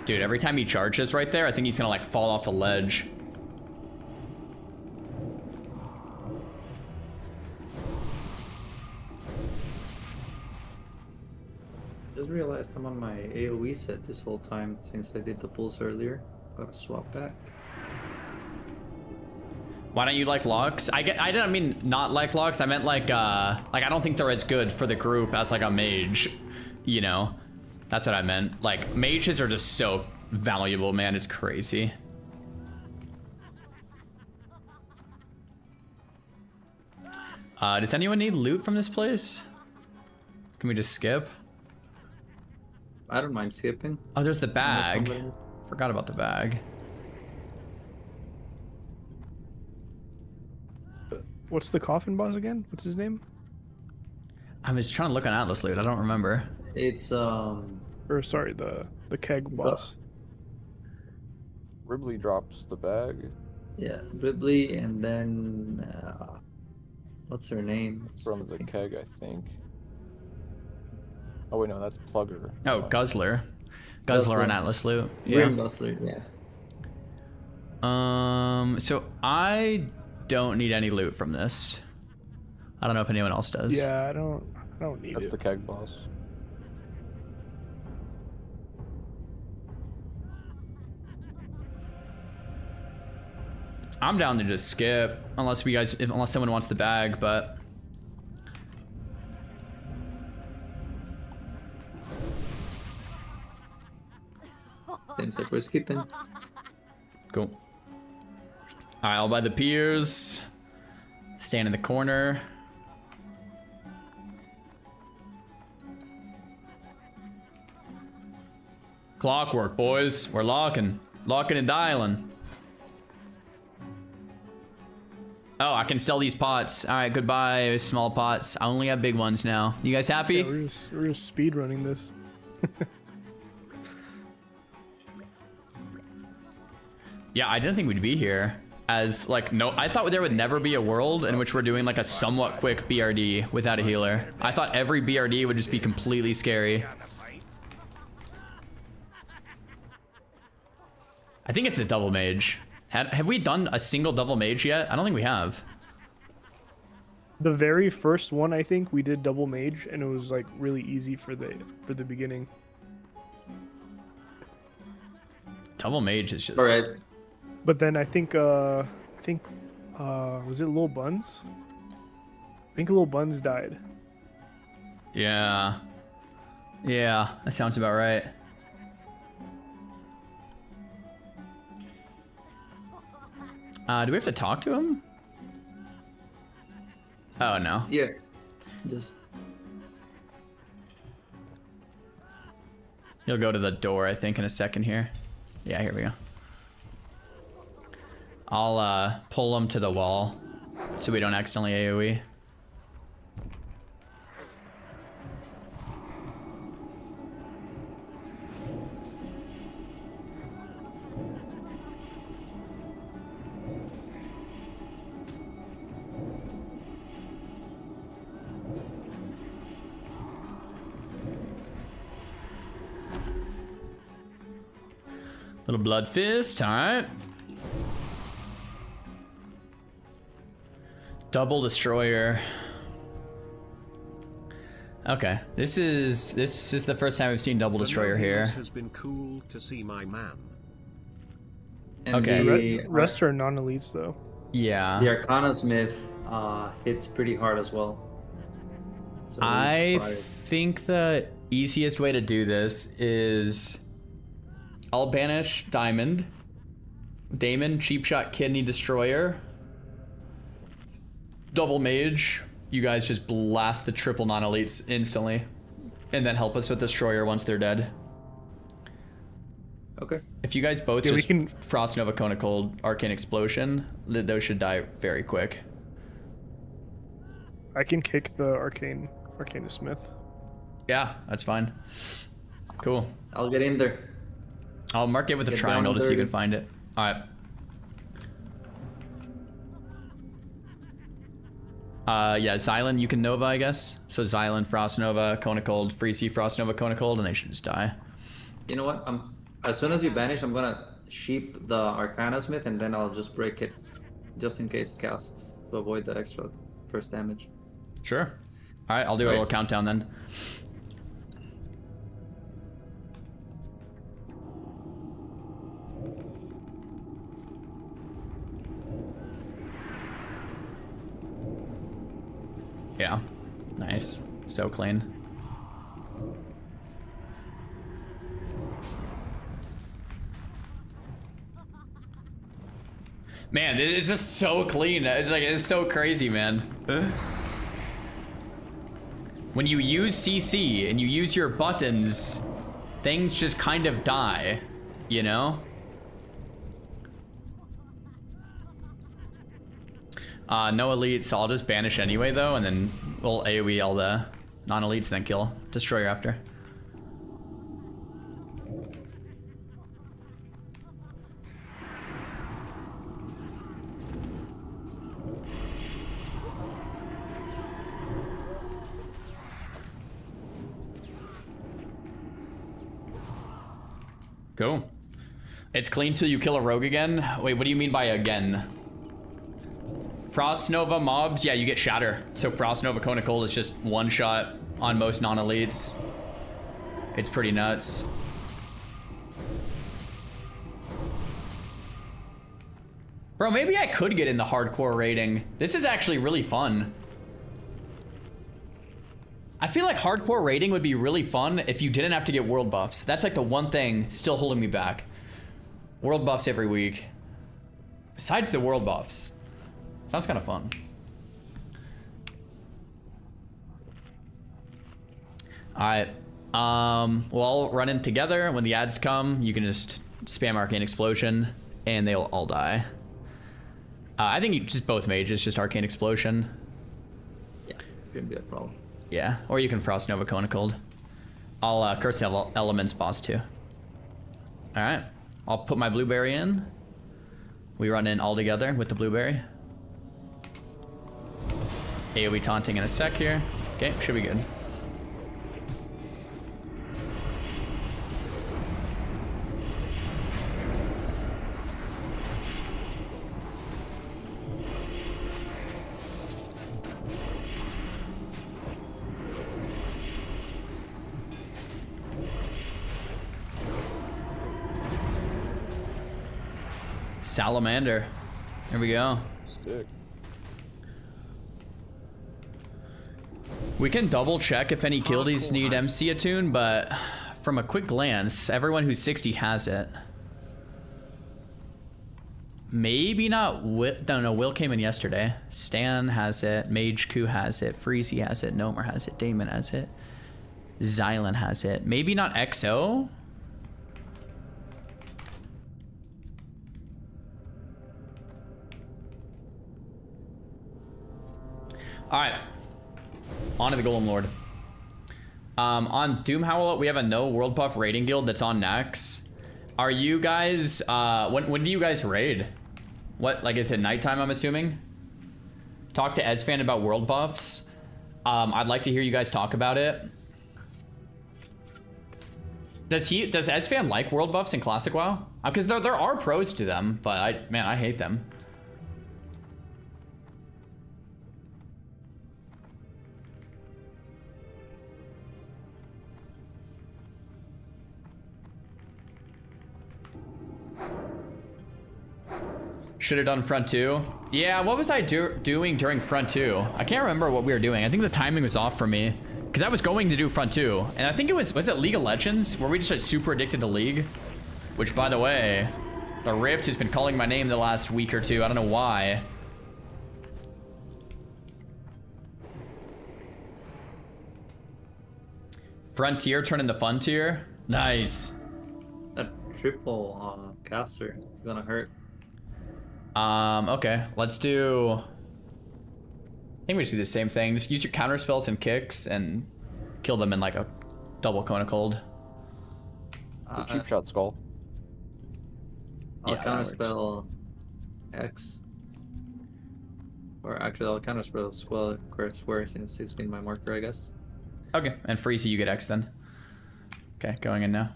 Dude, every time he charges right there, I think he's gonna like fall off the ledge. Just realized I'm on my AoE set this whole time since I did the pulse earlier. Gotta swap back. Why don't you like locks? I didn't mean not like locks. I meant like I don't think they're as good for the group as like a mage, you know? That's what I meant. Like mages are just so valuable, man. It's crazy. Does anyone need loot from this place? Can we just skip? I don't mind skipping. Oh, there's the bag. somebody- Forgot about the bag. What's the coffin boss again? What's his name? I was trying to look on Atlas loot. I don't remember. It's Or sorry, the keg boss. Ribley drops the bag. yeah, Ribley, and then what's her name? From the keg, I think. Oh wait, no, that's Plugger. Oh, Guzzler. Guzzler on Atlas loot. Grim Guzzler, yeah. So I don't need any loot from this. I don't know if anyone else does. Yeah, I don't need That's it. the keg boss. I'm down to just skip, unless unless someone wants the bag, but. Seems like we're skipping. Cool. All right, I'll buy the piers. Stand in the corner. Clockwork, boys. We're locking and dialing. Oh, I can sell these pots. All right, goodbye, small pots. I only have big ones now. You guys happy? Yeah, we're just speed running this. Yeah, I didn't think we'd be here. As like, no, I thought there would never be a world in which we're doing like a somewhat quick BRD without a healer. I thought every BRD would just be completely scary. I think it's the double mage. Have we done a single double mage yet? I don't think we have. The very first one, I think we did double mage, and it was like really easy for the beginning. Double mage is just. All right. But then I think was it Lil Buns? I think Lil Buns died. Yeah. Yeah, that sounds about right. Do we have to talk to him? Oh, no. Yeah. Just. He'll go to the door, I think, in a second here. Yeah, here we go. I'll pull him to the wall so we don't accidentally AoE. Little blood fist, alright. Double destroyer. Okay, this is the first time we've seen double destroyer here. Has been cool to see my man. And Okay. The rest are non-elites though. Yeah. The Arcana Smith hits pretty hard as well. So I think the easiest way to do this is I'll banish Damon, Cheap Shot, Kidney, Destroyer. Double Mage, you guys just blast the triple non-elites instantly. And then help us with Destroyer once they're dead. Okay. If you guys both just Frost Nova, Cone of Cold, Arcane Explosion, those should die very quick. I can kick the Arcana Smith. Yeah, that's fine. Cool. I'll get in there. I'll mark it with a Get triangle down just so you there. can find it. Alright. Yeah, Xylan, you can Nova, I guess. So Xylan, Frost Nova, Cone of Cold, Freezy, Frost Nova, Cone of Cold, and they should just die. You know what? As soon as you banish, I'm gonna sheep the Arcana Smith, and then I'll just break it, just in case it casts, to avoid the extra first damage. Sure. Alright, I'll do a little countdown then. Yeah. Nice. So clean. Man, it's just so clean. It's like, it's so crazy, man. when you use CC and you use your buttons, things just kind of die, you know? No elites, so I'll just banish anyway though, and then we'll AoE all the non-elites, then kill Destroyer after. Cool. It's clean till you kill a rogue again? Wait, what do you mean by again? Frost Nova mobs, yeah, you get Shatter. So Frost Nova Cone of Cold is just one shot on most non-elites. It's pretty nuts. Bro, maybe I could get in the hardcore rating. This is actually really fun. I feel like hardcore rating would be really fun if you didn't have to get world buffs. That's like the one thing still holding me back. World buffs every week. Besides the world buffs. Sounds kind of fun. Alright. We'll all run in together. When the ads come, you can just spam Arcane Explosion and they'll all die. I think you just both mages, just Arcane Explosion. Yeah, shouldn't be a problem. Yeah, or you can Frost Nova Cone of Cold. I'll Curse Elements boss too. Alright, I'll put my blueberry in. We run in all together with the blueberry. AoE taunting in a sec here. Okay, should be good. Salamander. There we go. Stick. We can double check if any guildies need MC attune, but from a quick glance, everyone who's 60 has it. Maybe not Will. No, Will came in yesterday. Stan has it. Mage Ku has it. Freezy has it. Gnomer has it. Damon has it. Xylan has it. Maybe not XO. Alright. On to the Golem Lord. On Doom Howl, we have a no world buff raiding guild that's on Nex. Are you guys, when do you guys raid? What, like is it nighttime, I'm assuming? Talk to Ezfan about world buffs. I'd like to hear you guys talk about it. Does Ezfan like world buffs in Classic WoW? Because there are pros to them, but I hate them. Should have done front 2. Yeah, what was I doing during front 2? I can't remember what we were doing. I think the timing was off for me. Because I was going to do front 2. And I think it was it League of Legends? Were we just like super addicted to League? Which, by the way, the Rift has been calling my name the last week or two. I don't know why. Frontier turn into Fun Tier? Nice. That triple caster is gonna hurt. Okay, let's do... I think we just do the same thing. Just use your counter spells and kicks and kill them in like a double Cone of Cold. Cheap shot skull. I'll Yeah, counter spell X. Or actually I'll counter spell Square since it's been my marker, I guess. Okay, and Freezy you get X then. Okay, going in now.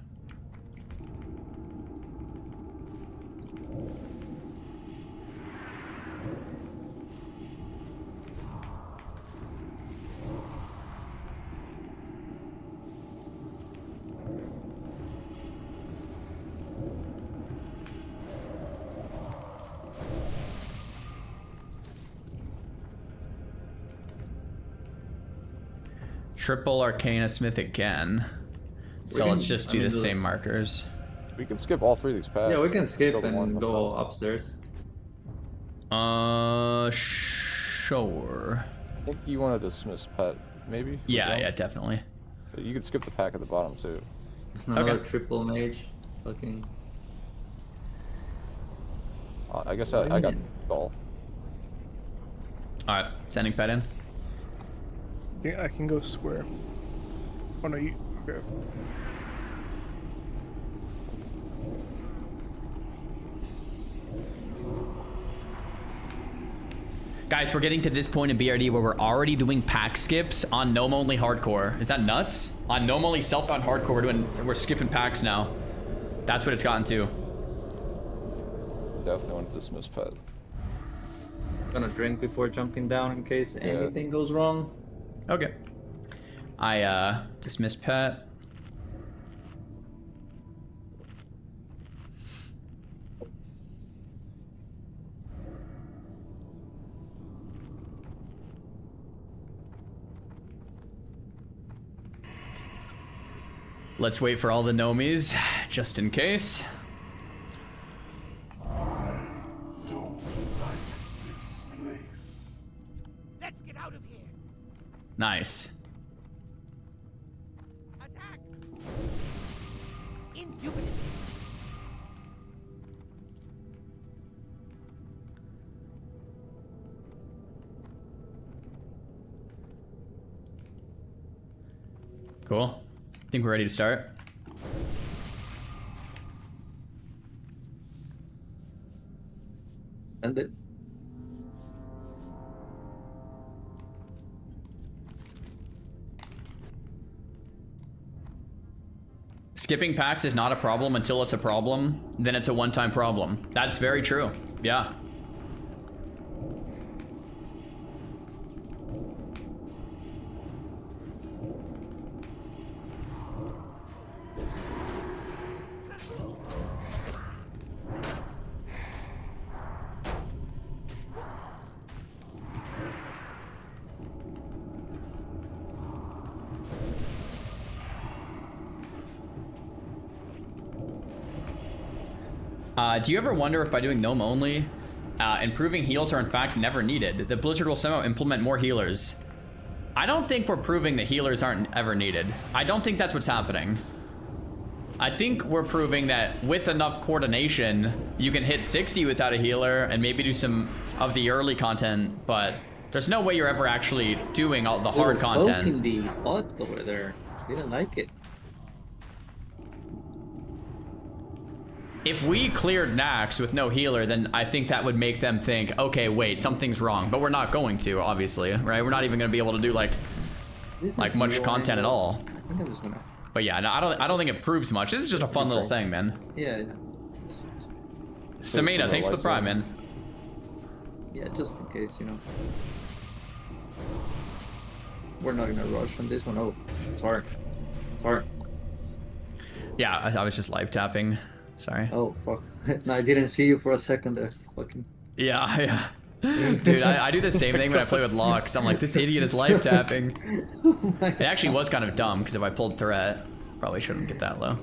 Triple Arcana Smith again. So let's just do the same markers. We can skip all 3 of these paths. Yeah, we can skip and go upstairs. Sure. I think you want to dismiss pet maybe? Yeah, yeah, definitely. You could skip the pack at the bottom too. Another triple mage. Fucking. I guess I got ball. Alright, sending pet in. Yeah, I can go square. Oh no, you. Okay. Guys, we're getting to this point in BRD where we're already doing pack skips on Gnome only hardcore. Is that nuts? On Gnome only self-found hardcore, we're skipping packs now. That's what it's gotten to. Definitely want to dismiss pet. Gonna drink before jumping down in case anything goes wrong. Okay. I dismissed pet. Let's wait for all the Gnomies, just in case. Let's get out of here. Nice. Attack. Indubitably. Cool. Think we're ready to start. End it. Skipping packs is not a problem until it's a problem. Then it's a one-time problem. That's very true. Yeah. Do you ever wonder if by doing Gnome only, improving heals are in fact never needed? The Blizzard will somehow implement more healers. I don't think we're proving that healers aren't ever needed. I don't think that's what's happening. I think we're proving that with enough coordination, you can hit 60 without a healer and maybe do some of the early content, but there's no way you're ever actually doing all the hard content. Broken the bot over there. Didn't like it. If we cleared Nax with no healer, then I think that would make them think, okay, wait, something's wrong. But we're not going to, obviously, right? We're not even going to be able to do like much content at all. I think I'm just gonna. But yeah, no, I don't think it proves much. This is just a fun little thing, man. Yeah. Samina, thanks for the prime, man. Yeah, just in case, you know. We're not in a rush on this one. Oh, it's hard. It's hard. Yeah, I was just live tapping. Sorry. Oh, fuck. No, I didn't see you for a second there. Fucking. Yeah. Dude, I do the same thing when I play with Locks. I'm like, this idiot is live tapping. It actually was kind of dumb, because if I pulled threat, probably shouldn't get that low.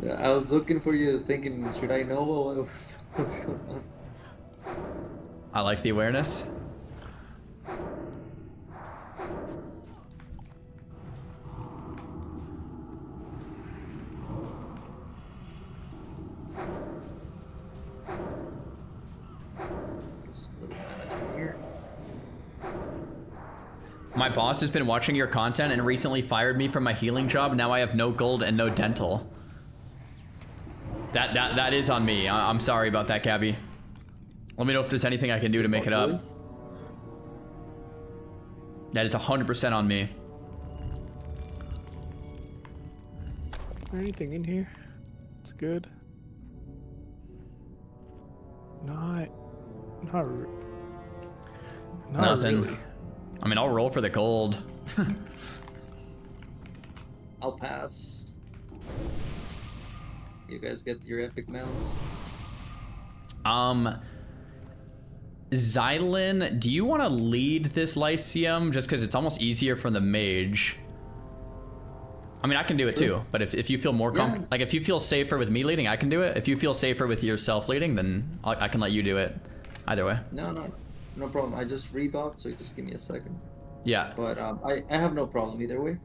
Yeah, I was looking for you, thinking, should I know what's going on? I like the awareness. My boss has been watching your content and recently fired me from my healing job. Now I have no gold and no dental. That is on me. I'm sorry about that, Gabby. Let me know if there's anything I can do to make it up. That is 100% on me. Is there anything in here? It's good. Not Nothing. Really. I mean, I'll roll for the gold. I'll pass. You guys get your epic mounts. Xylin, do you want to lead this Lyceum? Just because it's almost easier for the mage. I mean, I can do it too, but if you feel more like if you feel safer with me leading, I can do it. If you feel safer with yourself leading, then I can let you do it. Either way. No problem. I just rebuffed, so just give me a second. Yeah. But I have no problem either way.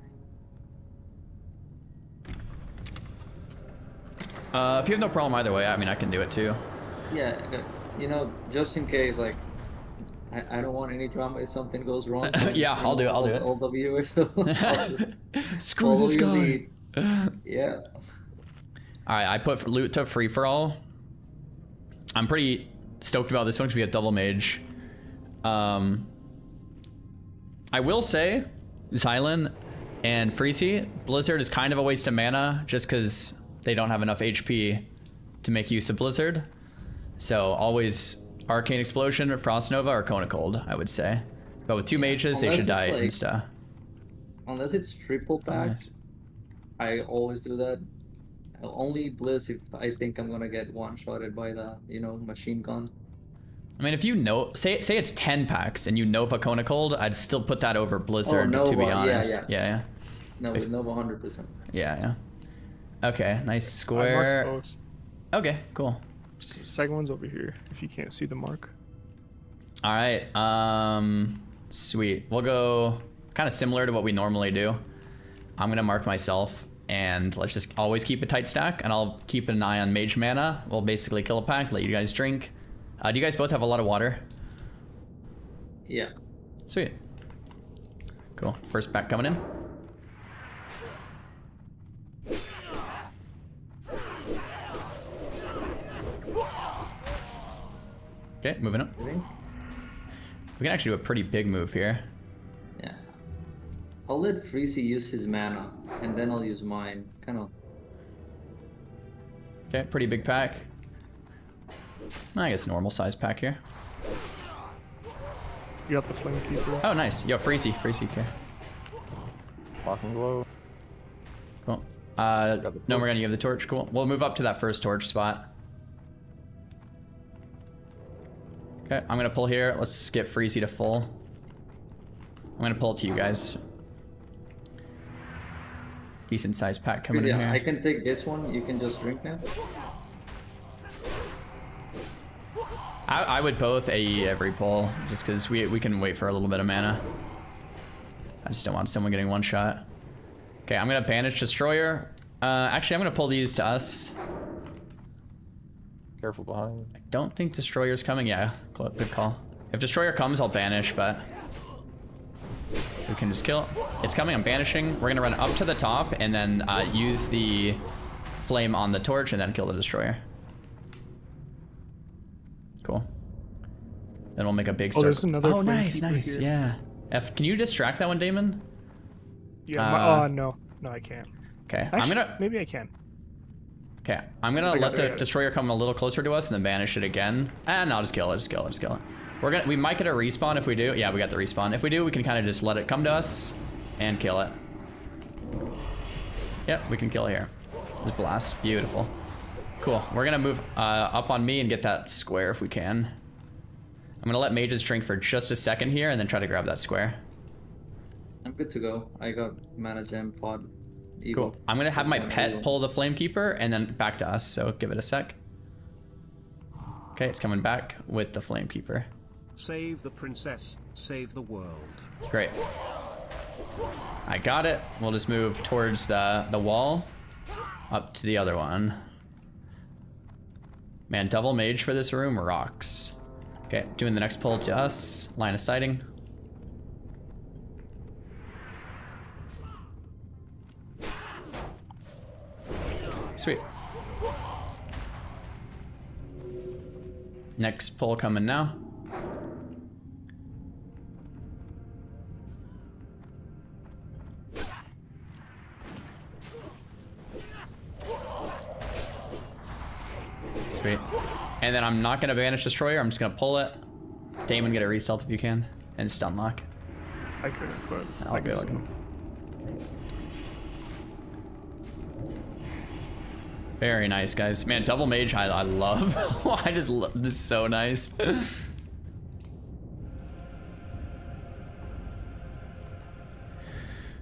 If you have no problem either way, I mean, I can do it too. Yeah, you know, just in case, like, I don't want any drama if something goes wrong. Yeah, I'll do it. I'll do it. All the viewers. So I'll just Screw this guy. Yeah. All right, I put loot to free for all. I'm pretty stoked about this one because we have double mage. I will say, Xylan and Freezy, Blizzard is kind of a waste of mana just because they don't have enough HP to make use of Blizzard. So always Arcane Explosion, Frost Nova, or Kona Cold, I would say. But with two mages, they should die like, insta. Unless it's triple packed, I always do that. Only Blizz if I think I'm gonna get one-shotted by the, you know, machine gun. I mean, if you know, say it's 10 packs and you Nova Kona Cold, I'd still put that over Blizzard, to be honest. Yeah. No, with Nova 100%. Yeah. Okay, nice square. I marked both. Okay, cool. Second one's over here, if you can't see the mark. All right, sweet. We'll go kind of similar to what we normally do. I'm gonna mark myself, and let's just always keep a tight stack, and I'll keep an eye on mage mana. We'll basically kill a pack, let you guys drink. Do you guys both have a lot of water? Yeah. Sweet. Cool. First pack coming in. Okay, moving up. We can actually do a pretty big move here. Yeah. I'll let Freezy use his mana, and then I'll use mine. Kind of. Okay, pretty big pack. I guess normal size pack here. You got the Flame Keeper. Oh, nice. Yo, Freezy, okay. Walking glow. Cool. No, we're gonna give the torch. Cool. We'll move up to that first torch spot. Okay, I'm gonna pull here. Let's get Freezy to full. I'm gonna pull it to you guys. Decent sized pack coming in here. I can take this one. You can just drink now. I would both AE every pull, just because we can wait for a little bit of mana. I just don't want someone getting one shot. Okay, I'm gonna banish Destroyer. Actually, I'm gonna pull these to us. Careful behind. I don't think Destroyer's coming. Yeah, good call. If Destroyer comes, I'll banish, but we can just kill it. It's coming, I'm banishing. We're gonna run up to the top and then use the flame on the torch and then kill the Destroyer. Cool. Then we'll make a big circle. There's another oh, nice. Here. Yeah. Can you distract that one, Damon? Yeah. No, I can't. Okay. Actually, maybe I can. Okay. I'm gonna let the Destroyer come a little closer to us and then banish it again. No, I'll just kill it. We might get a respawn if we do. Yeah, we got the respawn. If we do, we can kind of just let it come to us and kill it. Yep, we can kill it here. Just blast. Beautiful. Cool. We're gonna move up on me and get that square if we can. I'm gonna let mages drink for just a second here and then try to grab that square. I'm good to go. I got mana gem pod. Cool. I'm gonna have my pet pull the Flame Keeper and then back to us, so give it a sec. Okay, it's coming back with the Flame Keeper. Save the princess, save the world. Great. I got it. We'll just move towards the wall, up to the other one. Man, double mage for this room rocks. Okay, doing the next pull to us. Line of sighting. Sweet. Next pull coming now. Sweet. And then I'm not gonna banish Destroyer, I'm just gonna pull it. Damon, get a re-stealth if you can. And stun lock. I couldn't, but I'll be looking. Very nice, guys. Man, double mage, I love. I just love this. So nice.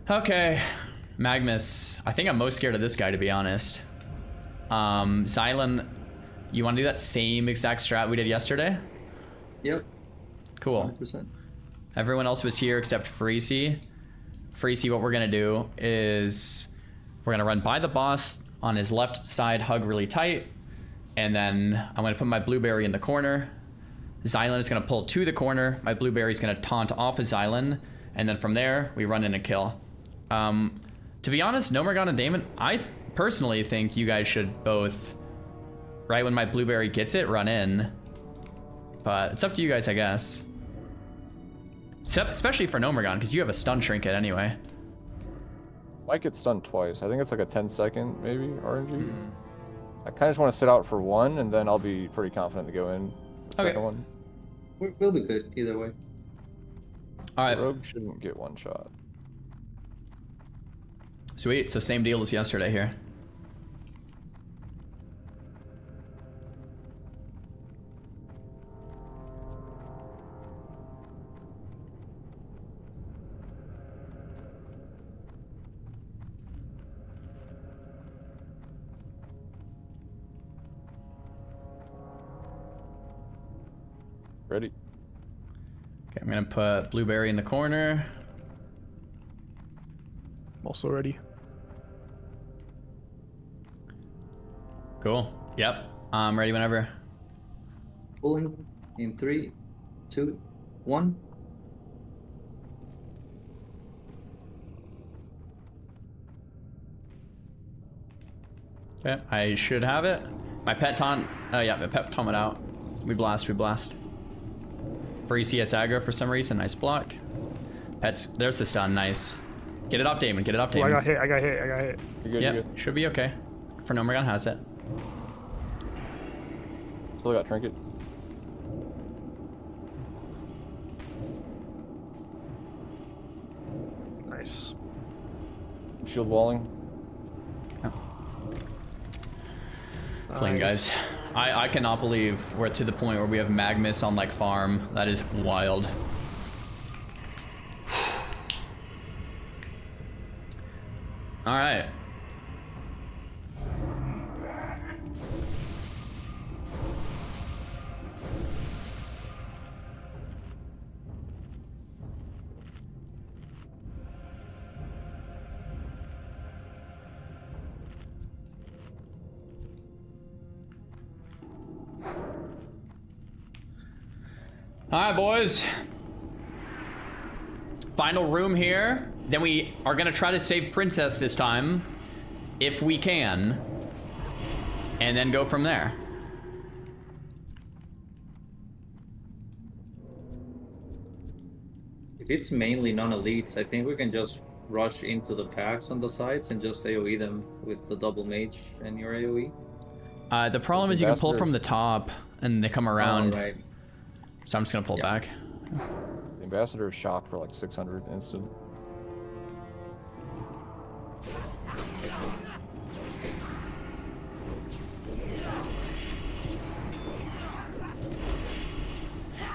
Okay, Magnus. I think I'm most scared of this guy, to be honest. Xylan, you want to do that same exact strat we did yesterday? Yep. Cool. 100%. Everyone else was here except Freezy. Freezy, what we're gonna do is we're gonna run by the boss on his left side, hug really tight, and then I'm gonna put my blueberry in the corner. Xylan is gonna pull to the corner. My blueberry is gonna taunt off of Xylan, and then from there we run in a kill. To be honest, Gnomergon and Damon, I personally think you guys should both, right when my blueberry gets it, run in. But it's up to you guys, I guess. Especially for Gnomergon, because you have a stun trinket anyway. Might get stunned twice. I think it's like a 10-second, maybe, RNG. I kind of just want to sit out for one, and then I'll be pretty confident to go in the second one. We'll be good either way. Alright. Rogue shouldn't get one shot. Sweet, so same deal as yesterday here. Ready. Okay, I'm gonna put blueberry in the corner. I'm also ready. Cool. Yep. I'm ready whenever. Pulling in 3, 2, 1. Okay, I should have it. My pet taunt. Oh yeah, my pet taunt went out. We blast. Free CS aggro for some reason. Nice block. Pets. There's the stun. Nice. Get it up, Damon. Get it up, Damon. I got hit. You're good, yep, you're good. should be okay. Phenomegon has it. Still got trinket. Nice. Shield walling. Clean, guys. I cannot believe we're to the point where we have Magnus on like farm. That is wild. All right. All right, boys. Final room here. Then we are gonna try to save Princess this time, if we can, and then go from there. If it's mainly non-elites, I think we can just rush into the packs on the sides and just AoE them with the double mage and your AoE. The problem is you can pull from the top and they come around. Oh, right. So I'm just gonna pull back. The ambassador is shocked for like 600 instant.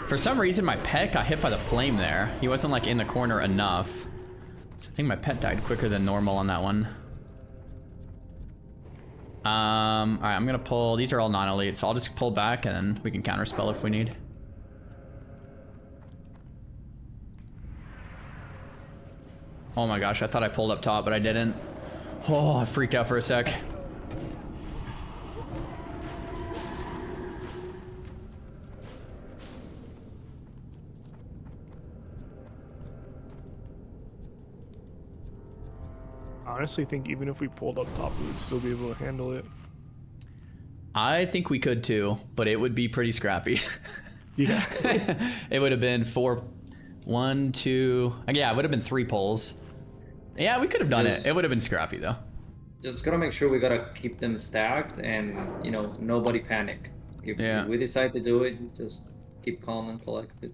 For some reason, my pet got hit by the flame there. He wasn't like in the corner enough. So I think my pet died quicker than normal on that one. All right, I'm gonna pull. These are all non-elite, so I'll just pull back and then we can counterspell if we need. Oh my gosh, I thought I pulled up top, but I didn't. Oh, I freaked out for a sec. I honestly think even if we pulled up top, we would still be able to handle it. I think we could too, but it would be pretty scrappy. Yeah. It would have been 1, 2. Yeah, it would have been 3 pulls. Yeah, we could have done it. It would have been scrappy though. Just gotta make sure we gotta keep them stacked and, you know, nobody panic. If we decide to do it, just keep calm and collected.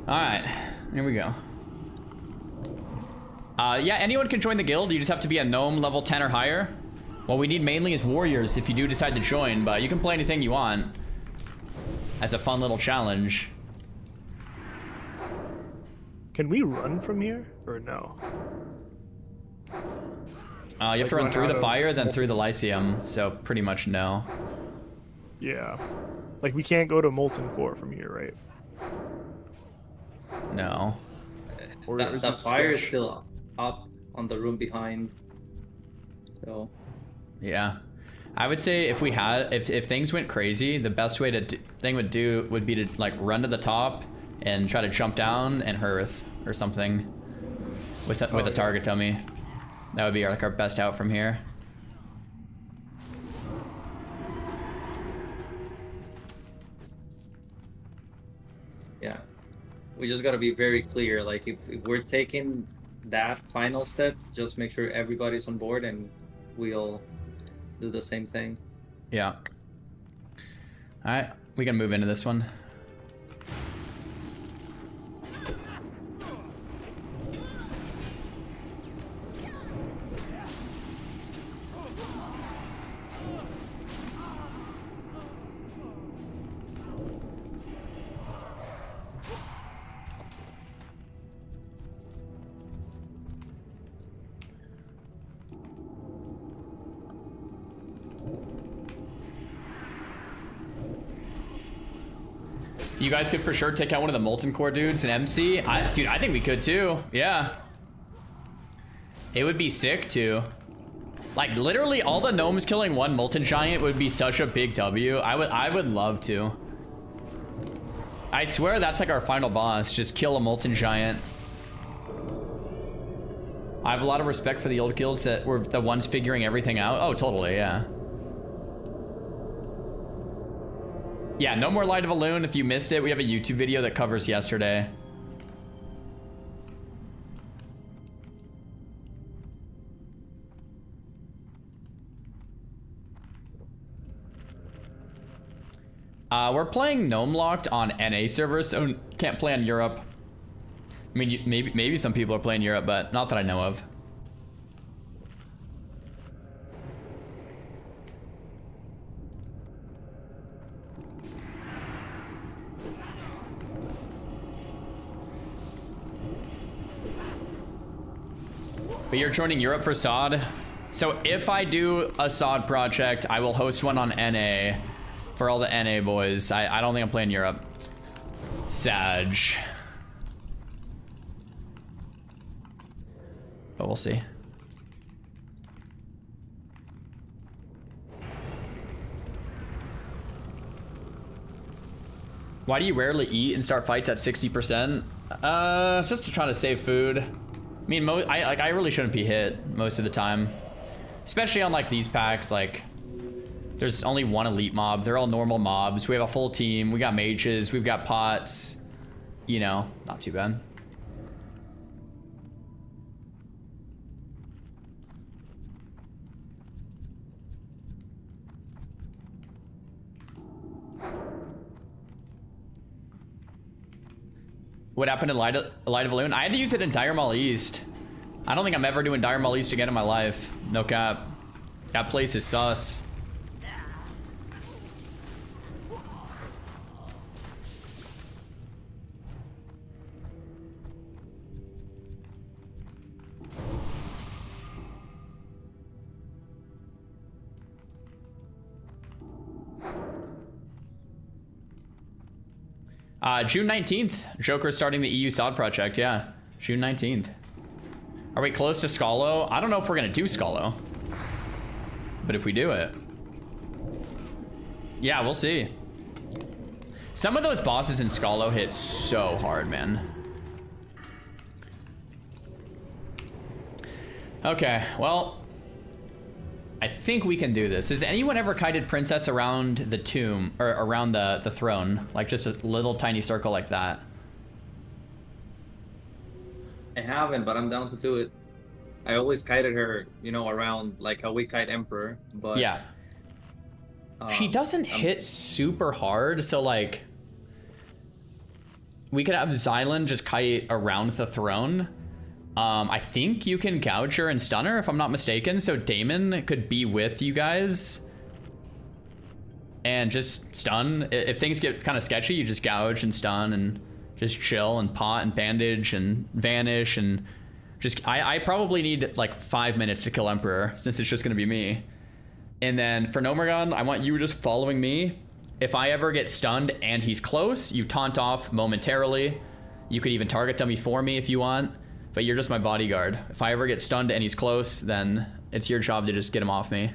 Alright, here we go. Yeah, anyone can join the guild. You just have to be a gnome level 10 or higher. What we need mainly is warriors if you do decide to join, but you can play anything you want as a fun little challenge. Can we run from here or no? You have to run through the fire, then through the Lyceum, so pretty much no. Yeah. Like, we can't go to Molten Core from here, right? No. Or The is it fire is sketch? still up on the room behind. So. Yeah. I would say if we had, if things went crazy, the best way to would be to like run to the top and try to jump down and hearth or something with a target dummy. That would be like our best out from here. Yeah, we just gotta be very clear. Like if we're taking that final step, just make sure everybody's on board and we'll do the same thing. Yeah. All right, we can move into this one. You guys could for sure take out one of the Molten Core dudes and MC. Dude, I think we could too. Yeah. It would be sick too. Like literally all the gnomes killing one Molten Giant would be such a big W. I would love to. I swear that's like our final boss. Just kill a Molten Giant. I have a lot of respect for the old guilds that were the ones figuring everything out. Oh, totally, yeah. Yeah, no more Light of a Loon. If you missed it, we have a YouTube video that covers yesterday. We're playing Gnome Locked on NA servers, so can't play on Europe. I mean, maybe some people are playing Europe, but not that I know of. But you're joining Europe for SOD? So if I do a SOD project, I will host one on NA for all the NA boys. I don't think I'm playing Europe. Sag. But we'll see. Why do you rarely eat and start fights at 60%? Just to try to save food. I mean, I really shouldn't be hit most of the time, especially on like these packs. Like, there's only one elite mob. They're all normal mobs. We have a full team. We got mages. We've got pots. You know, not too bad. What happened to Light of Balloon? I had to use it in Dire Maul East. I don't think I'm ever doing Dire Maul East again in my life. No cap. That place is sus. June 19th, Joker's starting the EU SOD project, yeah. June 19th. Are we close to Scalo? I don't know if we're gonna do Scalo. But if we do it. Yeah, we'll see. Some of those bosses in Scalo hit so hard, man. Okay, well, I think we can do this. Has anyone ever kited Princess around the tomb, or around the throne? Like just a little tiny circle like that? I haven't, but I'm down to do it. I always kited her, you know, around like how we kite Emperor, but... Yeah. She doesn't hit super hard, so like... We could have Xylan just kite around the throne. I think you can gouge her and stun her, if I'm not mistaken, so Damon could be with you guys. And just stun. If things get kind of sketchy, you just gouge and stun and just chill and pot and bandage and vanish and I probably need like 5 minutes to kill Emperor, since it's just gonna be me. And then for Nomergon, I want you just following me. If I ever get stunned and he's close, you taunt off momentarily. You could even target dummy for me if you want, but you're just my bodyguard. If I ever get stunned and he's close, then it's your job to just get him off me.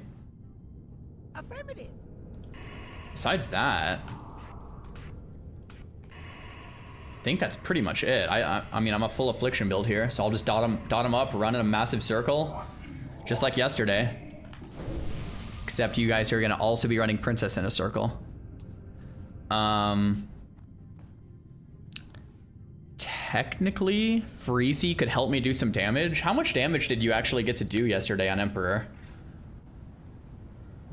Affirmative. Besides that, I think that's pretty much it. I mean, I'm a full affliction build here, so I'll just dot him up, run in a massive circle, just like yesterday. Except you guys are gonna also be running Princess in a circle. Technically, Freezy could help me do some damage. How much damage did you actually get to do yesterday on Emperor?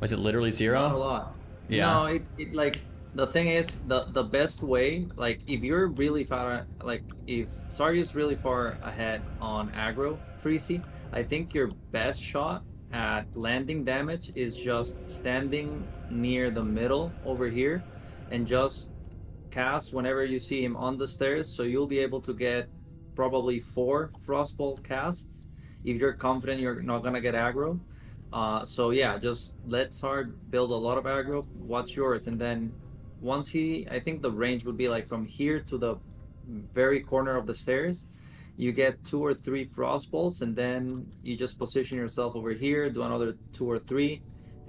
Was it literally 0? Not a lot. Yeah. No, it like, the thing is, the best way, like, if you're really far, like, if Saryu's really far ahead on aggro Freezy, I think your best shot at landing damage is just standing near the middle over here and just cast whenever you see him on the stairs, so you'll be able to get probably 4 Frostbolt casts if you're confident you're not gonna get aggro. So yeah, just let Sard build a lot of aggro, watch yours, and then once I think the range would be like from here to the very corner of the stairs, you get 2 or 3 Frostbolts, and then you just position yourself over here, do another 2 or 3,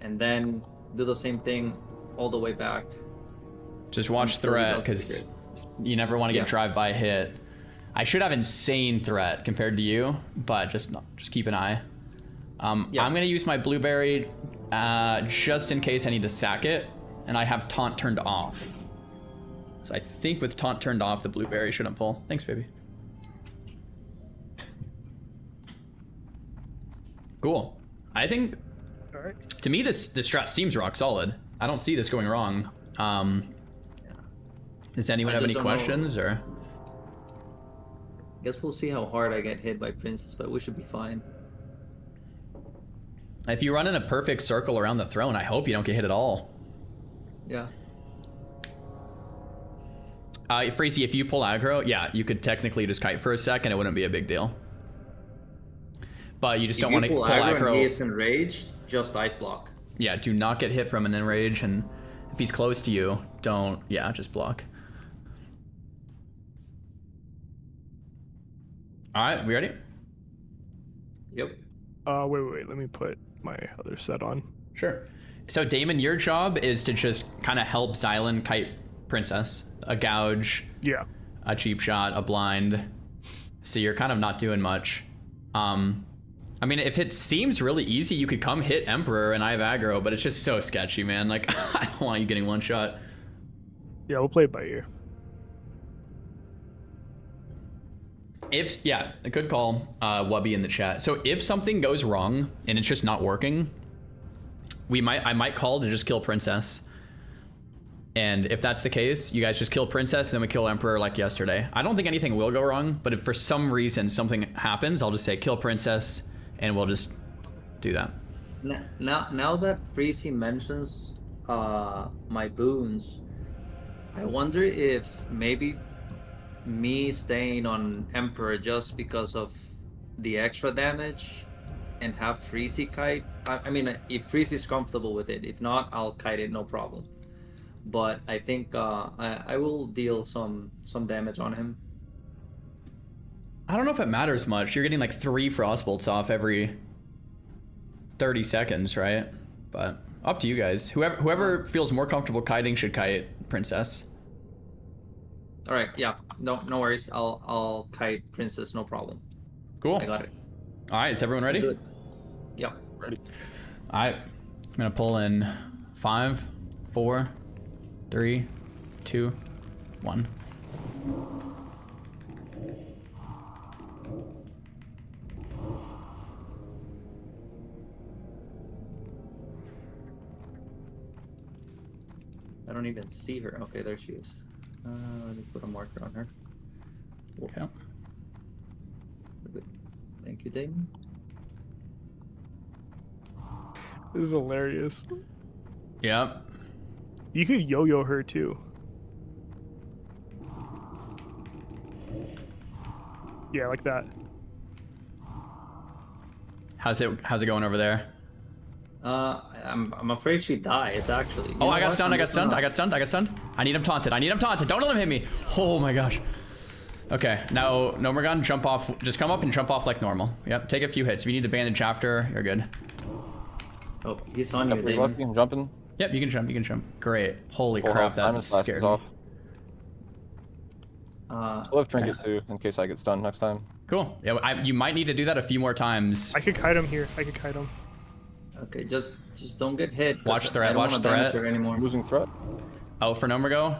and then do the same thing all the way back. Just watch threat, because you never want to get drive-by hit. I should have insane threat compared to you, but just keep an eye. I'm gonna use my blueberry just in case I need to sack it, and I have taunt turned off. So I think with taunt turned off, the blueberry shouldn't pull. Thanks, baby. Cool. I think, to me, this strat seems rock solid. I don't see this going wrong. Does anyone have any questions, or? I guess we'll see how hard I get hit by Princess, but we should be fine. If you run in a perfect circle around the throne, I hope you don't get hit at all. Yeah. Freezy, if you pull aggro, yeah, you could technically just kite for a second. It wouldn't be a big deal. But you just don't want to pull aggro. If he is enraged, just ice block. Yeah, do not get hit from an enrage, and if he's close to you, don't, just block. All right, we ready? Yep. Wait, let me put my other set on. Sure. So Damon, your job is to just kind of help Xylan kite Princess. A gouge. Yeah. A cheap shot, a blind. So you're kind of not doing much. I mean, if it seems really easy, you could come hit Emperor and I have aggro, but it's just so sketchy, man. Like, I don't want you getting one shot. Yeah, we'll play it by ear. A good call, Wubby in the chat. So if something goes wrong and it's just not working, I might call to just kill Princess. And if that's the case, you guys just kill Princess, and then we kill Emperor like yesterday. I don't think anything will go wrong, but if for some reason something happens, I'll just say kill Princess, and we'll just do that. Now that Freezy mentions my boons, I wonder if maybe me staying on Emperor just because of the extra damage and have Freezy kite. I mean, if Freezy's comfortable with it. If not, I'll kite it, no problem. But I think I will deal some damage on him. I don't know if it matters much. You're getting like 3 frostbolts off every 30 seconds, right? But up to you guys. Whoever feels more comfortable kiting should kite Princess. All right, yeah, no worries. I'll kite Princess, no problem. Cool. I got it. All right, is everyone ready? Yeah, ready. All right, I'm gonna pull in 5, 4, 3, 2, 1. I don't even see her. Okay, there she is. Let me put a marker on her. Okay. Good. Thank you, Damon. This is hilarious. Yep. You could yo-yo her too. Yeah, like that. How's it going over there? I'm afraid she dies actually. Oh, I got stunned. I got stunned. I need him taunted. Don't let him hit me. Oh my gosh. Okay, now Gnome gun, jump off. Just come up and jump off like normal. Yep, take a few hits. If you need the bandage after, you're good. Oh, he's on you, Damon. I'm jumping. Yep, you can jump. Great. Holy crap, that scared me. I'll have trinket too, in case I get stunned next time. Cool. Yeah, you might need to do that a few more times. I could kite him here. Okay, just don't get hit. Watch threat. Watch threat. Anymore. Losing threat. Oh, for Gnome go.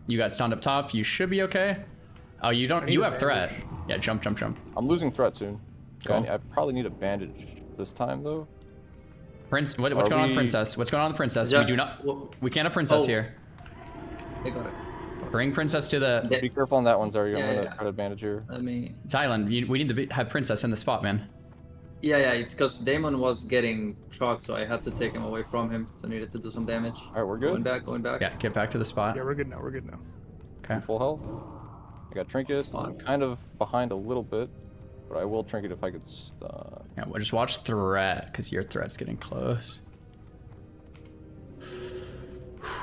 You got stunned up top. You should be okay. Oh, you don't. You have threat. Yeah, jump. I'm losing threat soon. Cool. I probably need a bandage this time though. What's going on with Princess? What's going on with Princess? Yeah, we do not. We can't have Princess here. They got it. Bring Princess to the. Be careful on that one, Zarya. I'm gonna try to bandage here. Let me. Thailand, we need to have Princess in the spot, man. Yeah, it's because Damon was getting shocked, so I had to take him away from him. So I needed to do some damage. All right, we're good. Going back. Yeah, get back to the spot. Yeah, we're good now. Okay. I'm full health. I got trinket. I'm kind of behind a little bit, but I will trinket if I get stunned. Yeah, well, just watch threat, because your threat's getting close.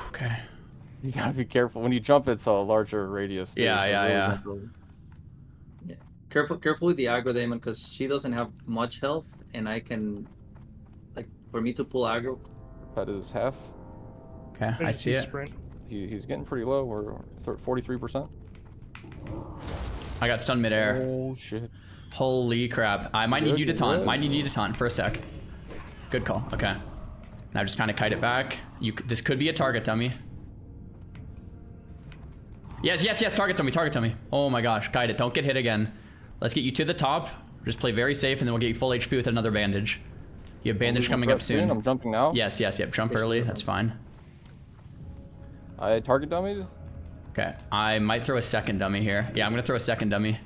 Okay. You gotta be careful. When you jump, it's a larger radius. Too, Yeah. Yeah. Careful with the aggro Damon, because she doesn't have much health, and I can, like, for me to pull aggro. That is half. Okay, I see it. Sprint. He's getting pretty low. We're 43%. I got stunned midair. Oh shit. Holy crap. I might need you to taunt. Might need you to taunt for a sec. Good call. Okay. Now just kind of kite it back. This could be a target dummy. Yes. Target dummy. Oh my gosh. Kite it. Don't get hit again. Let's get you to the top. Just play very safe, and then we'll get you full HP with another bandage. You have bandage coming up soon. I'm jumping now. Yes. Jump early. That's fine. I target dummied. Okay. I might throw a second dummy here. Yeah, I'm gonna throw a second dummy.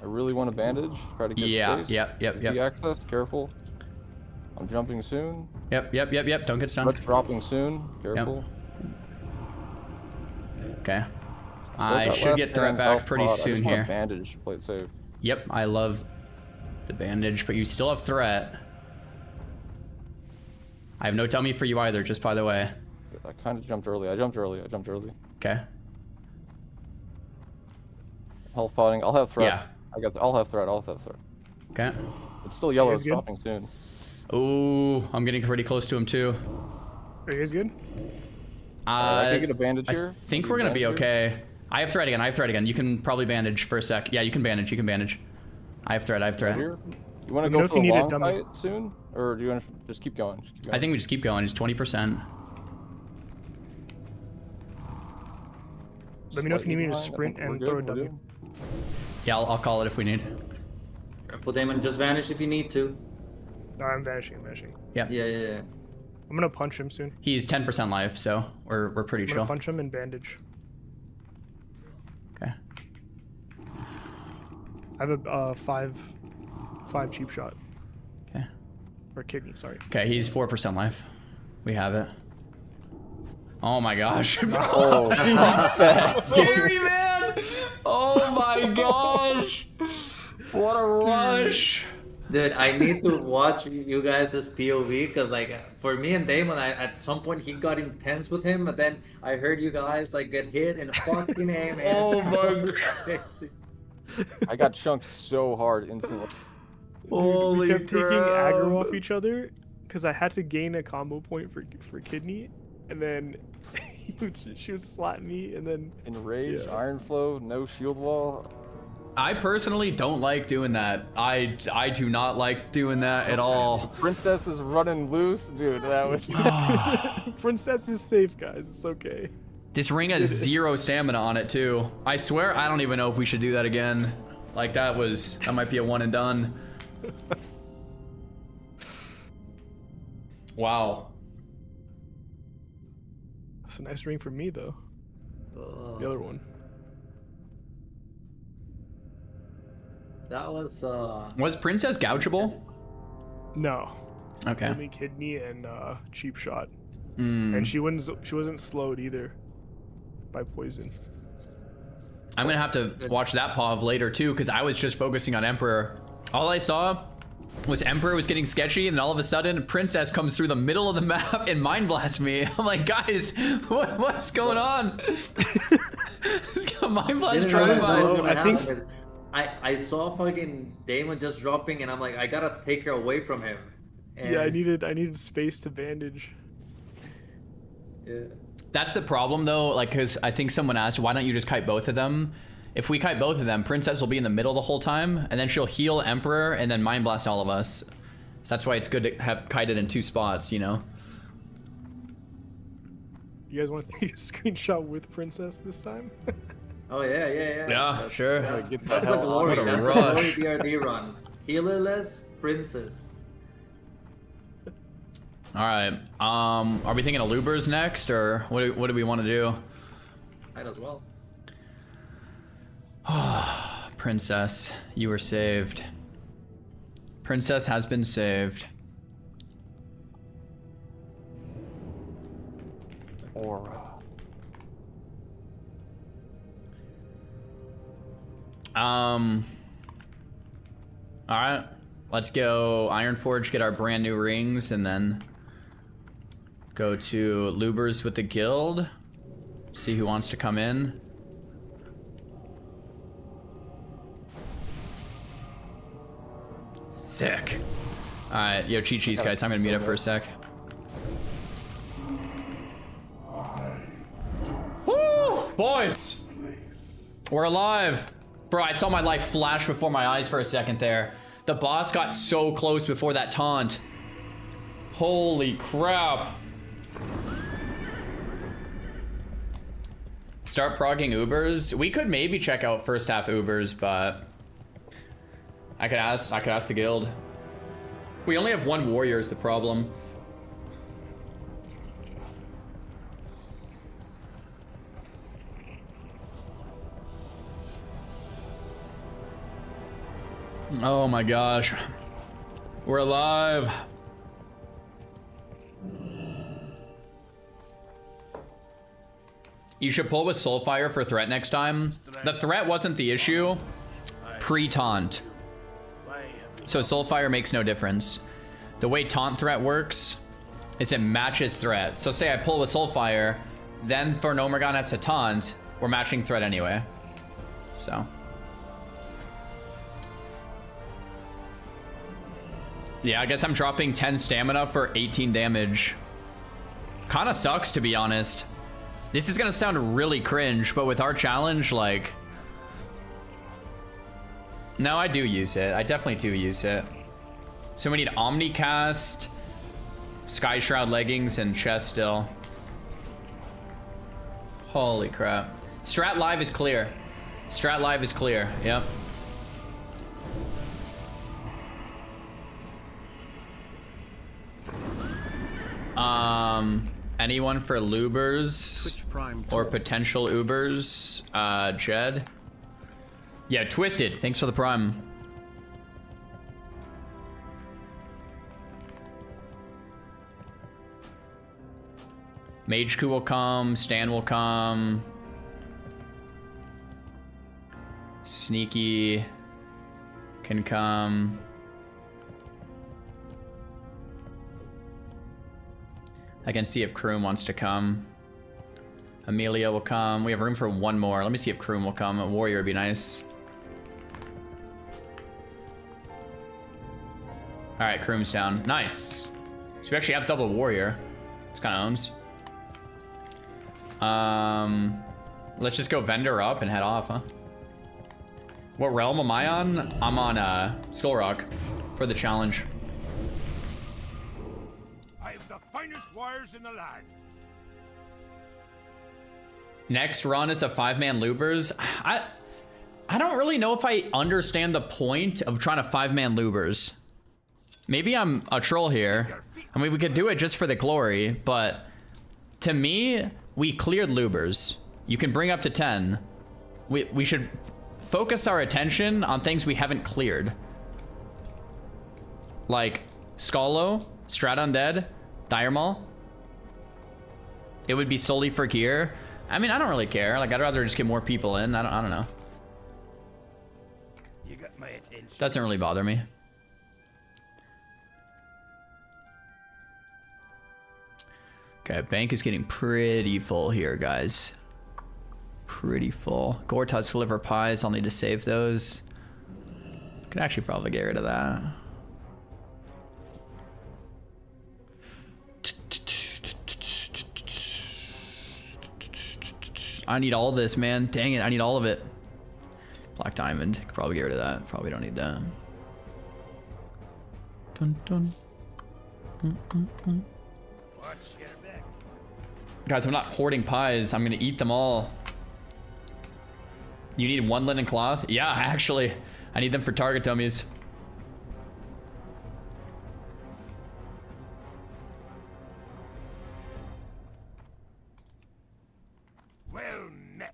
I really want a bandage. Try to get space. Yep. See access. Careful. I'm jumping soon. Yep. Don't get stunned. Let's dropping soon. Careful. Yep. Okay. I should get threat back pretty soon here. Bandage. Play it safe. Yep. I love the bandage, but you still have threat. I have no dummy for you either, just by the way. I kind of jumped early. I jumped early. Okay. Health potting. I'll have threat. Yeah. I'll have threat. Okay. It's still yellow. It's dropping soon. Oh, I'm getting pretty close to him too. Are you guys good? I can get a bandage here. I think we're gonna be okay. I have threat again. You can probably bandage for a sec. Yeah, you can bandage. I have threat. Here? You want to go for a long fight soon? Or do you want to just keep going? I think we just keep going. It's 20%. Let me know if you need me to sprint and throw a W. Yeah, I'll call it if we need. Careful, Damon. Just vanish if you need to. No, I'm vanishing. Yeah. I'm gonna punch him soon. He's 10% life, so we're pretty chill. I'm gonna punch him and bandage. Okay. I have a five cheap shot. Okay. Or kidney, sorry. Okay, he's 4% life. We have it. Oh my gosh. Oh, that's scary, man. Oh my gosh. What a rush. Dude, I need to watch you guys' POV, because like for me and Damon, at some point he got intense with him, but then I heard you guys like get hit and fucking aim. Oh my god. I got chunked so hard instantly. Dude, we kept taking aggro off each other because I had to gain a combo point for kidney, and then she would slap me, and then enrage, iron flow, no shield wall. I personally don't like doing that. I do not like doing that at all. Princess is running loose, dude. That was. Princess is safe, guys. It's okay. This ring has 0 stamina on it too. I swear I don't even know if we should do that again. Like that might be a one and done. Wow. That's a nice ring for me though. The other one. That was Was Princess gougeable? No. Okay. Only kidney and cheap shot. And she wasn't slowed either by poison. I'm gonna have to watch that POV later too, because I was just focusing on Emperor. All I saw was Emperor was getting sketchy, and then all of a sudden Princess comes through the middle of the map and mind blasts me. I'm like, guys, what's going on? Just got mind blast driving by. I saw fucking Damon just dropping, and I'm like, I gotta take her away from him. And... Yeah, I needed space to bandage. Yeah. That's the problem though, like, because I think someone asked, why don't you just kite both of them? If we kite both of them, Princess will be in the middle the whole time, and then she'll heal Emperor and then mind blast all of us. So that's why it's good to have kited in 2 spots, you know? You guys want to take a screenshot with Princess this time? Oh yeah. Yeah, sure. That's the glory. What a That's rush. the glory BRD run. Healerless Princess. All right. Are we thinking of Ubers next, or what do we want to do? Might as well. Princess, you were saved. Princess has been saved. Aura. All right. Let's go Ironforge, get our brand new rings, and then go to Lubers with the guild. See who wants to come in. Sick. All right, yo, cheat sheets, guys. I'm gonna mute up for a sec. Woo, boys, we're alive, bro. I saw my life flash before my eyes for a second there. The boss got so close before that taunt. Holy crap. Start progging Ubers. We could maybe check out first half Ubers, but I could ask the guild. We only have 1 warrior is the problem. Oh my gosh. We're alive. You should pull with Soulfire for threat next time. The threat wasn't the issue pre-taunt. So Soulfire makes no difference. The way taunt threat works is it matches threat. So say I pull with Soulfire, then for Nomergon has to taunt, we're matching threat anyway. So. Yeah, I guess I'm dropping 10 stamina for 18 damage. Kinda sucks, to be honest. This is gonna sound really cringe, but with our challenge, like... No, I do use it. I definitely do use it. So we need Omnicast, Sky Shroud leggings, and chest still. Holy crap. Strat live is clear. Strat live is clear. Yep. Anyone for Lubers or potential Ubers? Jed? Yeah, Twisted. Thanks for the prime. Mage Ku will come. Stan will come. Sneaky can come. I can see if Kroom wants to come. Amelia will come. We have room for 1 more. Let me see if Kroom will come. A warrior would be nice. All right, Kroom's down. Nice. So we actually have double warrior. It's kind of owns. Let's just go vendor up and head off, huh? What realm am I on? I'm on Skull Rock for the challenge. I have the finest wires in the land. Next run is a 5-man Lubers. I don't really know if I understand the point of trying to 5-man Lubers. Maybe I'm a troll here. I mean, we could do it just for the glory, but to me, we cleared Lubers. You can bring up to 10. We should focus our attention on things we haven't cleared. Like Skallo, Strat Undead, Dire Maul. It would be solely for gear. I mean, I don't really care. Like, I'd rather just get more people in. I don't know. You got my attention. Doesn't really bother me. Okay, bank is getting pretty full here, guys. Pretty full. Gortut's liver pies, I'll need to save those. Could actually probably get rid of that. I need all this, man. Dang it, I need all of it. Black diamond, could probably get rid of that. Probably don't need that. Dun, dun. Guys, I'm not hoarding pies. I'm gonna eat them all. You need 1 linen cloth? Yeah, actually. I need them for target dummies. Well met.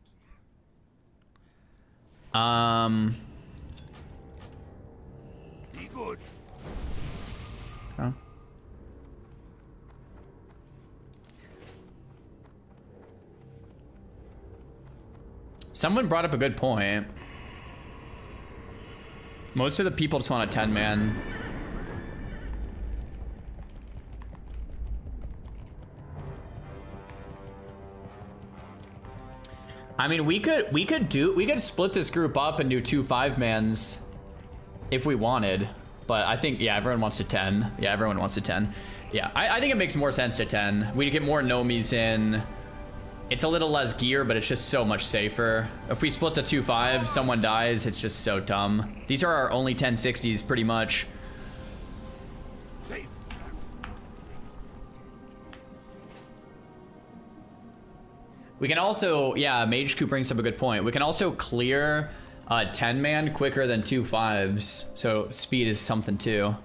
Be good. Huh? Someone brought up a good point. Most of the people just want a 10-man. I mean, we could split this group up and do 2 5-mans if we wanted, but I think, yeah, everyone wants a 10. Yeah, everyone wants a 10. Yeah, I think it makes more sense to 10. We get more Gnomies in. It's a little less gear, but it's just so much safer. If we split the 2 5s, someone dies, it's just so dumb. These are our only 1060s, pretty much. We can also, yeah, Mage Coup brings up a good point. We can also clear a 10-man quicker than 2 5s, so speed is something too.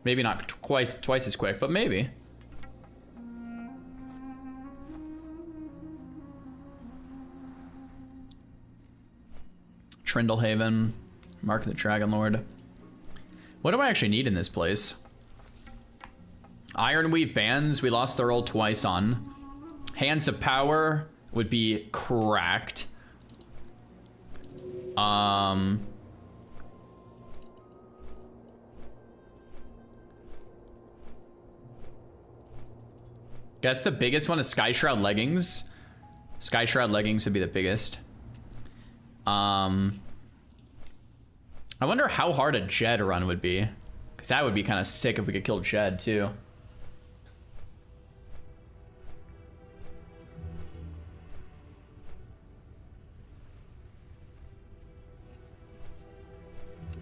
Maybe not twice as quick, but maybe. Trindlehaven, Mark of the Dragon Lord. What do I actually need in this place? Ironweave bands, we lost the roll twice on. Hands of Power would be cracked. Guess the biggest one is Sky Shroud Leggings. Sky Shroud Leggings would be the biggest. I wonder how hard a Jed run would be. Because that would be kind of sick if we could kill Jed too.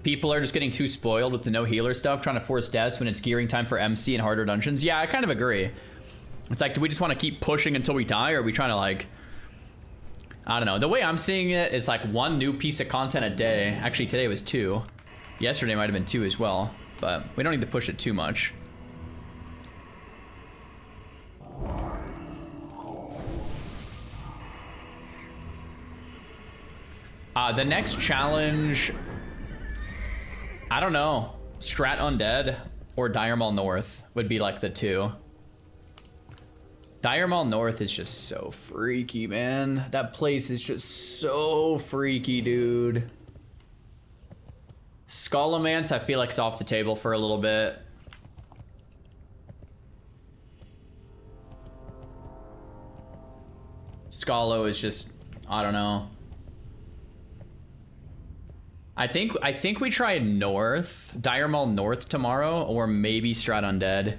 People are just getting too spoiled with the no healer stuff, trying to force deaths when it's gearing time for MC and harder dungeons. Yeah, I kind of agree. It's like, do we just want to keep pushing until we die, or are we trying to, like... I don't know. The way I'm seeing it is like 1 new piece of content a day. Actually, today was 2. Yesterday might have been 2 as well, but we don't need to push it too much. The next challenge... I don't know. Strat Undead or Dire Maul North would be like the 2. Dire Maul North is just so freaky, man. That place is just so freaky, dude. Scholomance, I feel like it's off the table for a little bit. Scolo is just, I don't know. I think we try North, Dire Maul North tomorrow, or maybe Strat Undead.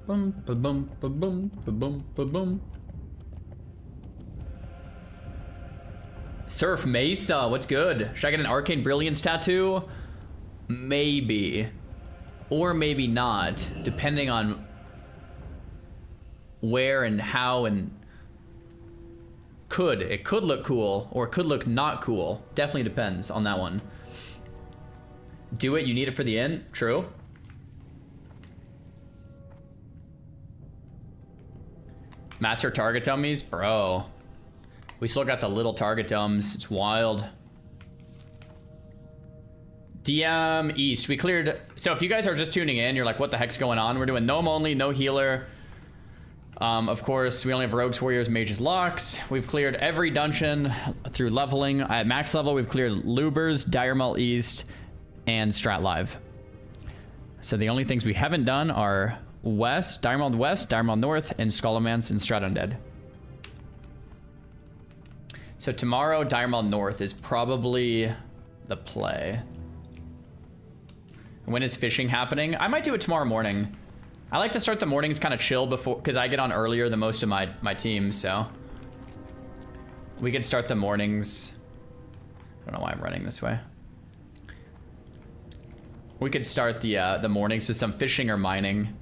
Boom, ba-boom, ba-boom, ba-boom, ba-boom. Surf Mesa, what's good? Should I get an Arcane Brilliance tattoo? Maybe. Or maybe not, depending on where and how and... It could look cool, or it could look not cool. Definitely depends on that one. Do it, you need it for the end. True. Master target dummies? Bro. We still got the little target dummies. It's wild. DM East. We cleared... So if you guys are just tuning in, you're like, what the heck's going on? We're doing Gnome only, no healer. Of course, we only have Rogues, Warriors, Mages, Locks. We've cleared every dungeon through leveling. At max level, we've cleared Lubers, Dire Maul East, and Strat Live. So the only things we haven't done are West, Dire Maul West, Dire Maul North, and Skullomance and Strat Undead. So tomorrow, Dire Maul North is probably the play. When is fishing happening? I might do it tomorrow morning. I like to start the mornings kind of chill before, because I get on earlier than most of my team, so. We could start the mornings. I don't know why I'm running this way. We could start the mornings with some fishing or mining.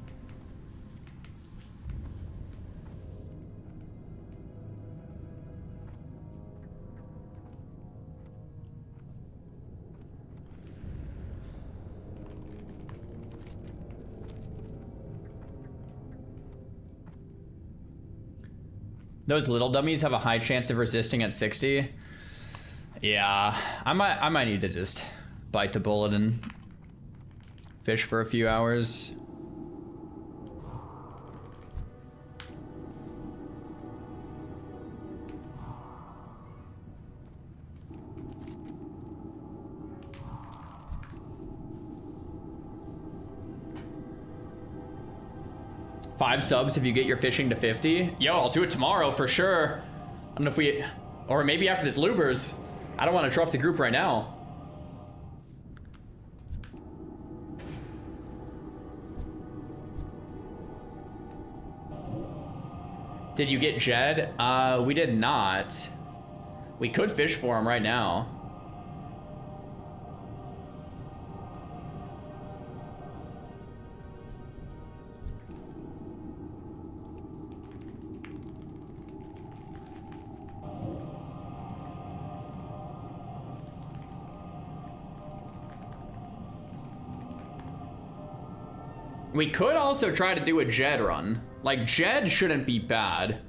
Those little dummies have a high chance of resisting at 60. Yeah, I might need to just bite the bullet and fish for a few hours. Five subs if you get your fishing to 50. Yo, I'll do it tomorrow for sure. I don't know if we, or maybe after this Lubers. I don't want to drop the group right now. Did you get Jed? We did not. We could fish for him right now. We could also try to do a Jed run. Like, Jed shouldn't be bad.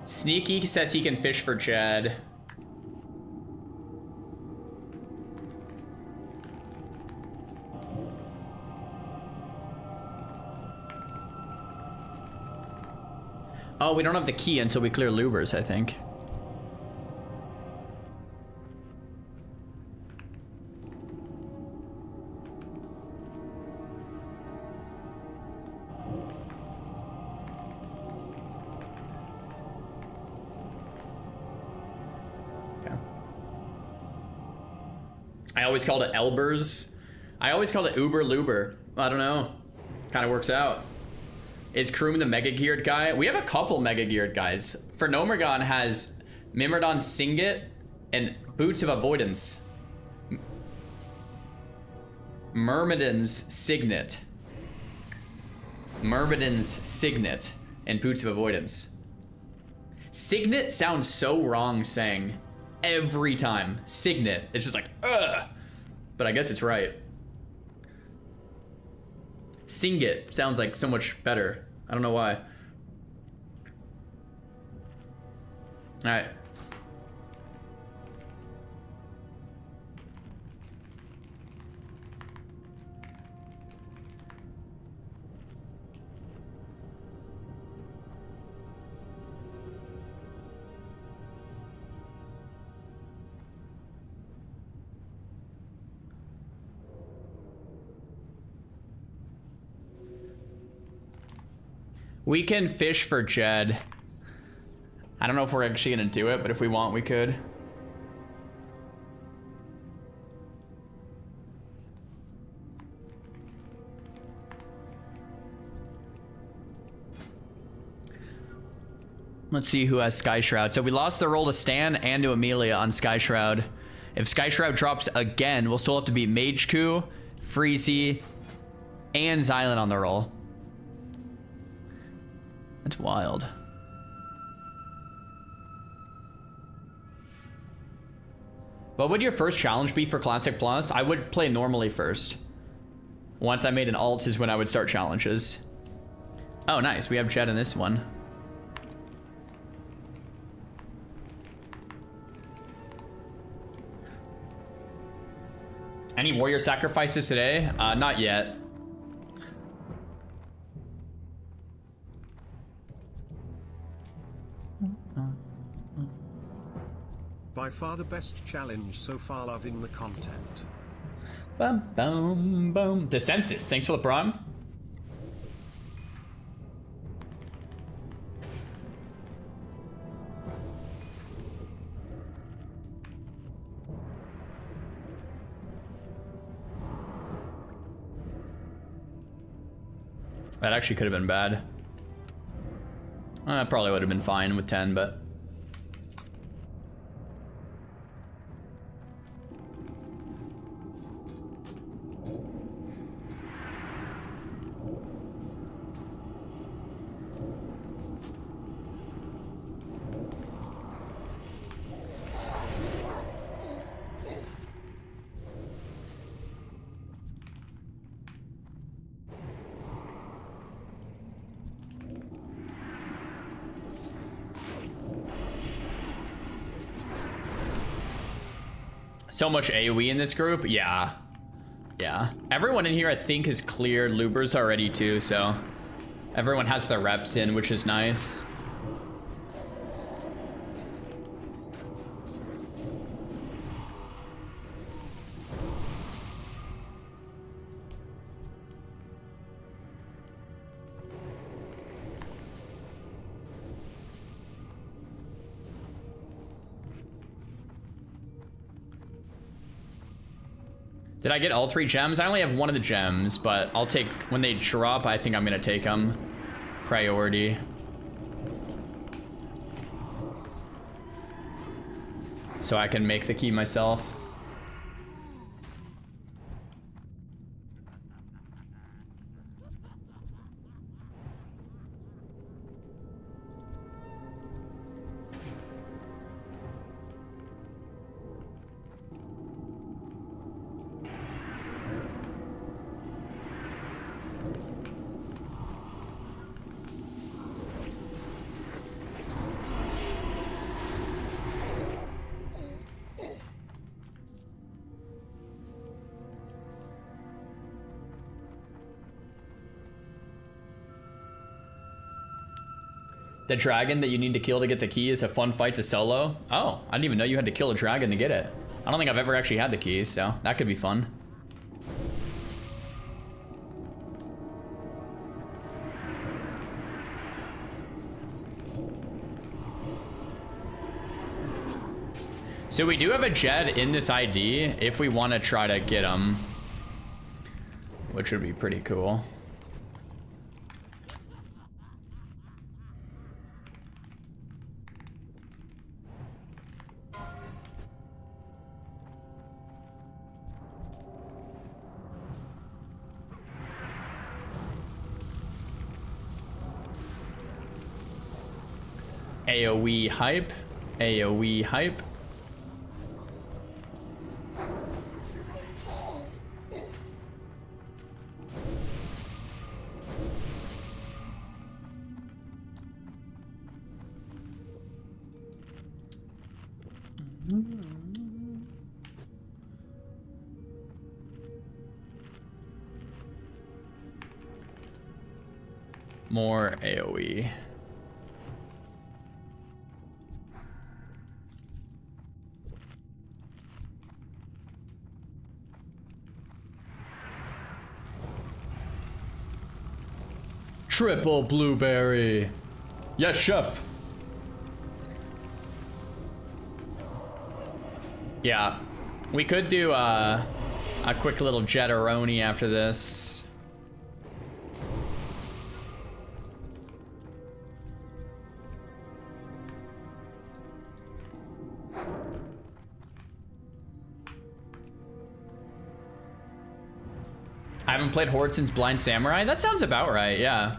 Sneaky says he can fish for Jed. Oh, we don't have the key until we clear Lubers, I think. Okay. I always called it Elbers. I always called it Uber Luber. I don't know. Kind of works out. Is Kroom the mega geared guy? We have a couple mega geared guys. For Nomergon has Mimrodon Singlet and Boots of Avoidance. Myrmidon's Signet. Myrmidon's Signet and Boots of Avoidance. Signet sounds so wrong saying every time. Signet. It's just like, ugh. But I guess it's right. Singlet sounds like so much better. I don't know why. All right. We can fish for Jed. I don't know if we're actually gonna do it, but if we want, we could. Let's see who has Sky Shroud. So we lost the roll to Stan and to Amelia on Sky Shroud. If Sky Shroud drops again, we'll still have to beat Mage Coup, Freezy, and Xylan on the roll. That's wild. What would your first challenge be for Classic Plus? I would play normally first. Once I made an alt is when I would start challenges. Oh, nice. We have Jed in this one. Any warrior sacrifices today? Not yet. By far the best challenge so far, loving the content. Bum, bum, bum. The census. Thanks for the prime. That actually could have been bad. Probably would have been fine with 10, but... So much AoE in this group? Yeah. Yeah. Everyone in here, I think, has cleared Lubers already, too, so... Everyone has their reps in, which is nice. Did I get all 3 gems? I only have 1 of the gems, but I'll take... When they drop, I think I'm gonna take them. Priority. So I can make the key myself. The dragon that you need to kill to get the key is a fun fight to solo. Oh, I didn't even know you had to kill a dragon to get it. I don't think I've ever actually had the keys, so that could be fun. So we do have a Jed in this ID if we want to try to get him, which would be pretty cool. AoE hype. AoE hype. More AoE. Triple blueberry. Yes, chef. Yeah, we could do a quick little Jetteroni after this. I haven't played Horde since Blind Samurai. That sounds about right, yeah.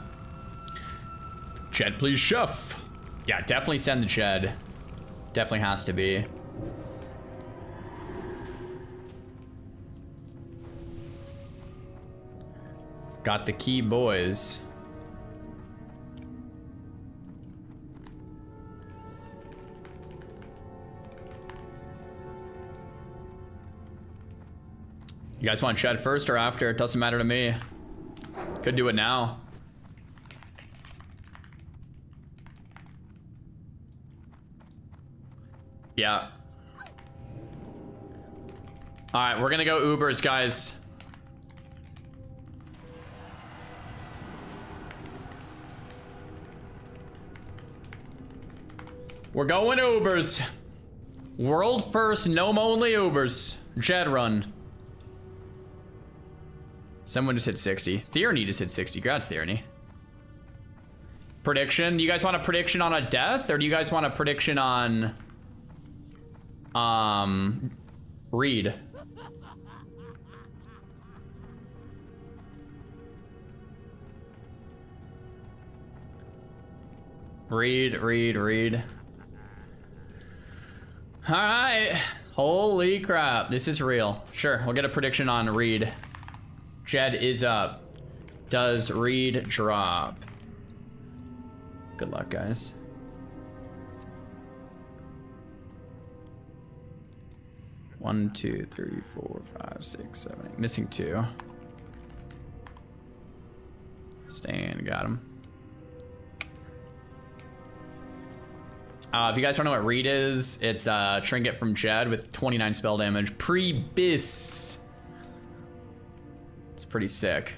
Jed, please, chef. Yeah, definitely send the Jed. Definitely has to be. Got the key, boys. You guys want Shed first or after? It doesn't matter to me. Could do it now. Yeah. Alright, we're gonna go Ubers, guys. We're going Ubers. World first, Gnome only Ubers. Jed run. Someone just hit 60. Theorny just hit 60. Congrats, Theorny. Prediction? Do you guys want a prediction on a death? Or do you guys want a prediction on... Reed? Reed. Alright. Holy crap. This is real. Sure, we'll get a prediction on Reed. Jed is up. Does Reed drop? Good luck, guys. One, two, three, 4, 5, 6, 7, 8. Missing 2. Stan, got him. If you guys don't know what Reed is, it's a trinket from Jed with 29 spell damage. Pre-bis. It's pretty sick.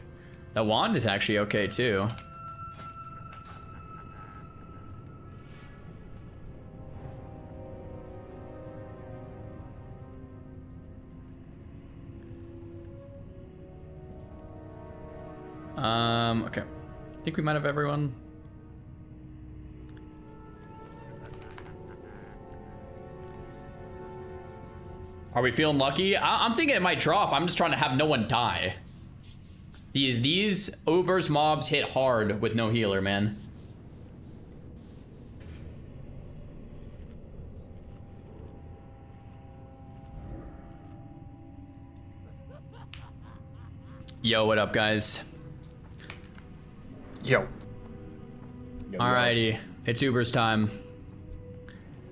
The wand is actually okay too. Okay. I think we might have everyone. Are we feeling lucky? I'm thinking it might drop. I'm just trying to have no one die. These Ubers mobs hit hard with no healer, man. Yo, what up, guys? Yo. Alrighty, it's Ubers time.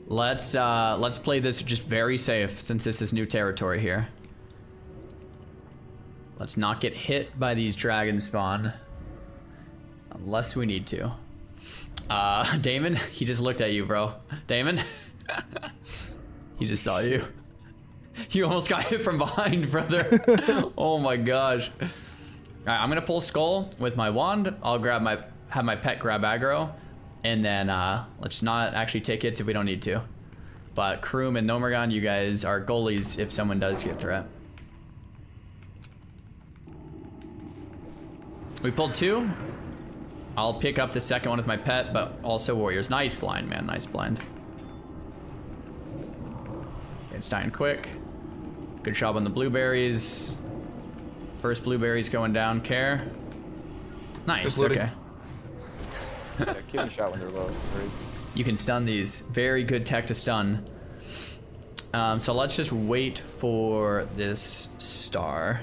Let's play this just very safe since this is new territory here. Let's not get hit by these dragon spawn. Unless we need to. Damon, he just looked at you, bro. Damon? He just saw you. You almost got hit from behind, brother. Oh my gosh. Alright, I'm gonna pull Skull with my wand. I'll have my pet grab aggro. And then let's not actually take hits if we don't need to. But Kroom and Nomergon, you guys are goalies if someone does get threat. We pulled 2. I'll pick up the second one with my pet, but also warriors. Nice blind, man. Nice blind. It's dying quick. Good job on the blueberries. First blueberries going down. Care. Nice. Okay. Yeah, kitty shot when they're low. Great. You can stun these. Very good tech to stun. So let's just wait for this star.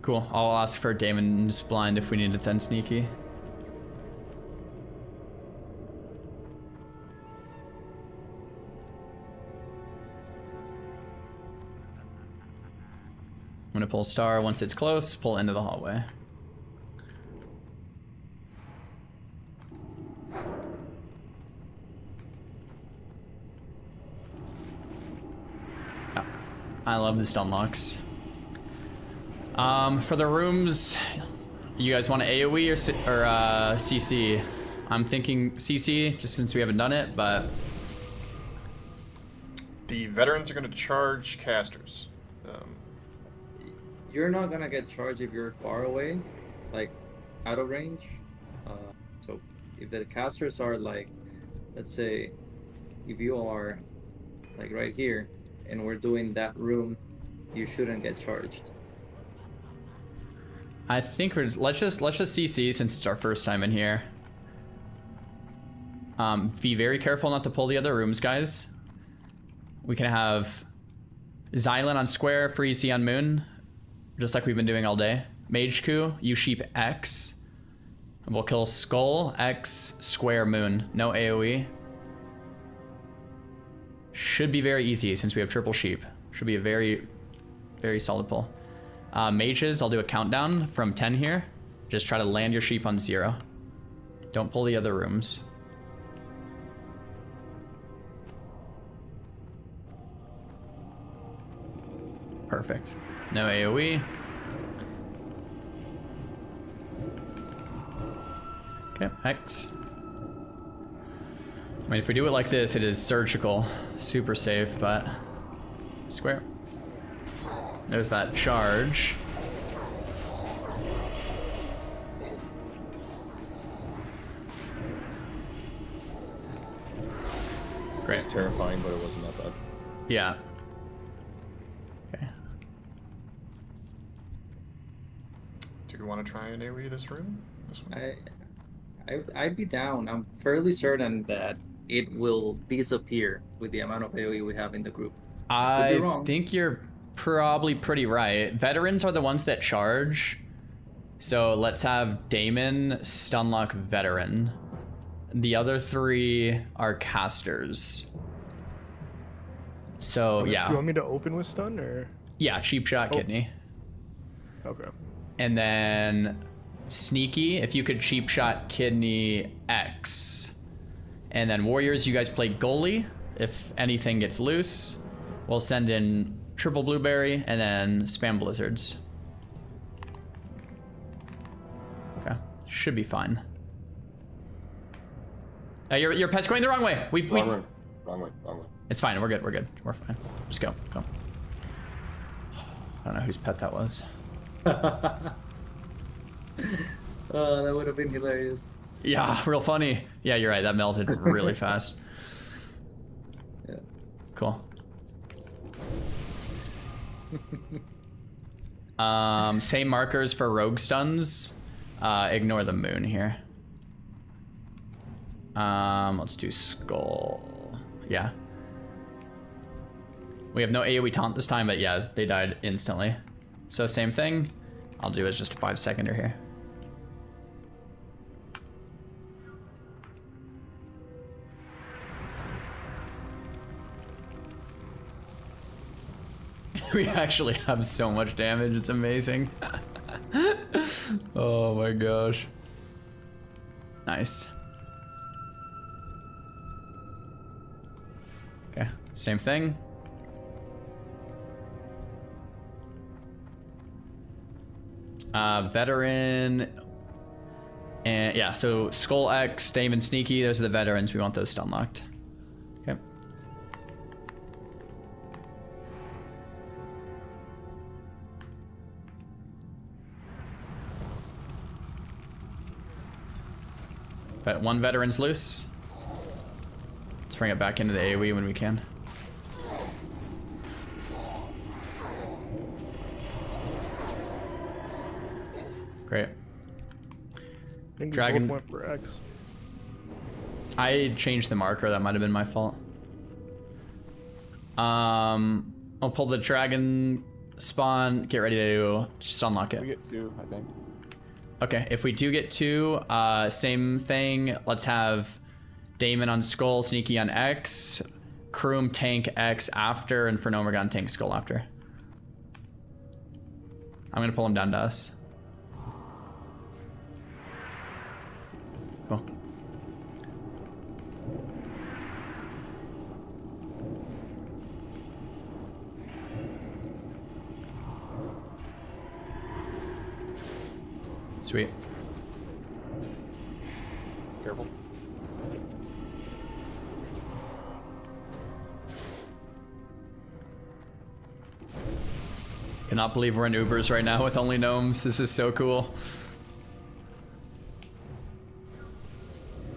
Cool. I'll ask for Damon's blind if we need to then sneaky. I'm gonna pull star once it's close, pull into the hallway. Oh, I love the stun locks. For the rooms, you guys want AoE or CC? I'm thinking CC, just since we haven't done it, but... The veterans are going to charge casters. You're not gonna get charged if you're far away, like out of range. So if the casters are like, let's say, if you are like right here and we're doing that room, you shouldn't get charged. I think let's just CC since it's our first time in here. Be very careful not to pull the other rooms, guys. We can have Xylan on square, Freezy on moon, just like we've been doing all day. Mage Coup, you sheep X. And we'll kill Skull, X, square, moon. No AoE. Should be very easy since we have triple sheep. Should be a very, very solid pull. Mages, I'll do a countdown from 10 here. Just try to land your sheep on 0. Don't pull the other rooms. Perfect. No AoE. Okay, X. I mean, if we do it like this, it is surgical. Super safe, but... Square. There's that charge. Great. It was terrifying, but it wasn't that bad. Yeah. Okay. Do you want to try an AoE this room? This one? I'd be down. I'm fairly certain that it will disappear with the amount of AoE we have in the group. I think you're probably pretty right. Veterans are the ones that charge. So let's have Damon, Stunlock, Veteran. The other 3 are casters. So, yeah. You want me to open with stun, or? Yeah, cheap shot, kidney. Okay. And then Sneaky, if you could cheap shot kidney X. And then Warriors, you guys play goalie. If anything gets loose, we'll send in triple blueberry and then spam blizzards. Okay, should be fine. Your pet's going the wrong way. Wrong way. It's fine. We're good. We're fine. Just go. I don't know whose pet that was. Oh, that would have been hilarious. Yeah, real funny. Yeah, you're right. That melted really fast. Yeah. Cool. Same markers for rogue stuns. Ignore the moon here. Let's do skull. Yeah. We have no AoE taunt this time, but yeah, they died instantly. So same thing. I'll do is just a 5-seconder here. We actually have so much damage, it's amazing. Oh my gosh. Nice. Okay, same thing. Veteran. And yeah, so Skull X, Damon, Sneaky, those are the veterans. We want those stun locked. Okay. But one veteran's loose. Let's bring it back into the AoE when we can. Great. I think Dragon we both went for X. I changed the marker. That might have been my fault. I'll pull the dragon spawn. Get ready to just unlock it. We get 2, I think. Okay, if we do get 2, same thing. Let's have Damon on Skull, Sneaky on X, Kroom tank X after, and Phenomegon tank Skull after. I'm gonna pull him down to us. Cool. Sweet. Careful. Cannot believe we're in Ubers right now with only gnomes. This is so cool.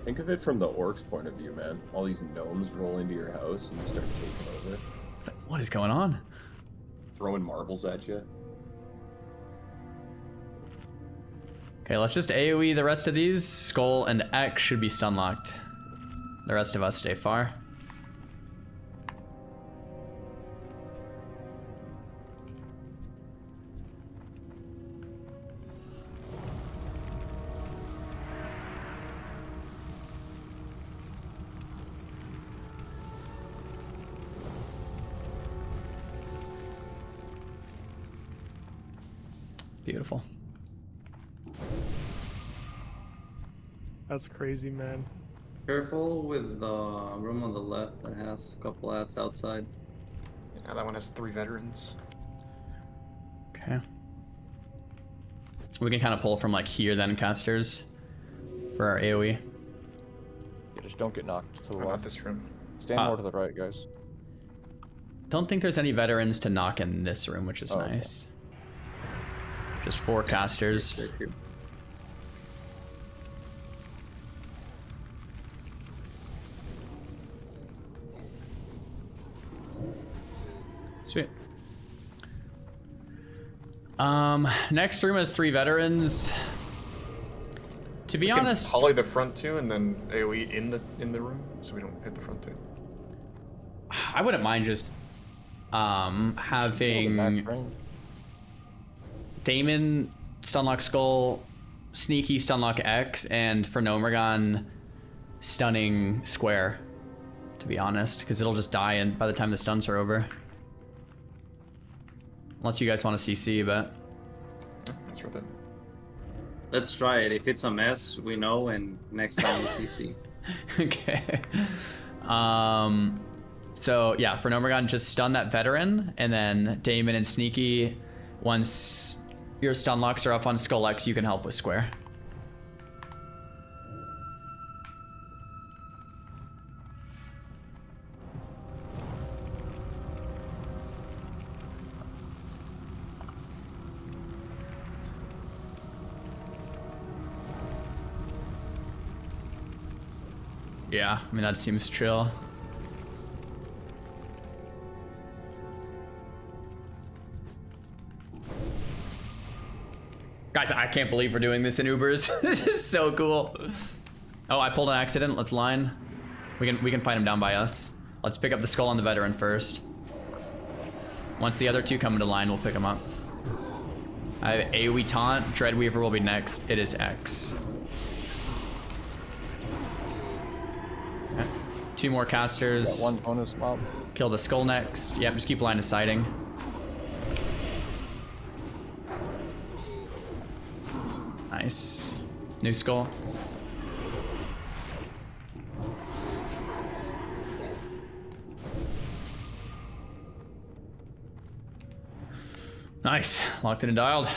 Think of it from the orc's point of view, man. All these gnomes roll into your house and you start taking over. It's like, what is going on? Throwing marbles at you. Okay, let's just AoE the rest of these. Skull and X should be stun locked. The rest of us stay far. Beautiful. That's crazy, man. Careful with the room on the left that has a couple ads outside. Yeah, that one has 3 veterans. Okay. We can kind of pull from like here then, casters, for our AoE. Yeah, just don't get knocked to the left. Not this room. Stand more to the right, guys. Don't think there's any veterans to knock in this room, which is nice. Okay. Just 4 casters. Sweet. Next room has 3 veterans. To be honest, poly the front 2 and then AoE in the room, so we don't hit the front 2. I wouldn't mind just having Damon stunlock Skull, Sneaky stunlock X, and for Nomergon stunning Square. To be honest, because it'll just die and by the time the stuns are over. Unless you guys want to CC, but that's right. Let's try it. If it's a mess, we know, and next time we CC. Okay. So yeah, for Nomergon, just stun that veteran, and then Damon and Sneaky, once your stun locks are up on Skull X, you can help with Square. Yeah, I mean, that seems chill. Guys, I can't believe we're doing this in Ubers. This is so cool. Oh, I pulled an accident. Let's line. We can fight him down by us. Let's pick up the skull on the veteran first. Once the other 2 come into line, we'll pick them up. I have AoE taunt. Dreadweaver will be next. It is X. 2 more casters. Got 1 bonus mob. Kill the skull next. Yep, just keep line of sighting. Nice. New skull. Nice. Locked in and dialed.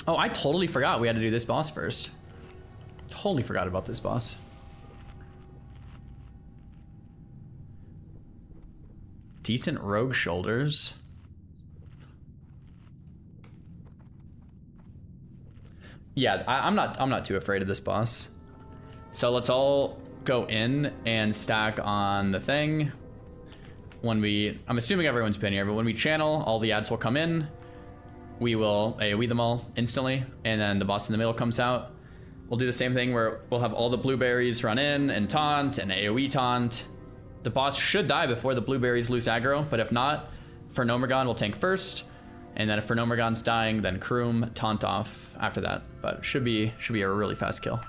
Oh, I totally forgot we had to do this boss first. Totally forgot about this boss. Decent rogue shoulders. Yeah, I'm not too afraid of this boss. So let's all go in and stack on the thing. When I'm assuming everyone's been here, but when we channel, all the ads will come in. We will AoE them all instantly, and then the boss in the middle comes out. We'll do the same thing where we'll have all the blueberries run in and taunt and AoE taunt. The boss should die before the blueberries lose aggro, but if not, for Nomergon will tank first, and then if for Nomergon's dying, then Kroom taunt off after that. But should be a really fast kill.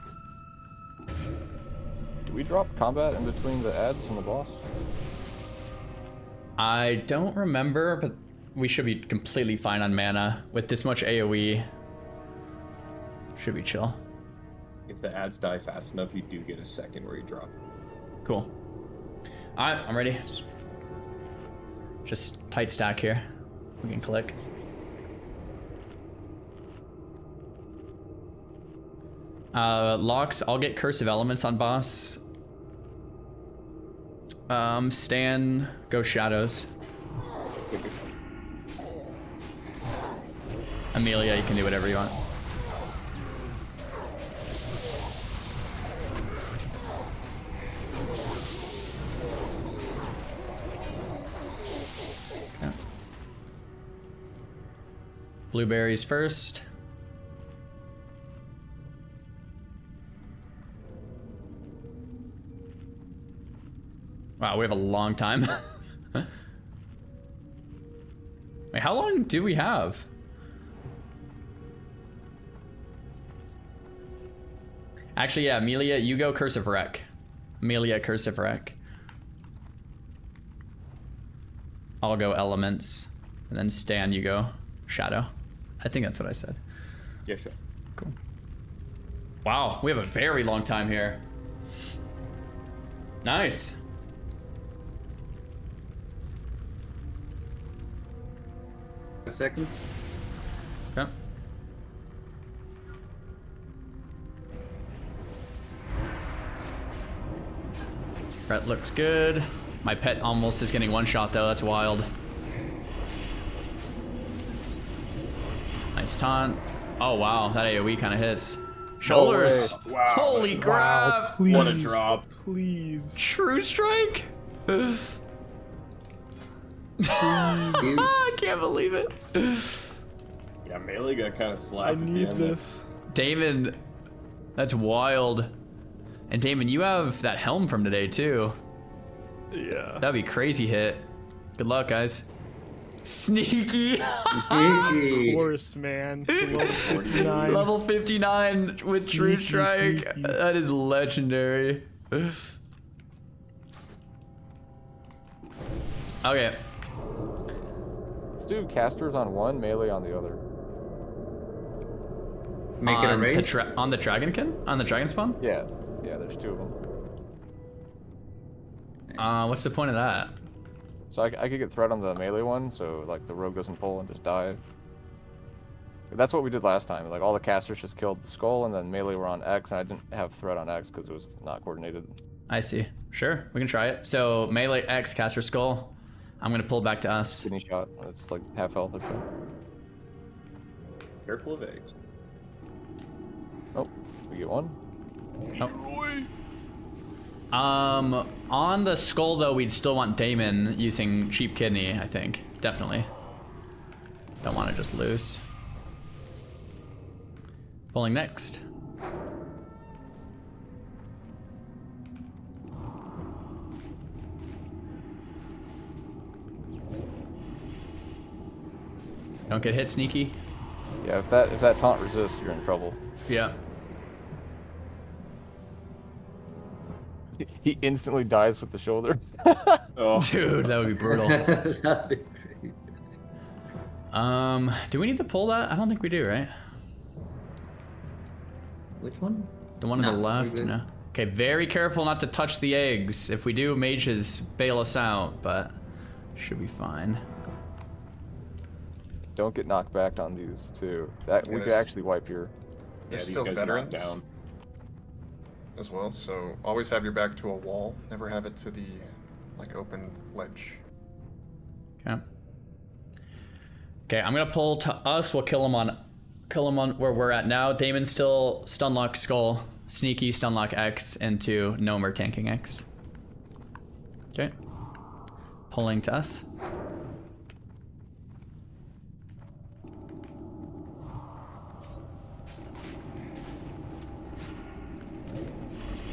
Do we drop combat in between the ads and the boss? I don't remember, but we should be completely fine on mana. With this much AoE, should be chill. If the ads die fast enough, you do get a second where you drop. Cool. Alright, I'm ready. Just tight stack here. We can click. Locks, I'll get Curse of Elements on boss. Stan, go Shadows. Amelia, you can do whatever you want. Okay. Blueberries first. Wow, we have a long time. Wait, how long do we have? Actually, yeah, Amelia, you go Cursive Wreck. Amelia, Cursive Wreck. I'll go Elements. And then Stan, you go Shadow. I think that's what I said. Yeah, sure. Cool. Wow, we have a very long time here. Nice. Seconds. Okay. That looks good. My pet almost is getting one shot though, that's wild. Nice taunt. Oh wow, that AoE kind of hits. Shoulders. Oh, wow. Holy crap. Wow, please, What a drop. Please. True strike. I can't believe it. Yeah, Melee got kind of slapped I at the need end. this. Damon, that's wild. And Damon, you have that helm from today too. Yeah. That'd be crazy hit. Good luck, guys. Sneaky. Of course, man. Level 59. Level 59 with True Sneaky, Strike. sneaky. That is legendary. Okay. Let's do casters on one, melee on the other. Make it a race? On the Dragonkin? On the Dragon Spawn? Yeah, there's two of them. What's the point of that? So I could get threat on the melee one, so like the rogue doesn't pull and just die. That's what we did last time. Like all the casters just killed the skull, and then melee were on X, and I didn't have threat on X because it was not coordinated. I see. Sure, we can try it. So melee X caster skull. I'm gonna pull back to us. Kidney shot. It's like half health or so. Careful of eggs. Oh, we get one. Oh. On the skull though, we'd still want Damon using cheap kidney, I think. Definitely. Don't want to just lose. Pulling next. Don't get hit, Sneaky. Yeah, if that taunt resists, you're in trouble. Yeah. He instantly dies with the shoulder. Oh. Dude, that would be brutal. Do we need to pull that? I don't think we do, right? Which one? The one on the left? No. Okay, very careful not to touch the eggs. If we do, mages bail us out, but should be fine. Don't get knocked back on these two. That we could actually wipe here. There's these still guys are knocked veterans down. as well, so always have your back to a wall. Never have it to the like open ledge. Okay. Okay, I'm gonna pull to us. We'll kill him on where we're at now. Damon's still stunlock skull. Sneaky stunlock X into Gnome tanking X. Okay. Pulling to us.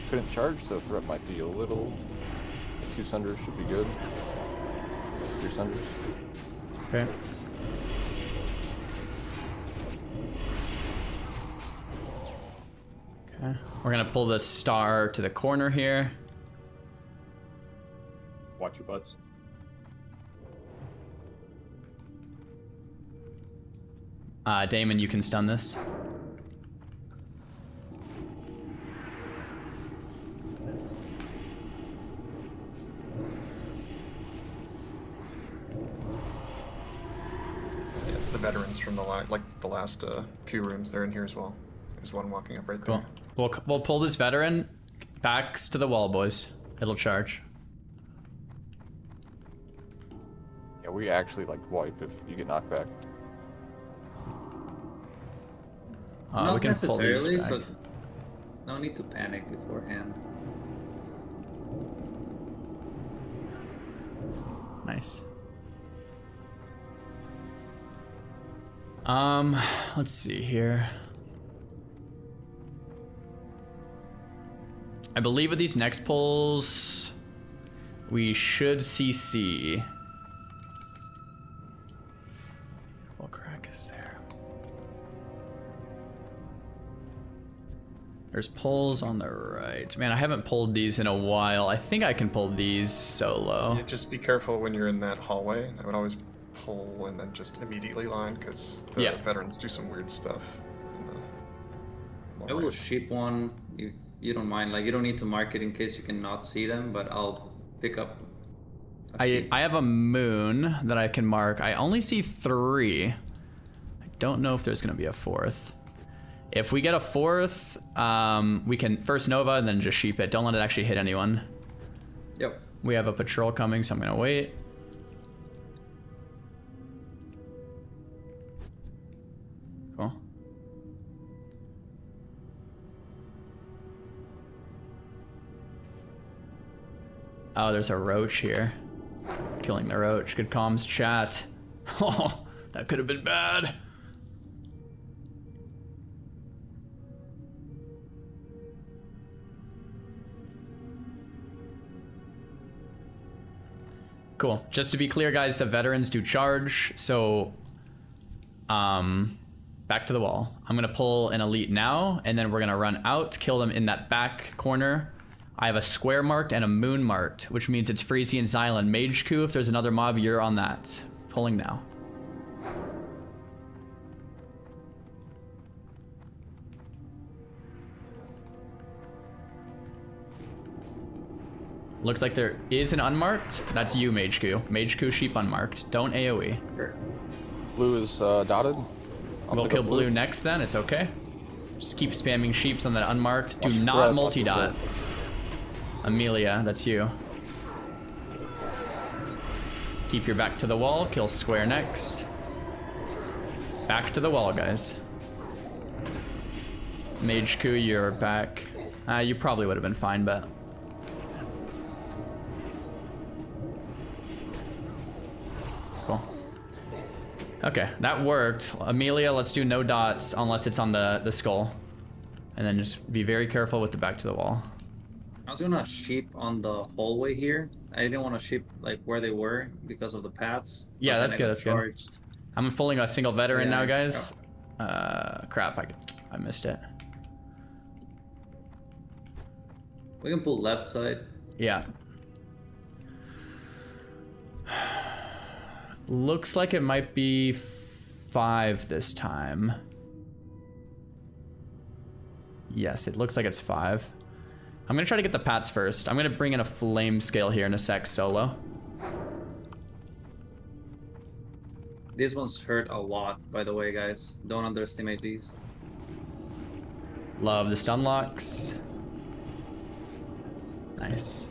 Couldn't charge, so threat might be a little. 2 sunders should be good. 3 sunders. Okay. Okay. We're gonna pull the star to the corner here. Watch your butts. Damon, you can stun this. Yeah, it's the veterans from the last few rooms. They're in here as well. There's one walking up right there. Cool. We'll pull this veteran backs to the wall, boys. It'll charge. Yeah, we actually like wipe if you get knocked back. Not we can pull these necessarily, back. so no need to panic beforehand. Nice. Let's see here. I believe with these next pulls, we should CC. What crack is there? There's poles on the right. Man, I haven't pulled these in a while. I think I can pull these solo. Yeah, just be careful when you're in that hallway. I would always pull and then just immediately line, because the veterans do some weird stuff. I will ship one if you don't mind. Like, you don't need to mark it in case you cannot see them, but I'll pick up. I have a moon that I can mark. I only see 3. I don't know if there's gonna be a 4th. If we get a 4th, we can first Nova and then just sheep it. Don't let it actually hit anyone. Yep. We have a patrol coming, so I'm gonna wait. Cool. Oh, there's a roach here. Killing the roach. Good comms, chat. Oh, that could have been bad. Cool. Just to be clear, guys, the veterans do charge, so back to the wall. I'm gonna pull an elite now, and then we're gonna run out, kill them in that back corner. I have a square marked and a moon marked, which means it's Freezy and Xylan. Mage coup, if there's another mob, you're on that. Pulling now. Looks like there is an unmarked. That's you, Mage coup. Mage coup, sheep unmarked. Don't AoE. Blue is dotted. We'll kill blue next then, it's okay. Just keep spamming sheeps on that unmarked. Do not multi-dot. Amelia, that's you. Keep your back to the wall, kill square next. Back to the wall, guys. Mage coup, you're back. You probably would have been fine, but... Cool. Okay, that worked. Amelia, let's do no dots unless it's on the skull. And then just be very careful with the back to the wall. I was gonna sheep on the hallway here. I didn't want to sheep like where they were because of the paths. Yeah, that's good, that's good. I'm pulling a single veteran now, guys. Crap, I missed it. We can pull left side. Yeah. Looks like it might be 5 this time. Yes, it looks like it's 5. I'm gonna try to get the pats first. I'm gonna bring in a flame scale here in a sec solo. These ones hurt a lot, by the way, guys. Don't underestimate these. Love the stun locks. Nice.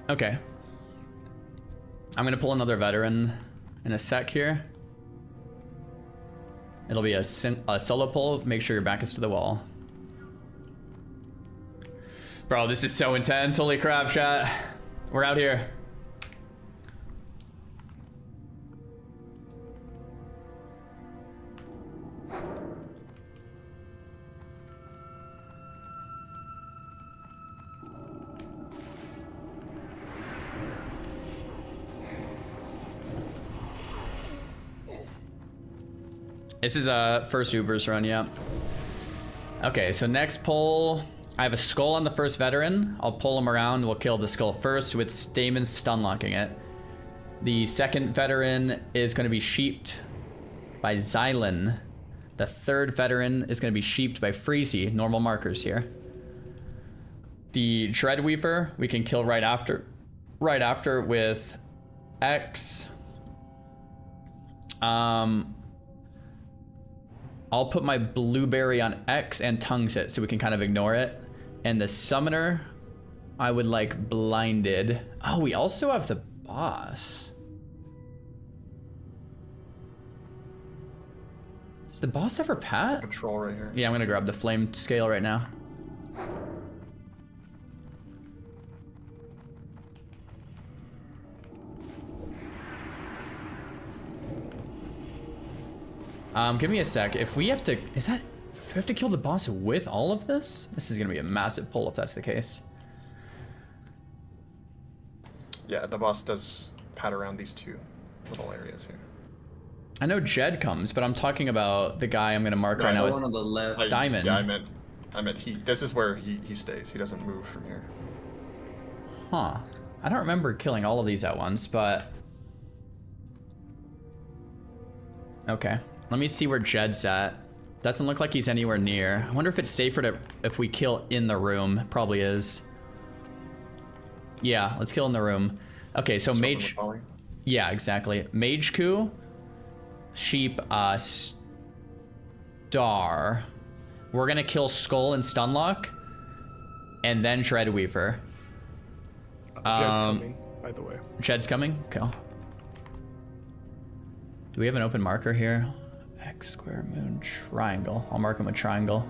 Okay. I'm gonna pull another veteran in a sec here. It'll be a solo pull. Make sure your back is to the wall. Bro, this is so intense. Holy crap, chat. We're out here. This is a first Ubers run, yeah. Okay, so next pull, I have a skull on the first veteran. I'll pull him around. We'll kill the skull first with Stamen stun locking it. The second veteran is going to be sheeped by Xylan. The third veteran is going to be sheeped by Freezy. Normal markers here. The Dreadweaver we can kill right after with X. I'll put my blueberry on X and tongues it so we can kind of ignore it. And the summoner, I would like blinded. Oh, we also have the boss. Does the boss ever pat? There's a patrol right here. Yeah, I'm gonna grab the flame scale right now. Give me a sec. If we have to, do we have to kill the boss with all of this? This is gonna be a massive pull if that's the case. Yeah, the boss does pat around these two little areas here. I know Jed comes, but I'm talking about the guy I'm gonna mark right now. One on the left. Diamond. Yeah, I meant he. This is where he stays. He doesn't move from here. Huh. I don't remember killing all of these at once, but... Okay. Let me see where Jed's at. Doesn't look like he's anywhere near. I wonder if it's safer if we kill in the room. Probably is. Yeah, let's kill in the room. Okay, so Mage... Yeah, exactly. Mage Coup, Sheep, Star. We're gonna kill Skull and Stunlock, and then Dreadweaver. Jed's coming, by the way. Jed's coming? Okay. Do we have an open marker here? X, square, moon, triangle. I'll mark him with triangle.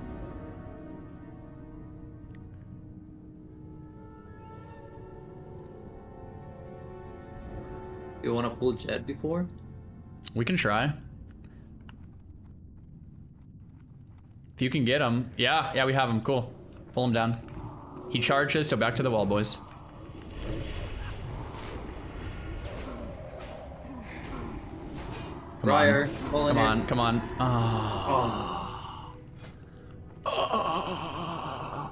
You want to pull Jed before? We can try. If you can get him. Yeah, we have him. Cool. Pull him down. He charges, so back to the wall, boys. Come on. Come on. Oh.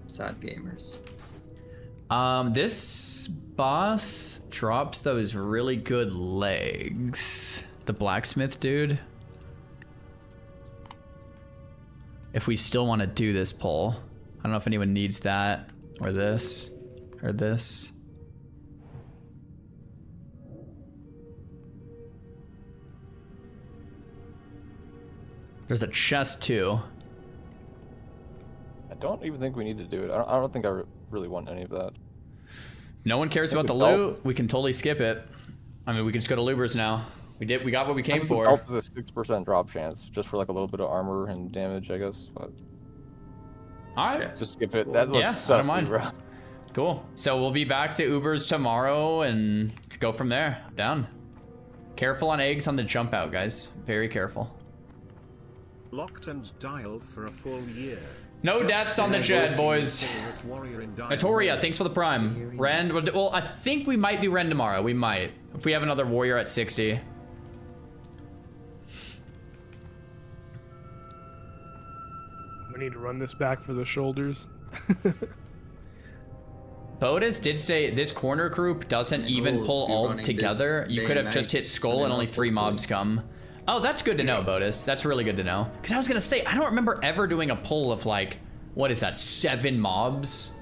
Sad gamers. This boss drops those really good legs. The blacksmith dude. If we still want to do this pull. I don't know if anyone needs that. Or this. Or this. There's a chest too. I don't even think we need to do it. I don't think I really want any of that. No one cares about the loot. We can totally skip it. I mean, we can just go to Ubers now. We got what we came for. The belt is a 6% drop chance, just for like a little bit of armor and damage, I guess. But all right, just skip it. That looks I don't mind. Bro. Cool. So we'll be back to Ubers tomorrow and go from there. Down. Careful on eggs on the jump out, guys. Very careful. Locked and dialed for a full year. No deaths on the Jed, boys. Notoria, thanks for the prime. Ren, well, I think we might be Ren tomorrow. We might. If we have another warrior at 60. We need to run this back for the shoulders. Bodis did say this corner group doesn't even pull all together. You could have just hit Skull and only 3 mobs come. Oh, that's good to know, Bodis. That's really good to know. Because I was going to say, I don't remember ever doing a pull of like, what is that, 7 mobs?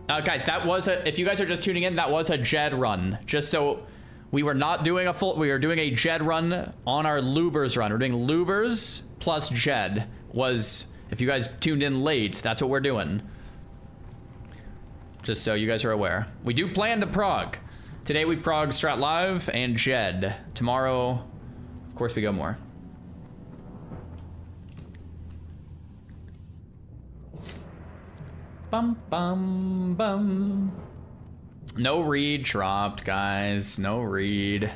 Guys, that was if you guys are just tuning in, that was a Jed run. Just so we were not doing a full, we were doing a Jed run on our Lubers run. We're doing Lubers plus Jed was, if you guys tuned in late, that's what we're doing. Just so you guys are aware. We do plan to prog. Today we prog Strat Live and Jed. Tomorrow, of course, we go more. Bum, bum, bum. No read dropped, guys. No read.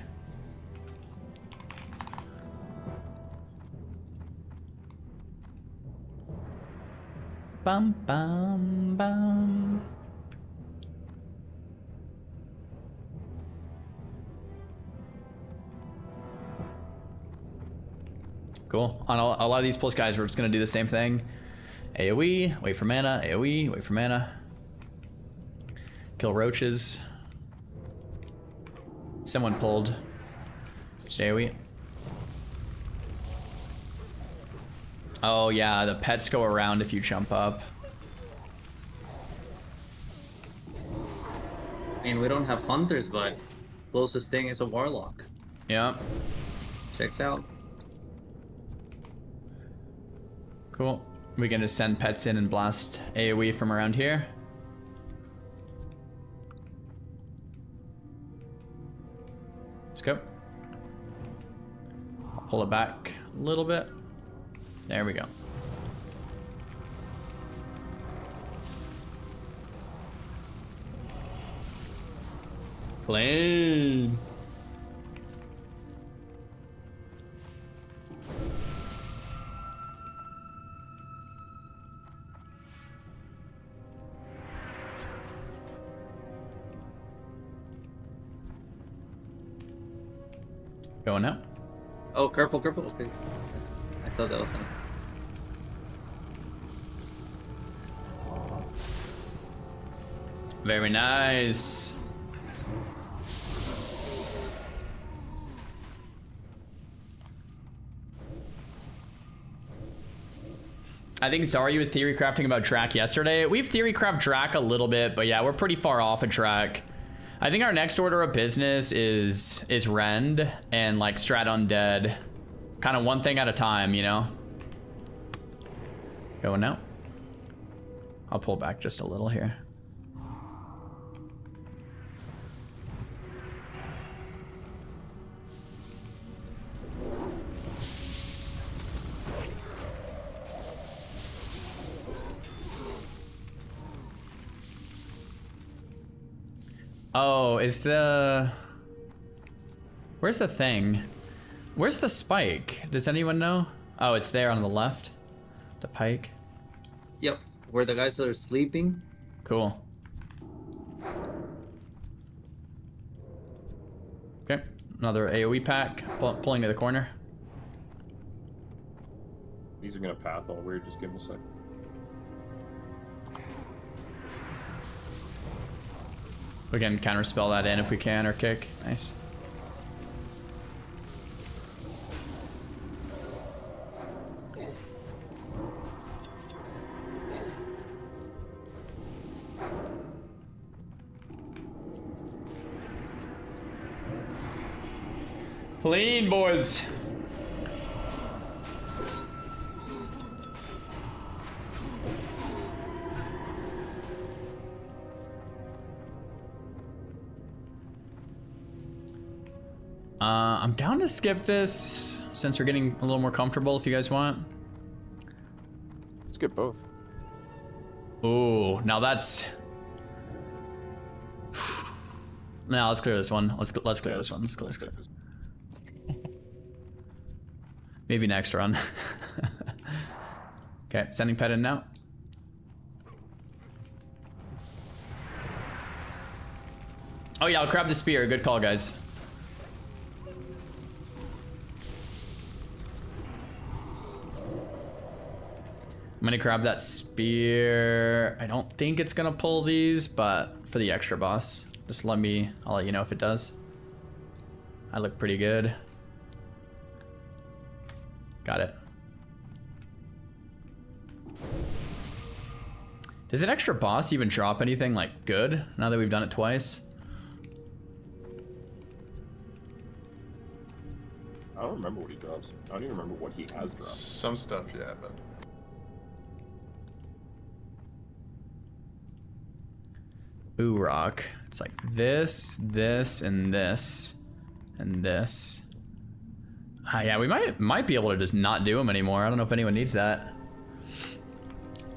Bum, bum, bum. Cool. On a lot of these pulls, guys, we're just gonna do the same thing. AoE, wait for mana, AoE, wait for mana. Kill roaches. Someone pulled. Just AoE. Oh yeah, the pets go around if you jump up. I mean, we don't have hunters, but closest thing is a warlock. Yeah. Checks out. Cool. We can just send pets in and blast AoE from around here. Let's go. Pull it back a little bit. There we go. Clean. Going out. Oh, careful, careful. Okay. I thought that was enough. Very nice. I think Zarya was theory crafting about Drac yesterday. We've theory craft Drac a little bit, but yeah, we're pretty far off of Drac. I think our next order of business is Rend and like Strat Undead. Kind of one thing at a time, you know? Going out. I'll pull back just a little here. Oh, is the... Where's the thing? Where's the spike? Does anyone know? Oh, it's there on the left. The pike. Yep, where the guys are sleeping. Cool. Okay, another AoE pack. Pulling to the corner. These are gonna path all weird, just give them a sec. We can counterspell that in if we can, or kick. Nice. Clean, boys. I'm down to skip this since we're getting a little more comfortable if you guys want. Let's get both. Ooh, now that's... Now let's clear this one. Let's clear this one. Let's clear this. Maybe next run. Okay, sending pet in now. Oh yeah, I'll grab the spear. Good call, guys. I'm gonna grab that spear. I don't think it's gonna pull these, but for the extra boss, just I'll let you know if it does. I look pretty good. Got it. Does an extra boss even drop anything like good now that we've done it twice? I don't remember what he drops. I don't even remember what he has dropped. Some stuff, yeah, but... Ooh, rock. It's like this, this, and this, and this. Yeah, we might be able to just not do them anymore. I don't know if anyone needs that.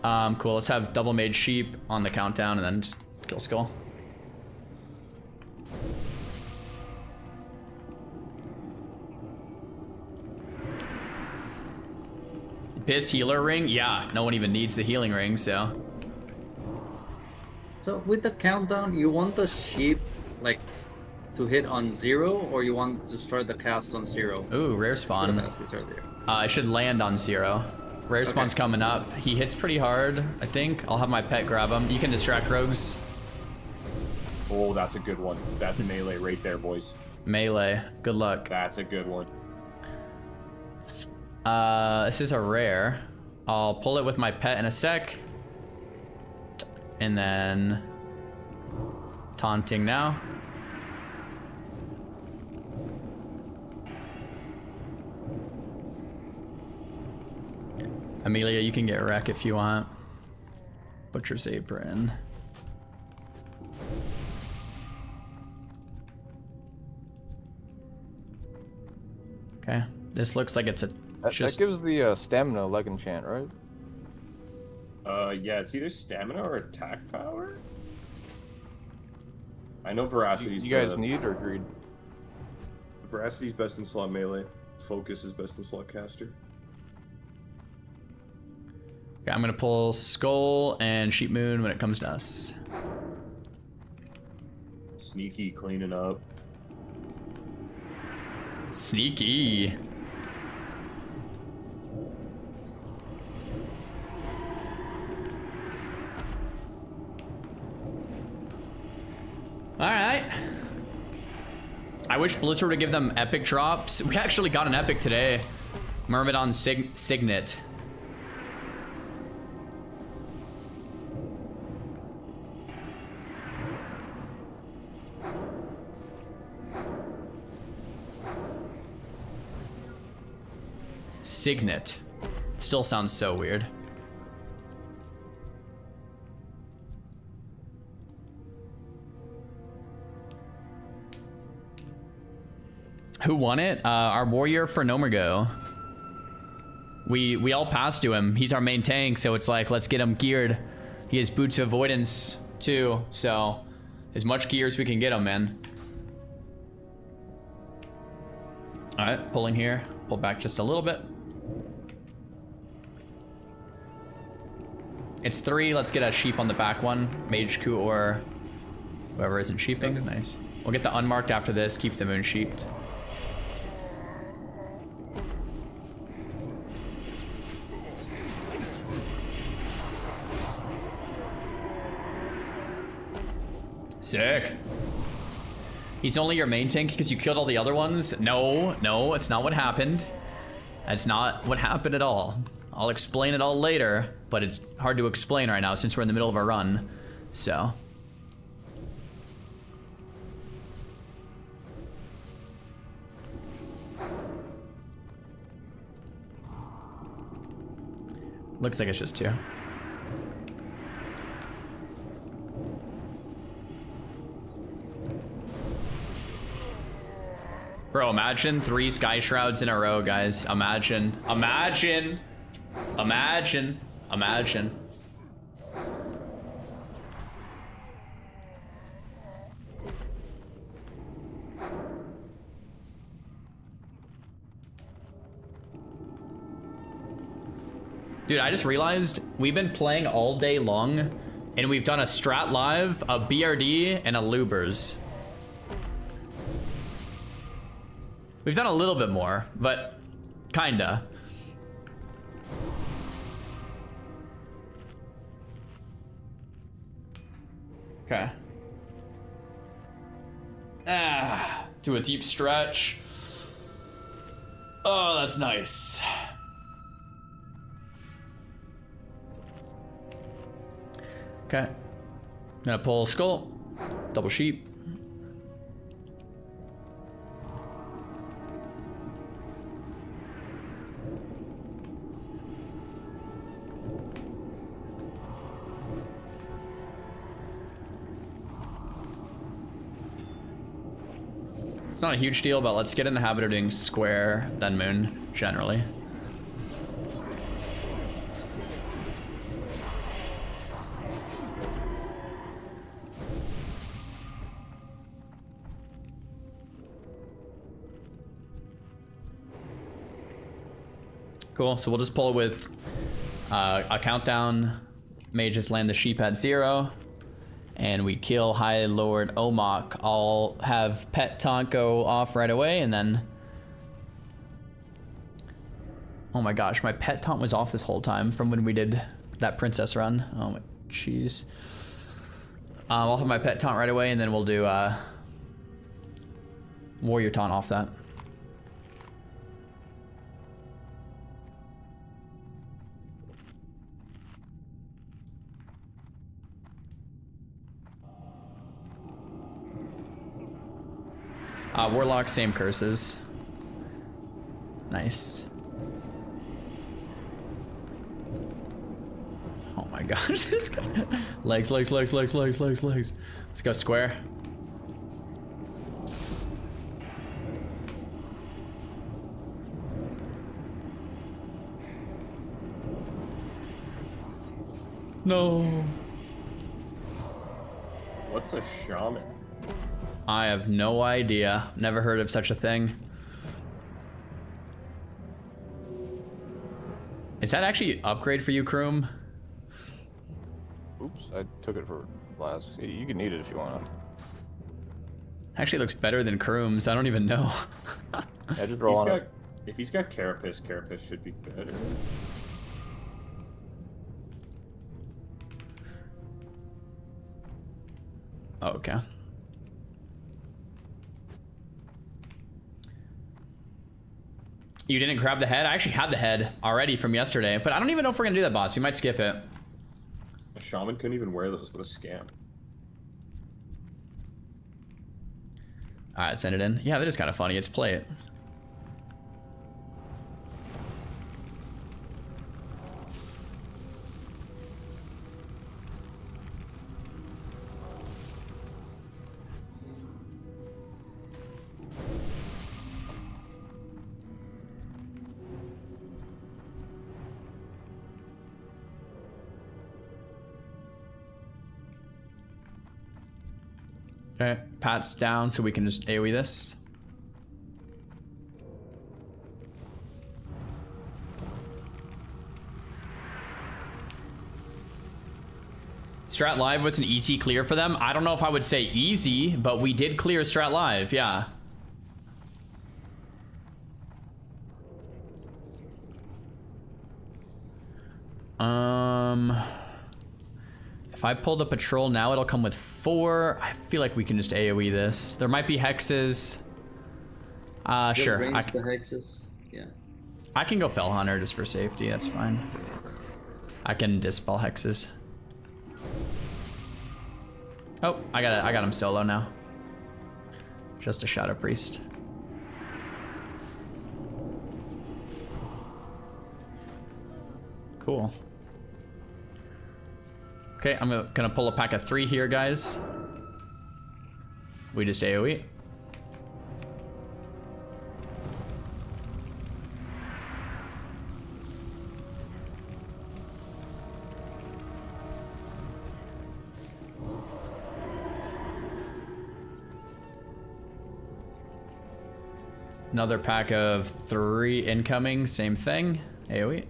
Cool. Let's have double made sheep on the countdown and then just kill skull. Piss healer ring? Yeah, no one even needs the healing ring, so. So with the countdown, you want the sheep like to hit on 0, or you want to start the cast on 0? Ooh, rare spawn. It should land on 0. Rare spawn's coming up. He hits pretty hard, I think. I'll have my pet grab him. You can distract rogues. Oh, that's a good one. That's a melee right there, boys. Melee. Good luck. That's a good one. This is a rare. I'll pull it with my pet in a sec. And then taunting now. Amelia, you can get wreck if you want. Butcher's apron. Okay, this looks like it's a. That gives the stamina leg enchant, right? Yeah, it's either stamina or attack power. I know Veracity's. You guys need or greed? Veracity's best in slot melee. Focus is best in slot caster. Okay, I'm gonna pull Skull and Sheep Moon when it comes to us. Sneaky cleaning up. Sneaky. All right. I wish Blizzard would give them epic drops. We actually got an epic today. Myrmidon Signet. Signet. Still sounds so weird. Who won it? Our warrior for Nomergo. We all passed to him. He's our main tank, so it's like, let's get him geared. He has boots of avoidance too, so as much gear as we can get him, man. All right, pulling here. Pull back just a little bit. It's 3. Let's get a sheep on the back one. Mage Coup or whoever isn't sheeping. Nice. We'll get the unmarked after this. Keep the moon sheeped. Sick. He's only your main tank because you killed all the other ones? No, no, it's not what happened. That's not what happened at all. I'll explain it all later, but it's hard to explain right now since we're in the middle of a run. So. Looks like it's just 2. Bro, imagine 3 Sky Shrouds in a row, guys. Imagine. Imagine. Imagine. Imagine. Dude, I just realized we've been playing all day long, and we've done a Strat live, a BRD, and a Ubers. We've done a little bit more, but kinda. Okay. Do a deep stretch. Oh, that's nice. Okay. Gonna pull skull, double sheep. It's not a huge deal, but let's get in the habit of doing square, then moon, generally. Cool, so we'll just pull it with a countdown. Mages land the sheep at 0. And we kill High Lord Omok. I'll have Pet Taunt go off right away, and then... Oh my gosh, my Pet Taunt was off this whole time from when we did that Princess run. Oh my jeez. I'll have my Pet Taunt right away, and then we'll do Warrior Taunt off that. Warlock, same curses. Nice. Oh my gosh, this guy. Legs, legs, legs, legs, legs, legs, legs. Let's go square. No. What's a shaman? I have no idea. Never heard of such a thing. Is that actually upgrade for you, Kroom? Oops, I took it for last. You can need it if you want. Actually looks better than Kroom's. I don't even know. Yeah, just roll on it. If he's got Carapace, Carapace should be better. Oh, okay. You didn't grab the head? I actually had the head already from yesterday, but I don't even know if we're gonna do that, boss. We might skip it. A shaman couldn't even wear those. What a scam. Alright, send it in. Yeah, that is kind of funny. Let's play it. Okay, Pat's down so we can just AoE this. Strat Live was an easy clear for them. I don't know if I would say easy, but we did clear Strat Live, yeah. If I pull the patrol now, it'll come with 4. I feel like we can just AoE this. There might be hexes. Sure. Range the hexes. Yeah. I can go Fell Hunter just for safety. That's fine. I can dispel hexes. Oh, I got him solo now. Just a Shadow Priest. Cool. Okay, I'm gonna pull a pack of 3 here, guys. We just AoE. Another pack of 3 incoming, same thing, AoE.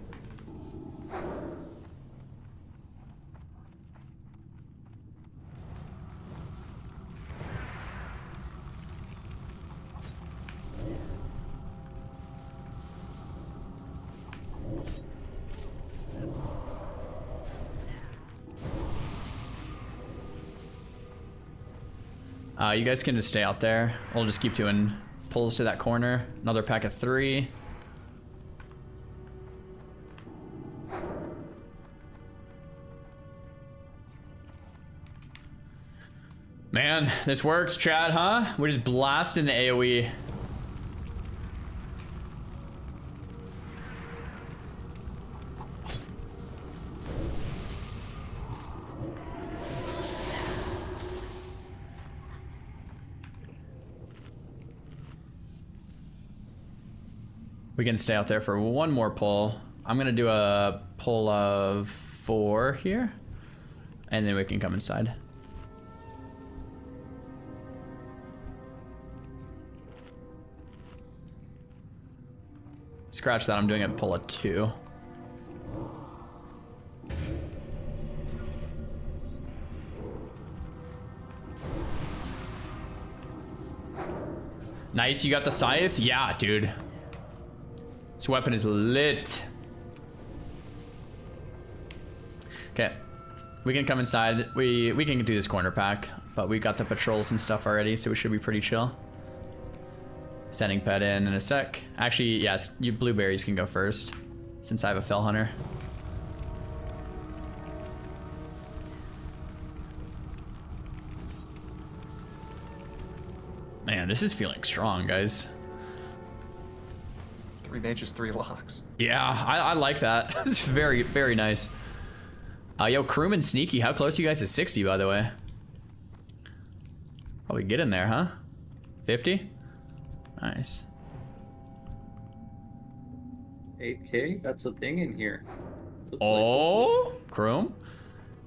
You guys can just stay out there. We'll just keep doing pulls to that corner. Another pack of 3. Man, this works, Chad, huh? We're just blasting the AoE. We can stay out there for one more pull. I'm gonna do a pull of 4 here, and then we can come inside. Scratch that, I'm doing a pull of 2. Nice, you got the scythe? Yeah, dude. This weapon is lit. Okay, we can come inside. We can do this corner pack, but we got the patrols and stuff already, so we should be pretty chill. Sending pet in a sec. Actually, yes, you blueberries can go first, since I have a Fell Hunter. Man, this is feeling strong, guys. 3 mages, 3 locks. Yeah, I like that. It's very, very nice. Yo, Crewman Sneaky, how close are you guys to 60, by the way? Probably get in there, huh? 50? Nice. 8K? That's a thing in here. Oh, Chrome?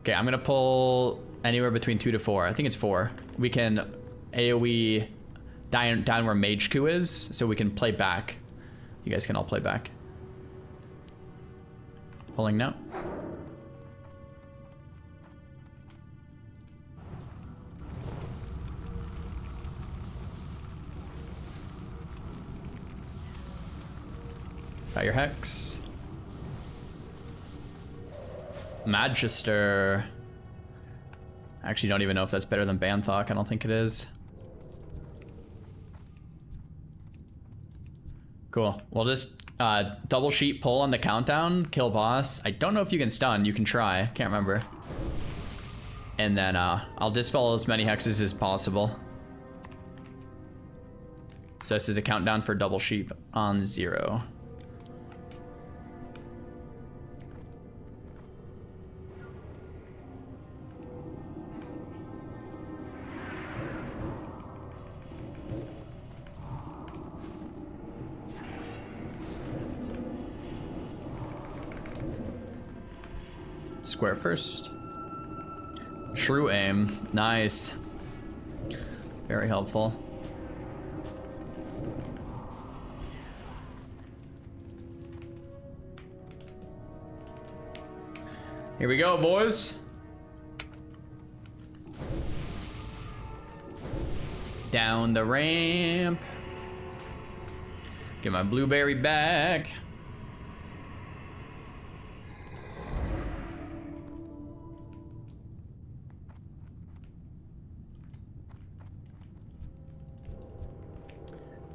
Okay, I'm gonna pull anywhere between 2 to 4. I think it's 4. We can AoE down where Mage Coup is, so we can play back. You guys can all play back. Pulling now. Got your Hex. Magister. I actually don't even know if that's better than Banthok. I don't think it is. Cool. We'll just double sheet pull on the countdown, kill boss. I don't know if you can stun. You can try. Can't remember. And then I'll dispel as many hexes as possible. So this is a countdown for double sheep on 0. Square first. True aim. Nice. Very helpful. Here we go, boys. Down the ramp. Get my blueberry bag.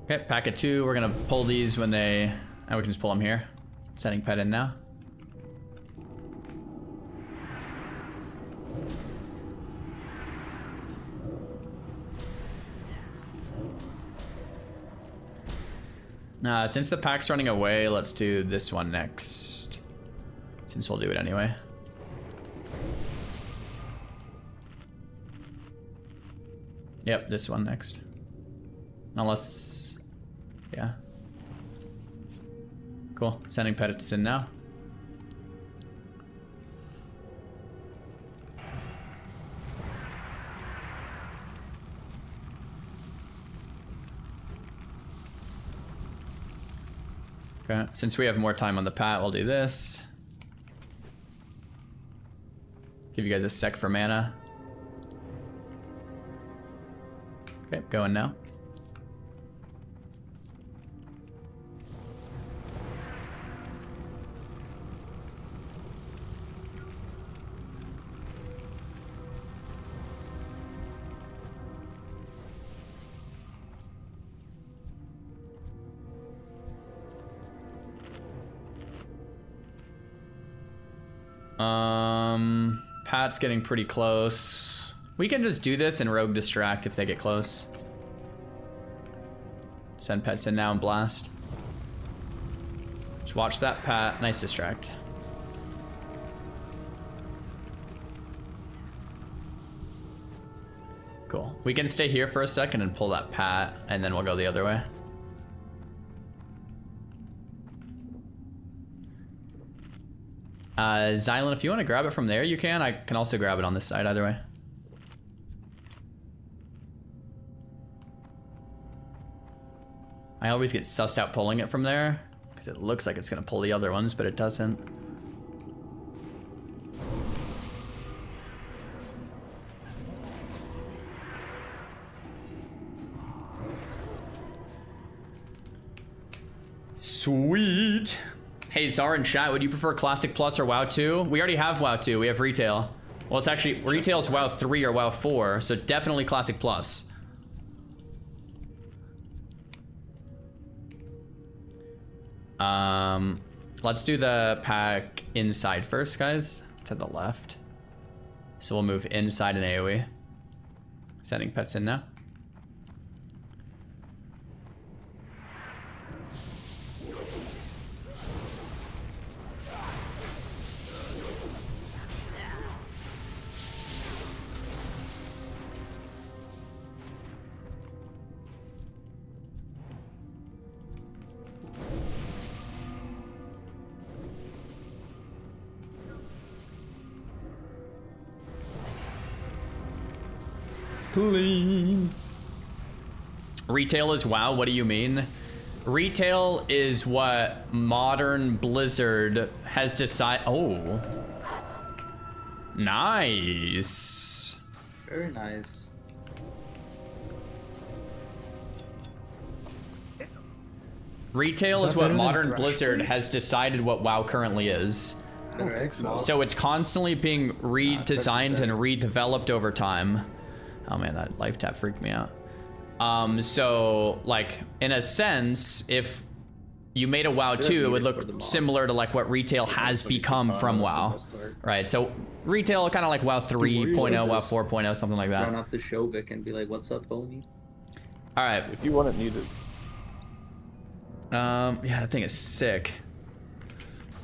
Okay, packet 2. We're gonna pull these when they... we can just pull them here. Setting pet in now. Since the pack's running away, let's do this one next. Since we'll do it anyway. Yep, this one next. Unless... yeah. Cool. Sending pets in now. Okay. Since we have more time on the pat, we'll do this. Give you guys a sec for mana. Okay, going now. Pat's getting pretty close. We can just do this and rogue distract if they get close. Send pets in now and blast. Just watch that Pat. Nice distract. Cool. We can stay here for a second and pull that Pat, and then we'll go the other way. Xylan, if you want to grab it from there, you can. I can also grab it on this side, either way. I always get sussed out pulling it from there, because it looks like it's going to pull the other ones, but it doesn't. Sweet. Hey, Czar in chat, would you prefer Classic Plus or WoW 2? We already have WoW 2. We have Retail. Well, it's actually... Retail's WoW 3 or WoW 4, so definitely Classic Plus. Let's do the pack inside first, guys. To the left. So we'll move inside an AoE. Sending pets in now. Clean. Retail is WoW. What do you mean? Retail is what modern Blizzard has decided. Oh, nice. Very nice. Retail is what Modern Blizzard has decided what WoW currently is. I don't think so. So it's constantly being redesigned and redeveloped over time. Oh man, that life tap freaked me out. So like in a sense, if you made a WoW 2, it would look similar to like what retail has become from WoW, right? So retail kind of like WoW 3.0, WoW 4.0, something like that. Run up to Shobik and be like, "What's up, homie?" All right. If you want it needed. Yeah, that thing is sick.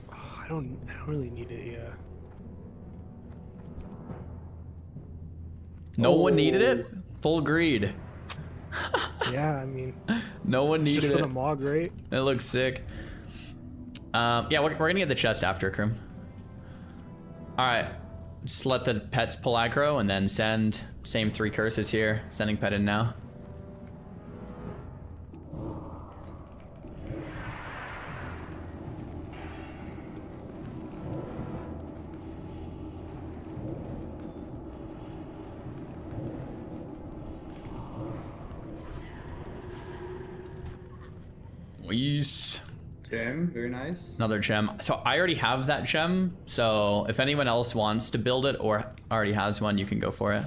Oh, I don't really need it. Yeah. No one needed it. Full greed. Yeah, I mean. No one needed just for it. the Mog, right? It looks sick. Yeah, we're gonna get the chest after, Krim. All right, just let the pets pull aggro and then send. Same 3 curses here. Sending pet in now. Yes. Gem, very nice. Another gem. So I already have that gem. So if anyone else wants to build it or already has one, you can go for it.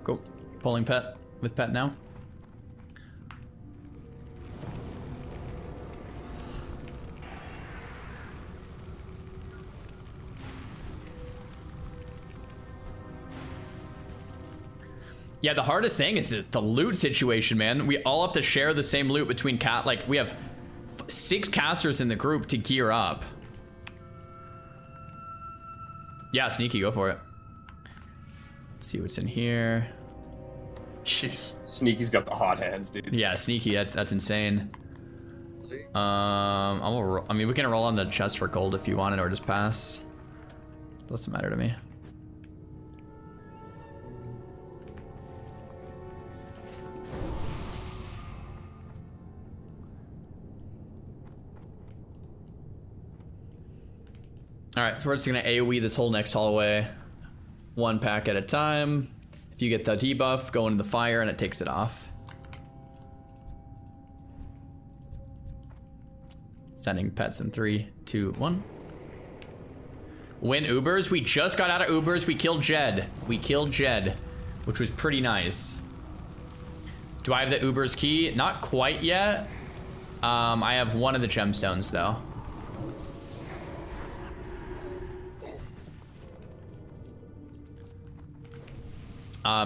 Go. Pulling pet with pet now. Yeah, the hardest thing is the loot situation, man. We all have to share the same loot between like we have 6 casters in the group to gear up. Yeah, Sneaky, go for it. Let's see what's in here. Jeez, Sneaky's got the hot hands, dude. Yeah, Sneaky, that's insane. I mean, we can roll on the chest for gold if you want it, or just pass. Doesn't matter to me. All right, so we're just gonna AoE this whole next hallway, 1 pack at a time. If you get the debuff, go into the fire and it takes it off. Sending pets in 3, 2, 1. Win Ubers. We just got out of Ubers. We killed Jed. Which was pretty nice. Do I have the Ubers key? Not quite yet. I have one of the gemstones though.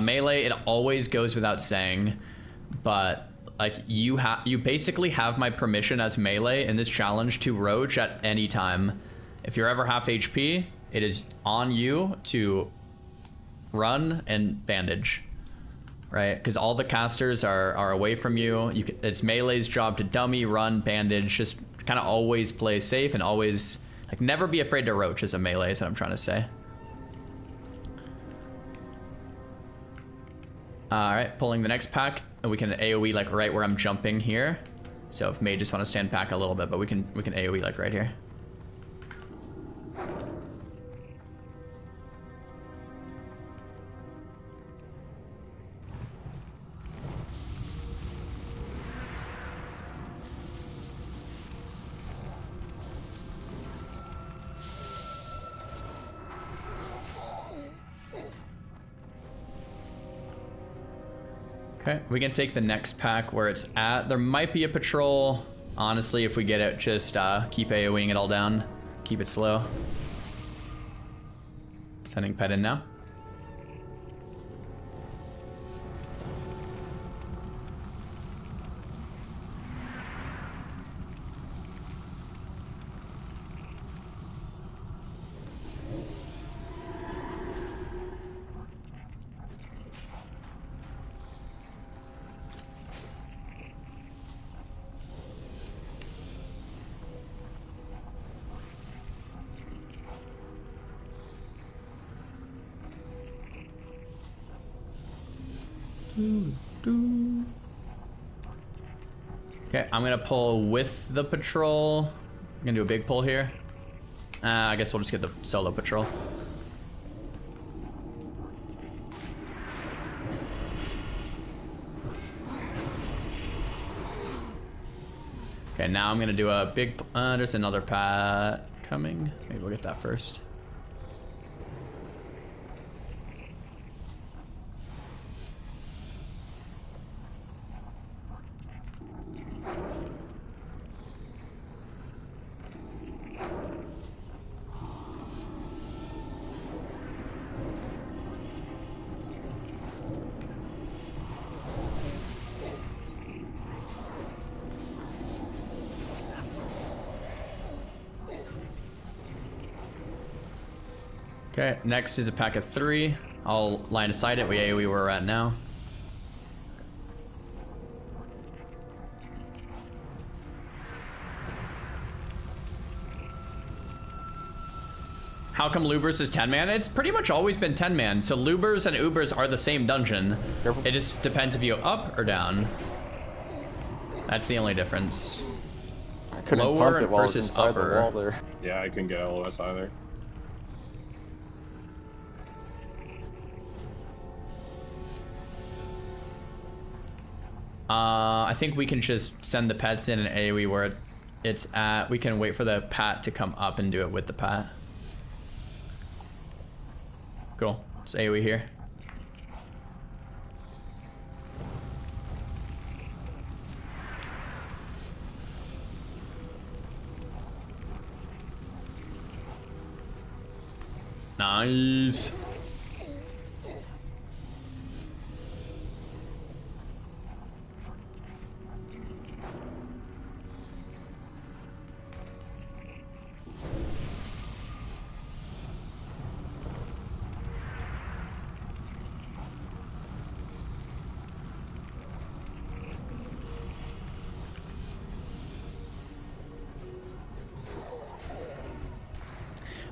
Melee, it always goes without saying, but like you basically have my permission as melee in this challenge to roach at any time. If you're ever half HP, it is on you to run and bandage, right? Because all the casters are away from you. It's melee's job to dummy, run, bandage, just kind of always play safe and always like never be afraid to roach as a melee is what I'm trying to say. Alright, pulling the next pack, and we can AoE like right where I'm jumping here. So if May just want to stand back a little bit, but we can AoE like right here. Okay, we can take the next pack where it's at. There might be a patrol. Honestly, if we get it, just keep AoEing it all down. Keep it slow. Sending pet in now. Okay, I'm gonna pull with the patrol. I'm gonna do a big pull here. I guess we'll just get the solo patrol. Okay, now I'm gonna do a big, there's another pat coming. Maybe we'll get that first. Okay, next is a pack of 3. I'll line aside it. We AoE where we're at now. How come Lubers is 10-man? It's pretty much always been 10-man. So Lubers and Ubers are the same dungeon. It just depends if you go up or down. That's the only difference. Lower versus upper. Yeah, I couldn't get LOS either. I think we can just send the pets in and AoE where it's at. We can wait for the pat to come up and do it with the pat. Cool. It's AoE here. Nice.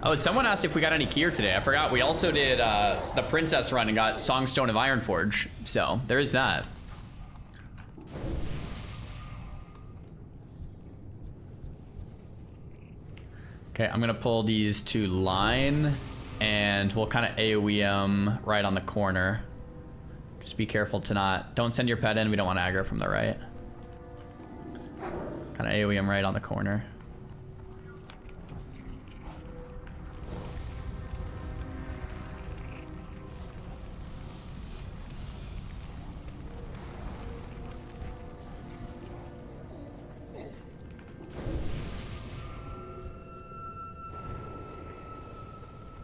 Oh, someone asked if we got any gear today. I forgot. We also did the Princess run and got Songstone of Ironforge. So there is that. Okay, I'm gonna pull these to line, and we'll kind of AoE them right on the corner. Just be careful to not. Don't send your pet in. We don't want to aggro from the right. Kind of AoE them right on the corner.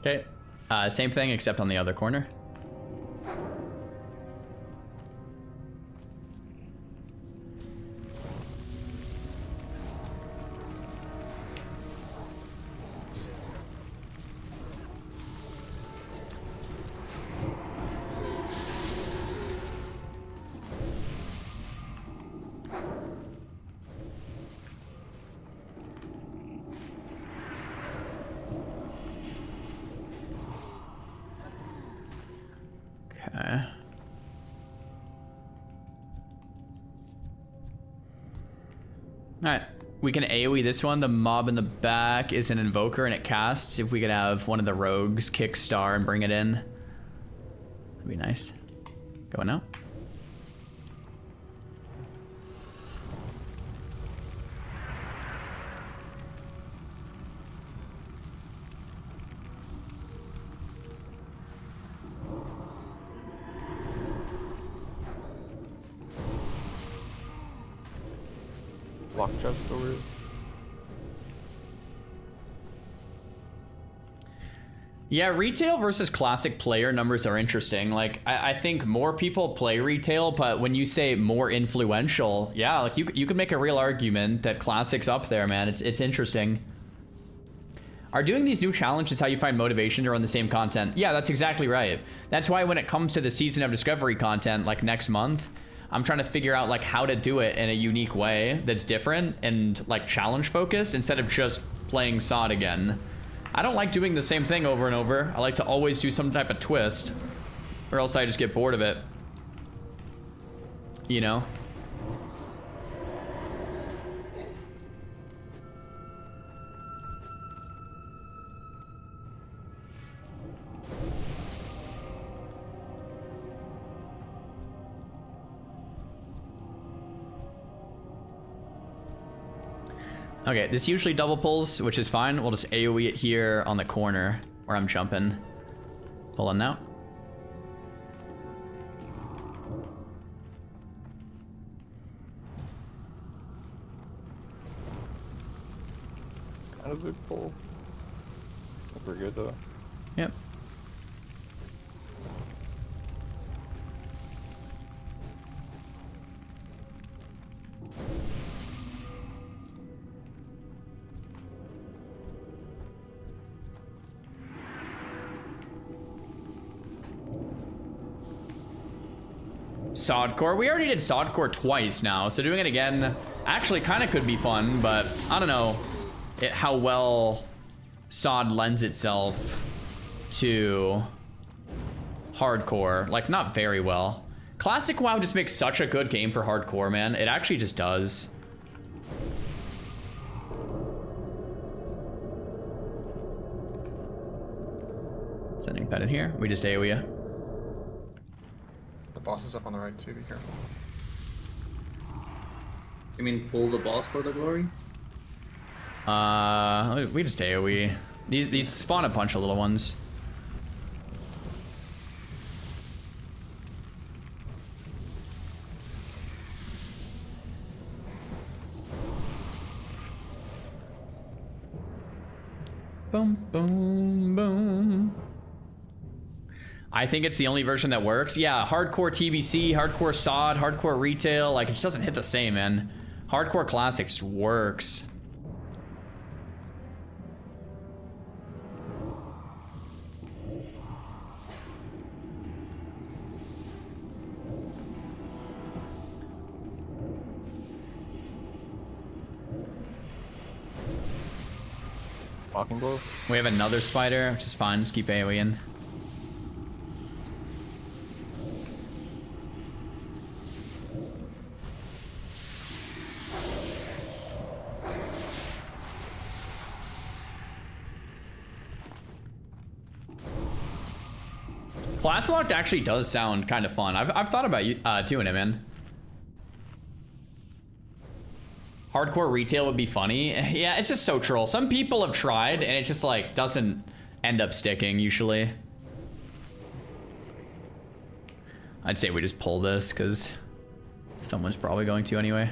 Okay, same thing except on the other corner. Okay. Alright, we can AoE this one. The mob in the back is an invoker and it casts. If we could have one of the rogues kick star and bring it in, that'd be nice. Going now. Lock chest over. Yeah, retail versus classic player numbers are interesting. Like, I think more people play retail, but when you say more influential, yeah, like you could make a real argument that classic's up there, man. It's interesting. Are doing these new challenges how you find motivation to run the same content? Yeah, that's exactly right. That's why when it comes to the Season of Discovery content, like next month, I'm trying to figure out like how to do it in a unique way that's different and like challenge focused instead of just playing SOD again. I don't like doing the same thing over and over. I like to always do some type of twist, or else I just get bored of it. You know? Okay, this usually double pulls, which is fine. We'll just AoE it here on the corner where I'm jumping. Pull in now. Kind of big pull. Not very good though. Yep. Sodcore. We already did Sodcore twice now, so doing it again actually kind of could be fun, but I don't know how well Sod lends itself to hardcore. Like, not very well. Classic WoW just makes such a good game for hardcore, man. It actually just does. Sending pet in here. We just AoE. The boss is up on the right too, be careful. You mean pull the boss for the glory? We just AoE. These spawn a bunch of little ones. Boom, boom, boom. I think it's the only version that works. Yeah, hardcore TBC, hardcore SOD, hardcore retail, like it just doesn't hit the same, man. Hardcore classic just works. Walking blow. We have another spider, which is fine. Just keep AoEing. Plaslocked actually does sound kind of fun. I've thought about doing it, man. Hardcore retail would be funny. Yeah, it's just so troll. Some people have tried and it just like doesn't end up sticking usually. I'd say we just pull this because someone's probably going to anyway.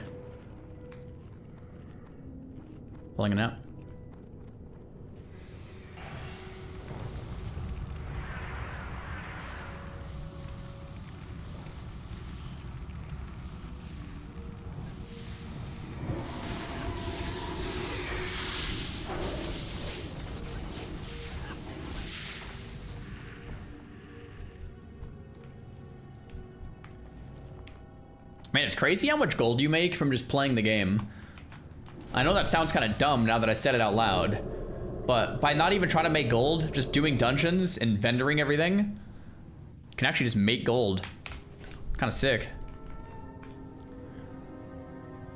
Pulling it out. Man, it's crazy how much gold you make from just playing the game. I know that sounds kind of dumb now that I said it out loud, but by not even trying to make gold, just doing dungeons and vendoring everything, you can actually just make gold. Kind of sick.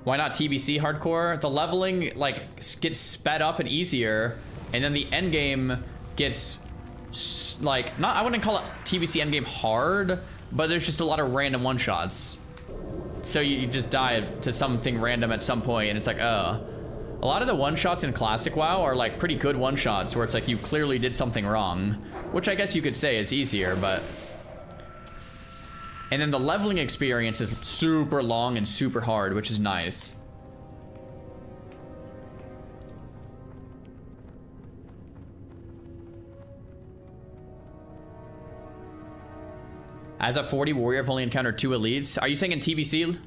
Why not TBC hardcore? The leveling like gets sped up and easier, and then the end game gets like, not, I wouldn't call it TBC end game hard, but there's just a lot of random one shots. So you just die to something random at some point, and it's like, oh. A lot of the one-shots in Classic WoW are like pretty good one-shots where it's like you clearly did something wrong, which I guess you could say is easier, but... And then the leveling experience is super long and super hard, which is nice. As a 40 warrior, I've only encountered 2 elites. Are you saying in TBC?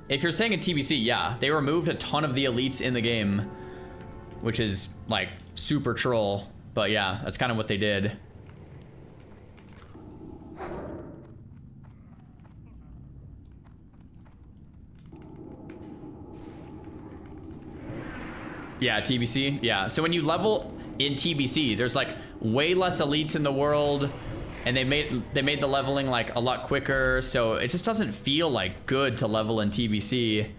If you're saying in TBC, yeah. They removed a ton of the elites in the game, which is, like, super troll. But yeah, that's kind of what they did. Yeah, TBC. Yeah, so when you level in TBC, there's, like, way less elites in the world. And they made the leveling like a lot quicker, so it just doesn't feel like good to level in TBC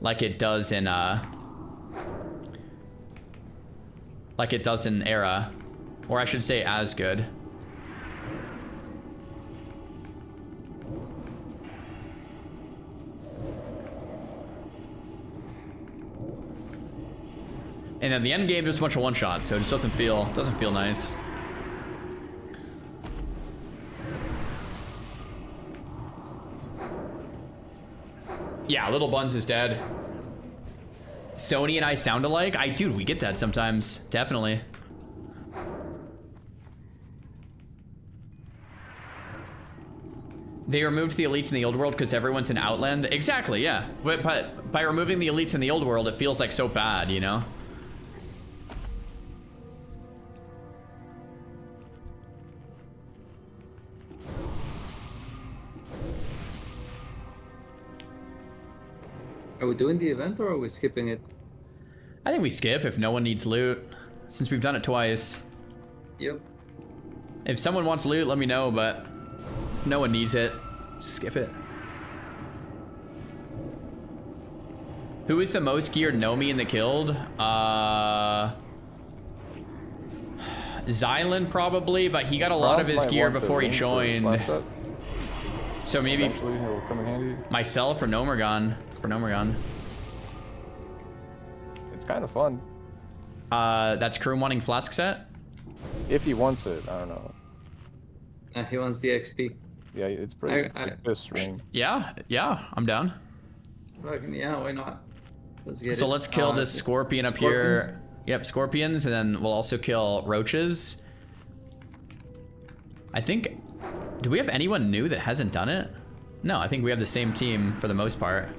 like it does in Era, or I should say as good. And then the end game, just a bunch of one-shots, so it just doesn't feel nice. Yeah, Little Buns is dead. Sony and I sound alike? Dude, we get that sometimes. Definitely. They removed the elites in the old world because everyone's in Outland. Exactly, yeah. But by removing the elites in the old world, it feels like so bad, you know? Are we doing the event or are we skipping it? I think we skip if no one needs loot, since we've done it twice. Yep. If someone wants loot, let me know, but no one needs it. Just skip it. Who is the most geared Gnome in the guild? Xylan probably, but he got a lot of his gear before he joined. So maybe he'll come in handy. Myself or Nomergon. For Nomergon. It's kind of fun. That's Kroom wanting flask set? If he wants it, I don't know. He wants the XP. Yeah, it's pretty this string. Yeah, I'm down. Yeah, why not? Let's get it. So let's kill this scorpion up here. Yep, scorpions, and then we'll also kill roaches. I think, do we have anyone new that hasn't done it? No, I think we have the same team for the most part.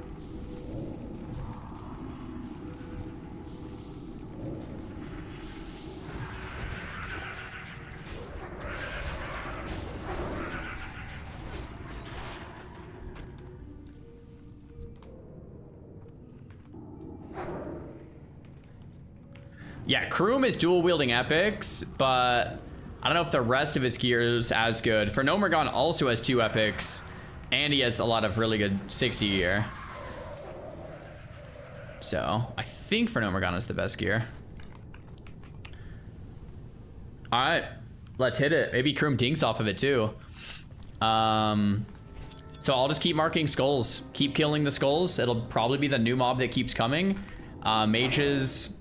Yeah, Kroom is dual wielding epics, but I don't know if the rest of his gear is as good. For Nomergon also has 2 epics, and he has a lot of really good 60 gear. So I think for Nomergon is the best gear. All right, let's hit it. Maybe Kroom dinks off of it too. So I'll just keep marking skulls. Keep killing the skulls. It'll probably be the new mob that keeps coming. Mages,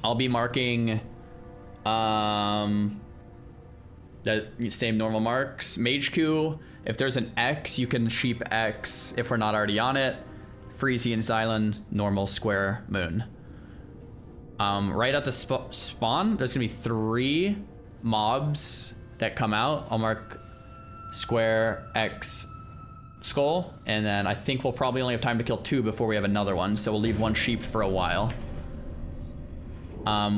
I'll be marking the same normal marks. Mage Q, if there's an X, you can sheep X if we're not already on it. Freezy and Xylan, normal square moon. Right at the spawn, there's gonna be 3 mobs that come out. I'll mark square, X, skull, and then I think we'll probably only have time to kill 2 before we have another one, so we'll leave 1 sheep for a while.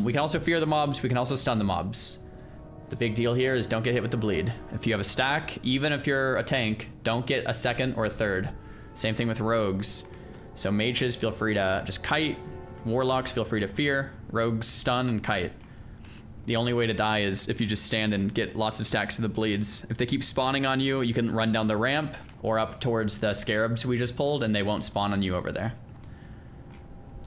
We can also fear the mobs, we can also stun the mobs. The big deal here is don't get hit with the bleed. If you have a stack, even if you're a tank, don't get a second or a third. Same thing with rogues. So mages, feel free to just kite. Warlocks, feel free to fear. Rogues, stun and kite. The only way to die is if you just stand and get lots of stacks of the bleeds. If they keep spawning on you, you can run down the ramp or up towards the scarabs we just pulled, and they won't spawn on you over there.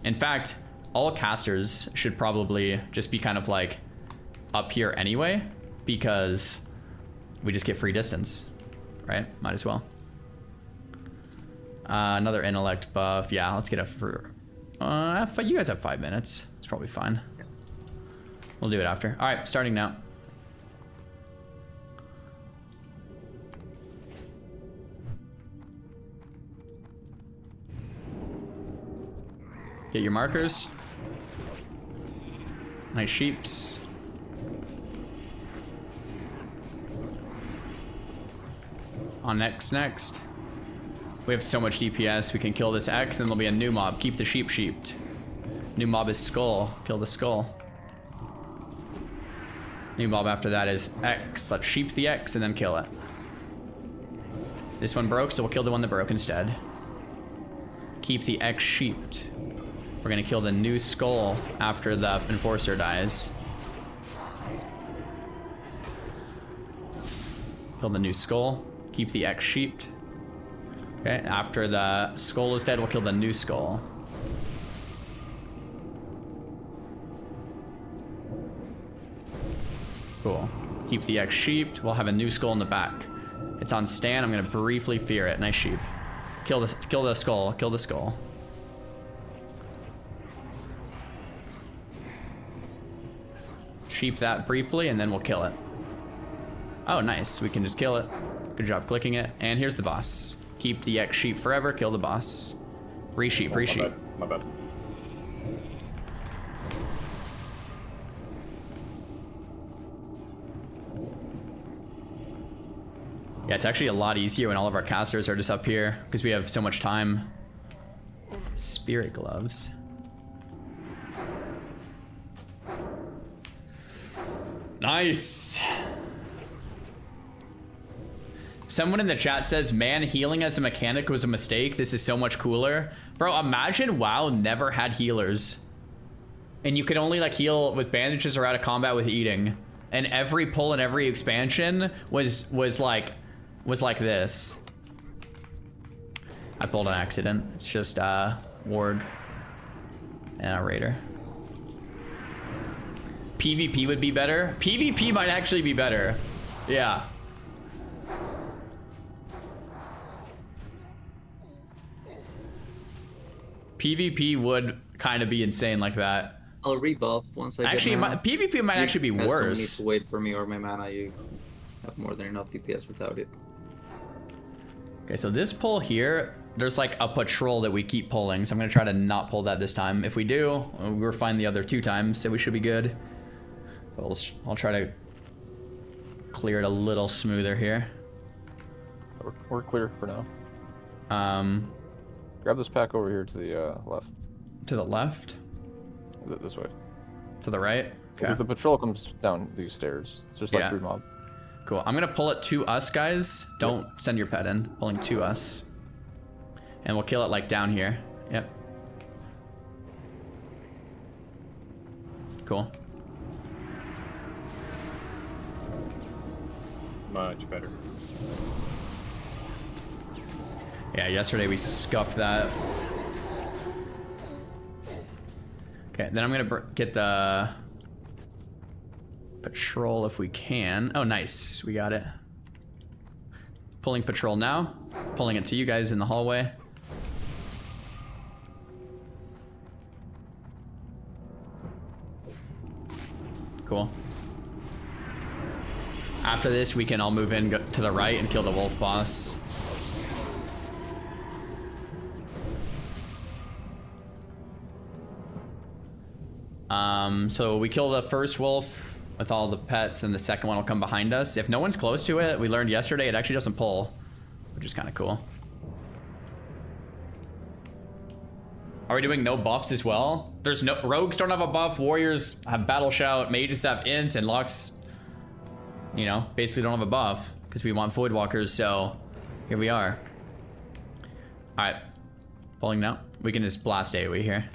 In fact, all casters should probably just be kind of like up here anyway, because we just get free distance, right? Might as well. Another intellect buff. Yeah, let's get it for... you guys have 5 minutes. It's probably fine. We'll do it after. All right, starting now. Get your markers. Nice sheeps. On next. We have so much DPS. We can kill this X, and there'll be a new mob. Keep the sheep sheeped. New mob is skull. Kill the skull. New mob after that is X. Let's sheep the X and then kill it. This one broke, so we'll kill the one that broke instead. Keep the X sheeped. We're gonna kill the new skull after the enforcer dies. Kill the new skull. Keep the X sheeped. Okay, after the skull is dead, we'll kill the new skull. Cool. Keep the X sheeped. We'll have a new skull in the back. It's on stand. I'm gonna briefly fear it. Nice sheep. Kill the skull. Kill the skull. sheep that briefly, and then we'll kill it. Oh, nice. We can just kill it. Good job clicking it. And here's the boss. Keep the X sheep forever. Kill the boss. Resheep, resheep. My bad. Yeah, it's actually a lot easier when all of our casters are just up here because we have so much time. Spirit gloves. Nice. Someone in the chat says, man, healing as a mechanic was a mistake. This is so much cooler. Bro, imagine WoW never had healers. And you could only like heal with bandages or out of combat with eating. And every pull and every expansion was like this. I pulled an accident. It's just Warg and a Raider. PvP would be better. PvP might actually be better. Yeah. PvP would kind of be insane like that. I'll rebuff once I actually, get mana. PvP might actually be worse. You need to wait for me or my mana. You have more than enough DPS without it. Okay, so this pull here, there's like a patrol that we keep pulling. So I'm going to try to not pull that this time. If we do, we're fine the other 2 times, so we should be good. But I'll try to clear it a little smoother here. We're clear for now. Grab this pack over here to the left. To the left? This way. To the right? Okay. Because the patrol comes down these stairs. It's just like 3 mobs. Cool. I'm gonna pull it to us, guys. Don't send your pet in. Pulling to us. And we'll kill it like down here. Yep. Cool. Much better. Yeah, yesterday we scuffed that. Okay, then I'm gonna get the patrol if we can. Oh, nice. We got it. Pulling patrol now. Pulling it to you guys in the hallway. Cool. After this, we can all move in, go to the right, and kill the wolf boss. So we kill the first wolf with all the pets, and the second one will come behind us. If no one's close to it, we learned yesterday, it actually doesn't pull, which is kind of cool. Are we doing no buffs as well? There's no rogues don't have a buff, warriors have battle shout, mages have int, and Lux, you know, basically don't have a buff because we want voidwalkers. So here we are. All right, pulling now. We can just blast AoE here.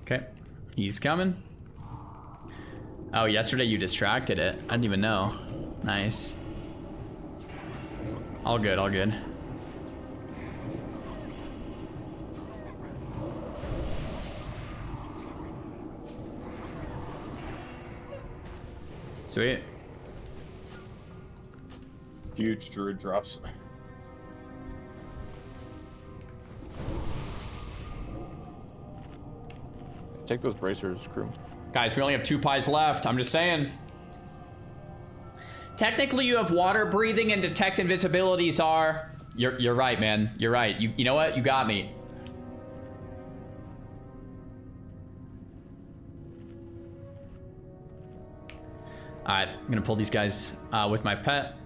Okay, he's coming. Oh, yesterday you distracted it. I didn't even know. Nice. All good, all good. Sweet. Huge druid drops. Take those bracers, crew. Guys, we only have 2 pies left. I'm just saying. Technically, you have water breathing and detect invisibility, Czar. You're right, man. You're right. You know what? You got me. All right, I'm gonna pull these guys with my pet,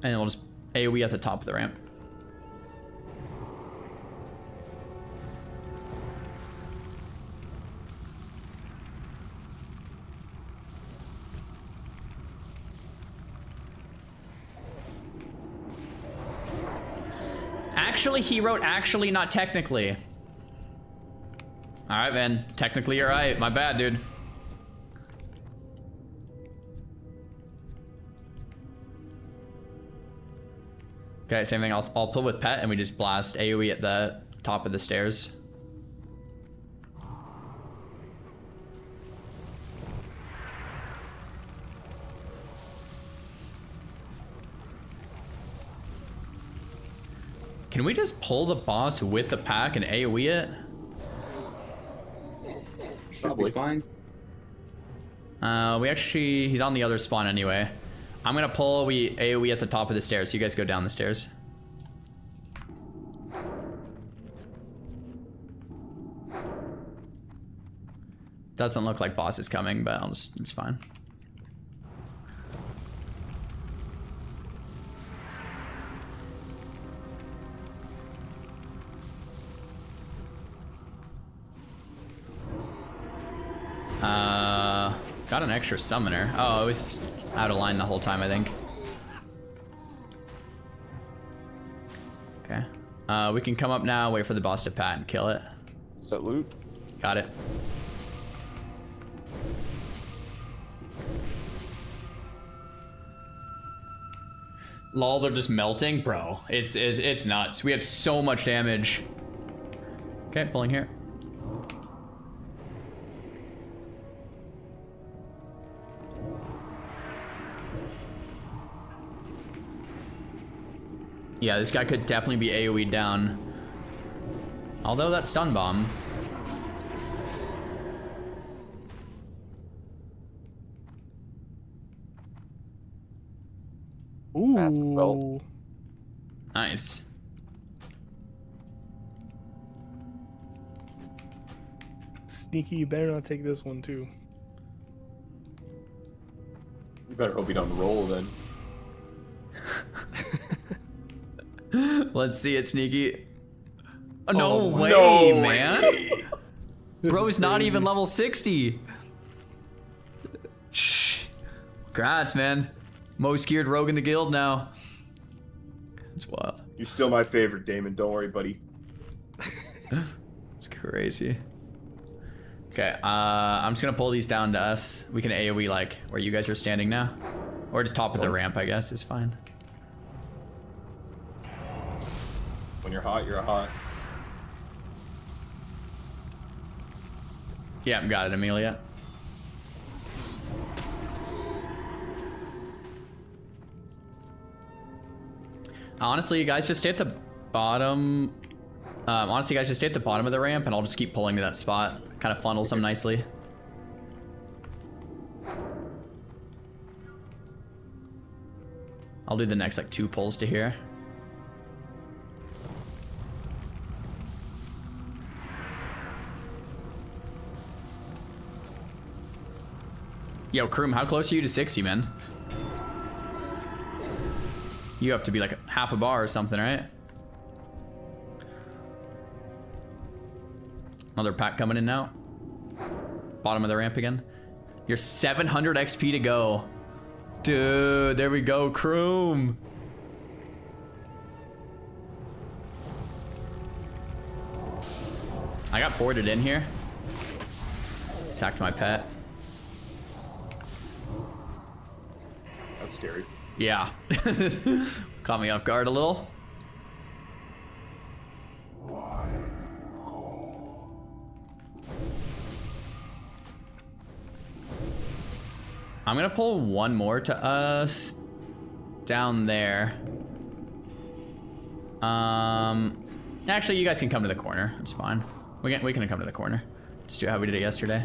and we'll just AoE at the top of the ramp. Actually, he wrote actually, not technically. All right, man. Technically, you're right. My bad, dude. Okay, same thing. I'll pull with pet, and we just blast AoE at the top of the stairs. Can we just pull the boss with the pack and AoE it? Should be fine. He's on the other spawn anyway. I'm gonna pull, we AoE at the top of the stairs, so you guys go down the stairs. Doesn't look like boss is coming, but it's fine. Got an extra summoner. Oh, it was out of line the whole time, I think. Okay. We can come up now, wait for the boss to pat and kill it. Is that loot? Got it. Lol, they're just melting? Bro, it's nuts. We have so much damage. Okay, pulling here. Yeah, this guy could definitely be AoE down. Although that stun bomb. Ooh. Nice. Sneaky, you better not take this one too. You better hope you don't roll then. Let's see it, Sneaky. Oh, no way, no man. way. Bro is not even level 60. Shh. Congrats, man. Most geared rogue in the guild now. It's wild. You're still my favorite, Damon. Don't worry, buddy. It's crazy. Okay, I'm just gonna pull these down to us. We can AoE like where you guys are standing now. Or just top of the ramp, I guess, is fine. When you're hot, you're hot. Yeah, got it, Amelia. Honestly, you guys just stay at the bottom. Honestly, guys, just stay at the bottom of the ramp, and I'll just keep pulling to that spot. Kind of funnels them nicely. I'll do the next, like, 2 pulls to here. Yo, Kroom, how close are you to 60, man? You have to be like a half a bar or something, right? Another pack coming in now. Bottom of the ramp again. You're 700 XP to go. Dude, there we go, Kroom. I got ported in here. Sacked my pet. That's scary. Yeah. Caught me off guard a little. I'm gonna pull one more to us down there. Actually, you guys can come to the corner. It's fine. We can come to the corner. Just do how we did it yesterday.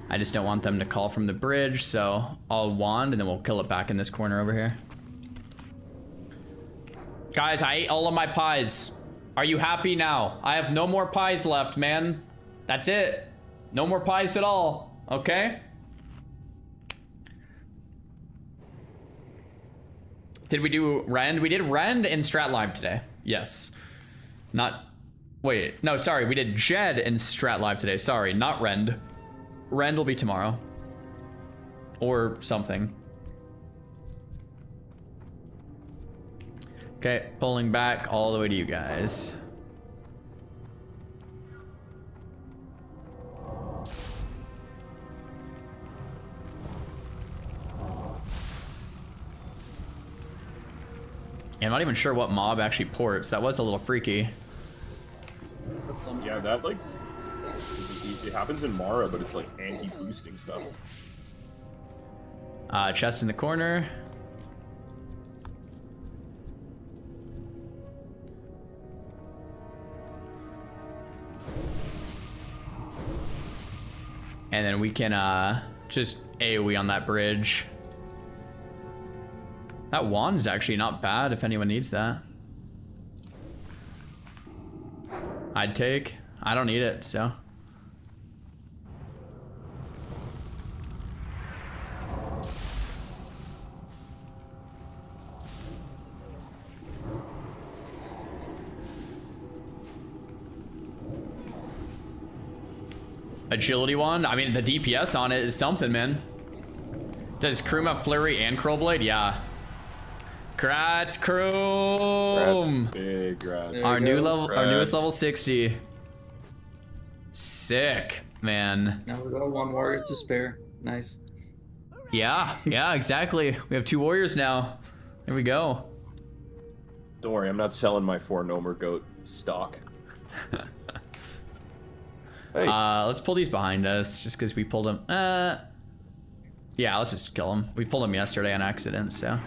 I just don't want them to call from the bridge, so I'll wand and then we'll kill it back in this corner over here. Guys, I ate all of my pies. Are you happy now? I have no more pies left, man. That's it. No more pies at all, okay? Did we do Rend? We did Rend and Strat Live today. Yes. Not, wait, no, sorry. We did Jed and Strat Live today. Sorry, not Rend. Rend will be tomorrow. Or something. Okay, pulling back all the way to you guys. Yeah, I'm not even sure what mob actually ports. That was a little freaky. Yeah, that like it happens in Mara, but it's like anti-boosting stuff. Chest in the corner. And then we can just AoE on that bridge. That wand is actually not bad if anyone needs that. I'd take. I don't need it, so. Agility wand? I mean, the DPS on it is something, man. Does Kroom have Flurry and Curlblade? Yeah. Grats, Kroom! Big grats. Our newest level 60. Sick, man. Now we got 1 warrior to spare. Nice. Yeah, exactly. We have 2 warriors now. There we go. Don't worry, I'm not selling my 4 Gnomer goat stock. Hey. Let's pull these behind us, just because we pulled them. Yeah, let's just kill them. We pulled them yesterday on accident, so.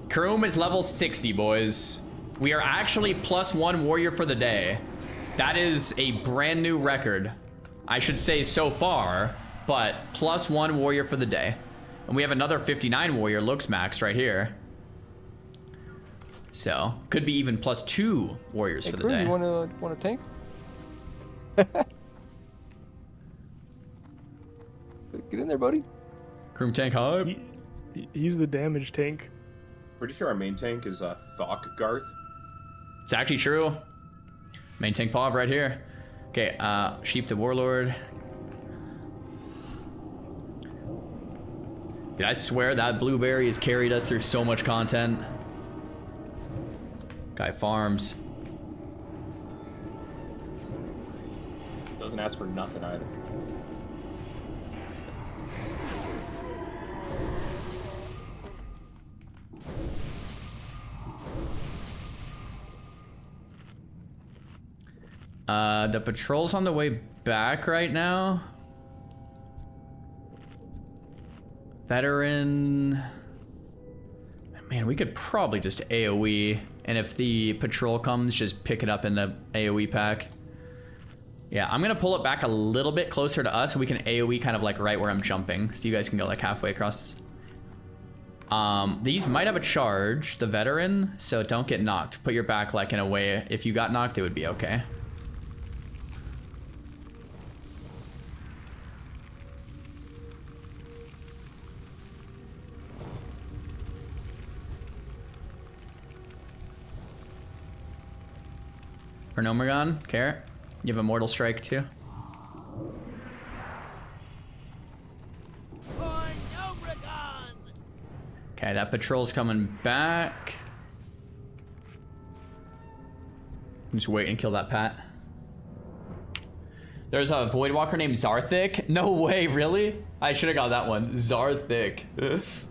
Kroom is level 60, boys. We are actually +1 warrior for the day. That is a brand new record. I should say so far, but +1 warrior for the day. And we have another 59 warrior looks maxed right here. So, could be even +2 warriors for the day. You want to tank? Get in there, buddy. Kroom tank hype. He's the damage tank. Pretty sure our main tank is Thok Garth. It's actually true. Main tank Pav right here. Okay, Sheep the Warlord. Dude, I swear that blueberry has carried us through so much content. Guy farms. Doesn't ask for nothing either. The patrol's on the way back right now. Veteran. Man, we could probably just AoE. And if the patrol comes, just pick it up in the AoE pack. Yeah, I'm gonna pull it back a little bit closer to us so we can AoE kind of like right where I'm jumping. So you guys can go like halfway across. These might have a charge, the veteran, so don't get knocked. Put your back like in a way, if you got knocked, it would be okay. For Nomergon, care. You have a Mortal Strike too. Okay, that patrol's coming back. Just wait and kill that Pat. There's a Voidwalker named Zarthik. No way, really? I should have got that one. Zarthik.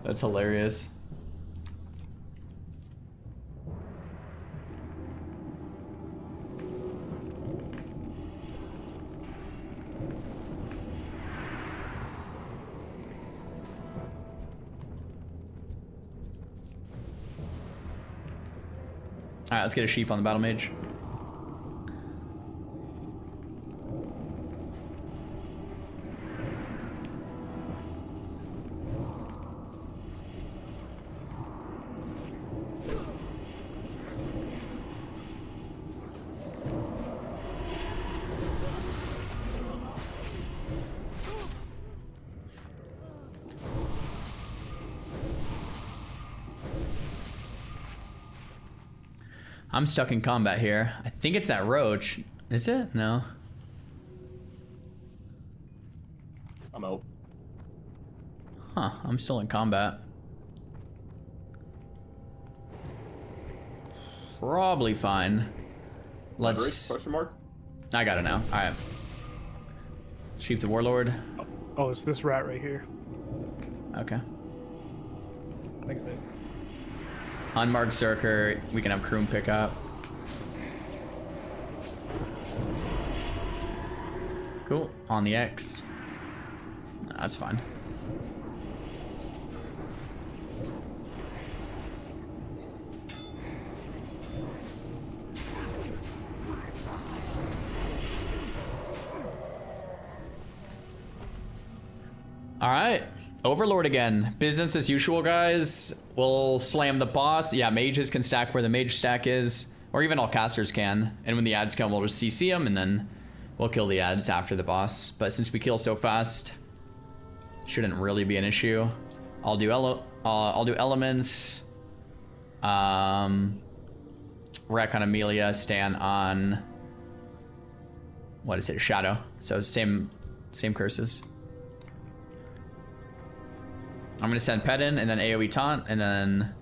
That's hilarious. Alright, let's get a sheep on the battle mage. I'm stuck in combat here. I think it's that roach. Is it? No. I'm out. Huh, I'm still in combat. Probably fine. Let's... Question mark? I got it now. Alright. Chief the Warlord. Oh, it's this rat right here. Okay. Think of it. Unmarked Zerker, we can have Kroom pick up. Cool. On the X. That's fine. All right. Overlord again. Business as usual, guys. We'll slam the boss. Yeah, mages can stack where the mage stack is. Or even all casters can. And when the ads come, we'll just CC them, and then we'll kill the ads after the boss. But since we kill so fast, shouldn't really be an issue. I'll do elements. Wreck on Amelia, Stan on... What is it? Shadow. So same curses. I'm gonna send Pet in, and then AoE taunt, and then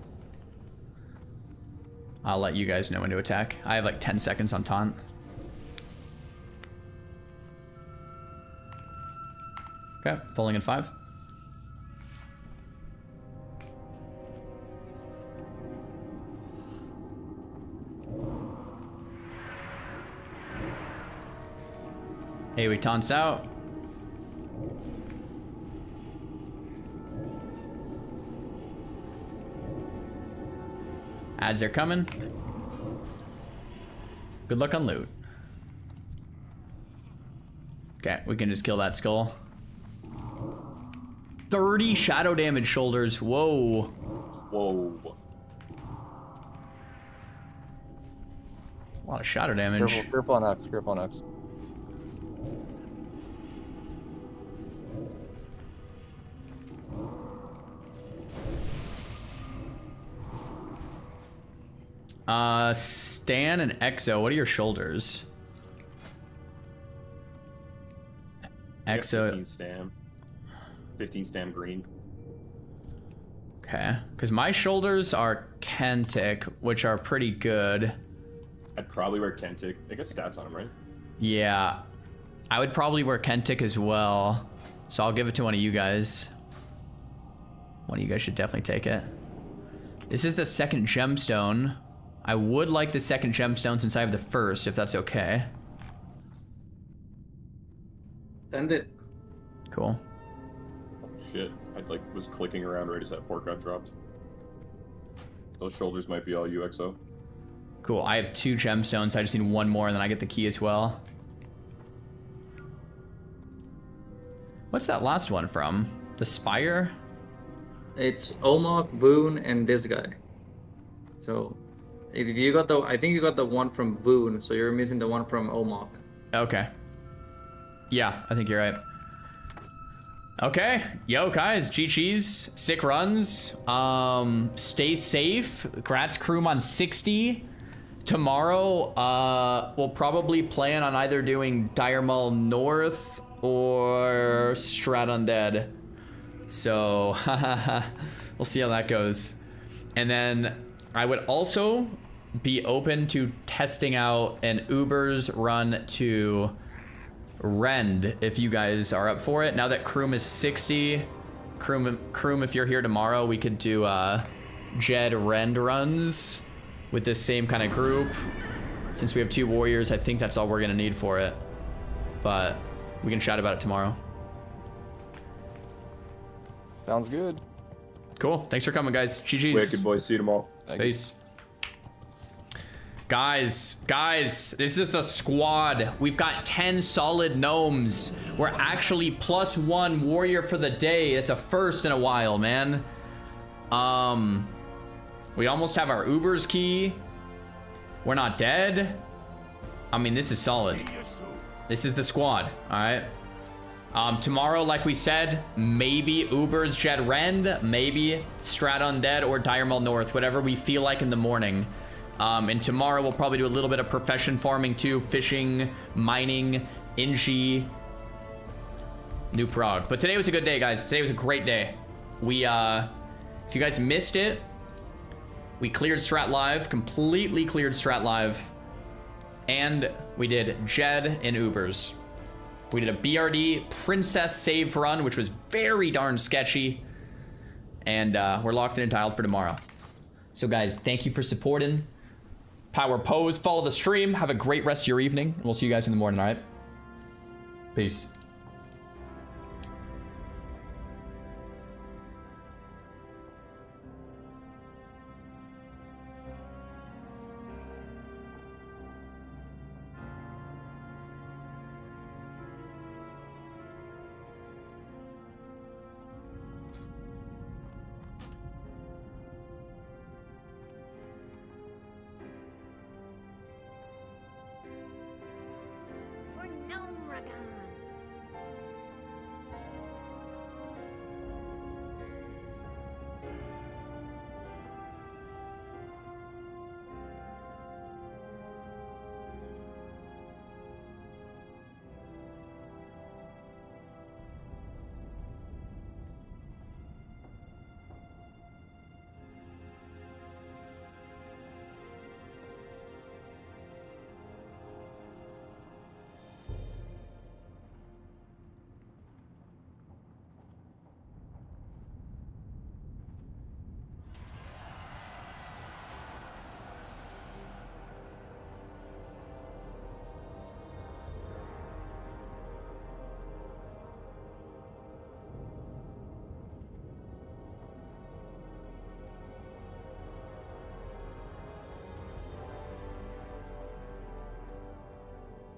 I'll let you guys know when to attack. I have like 10 seconds on taunt. Okay, pulling in 5. AoE taunts out. Ads are coming. Good luck on loot. Okay, we can just kill that skull. 30 shadow damage shoulders. Whoa. Whoa. A lot of shadow damage. Careful on X. Careful on X. Stan and Exo, what are your shoulders? Exo. 15 stam. 15 stam green. Okay, because my shoulders are Kentic, which are pretty good. I'd probably wear Kentic. They got stats on them, right? Yeah, I would probably wear Kentic as well. So I'll give it to one of you guys. One of you guys should definitely take it. This is the second gemstone. I would like the second gemstone since I have the first, if that's okay. Send it. Cool. Shit, I was clicking around right as that port got dropped. Those shoulders might be all UXO. Cool, I have 2 gemstones. I just need 1 more and then I get the key as well. What's that last one from? The Spire? It's Omok, Voon, and this guy. So, if you got I think you got the one from Voon, so you're missing the one from Omok. Okay. Yeah, I think you're right. Okay, yo guys, GG's, sick runs. Stay safe. Grats Kroom on 60. Tomorrow, we'll probably plan on either doing Dire Maul North or Strat Undead. So, we'll see how that goes. And then I would also be open to testing out an Ubers run to Rend if you guys are up for it. Now that Kroom is 60, Kroom, if you're here tomorrow, we could do Jed Rend runs with this same kind of group. Since we have 2 warriors, I think that's all we're gonna need for it. But we can chat about it tomorrow. Sounds good. Cool. Thanks for coming, guys. GG's. Wicked boys. See you tomorrow. Peace. Guys, this is the squad. We've got 10 solid gnomes. We're actually +1 warrior for the day. It's a first in a while, man. We almost have our Ubers key. We're not dead. I mean, this is solid. This is the squad, all right? Tomorrow, like we said, maybe Ubers Jet Rend, maybe Strat Undead or Dire Maul North, whatever we feel like in the morning. And tomorrow we'll probably do a little bit of profession farming too, fishing, mining, Inji, New Prague. But today was a good day, guys. Today was a great day. We, if you guys missed it, we cleared Strat Live, completely cleared Strat Live, and we did Jed and Ubers. We did a BRD Princess save run, which was very darn sketchy. And we're locked in and tiled for tomorrow. So guys, thank you for supporting. Power pose, follow the stream. Have a great rest of your evening. And we'll see you guys in the morning, all right? Peace. Peace. For Gnome Ragan.